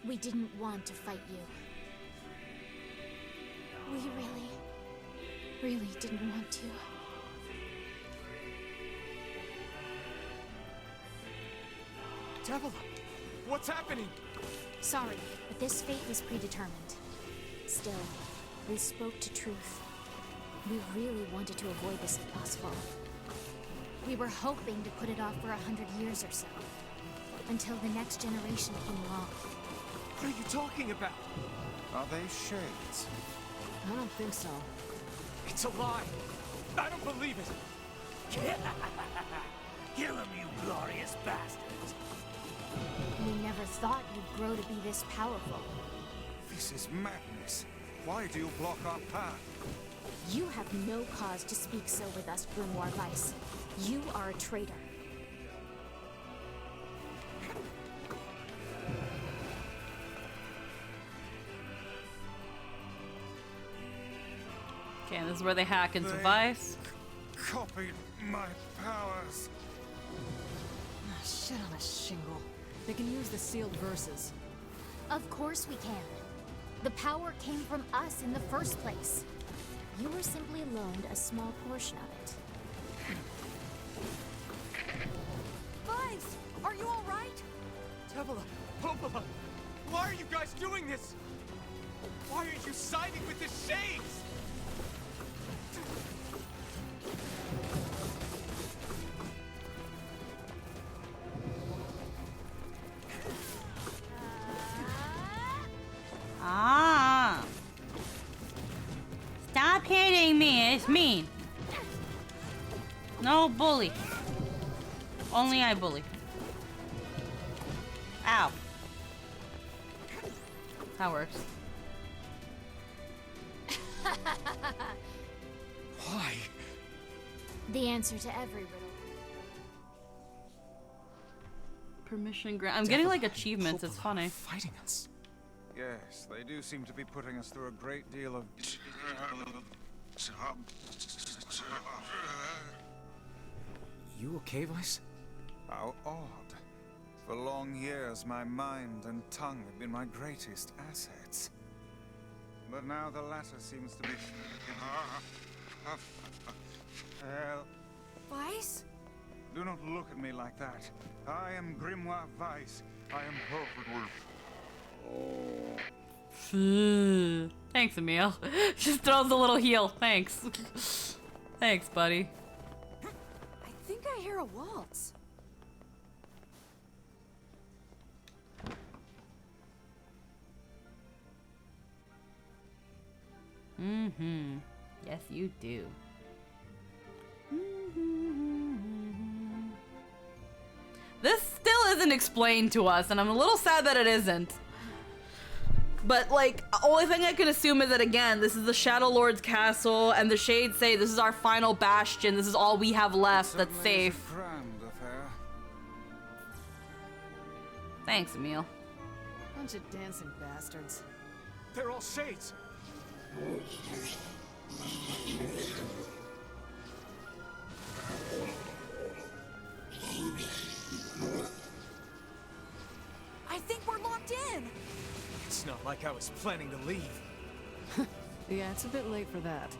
Speaker 3: We didn't want to fight you. We really didn't want to.
Speaker 6: Devil, what's happening?
Speaker 3: Sorry, but this fate was predetermined. Still, we spoke to truth. We really wanted to avoid this if possible. We were hoping to put it off for 100 years or so. Until the next generation came along.
Speaker 6: What are you talking about?
Speaker 4: Are they shades?
Speaker 7: I don't think so.
Speaker 6: It's a lie. I don't believe it.
Speaker 9: Kill him, you glorious bastards.
Speaker 3: We never thought you'd grow to be this powerful.
Speaker 4: This is madness. Why do you block our path?
Speaker 3: You have no cause to speak so with us, Grimoire Weiss. You are a traitor.
Speaker 1: Okay, and this is where they hack into Vice.
Speaker 4: Copied my powers.
Speaker 7: Shit on a shingle. They can use the sealed verses.
Speaker 3: Of course we can. The power came from us in the first place. You were simply loaned a small portion of it.
Speaker 10: Vice, are you all right?
Speaker 6: Tevila, Popola, why are you guys doing this? Why are you siding with the Shades?
Speaker 1: Ah! Stop hitting me, it's mean. No bully. Only I bully. Ow. That works.
Speaker 6: Why?
Speaker 3: The answer to every riddle.
Speaker 1: Permission grant. I'm getting like achievements, it's funny.
Speaker 6: Fighting us.
Speaker 4: Yes, they do seem to be putting us through a great deal of...
Speaker 15: You okay, Vice?
Speaker 4: How odd. For long years, my mind and tongue have been my greatest assets. But now the latter seems to be... Hell.
Speaker 10: Vice?
Speaker 4: Do not look at me like that. I am Grimoire Weiss. I am perfectly...
Speaker 1: Thanks, Emil. Just throws a little heel. Thanks. Thanks, buddy.
Speaker 10: I think I hear a waltz.
Speaker 1: Mm-hmm. Yes, you do. Mm-hmm. This still isn't explained to us, and I'm a little sad that it isn't. But, like, only thing I can assume is that, again, this is the Shadow Lord's castle, and the Shades say this is our final bastion, this is all we have left that's safe. Thanks, Emil.
Speaker 7: Bunch of dancing bastards.
Speaker 6: They're all shades.
Speaker 10: I think we're locked in.
Speaker 6: It's not like I was planning to leave.
Speaker 7: Yeah, it's a bit late for that.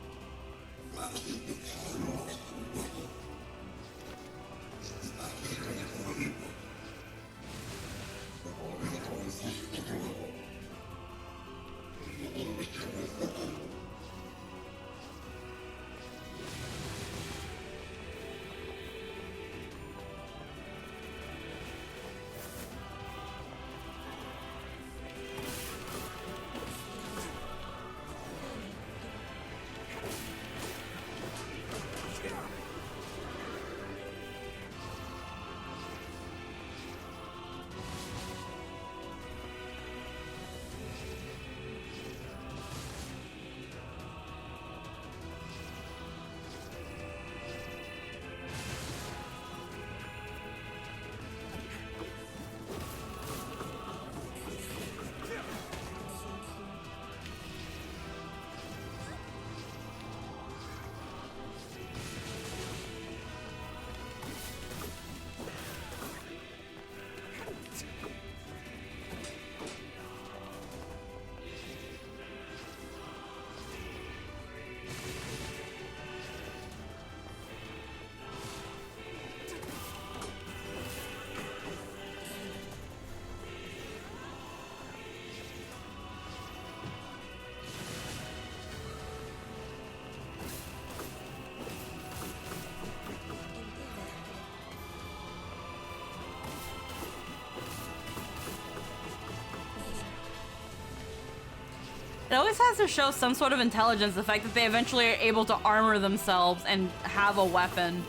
Speaker 1: It always has to show some sort of intelligence, the fact that they eventually are able to armor themselves and have a weapon.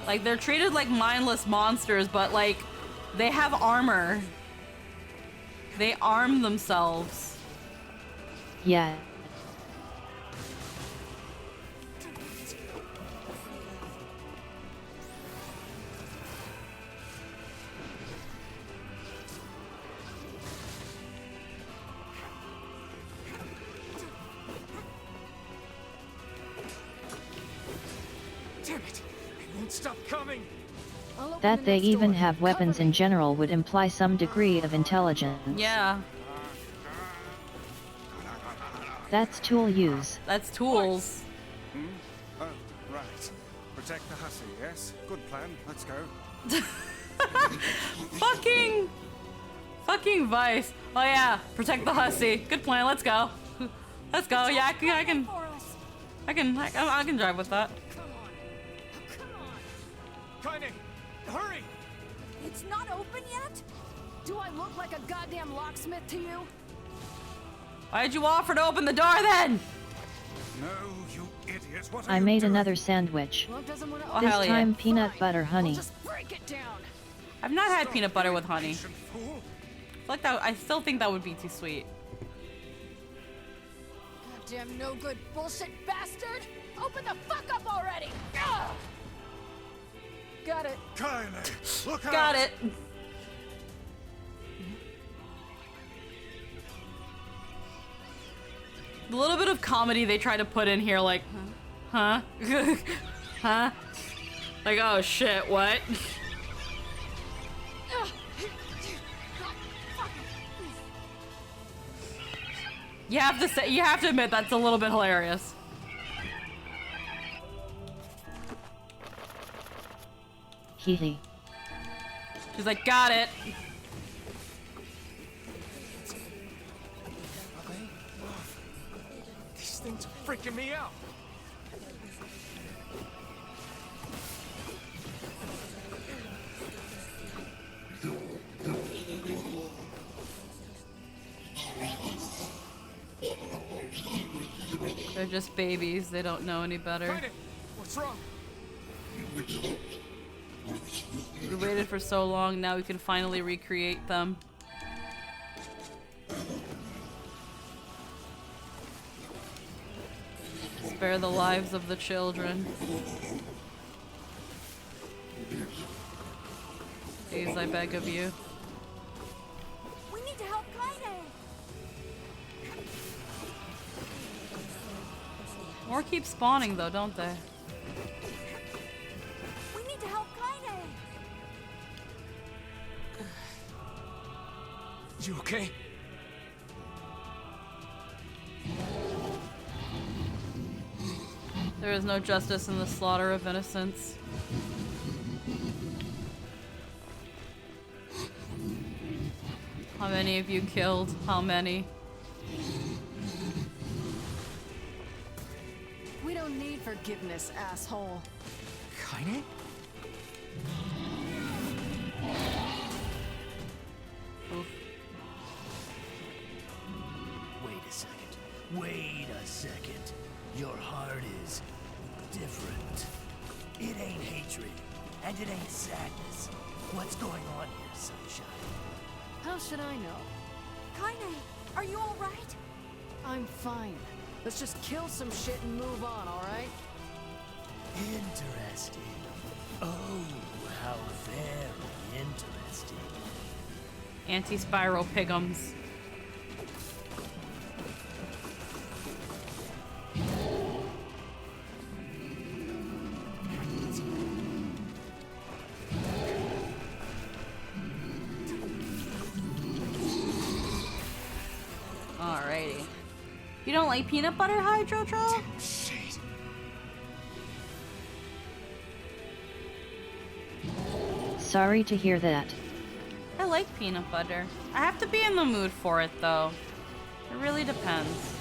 Speaker 1: Like, they're treated like mindless monsters, but, like, they have armor. They arm themselves.
Speaker 8: Yeah.
Speaker 6: Damn it! They won't stop coming!
Speaker 8: That they even have weapons in general would imply some degree of intelligence.
Speaker 1: Yeah.
Speaker 8: That's tool use.
Speaker 1: That's tools.
Speaker 4: Oh, right. Protect the hussy, yes? Good plan. Let's go.
Speaker 1: Fucking Vice. Oh yeah, protect the hussy. Good plan. Let's go. Let's go. Yeah, I can drive with that.
Speaker 6: Kaine, hurry!
Speaker 12: It's not open yet?
Speaker 7: Do I look like a goddamn locksmith to you?
Speaker 1: Why'd you offer to open the door then?
Speaker 4: No, you idiot. What are
Speaker 8: I
Speaker 4: you
Speaker 8: made
Speaker 4: doing?
Speaker 8: another sandwich.
Speaker 1: Oh,
Speaker 8: This
Speaker 1: hell yeah.
Speaker 8: time peanut butter honey.
Speaker 7: Break it down.
Speaker 1: I've not had peanut butter with honey. Like that, I still think that would be too sweet.
Speaker 12: Goddamn no good bullshit bastard! Open the fuck up already! Ugh!
Speaker 7: Got it.
Speaker 4: Kaine, look out!
Speaker 1: Got it. The little bit of comedy they try to put in here, like, huh? Huh? Like, oh shit, what? You have to admit that's a little bit hilarious.
Speaker 8: Hee hee.
Speaker 1: She's like, got it.
Speaker 6: These things are freaking me out.
Speaker 1: They're just babies. They don't know any better.
Speaker 6: Kaine, what's wrong?
Speaker 1: We waited for so long, now we can finally recreate them. Spare the lives of the children. Please, I beg of you.
Speaker 12: We need to help Kaine.
Speaker 1: More keep spawning though, don't they?
Speaker 12: We need to help Kaine.
Speaker 6: You okay?
Speaker 1: There is no justice in the slaughter of innocents. How many of you killed? How many?
Speaker 7: We don't need forgiveness, asshole.
Speaker 6: Kaine?
Speaker 9: Wait a second. Wait a second. Your heart is different. It ain't hatred, and it ain't sadness. What's going on here, Sunshine?
Speaker 7: How should I know?
Speaker 12: Kaine, are you all right?
Speaker 7: I'm fine. Let's just kill some shit and move on, alright?
Speaker 9: Interesting. Oh, how very interesting.
Speaker 1: Anti-spiral pigums. Alrighty. You don't like peanut butter, Hydro-Tro?
Speaker 8: Sorry to hear that.
Speaker 1: I like peanut butter. I have to be in the mood for it, though. It really depends.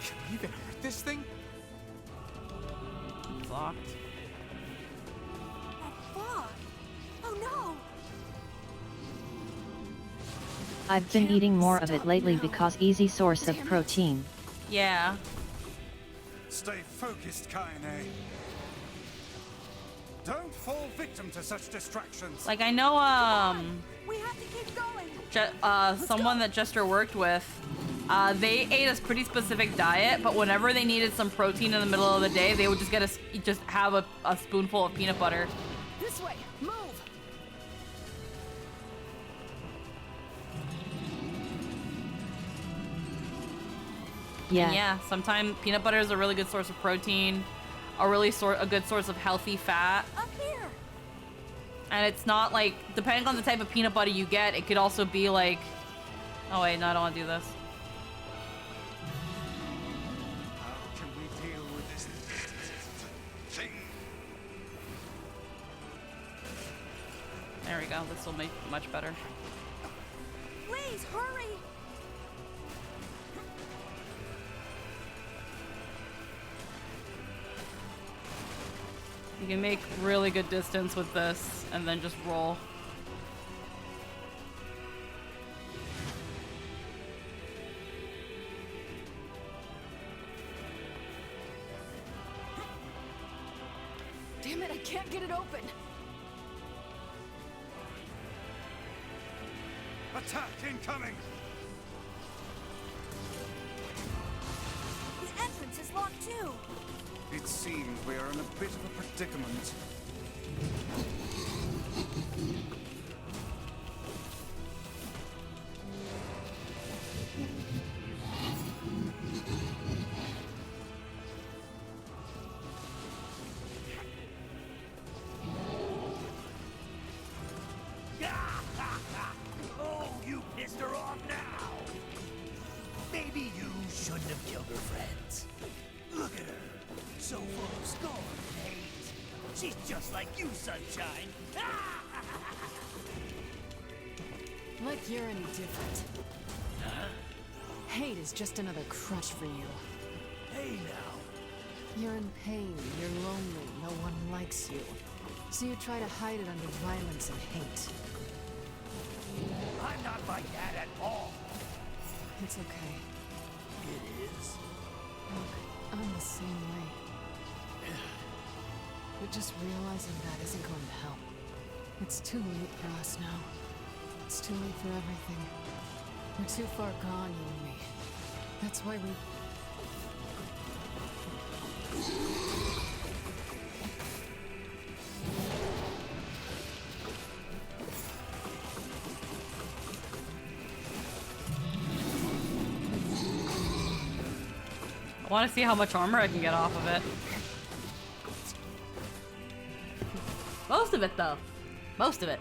Speaker 6: Can we even hurt this thing?
Speaker 1: Locked.
Speaker 12: Fuck! Oh no!
Speaker 8: I've been eating more of it lately because easy source of protein.
Speaker 1: Yeah.
Speaker 4: Stay focused, Kaine. Don't fall victim to such distractions.
Speaker 1: Like, I know,
Speaker 12: We have to keep going.
Speaker 1: someone that Jester worked with, they ate a pretty specific diet, but whenever they needed some protein in the middle of the day, they would just just have a spoonful of peanut butter.
Speaker 7: This way, move!
Speaker 8: Yeah.
Speaker 1: And yeah, sometimes peanut butter is a really good source of protein, a good source of healthy fat.
Speaker 12: Up here.
Speaker 1: And it's not like, depending on the type of peanut butter you get, it could also be like, oh wait, no, I don't want to do this.
Speaker 4: How can we deal with this thing?
Speaker 1: There we go, this will make it much better.
Speaker 12: Please hurry.
Speaker 1: You can make really good distance with this, and then just roll.
Speaker 7: Damn it, I can't get it open!
Speaker 4: Attack incoming!
Speaker 12: The entrance is locked too.
Speaker 4: It seems we are in a bit of a predicament.
Speaker 9: Oh, you pissed her off now. Maybe you shouldn't have killed her friends. Look at her, so full of scorn and hate. She's just like you, Sunshine.
Speaker 7: Like you're any different.
Speaker 9: Huh?
Speaker 7: hate is just another crutch for you.
Speaker 11: Hey now.
Speaker 7: You're in pain, you're lonely, no one likes you. So you try to hide it under violence and hate.
Speaker 11: I'm not like that at all.
Speaker 7: It's okay.
Speaker 11: It is.
Speaker 7: Look, I'm the same way. But just realizing that isn't going to help. It's too late for us now. It's too late for everything. We're too far gone, you and me. That's why we...
Speaker 1: I want to see how much armor I can get off of it. Most of it, though. Most of it.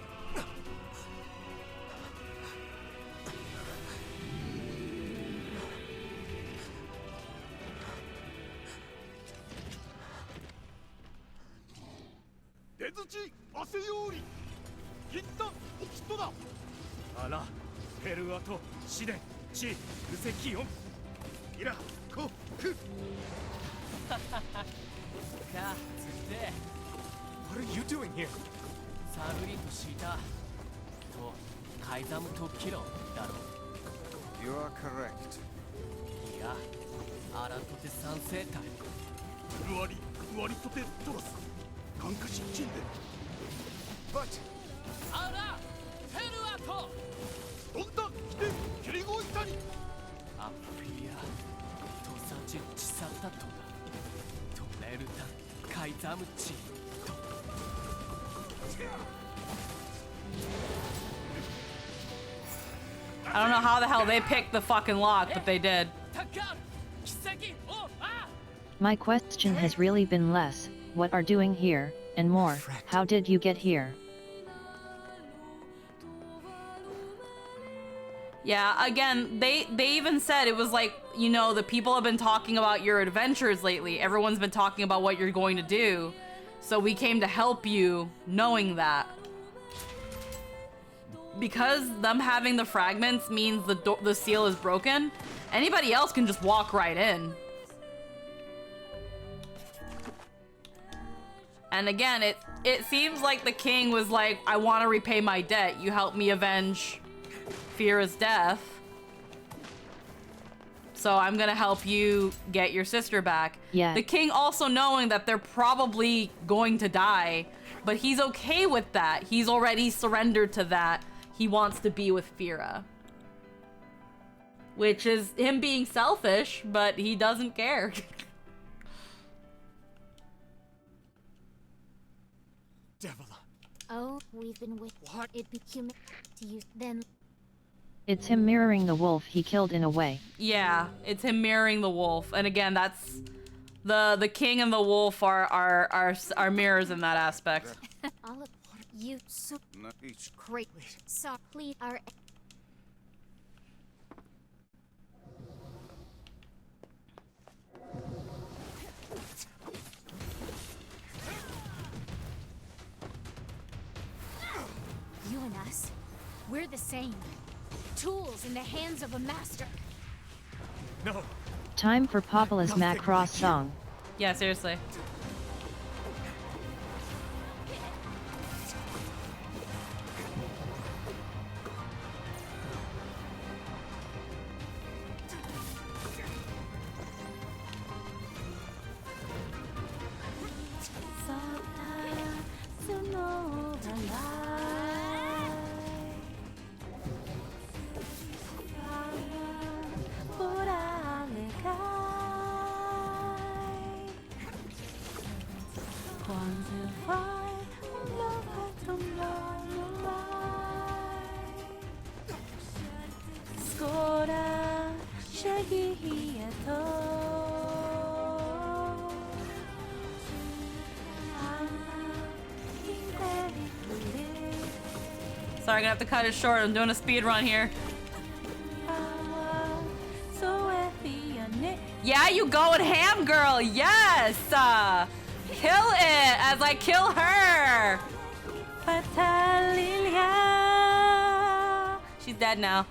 Speaker 15: What are you doing here?
Speaker 11: サルリとシータとカイザムとキロだろ
Speaker 4: You are correct.
Speaker 11: いやアラトテ三世隊
Speaker 17: ルアリとてトラス感化失禁で
Speaker 4: But
Speaker 11: アラフェルアト
Speaker 17: どんだ来てキリゴイタに
Speaker 11: アフィアトサジチサタトだトレルタカイザムチ
Speaker 1: I don't know how the hell they picked the fucking lock, but they did.
Speaker 8: My question has really been less, what are doing here, and more, how did you get here?
Speaker 1: Yeah, again, they even said it was like, you know, the people have been talking about your adventures lately. Everyone's been talking about what you're going to do. So we came to help you, knowing that. Because them having the fragments means the seal is broken, anybody else can just walk right in. And again, it seems like the king was like, I want to repay my debt. You helped me avenge Fira's death. So I'm gonna help you get your sister back.
Speaker 8: Yeah.
Speaker 1: The king also knowing that they're probably going to die, but he's okay with that. He's already surrendered to that. He wants to be with Fira. Which is him being selfish, but he doesn't care.
Speaker 3: Oh, we've been with what? It be human to use then.
Speaker 8: It's him mirroring the wolf he killed in a way.
Speaker 1: Yeah, it's him mirroring the wolf. And again, that's the king and the wolf are mirrors in that aspect.
Speaker 3: All of you so great. So please are you and us, we're the same. Tools in the hands of a master.
Speaker 11: No.
Speaker 8: Time for Papa's Macross song.
Speaker 1: Yeah, seriously. Sorry, I'm gonna have to cut it short. I'm doing a speed run here. Yeah, you going ham, girl. Yes. Kill it as I kill her. She's dead now.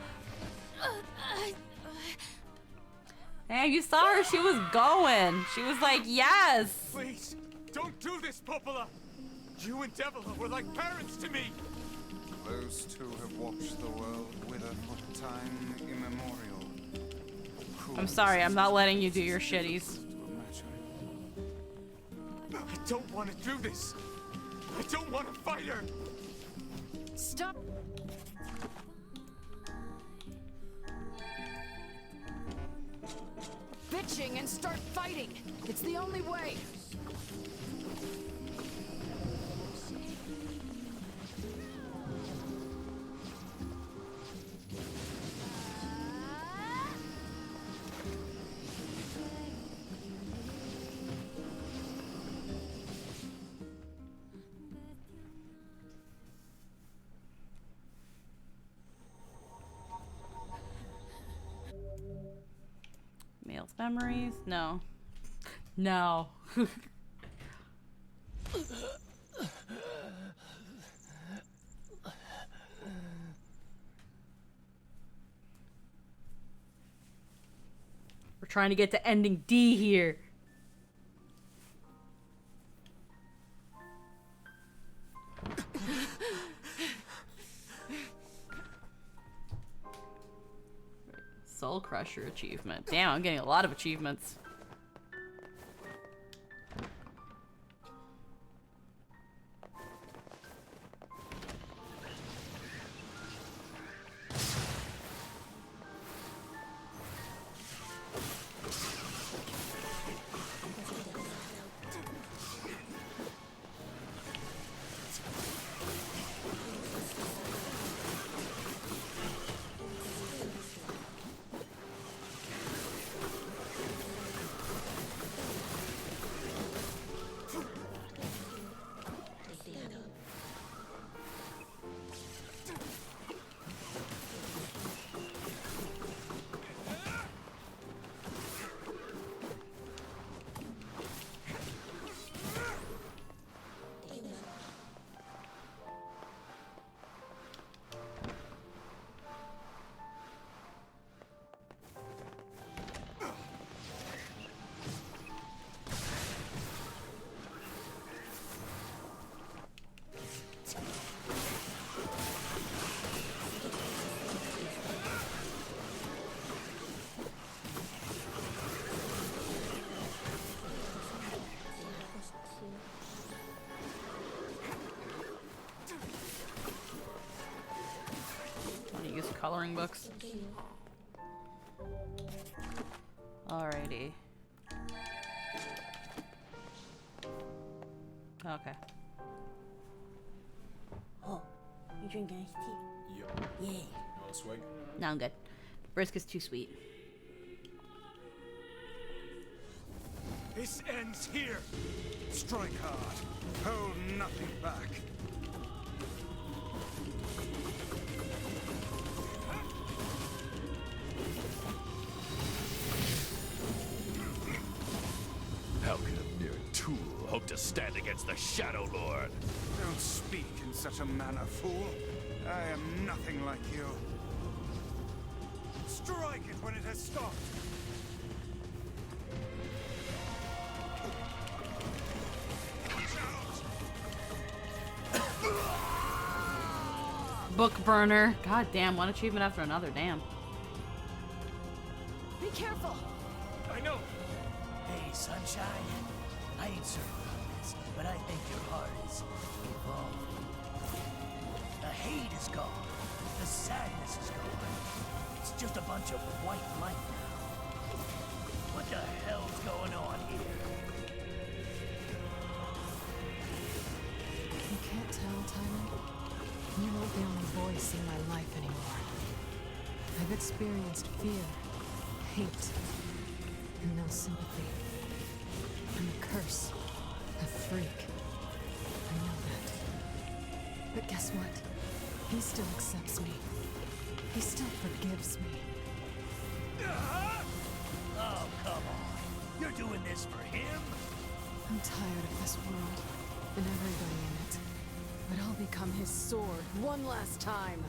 Speaker 1: Hey, you saw her. She was going. She was like, yes.
Speaker 6: Please, don't do this, Popola. You and Devila were like parents to me.
Speaker 4: Those two have watched the world wither for time immemorial.
Speaker 1: I'm sorry. I'm not letting you do your shitties.
Speaker 6: I don't want to do this. I don't want to fight her.
Speaker 7: Stop. Bitching and start fighting. It's the only way.
Speaker 1: Male's memories? No. No. We're trying to get to ending D here. Soul Crusher achievement. Damn, I'm getting a lot of achievements. Coloring books. Alrighty. Okay.
Speaker 18: Oh, you drinking iced tea?
Speaker 2: Yep.
Speaker 18: Yeah.
Speaker 2: You want a swig?
Speaker 1: No, I'm good. Brisk is too sweet.
Speaker 6: This ends here.
Speaker 4: Strike hard. Hold nothing back.
Speaker 20: How can a mere tool hope to stand against the Shadow Lord?
Speaker 4: Don't speak in such a manner, fool. I am nothing like you. Strike it when it has stopped.
Speaker 1: Book burner. God damn, one achievement after another. Damn.
Speaker 7: Be careful.
Speaker 6: I know.
Speaker 11: Hey, Sunshine. I ain't certain about this, but I think your heart is evolved. The hate is gone. The sadness is gone. It's just a bunch of white light now. What the hell's going on here?
Speaker 7: You can't tell, Tyler. You won't be the only voice in my life anymore. I've experienced fear, hate, and no sympathy. I'm a curse, a freak. I know that. But guess what? He still accepts me. He still forgives me.
Speaker 11: Oh, come on. You're doing this for him?
Speaker 7: I'm tired of this world and everybody in it. But I'll become his sword one last time.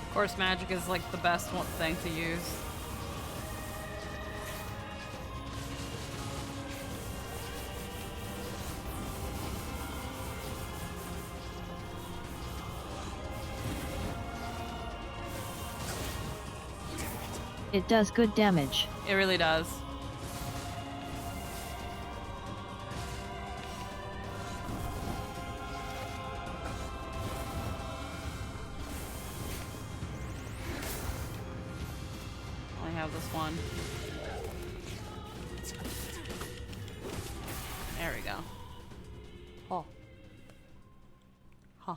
Speaker 1: Of course, magic is like the best one thing to use.
Speaker 8: It does good damage.
Speaker 1: It really does. I have this one. There we go. Oh. Huh.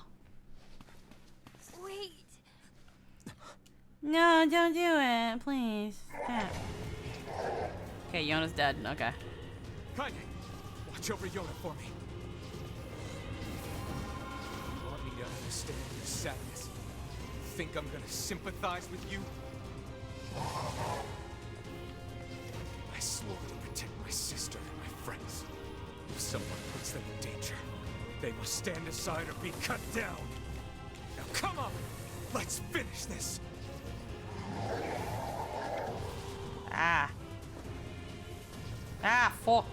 Speaker 12: Wait.
Speaker 1: No, don't do it, please. Stop. Okay, Yona's dead. Okay.
Speaker 6: Kaine, watch over Yona for me. You want me to understand your sadness? Think I'm gonna sympathize with you? I swore to protect my sister and my friends. If someone puts them in danger, they must stand aside or be cut down. Now come on! Let's finish this!
Speaker 1: Ah. Ah, fuck.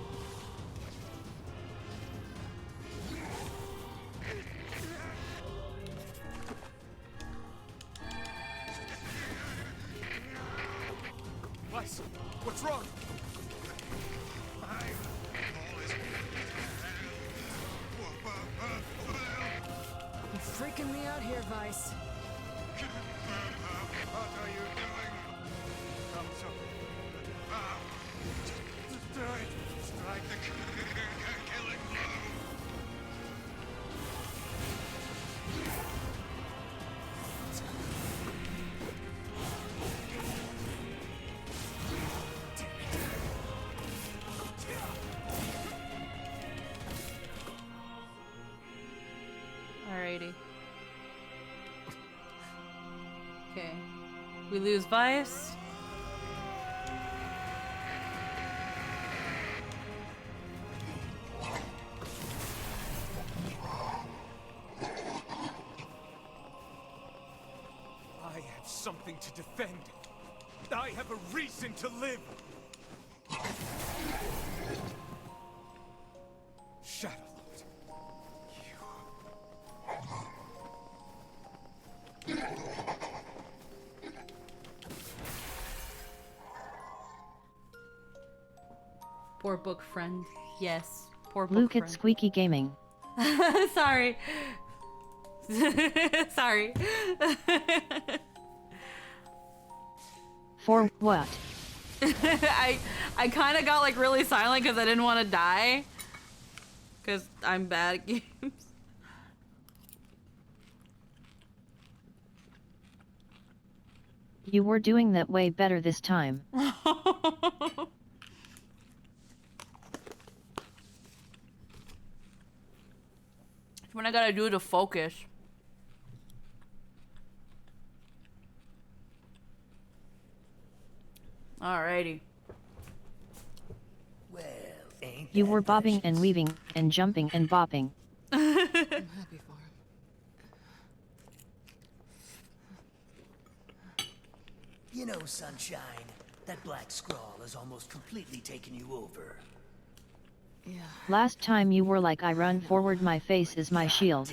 Speaker 6: Weiss, what's wrong?
Speaker 7: You're freaking me out here, Vice.
Speaker 4: What are you doing? Come so. Do it. Strike the killing blow.
Speaker 1: Alrighty. Okay. We lose Vice.
Speaker 6: I have something to defend. I have a reason to live. Shadow
Speaker 1: Poor book friend. Yes. Poor book
Speaker 8: Luke at
Speaker 1: friend.
Speaker 8: Squeaky Gaming.
Speaker 1: Sorry. Sorry.
Speaker 8: For what?
Speaker 1: I kind of got like really silent because I didn't want to die. Because I'm bad at games.
Speaker 8: You were doing that way better this time.
Speaker 1: When I gotta do to focus. Alrighty.
Speaker 11: Well, ain't
Speaker 8: You were bobbing and weaving, and jumping and bopping.
Speaker 7: I'm happy for him.
Speaker 11: You know, Sunshine, that black scrawl has almost completely taken you over.
Speaker 7: Yeah.
Speaker 8: Last time you were like, I run forward, my face is my shield.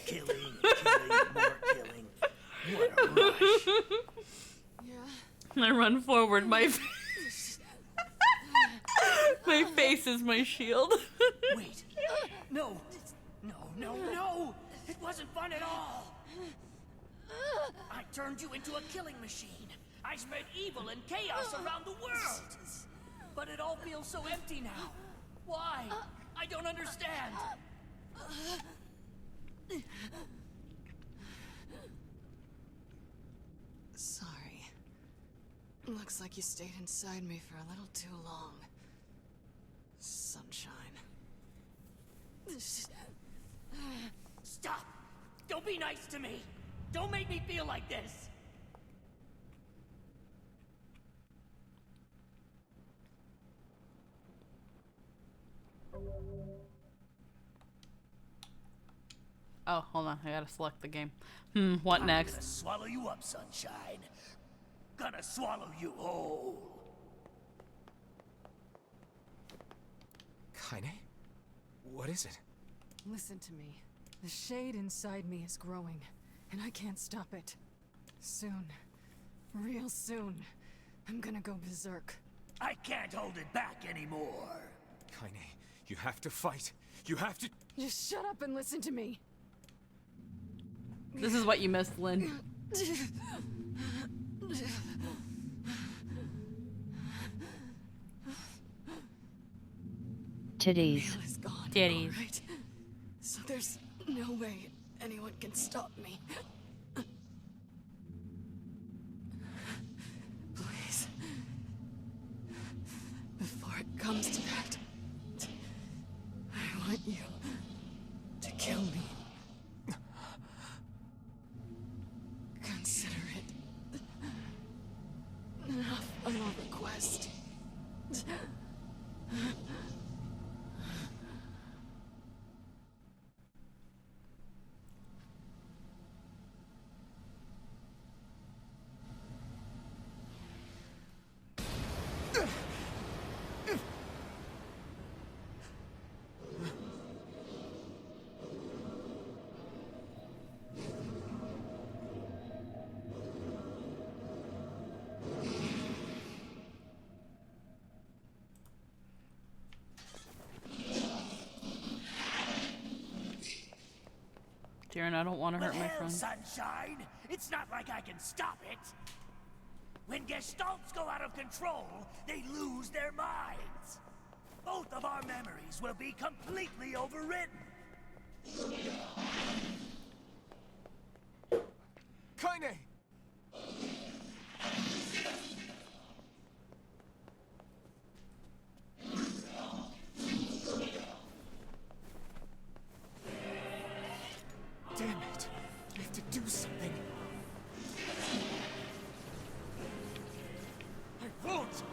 Speaker 11: Killing, more killing. What a rush.
Speaker 1: I run forward, my my face is my shield.
Speaker 11: Wait. No. No. It wasn't fun at all. I turned you into a killing machine. I spread evil and chaos around the world. But it all feels so empty now. Why? I don't understand.
Speaker 7: Sorry. Looks like you stayed inside me for a little too long. Sunshine.
Speaker 11: Stop! Don't be nice to me! Don't make me feel like this!
Speaker 1: Oh, hold on. I gotta select the game. What
Speaker 11: I'm
Speaker 1: next?
Speaker 11: gonna swallow you up, sunshine. Gonna swallow you whole.
Speaker 15: Kaine? What is it?
Speaker 7: Listen to me. The shade inside me is growing, and I can't stop it. Soon, real soon, I'm gonna go berserk.
Speaker 11: I can't hold it back anymore.
Speaker 15: Kaine, you have to fight. You have to...
Speaker 7: Just shut up and listen to me.
Speaker 1: This is what you missed, Lynn.
Speaker 8: Titties.
Speaker 7: Emil is gone.
Speaker 1: Titties.
Speaker 7: Right? So there's no way anyone can stop me. Please. Before it comes to that, I want you to kill me. Consider it enough of a request.
Speaker 1: Darren, I don't want to hurt my
Speaker 11: hell,
Speaker 1: friend.
Speaker 11: sunshine! It's not like I can stop it. When gestalts go out of control, they lose their minds. Both of our memories will be completely overwritten.
Speaker 15: Kaine! Damn it! I have to do something. I won't!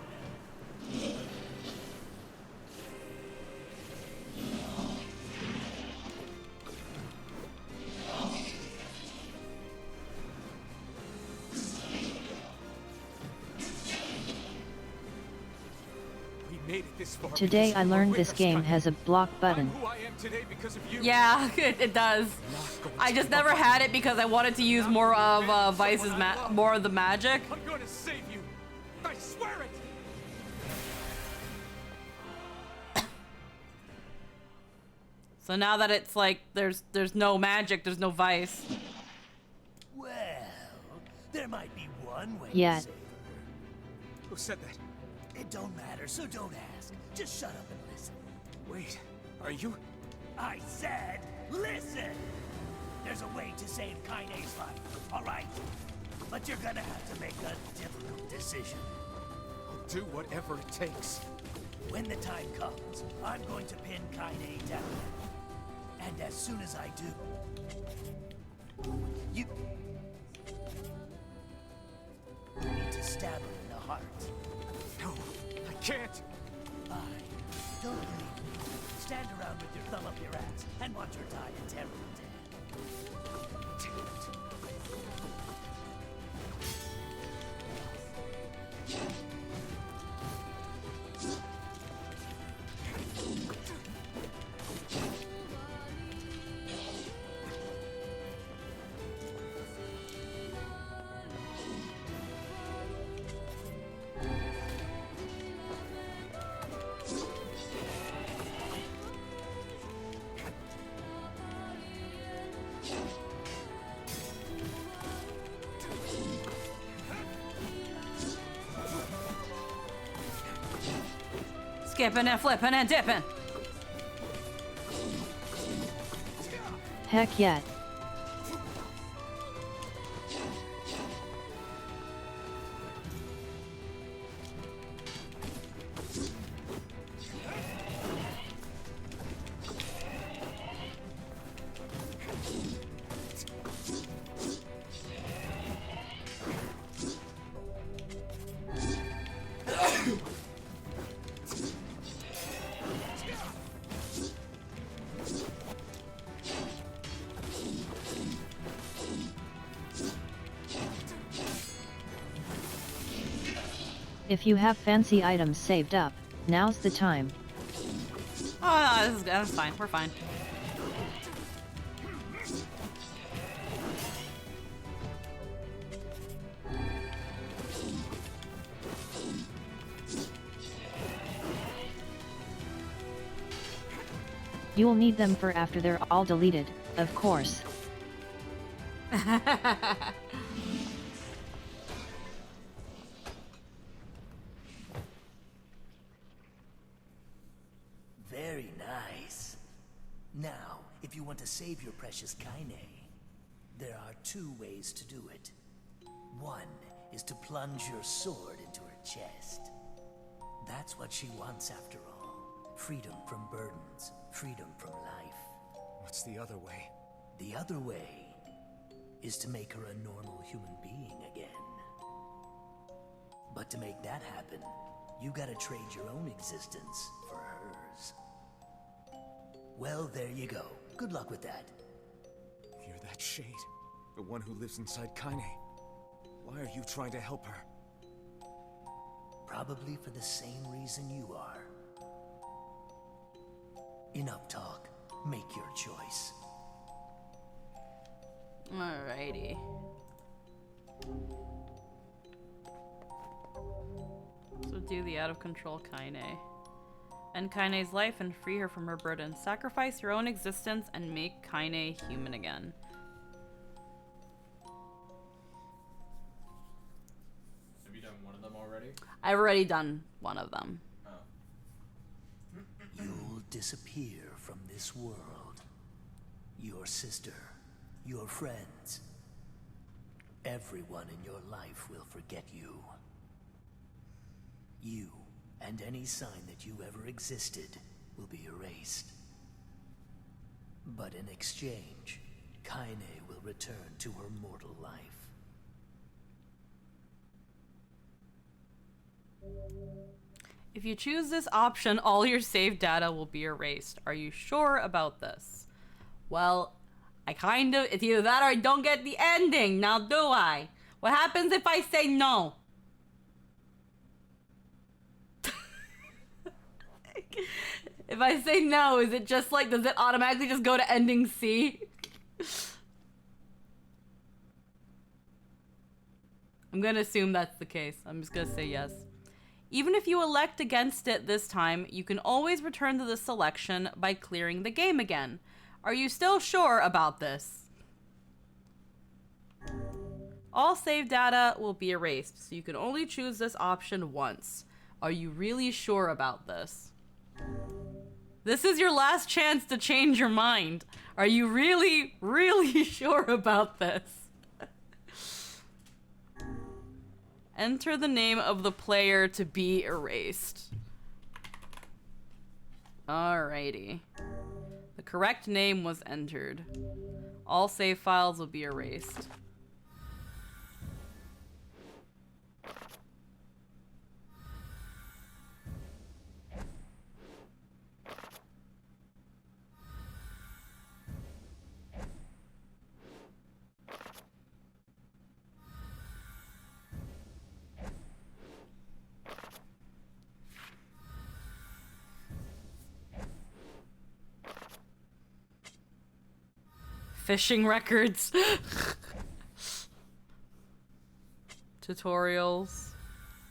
Speaker 15: We made it this far.
Speaker 8: Today I learned this game
Speaker 15: Kaine.
Speaker 8: has a block button.
Speaker 15: Who I am today because of you.
Speaker 1: Yeah, it does. I just never had it because I wanted to use more of Vice's more of the magic.
Speaker 15: I'm going to save you. I swear it.
Speaker 1: So now that it's like there's no magic, there's no Vice.
Speaker 11: Well, there might be one way
Speaker 8: Yeah.
Speaker 11: to save her.
Speaker 15: Who said that?
Speaker 11: It don't matter, so don't ask. Just shut up and listen.
Speaker 15: Wait, are you?
Speaker 11: I said, listen! There's a way to save Kaine's life, all right? But you're gonna have to make a difficult decision.
Speaker 15: I'll do whatever it takes.
Speaker 11: When the time comes, I'm going to pin Kaine down. And as soon as I do, you need to stab her in the heart.
Speaker 15: No, I can't.
Speaker 11: Fine. Don't believe me. Stand around with your thumb up your ass and watch her die a terrible death.
Speaker 15: Damn it.
Speaker 1: Skipping and flipping and dipping.
Speaker 8: Heck yeah. If you have fancy items saved up, now's the time.
Speaker 1: Oh, no, that's fine. We're fine.
Speaker 8: You'll need them for after they're all deleted, of course.
Speaker 11: Very nice. Now, if you want to save your precious Kaine, there are two ways to do it. One is to plunge your sword into her chest. That's what she wants after all. Freedom from burdens, freedom from life.
Speaker 15: What's the other way?
Speaker 11: The other way is to make her a normal human being again. But to make that happen, you gotta trade your own existence for hers. Well, there you go. Good luck with that.
Speaker 15: You're that shade. The one who lives inside Kaine. Why are you trying to help her?
Speaker 11: Probably for the same reason you are. Enough talk. Make your choice.
Speaker 1: Alrighty. So do the out-of-control Kaine. End Kaine's life and free her from her burden. Sacrifice your own existence and make Kaine human again.
Speaker 2: Have you done one of them already?
Speaker 1: I've already done one of them.
Speaker 2: Oh.
Speaker 11: You'll disappear from this world. Your sister, your friends, everyone in your life will forget you. You and any sign that you ever existed will be erased. But in exchange, Kaine will return to her mortal life.
Speaker 1: If you choose this option, all your saved data will be erased. Are you sure about this? Well, it's either that or I don't get the ending. Now do I? What happens if I say no? If I say no, is it just like, does it automatically just go to ending C? I'm gonna assume that's the case. I'm just gonna say yes. Even if you elect against it this time, you can always return to this selection by clearing the game again. Are you still sure about this? All save data will be erased, so you can only choose this option once. Are you really sure about this? This is your last chance to change your mind. Are you really, really sure about this? Enter the name of the player to be erased. Alrighty. The correct name was entered. All save files will be erased. Fishing records. Tutorials.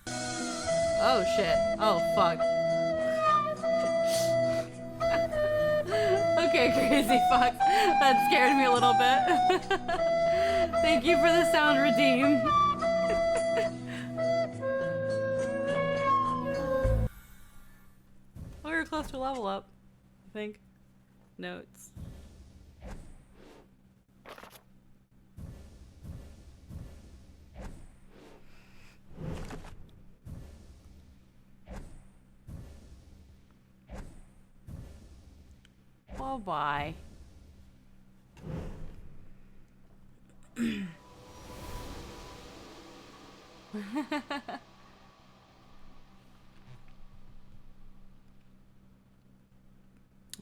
Speaker 1: Oh shit. Oh fuck. Okay, crazy fuck. That scared me a little bit. Thank you for the sound, Redeem. Oh, you're close to level up, I think. Notes. Oh, bye.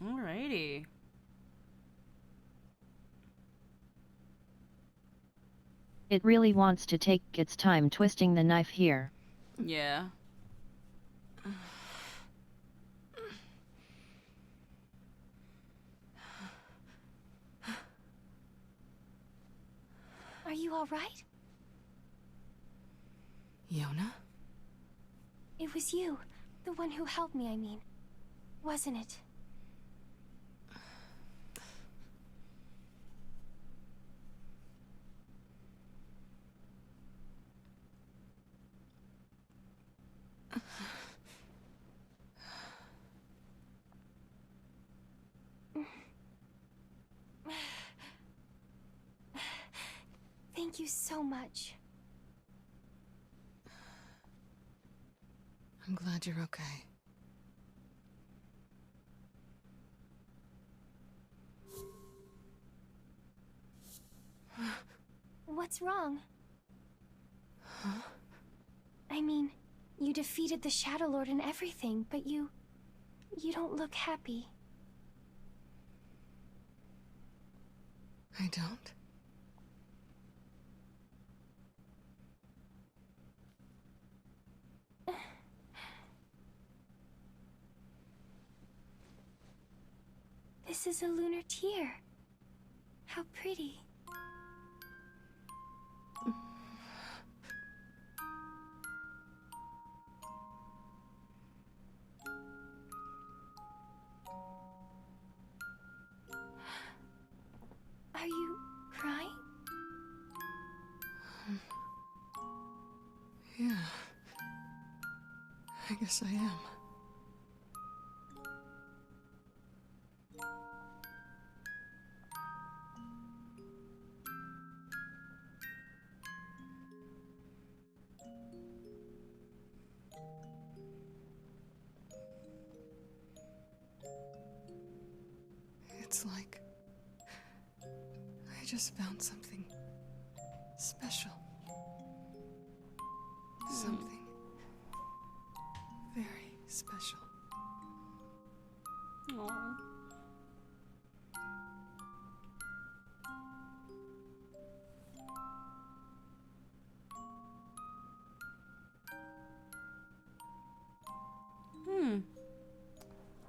Speaker 1: Alrighty.
Speaker 8: It really wants to take its time twisting the knife here.
Speaker 1: Yeah.
Speaker 19: you all right?
Speaker 7: Yona?
Speaker 19: It was you. The one who helped me, I mean. Wasn't it? Thank you so much.
Speaker 7: I'm glad you're okay.
Speaker 19: What's wrong?
Speaker 7: Huh?
Speaker 19: I mean, you defeated the Shadow Lord and everything, but you don't look happy.
Speaker 7: I don't?
Speaker 19: This is a lunar tear. How pretty. Are you crying?
Speaker 7: Yeah. I guess I am. It's like I just found something special. Something very special.
Speaker 1: Aww.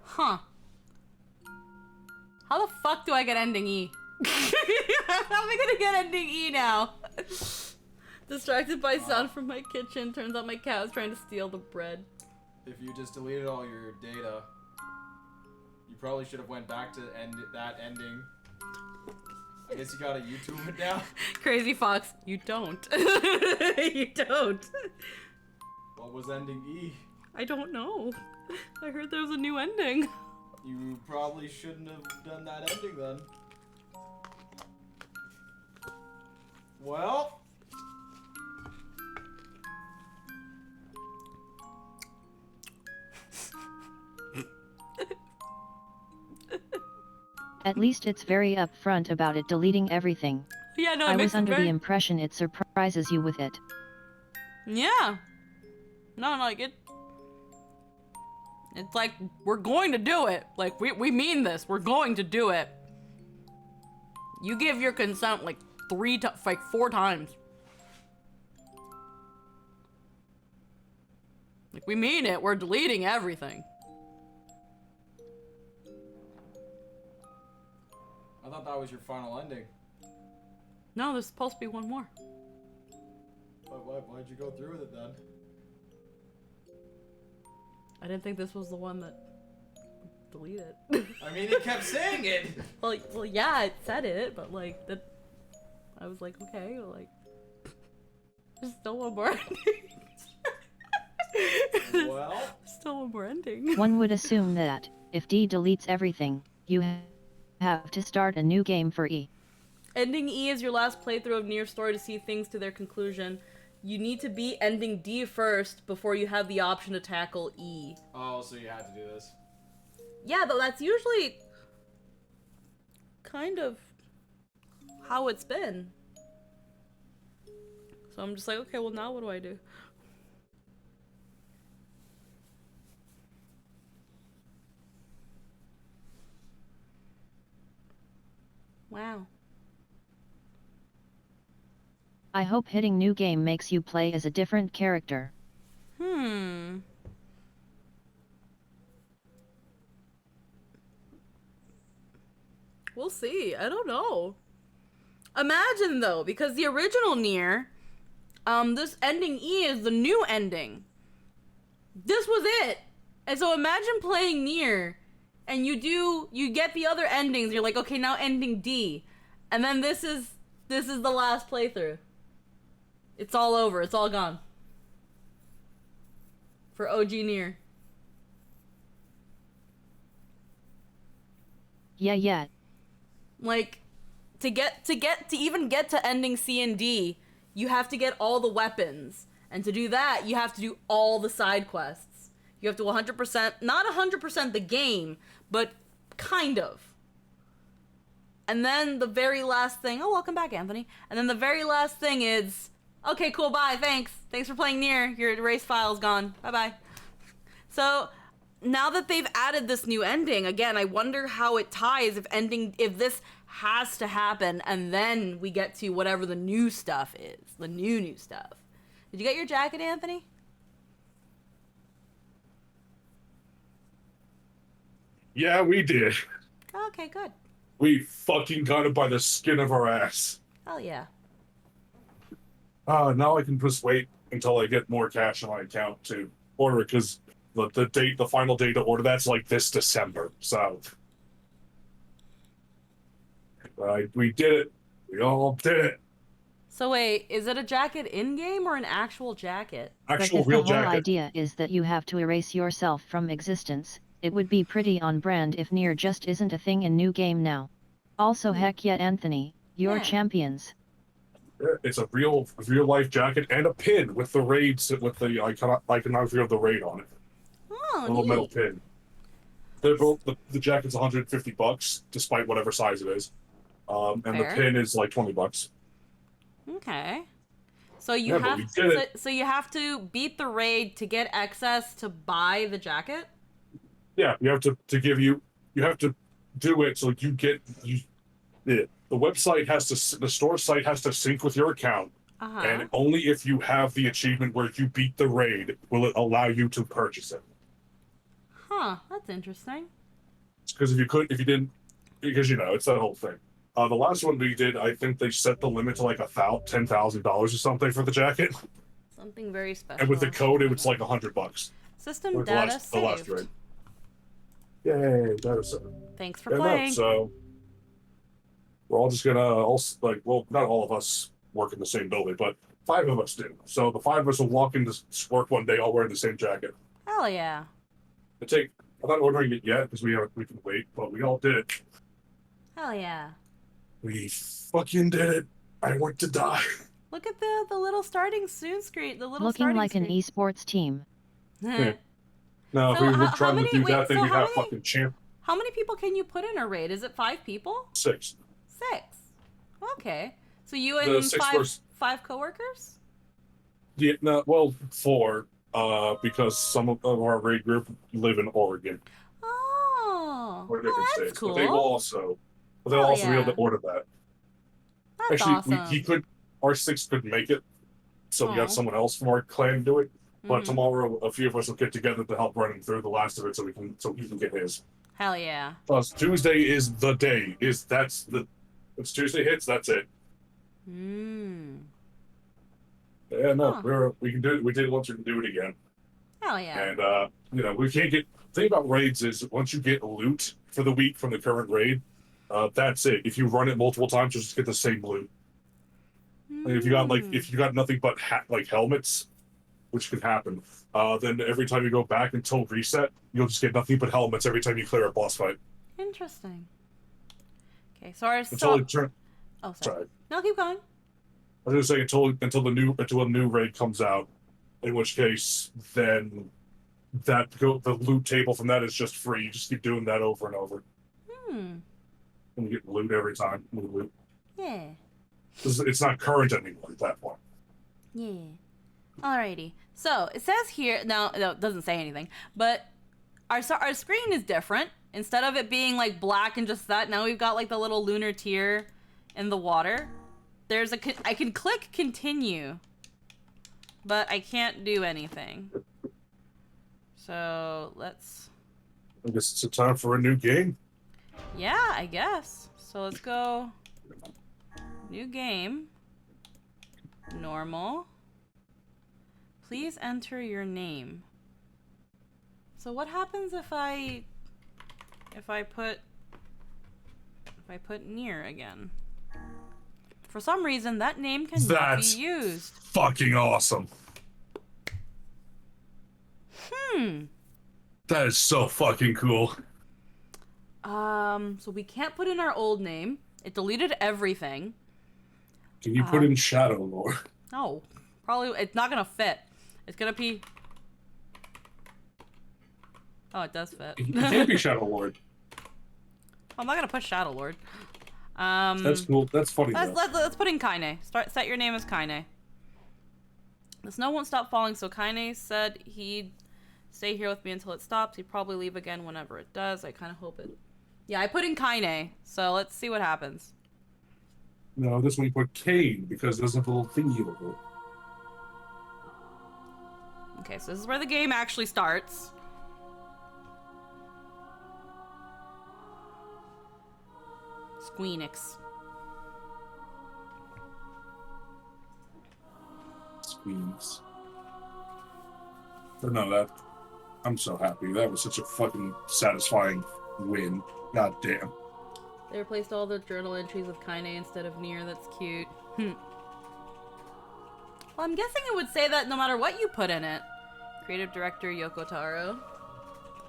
Speaker 1: Huh. How the fuck do I get ending E? How am I gonna get ending E now? Distracted by sound from my kitchen. Turns out my cat was trying to steal the bread.
Speaker 2: If you just deleted all your data, you probably should have went back to that ending. I guess you gotta YouTube it now.
Speaker 1: Crazy Fox, you don't. You don't.
Speaker 2: What was ending E?
Speaker 1: I don't know. I heard there was a new ending.
Speaker 2: You probably shouldn't have done that ending then. Well.
Speaker 8: At least it's very upfront about it deleting everything.
Speaker 1: Yeah, no, it
Speaker 8: I
Speaker 1: makes
Speaker 8: was
Speaker 1: it
Speaker 8: under
Speaker 1: very...
Speaker 8: the impression it surprises you with it.
Speaker 1: Yeah. No, like it. It's like we're going to do it. Like we mean this. We're going to do it. You give your consent like 4 times. Like we mean it. We're deleting everything.
Speaker 2: I thought that was your final ending.
Speaker 1: No, there's supposed to be one more.
Speaker 2: Why'd you go through with it then?
Speaker 1: I didn't think this was the one that delete it.
Speaker 2: I mean, it kept saying it.
Speaker 1: Well, yeah, it said it, but like that. I was like, okay, like, there's still one more ending.
Speaker 2: Well,
Speaker 1: still one more ending.
Speaker 8: One would assume that, if D deletes everything, you have to start a new game for E.
Speaker 1: Ending E is your last playthrough of Nier story to see things to their conclusion. You need to beat ending D first before you have the option to tackle E.
Speaker 2: Oh, so you had to do this.
Speaker 1: Yeah, though that's usually kind of how it's been. So I'm just like, okay, well now what do I do? Wow.
Speaker 8: I hope hitting new game makes you play as a different character.
Speaker 1: We'll see. I don't know. Imagine though, because the original Nier, this ending E is the new ending. This was it. And so imagine playing Nier, and you get the other endings. You're like, okay, now ending D, and then this is the last playthrough. It's all over. It's all gone. For OG Nier.
Speaker 8: Yeah.
Speaker 1: Like, to even get to ending C and D, you have to get all the weapons. And to do that, you have to do all the side quests. You have to 100%, not 100% the game, but kind of. And then the very last thing, oh, welcome back, Anthony. And then the very last thing is, okay, cool, bye, thanks. Thanks for playing Nier. Your erase file's gone. Bye-bye. So, now that they've added this new ending, again, I wonder how it ties if this has to happen, and then we get to whatever the new stuff is. The new stuff. Did you get your jacket, Anthony?
Speaker 14: Yeah, we did.
Speaker 1: Okay, good.
Speaker 14: We fucking got it by the skin of our ass.
Speaker 1: Hell yeah.
Speaker 14: Now I can just wait until I get more cash on my account to order it, because the final date to order that's like this December. So we did it. We all did it.
Speaker 1: So wait, is it a jacket in-game or an actual jacket?
Speaker 14: Actual
Speaker 8: But
Speaker 14: real
Speaker 8: if the whole
Speaker 14: jacket.
Speaker 8: idea is that you have to erase yourself from existence, it would be pretty on brand if Nier just isn't a thing in new game now. Also, heck yeah, Anthony, you're champions.
Speaker 14: It's a real life jacket and a pin with the raids with the iconography of the raid on it.
Speaker 1: Oh,
Speaker 14: a little
Speaker 1: neat.
Speaker 14: metal pin. They're both the jacket's $150 despite whatever size it is, and
Speaker 1: Fair.
Speaker 14: the pin is like $20.
Speaker 1: Okay. So you
Speaker 14: Yeah, but
Speaker 1: have
Speaker 14: we did it.
Speaker 1: so you have to beat the raid to get access to buy the jacket?
Speaker 14: Yeah, you have to you have to do it so the website has to, the store site has to sync with your account, and only if you have the achievement where you beat the raid will it allow you to purchase it.
Speaker 1: Huh, that's interesting.
Speaker 14: Because if you didn't, because it's that whole thing. The last one we did, I think they set the limit to like $10,000 or something for the jacket,
Speaker 1: Something very special.
Speaker 14: and with the code it was like $100.
Speaker 1: System
Speaker 14: Like
Speaker 1: data
Speaker 14: the last
Speaker 1: saved.
Speaker 14: raid. Yay, that was
Speaker 1: Thanks for playing.
Speaker 14: So we're all just gonna not all of us work in the same building, but 5 of us do. So the 5 of us will walk into work one day all wearing the same jacket.
Speaker 1: Hell yeah.
Speaker 14: I'm not ordering it yet because we can wait, but we all did it.
Speaker 1: Hell yeah.
Speaker 14: We fucking did it. I want to die.
Speaker 1: Look at the little starting soon screen. The little
Speaker 8: Looking
Speaker 1: starting
Speaker 8: like an
Speaker 1: screen.
Speaker 8: esports team.
Speaker 14: Yeah. Now, if
Speaker 1: So
Speaker 14: we were
Speaker 1: how
Speaker 14: trying
Speaker 1: many-
Speaker 14: to do
Speaker 1: wait,
Speaker 14: that, then
Speaker 1: so
Speaker 14: you'd
Speaker 1: how
Speaker 14: have
Speaker 1: many-
Speaker 14: fucking champ
Speaker 1: How many people can you put in a raid? Is it 5 people?
Speaker 14: 6.
Speaker 1: 6. Okay. So you
Speaker 14: The
Speaker 1: and
Speaker 14: 6
Speaker 1: five
Speaker 14: first-
Speaker 1: 5 coworkers?
Speaker 14: Yeah, no, well, 4, because some of our raid group live in Oregon.
Speaker 1: Oh.
Speaker 14: Or different
Speaker 1: that's
Speaker 14: states.
Speaker 1: cool.
Speaker 14: But they'll also be
Speaker 1: Hell
Speaker 14: able
Speaker 1: yeah.
Speaker 14: to order that.
Speaker 1: That's
Speaker 14: Actually,
Speaker 1: awesome.
Speaker 14: our 6 couldn't make it, so we
Speaker 1: Aw.
Speaker 14: got someone else from our clan do it. But
Speaker 1: Mhm.
Speaker 14: tomorrow, a few of us will get together to help run him through the last of it, so he can get his.
Speaker 1: Hell yeah.
Speaker 14: Plus, Tuesday is the day. Once Tuesday hits, that's it. Yeah, no,
Speaker 1: Huh.
Speaker 14: we can do it. We did it once. We can do it again.
Speaker 1: Hell yeah.
Speaker 14: And we can't get. The thing about raids is once you get loot for the week from the current raid, that's it. If you run it multiple times, you'll just get the same loot. Like, if you got nothing but helmets, which can happen, then every time you go back until reset, you'll just get nothing but helmets every time you clear a boss fight.
Speaker 1: Interesting. Okay, so our
Speaker 14: Until it turn.
Speaker 1: Oh,
Speaker 14: Sorry.
Speaker 1: No, keep going.
Speaker 14: I was gonna say until a new raid comes out, in which case then the loot table from that is just free. You just keep doing that over and over, and you get loot every time. New loot.
Speaker 1: Yeah.
Speaker 14: It's not current anymore at that point.
Speaker 1: Yeah. Alrighty. So it says here. No, it doesn't say anything. But our screen is different. Instead of it being like black and just that, now we've got like the little lunar tier in the water. I can click continue, but I can't do anything. So let's.
Speaker 14: I guess it's a time for a new game.
Speaker 1: Yeah, I guess. So let's go. New game. Normal. Please enter your name. So what happens if I put Nier again? For some reason, that name cannot
Speaker 14: That's
Speaker 1: be used.
Speaker 14: fucking awesome. That is so fucking cool.
Speaker 1: So we can't put in our old name. It deleted everything.
Speaker 14: Can you put in Shadow Lord?
Speaker 1: No, probably it's not gonna fit. It's gonna be. Oh, it does fit.
Speaker 14: It can't be Shadow Lord.
Speaker 1: I'm not gonna put Shadow Lord.
Speaker 14: That's cool. That's funny.
Speaker 1: Let's put in Kaine. Set your name as Kaine. The snow won't stop falling, so Kaine said he'd stay here with me until it stops. He'd probably leave again whenever it does. I kind of hope it. Yeah, I put in Kaine, so let's see what happens.
Speaker 14: No, this one you put Kane because there's a little thingy over it.
Speaker 1: Okay, so this is where the game actually starts. Squeenix.
Speaker 14: Squeaks. But no, that I'm so happy. That was such a fucking satisfying win. God damn.
Speaker 1: They replaced all the journal entries with Kaine instead of Nier. That's cute. Well, I'm guessing it would say that no matter what you put in it. Creative director Yoko Taro.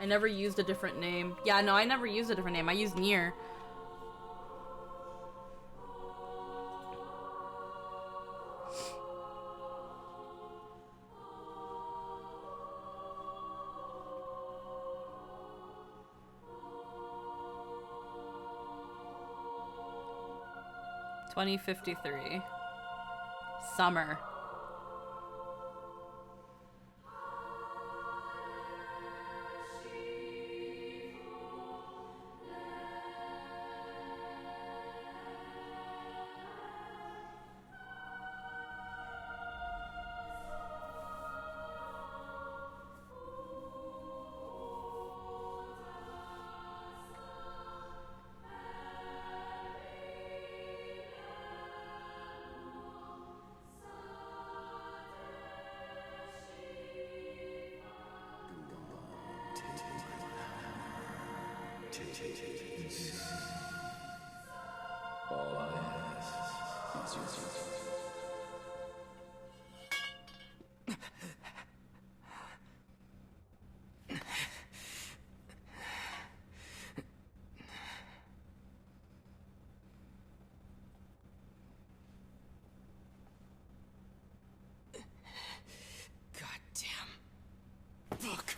Speaker 1: I never used a different name. Yeah, no, I never used a different name. I used Nier. $20.53. Summer.
Speaker 11: Fuck.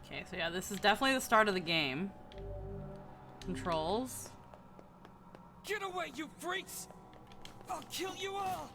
Speaker 1: Okay, so yeah, this is definitely the start of the game. Controls.
Speaker 11: Get away, you freaks! I'll kill you all!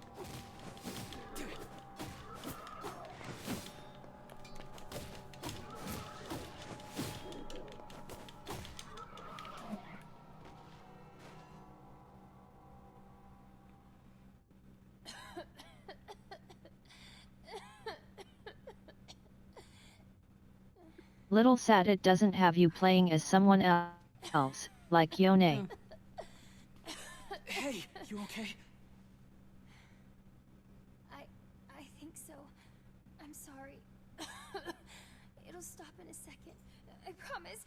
Speaker 8: Little sad it doesn't have you playing as someone else, like Yone.
Speaker 11: Hey, you okay?
Speaker 12: I think so. I'm sorry. It'll stop in a second. I promise.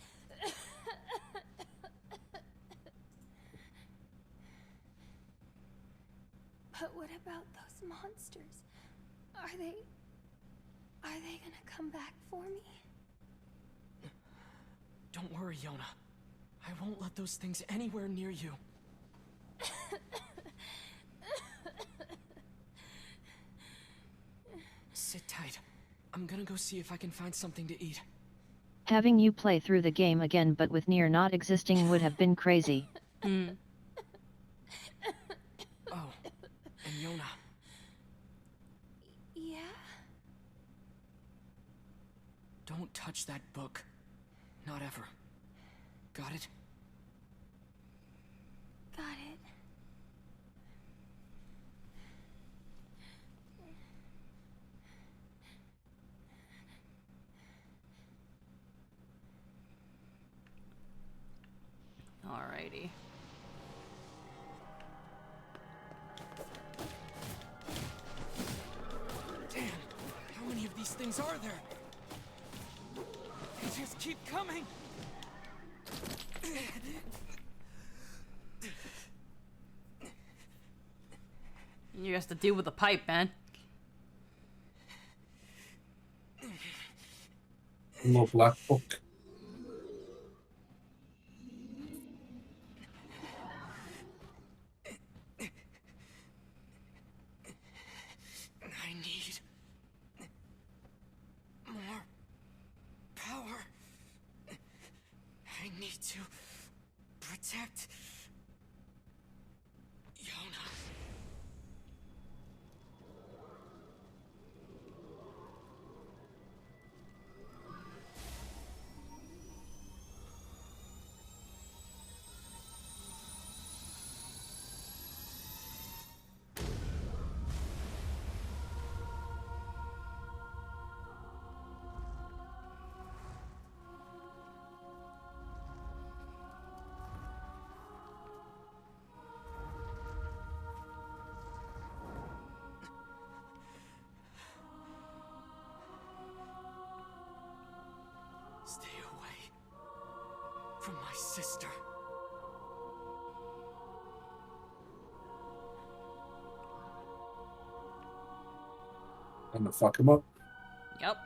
Speaker 12: But what about those monsters? Are they gonna come back for me?
Speaker 11: Don't worry, Yona. I won't let those things anywhere near you. Sit tight. I'm gonna go see if I can find something to eat.
Speaker 8: Having you play through the game again but with Nier not existing would have been crazy.
Speaker 5: Yona.
Speaker 12: Yeah?
Speaker 5: Don't touch that book. Not ever. Got it?
Speaker 12: Got it.
Speaker 1: Alrighty.
Speaker 5: Damn, how many of these things are there? They just keep coming.
Speaker 1: You have to deal with the pipe, man.
Speaker 14: No black book.
Speaker 5: I need more power. I need to protect Yona. Stay away from my sister.
Speaker 14: I'm gonna fuck him up.
Speaker 1: Yep.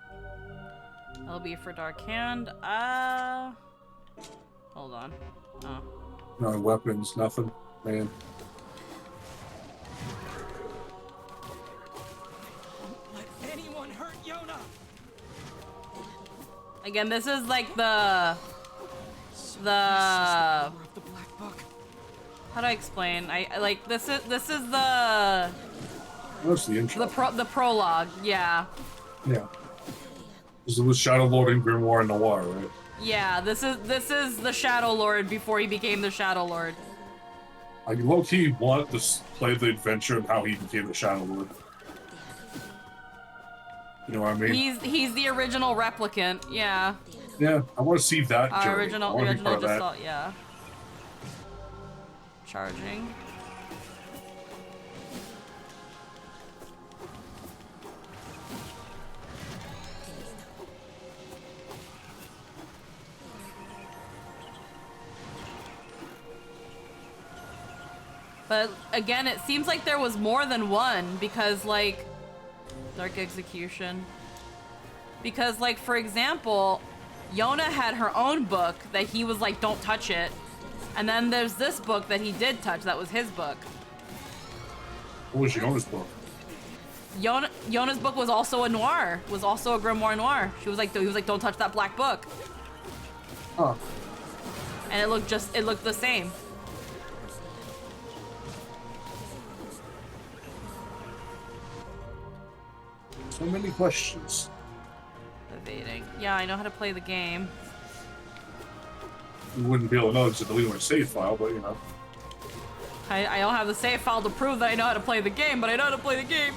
Speaker 1: LB for Dark Hand. Hold on. Oh.
Speaker 14: No weapons, nothing. Man.
Speaker 5: Let anyone hurt Yona.
Speaker 1: Again, this is like the how do I explain? I like this is the
Speaker 14: That's the intro.
Speaker 1: the prologue, yeah.
Speaker 14: Yeah. This was Shadow Lord and Grimoire and Noir, right?
Speaker 1: Yeah, this is the Shadow Lord before he became the Shadow Lord.
Speaker 14: I low-key want to play the adventure of how he became the Shadow Lord. You know what I mean?
Speaker 1: He's the original replicant, yeah.
Speaker 14: Yeah, I want to see that journey.
Speaker 1: Original,
Speaker 14: I want
Speaker 1: the
Speaker 14: to be part
Speaker 1: original
Speaker 14: of that.
Speaker 1: just yeah. Charging. But again, it seems like there was more than one because like Dark Execution. Because like for example, Yona had her own book that he was like, don't touch it. And then there's this book that he did touch, that was his book.
Speaker 14: What was Yona's book?
Speaker 1: Yona's book was also a noir, was also a grimoire noir. He was like, don't touch that black book.
Speaker 14: Huh.
Speaker 1: And it looked the same.
Speaker 14: So many questions.
Speaker 1: Evading. Yeah, I know how to play the game.
Speaker 14: You wouldn't be able to know it's a delete my save file, but you know.
Speaker 1: I don't have the save file to prove that I know how to play the game, but I know how to play the game.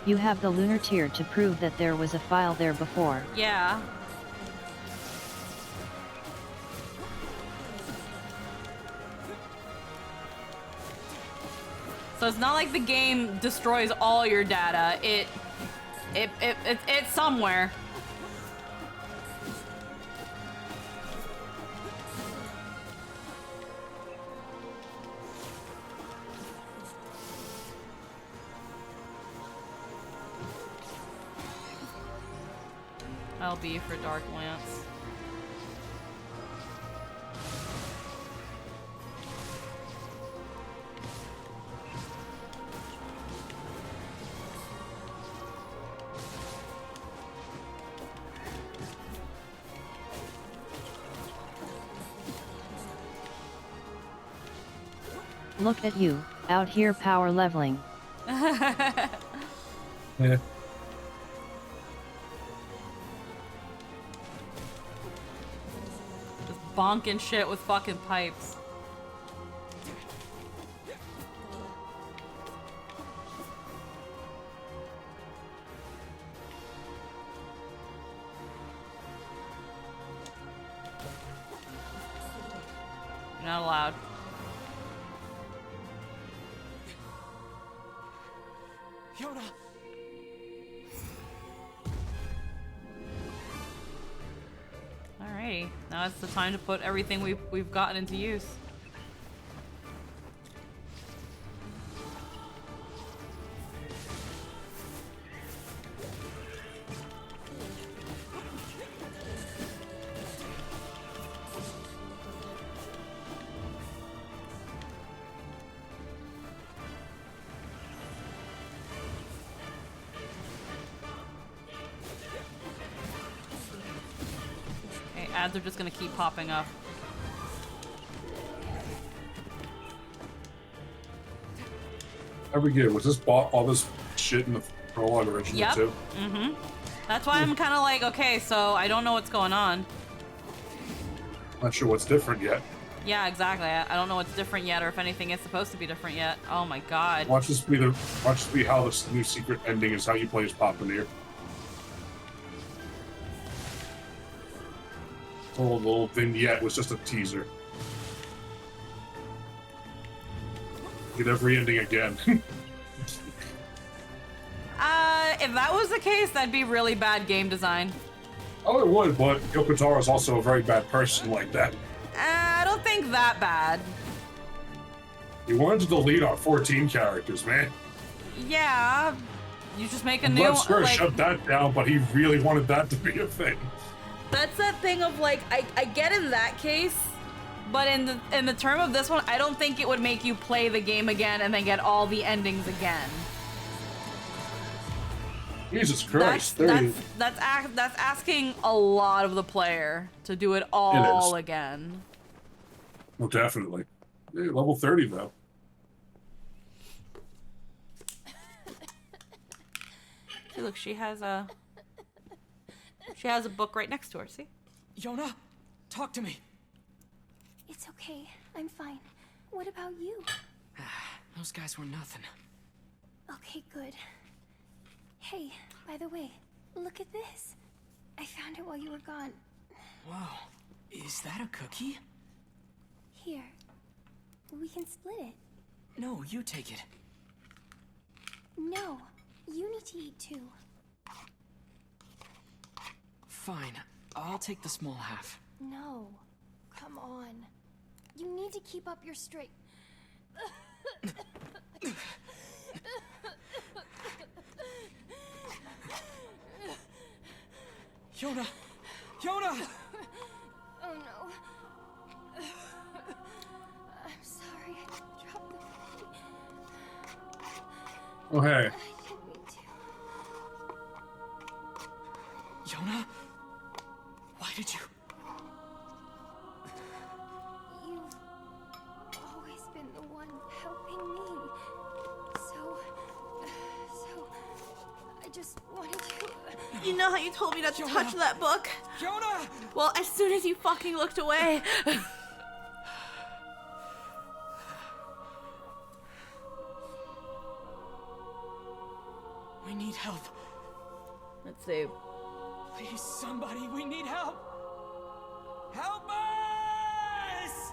Speaker 8: You have the lunar tier to prove that there was a file there before.
Speaker 1: Yeah. So it's not like the game destroys all your data. It's somewhere. LB for Dark Lance.
Speaker 8: Look at you, out here power leveling.
Speaker 14: Yeah.
Speaker 1: Just bonking shit with fucking pipes. You're not allowed.
Speaker 6: Yona!
Speaker 1: Alrighty, now it's the time to put everything we've gotten into use. Ads are just gonna keep popping up.
Speaker 14: Every game was this bought all this shit in the prologue originally
Speaker 1: Yep.
Speaker 14: too?
Speaker 1: Mm-hmm. That's why I'm kind of like, okay, so I don't know what's going on.
Speaker 14: Not sure what's different yet.
Speaker 1: Yeah, exactly. I don't know what's different yet, or if anything is supposed to be different yet. Oh my god.
Speaker 14: Watch this be how this new secret ending is how you play as Papaneer. The little vignette was just a teaser. Get every ending again.
Speaker 1: If that was the case, that'd be really bad game design.
Speaker 14: Oh, it would, but Yoko Taro is also a very bad person like that.
Speaker 1: I don't think that bad.
Speaker 14: He wanted to delete our 14 characters, man.
Speaker 1: Yeah, you just make a
Speaker 14: I'm
Speaker 1: new
Speaker 14: glad Square
Speaker 1: like,
Speaker 14: shut that down, but he really wanted that to be a thing.
Speaker 1: That's that thing of like, I get in that case, but in the term of this one, I don't think it would make you play the game again and then get all the endings again.
Speaker 14: Jesus Christ,
Speaker 1: that's asking a lot of the player to do it all again.
Speaker 14: Well, definitely. Yeah, level 30 though.
Speaker 1: See, look, she has a book right next to her. See?
Speaker 6: Yona, talk to me.
Speaker 12: It's okay. I'm fine. What about you?
Speaker 6: Those guys were nothing.
Speaker 12: Okay, good. Hey, by the way, look at this. I found it while you were gone.
Speaker 6: Wow, is that a cookie?
Speaker 12: Here. We can split it.
Speaker 6: No, you take it.
Speaker 12: No, you need to eat too.
Speaker 6: Fine, I'll take the small half.
Speaker 12: No. Come on. You need to keep up your straight.
Speaker 6: Yona! Yona!
Speaker 12: Oh no. I'm sorry. I dropped the key.
Speaker 14: Oh, hey.
Speaker 12: I didn't mean to.
Speaker 6: Yona? Why did you?
Speaker 12: You've always been the one helping me. So I just wanted to...
Speaker 1: You know how you told me not to touch that book?
Speaker 6: Yona!
Speaker 1: Well, as soon as you fucking looked away.
Speaker 6: We need help.
Speaker 1: Let's see.
Speaker 6: Please, somebody, we need help! Help us!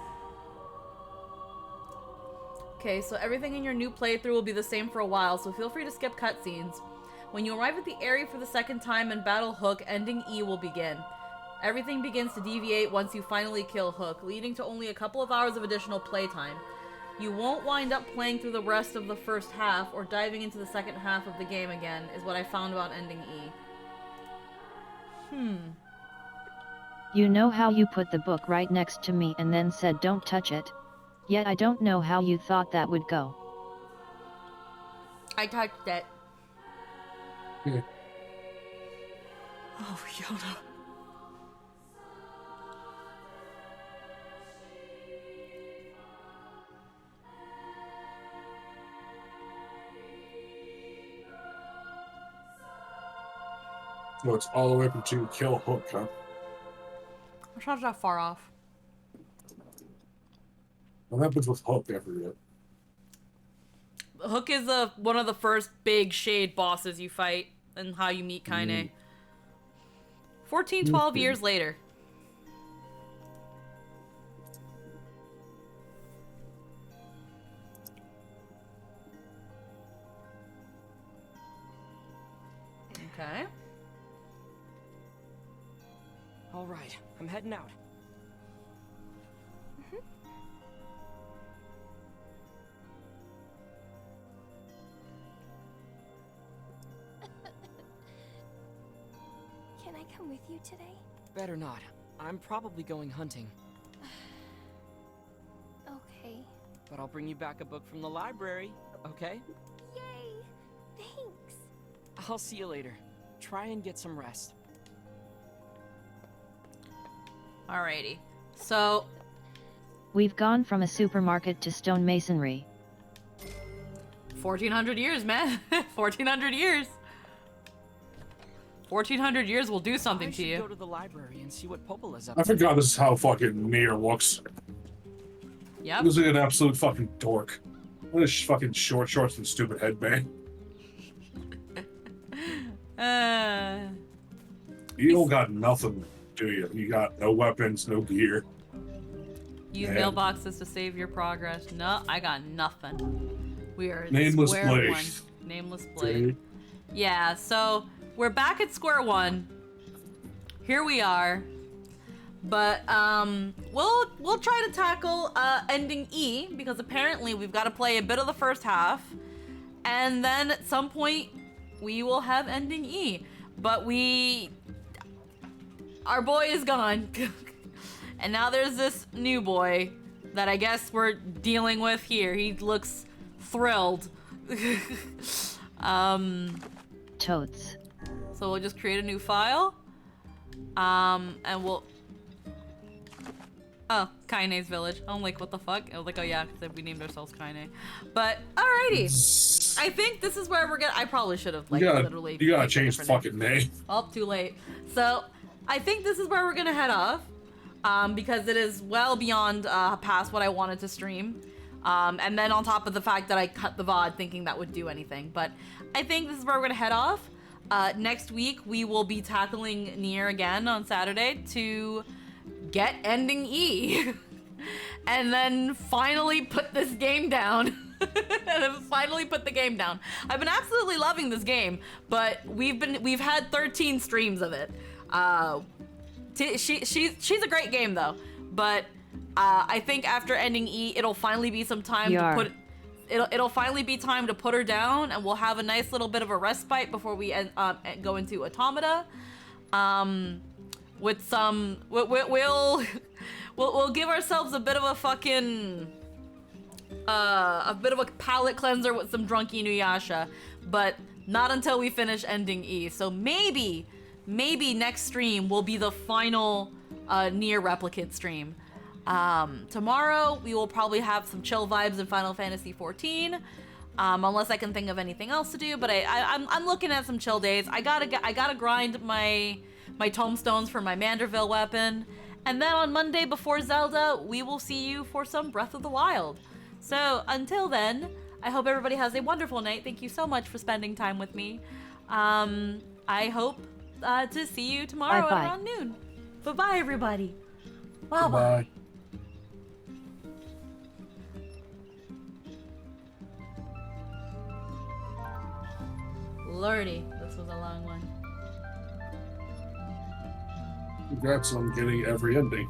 Speaker 1: Okay, so everything in your new playthrough will be the same for a while, so feel free to skip cutscenes. When you arrive at the area for the second time and battle Hook, ending E will begin. Everything begins to deviate once you finally kill Hook, leading to only a couple of hours of additional playtime. You won't wind up playing through the rest of the first half or diving into the second half of the game again, is what I found about ending E.
Speaker 8: You know how you put the book right next to me and then said don't touch it? Yet I don't know how you thought that would go.
Speaker 1: I touched it.
Speaker 6: Oh, Yona.
Speaker 14: So it's all the way up to kill Hook, huh?
Speaker 1: It's not that far off.
Speaker 14: What happens with Hook after that?
Speaker 1: Hook is one of the first big shade bosses you fight and how you meet Kaine. 12 years later. Okay.
Speaker 16: All right, I'm heading out.
Speaker 3: Can I come with you today?
Speaker 16: Better not. I'm probably going hunting.
Speaker 3: Okay.
Speaker 16: But I'll bring you back a book from the library, okay?
Speaker 3: Yay! Thanks.
Speaker 16: I'll see you later. Try and get some rest.
Speaker 1: Alrighty. So...
Speaker 8: We've gone from a supermarket to stonemasonry.
Speaker 1: 1400 years, man. 1400 years. 1400 years will do something to you.
Speaker 16: Go to the library and see what Popola's up
Speaker 14: I
Speaker 16: to.
Speaker 14: forgot this is how fucking Nier looks.
Speaker 1: Yep.
Speaker 14: Looks like an absolute fucking dork. What a fucking short shorts and stupid headband. You don't got nothing, do you? You got no weapons, no gear.
Speaker 1: Use
Speaker 14: Man.
Speaker 1: mailboxes to save your progress. No, I got nothing. We are at
Speaker 14: Nameless
Speaker 1: square
Speaker 14: Blade.
Speaker 1: one. Nameless Blade. Yeah, so we're back at square one. Here we are. But we'll try to tackle ending E, because apparently we've got to play a bit of the first half, and then at some point we will have ending E. But our boy is gone. And now there's this new boy that I guess we're dealing with here. He looks thrilled.
Speaker 8: Totes.
Speaker 1: So we'll just create a new file. And we'll... Oh, Kaine's village. I'm like, what the fuck? I was like, oh yeah, because we named ourselves Kaine. But, alrighty. I think this is where we're gonna... I probably should have, like, literally...
Speaker 14: You gotta change the fucking name.
Speaker 1: Oh, too late. So, I think this is where we're gonna head off. Because it is well beyond past what I wanted to stream. And then on top of the fact that I cut the VOD thinking that would do anything. But I think this is where we're gonna head off. Next week, we will be tackling Nier again on Saturday to get ending E. And then finally put this game down. And then finally put the game down. I've been absolutely loving this game, but we've had 13 streams of it. She's a great game though, but I think after ending E, it'll finally be some time to put. It'll finally be time to put her down, and we'll have a nice little bit of a respite before we go into Automata. With some, we'll give ourselves a bit of a fucking a bit of a palate cleanser with some drunky Nuyasha, but not until we finish ending E. So maybe next stream will be the final Nier Replicant stream. Tomorrow we will probably have some chill vibes in Final Fantasy XIV, unless I can think of anything else to do. But I'm looking at some chill days. I gotta grind my tomestones for my Manderville weapon, and then on Monday before Zelda, we will see you for some Breath of the Wild. So until then, I hope everybody has a wonderful night. Thank you so much for spending time with me. I hope to see you tomorrow at around noon. Bye-bye, everybody. Bye-bye. Lordy, this was a long one.
Speaker 14: Congrats on getting every ending.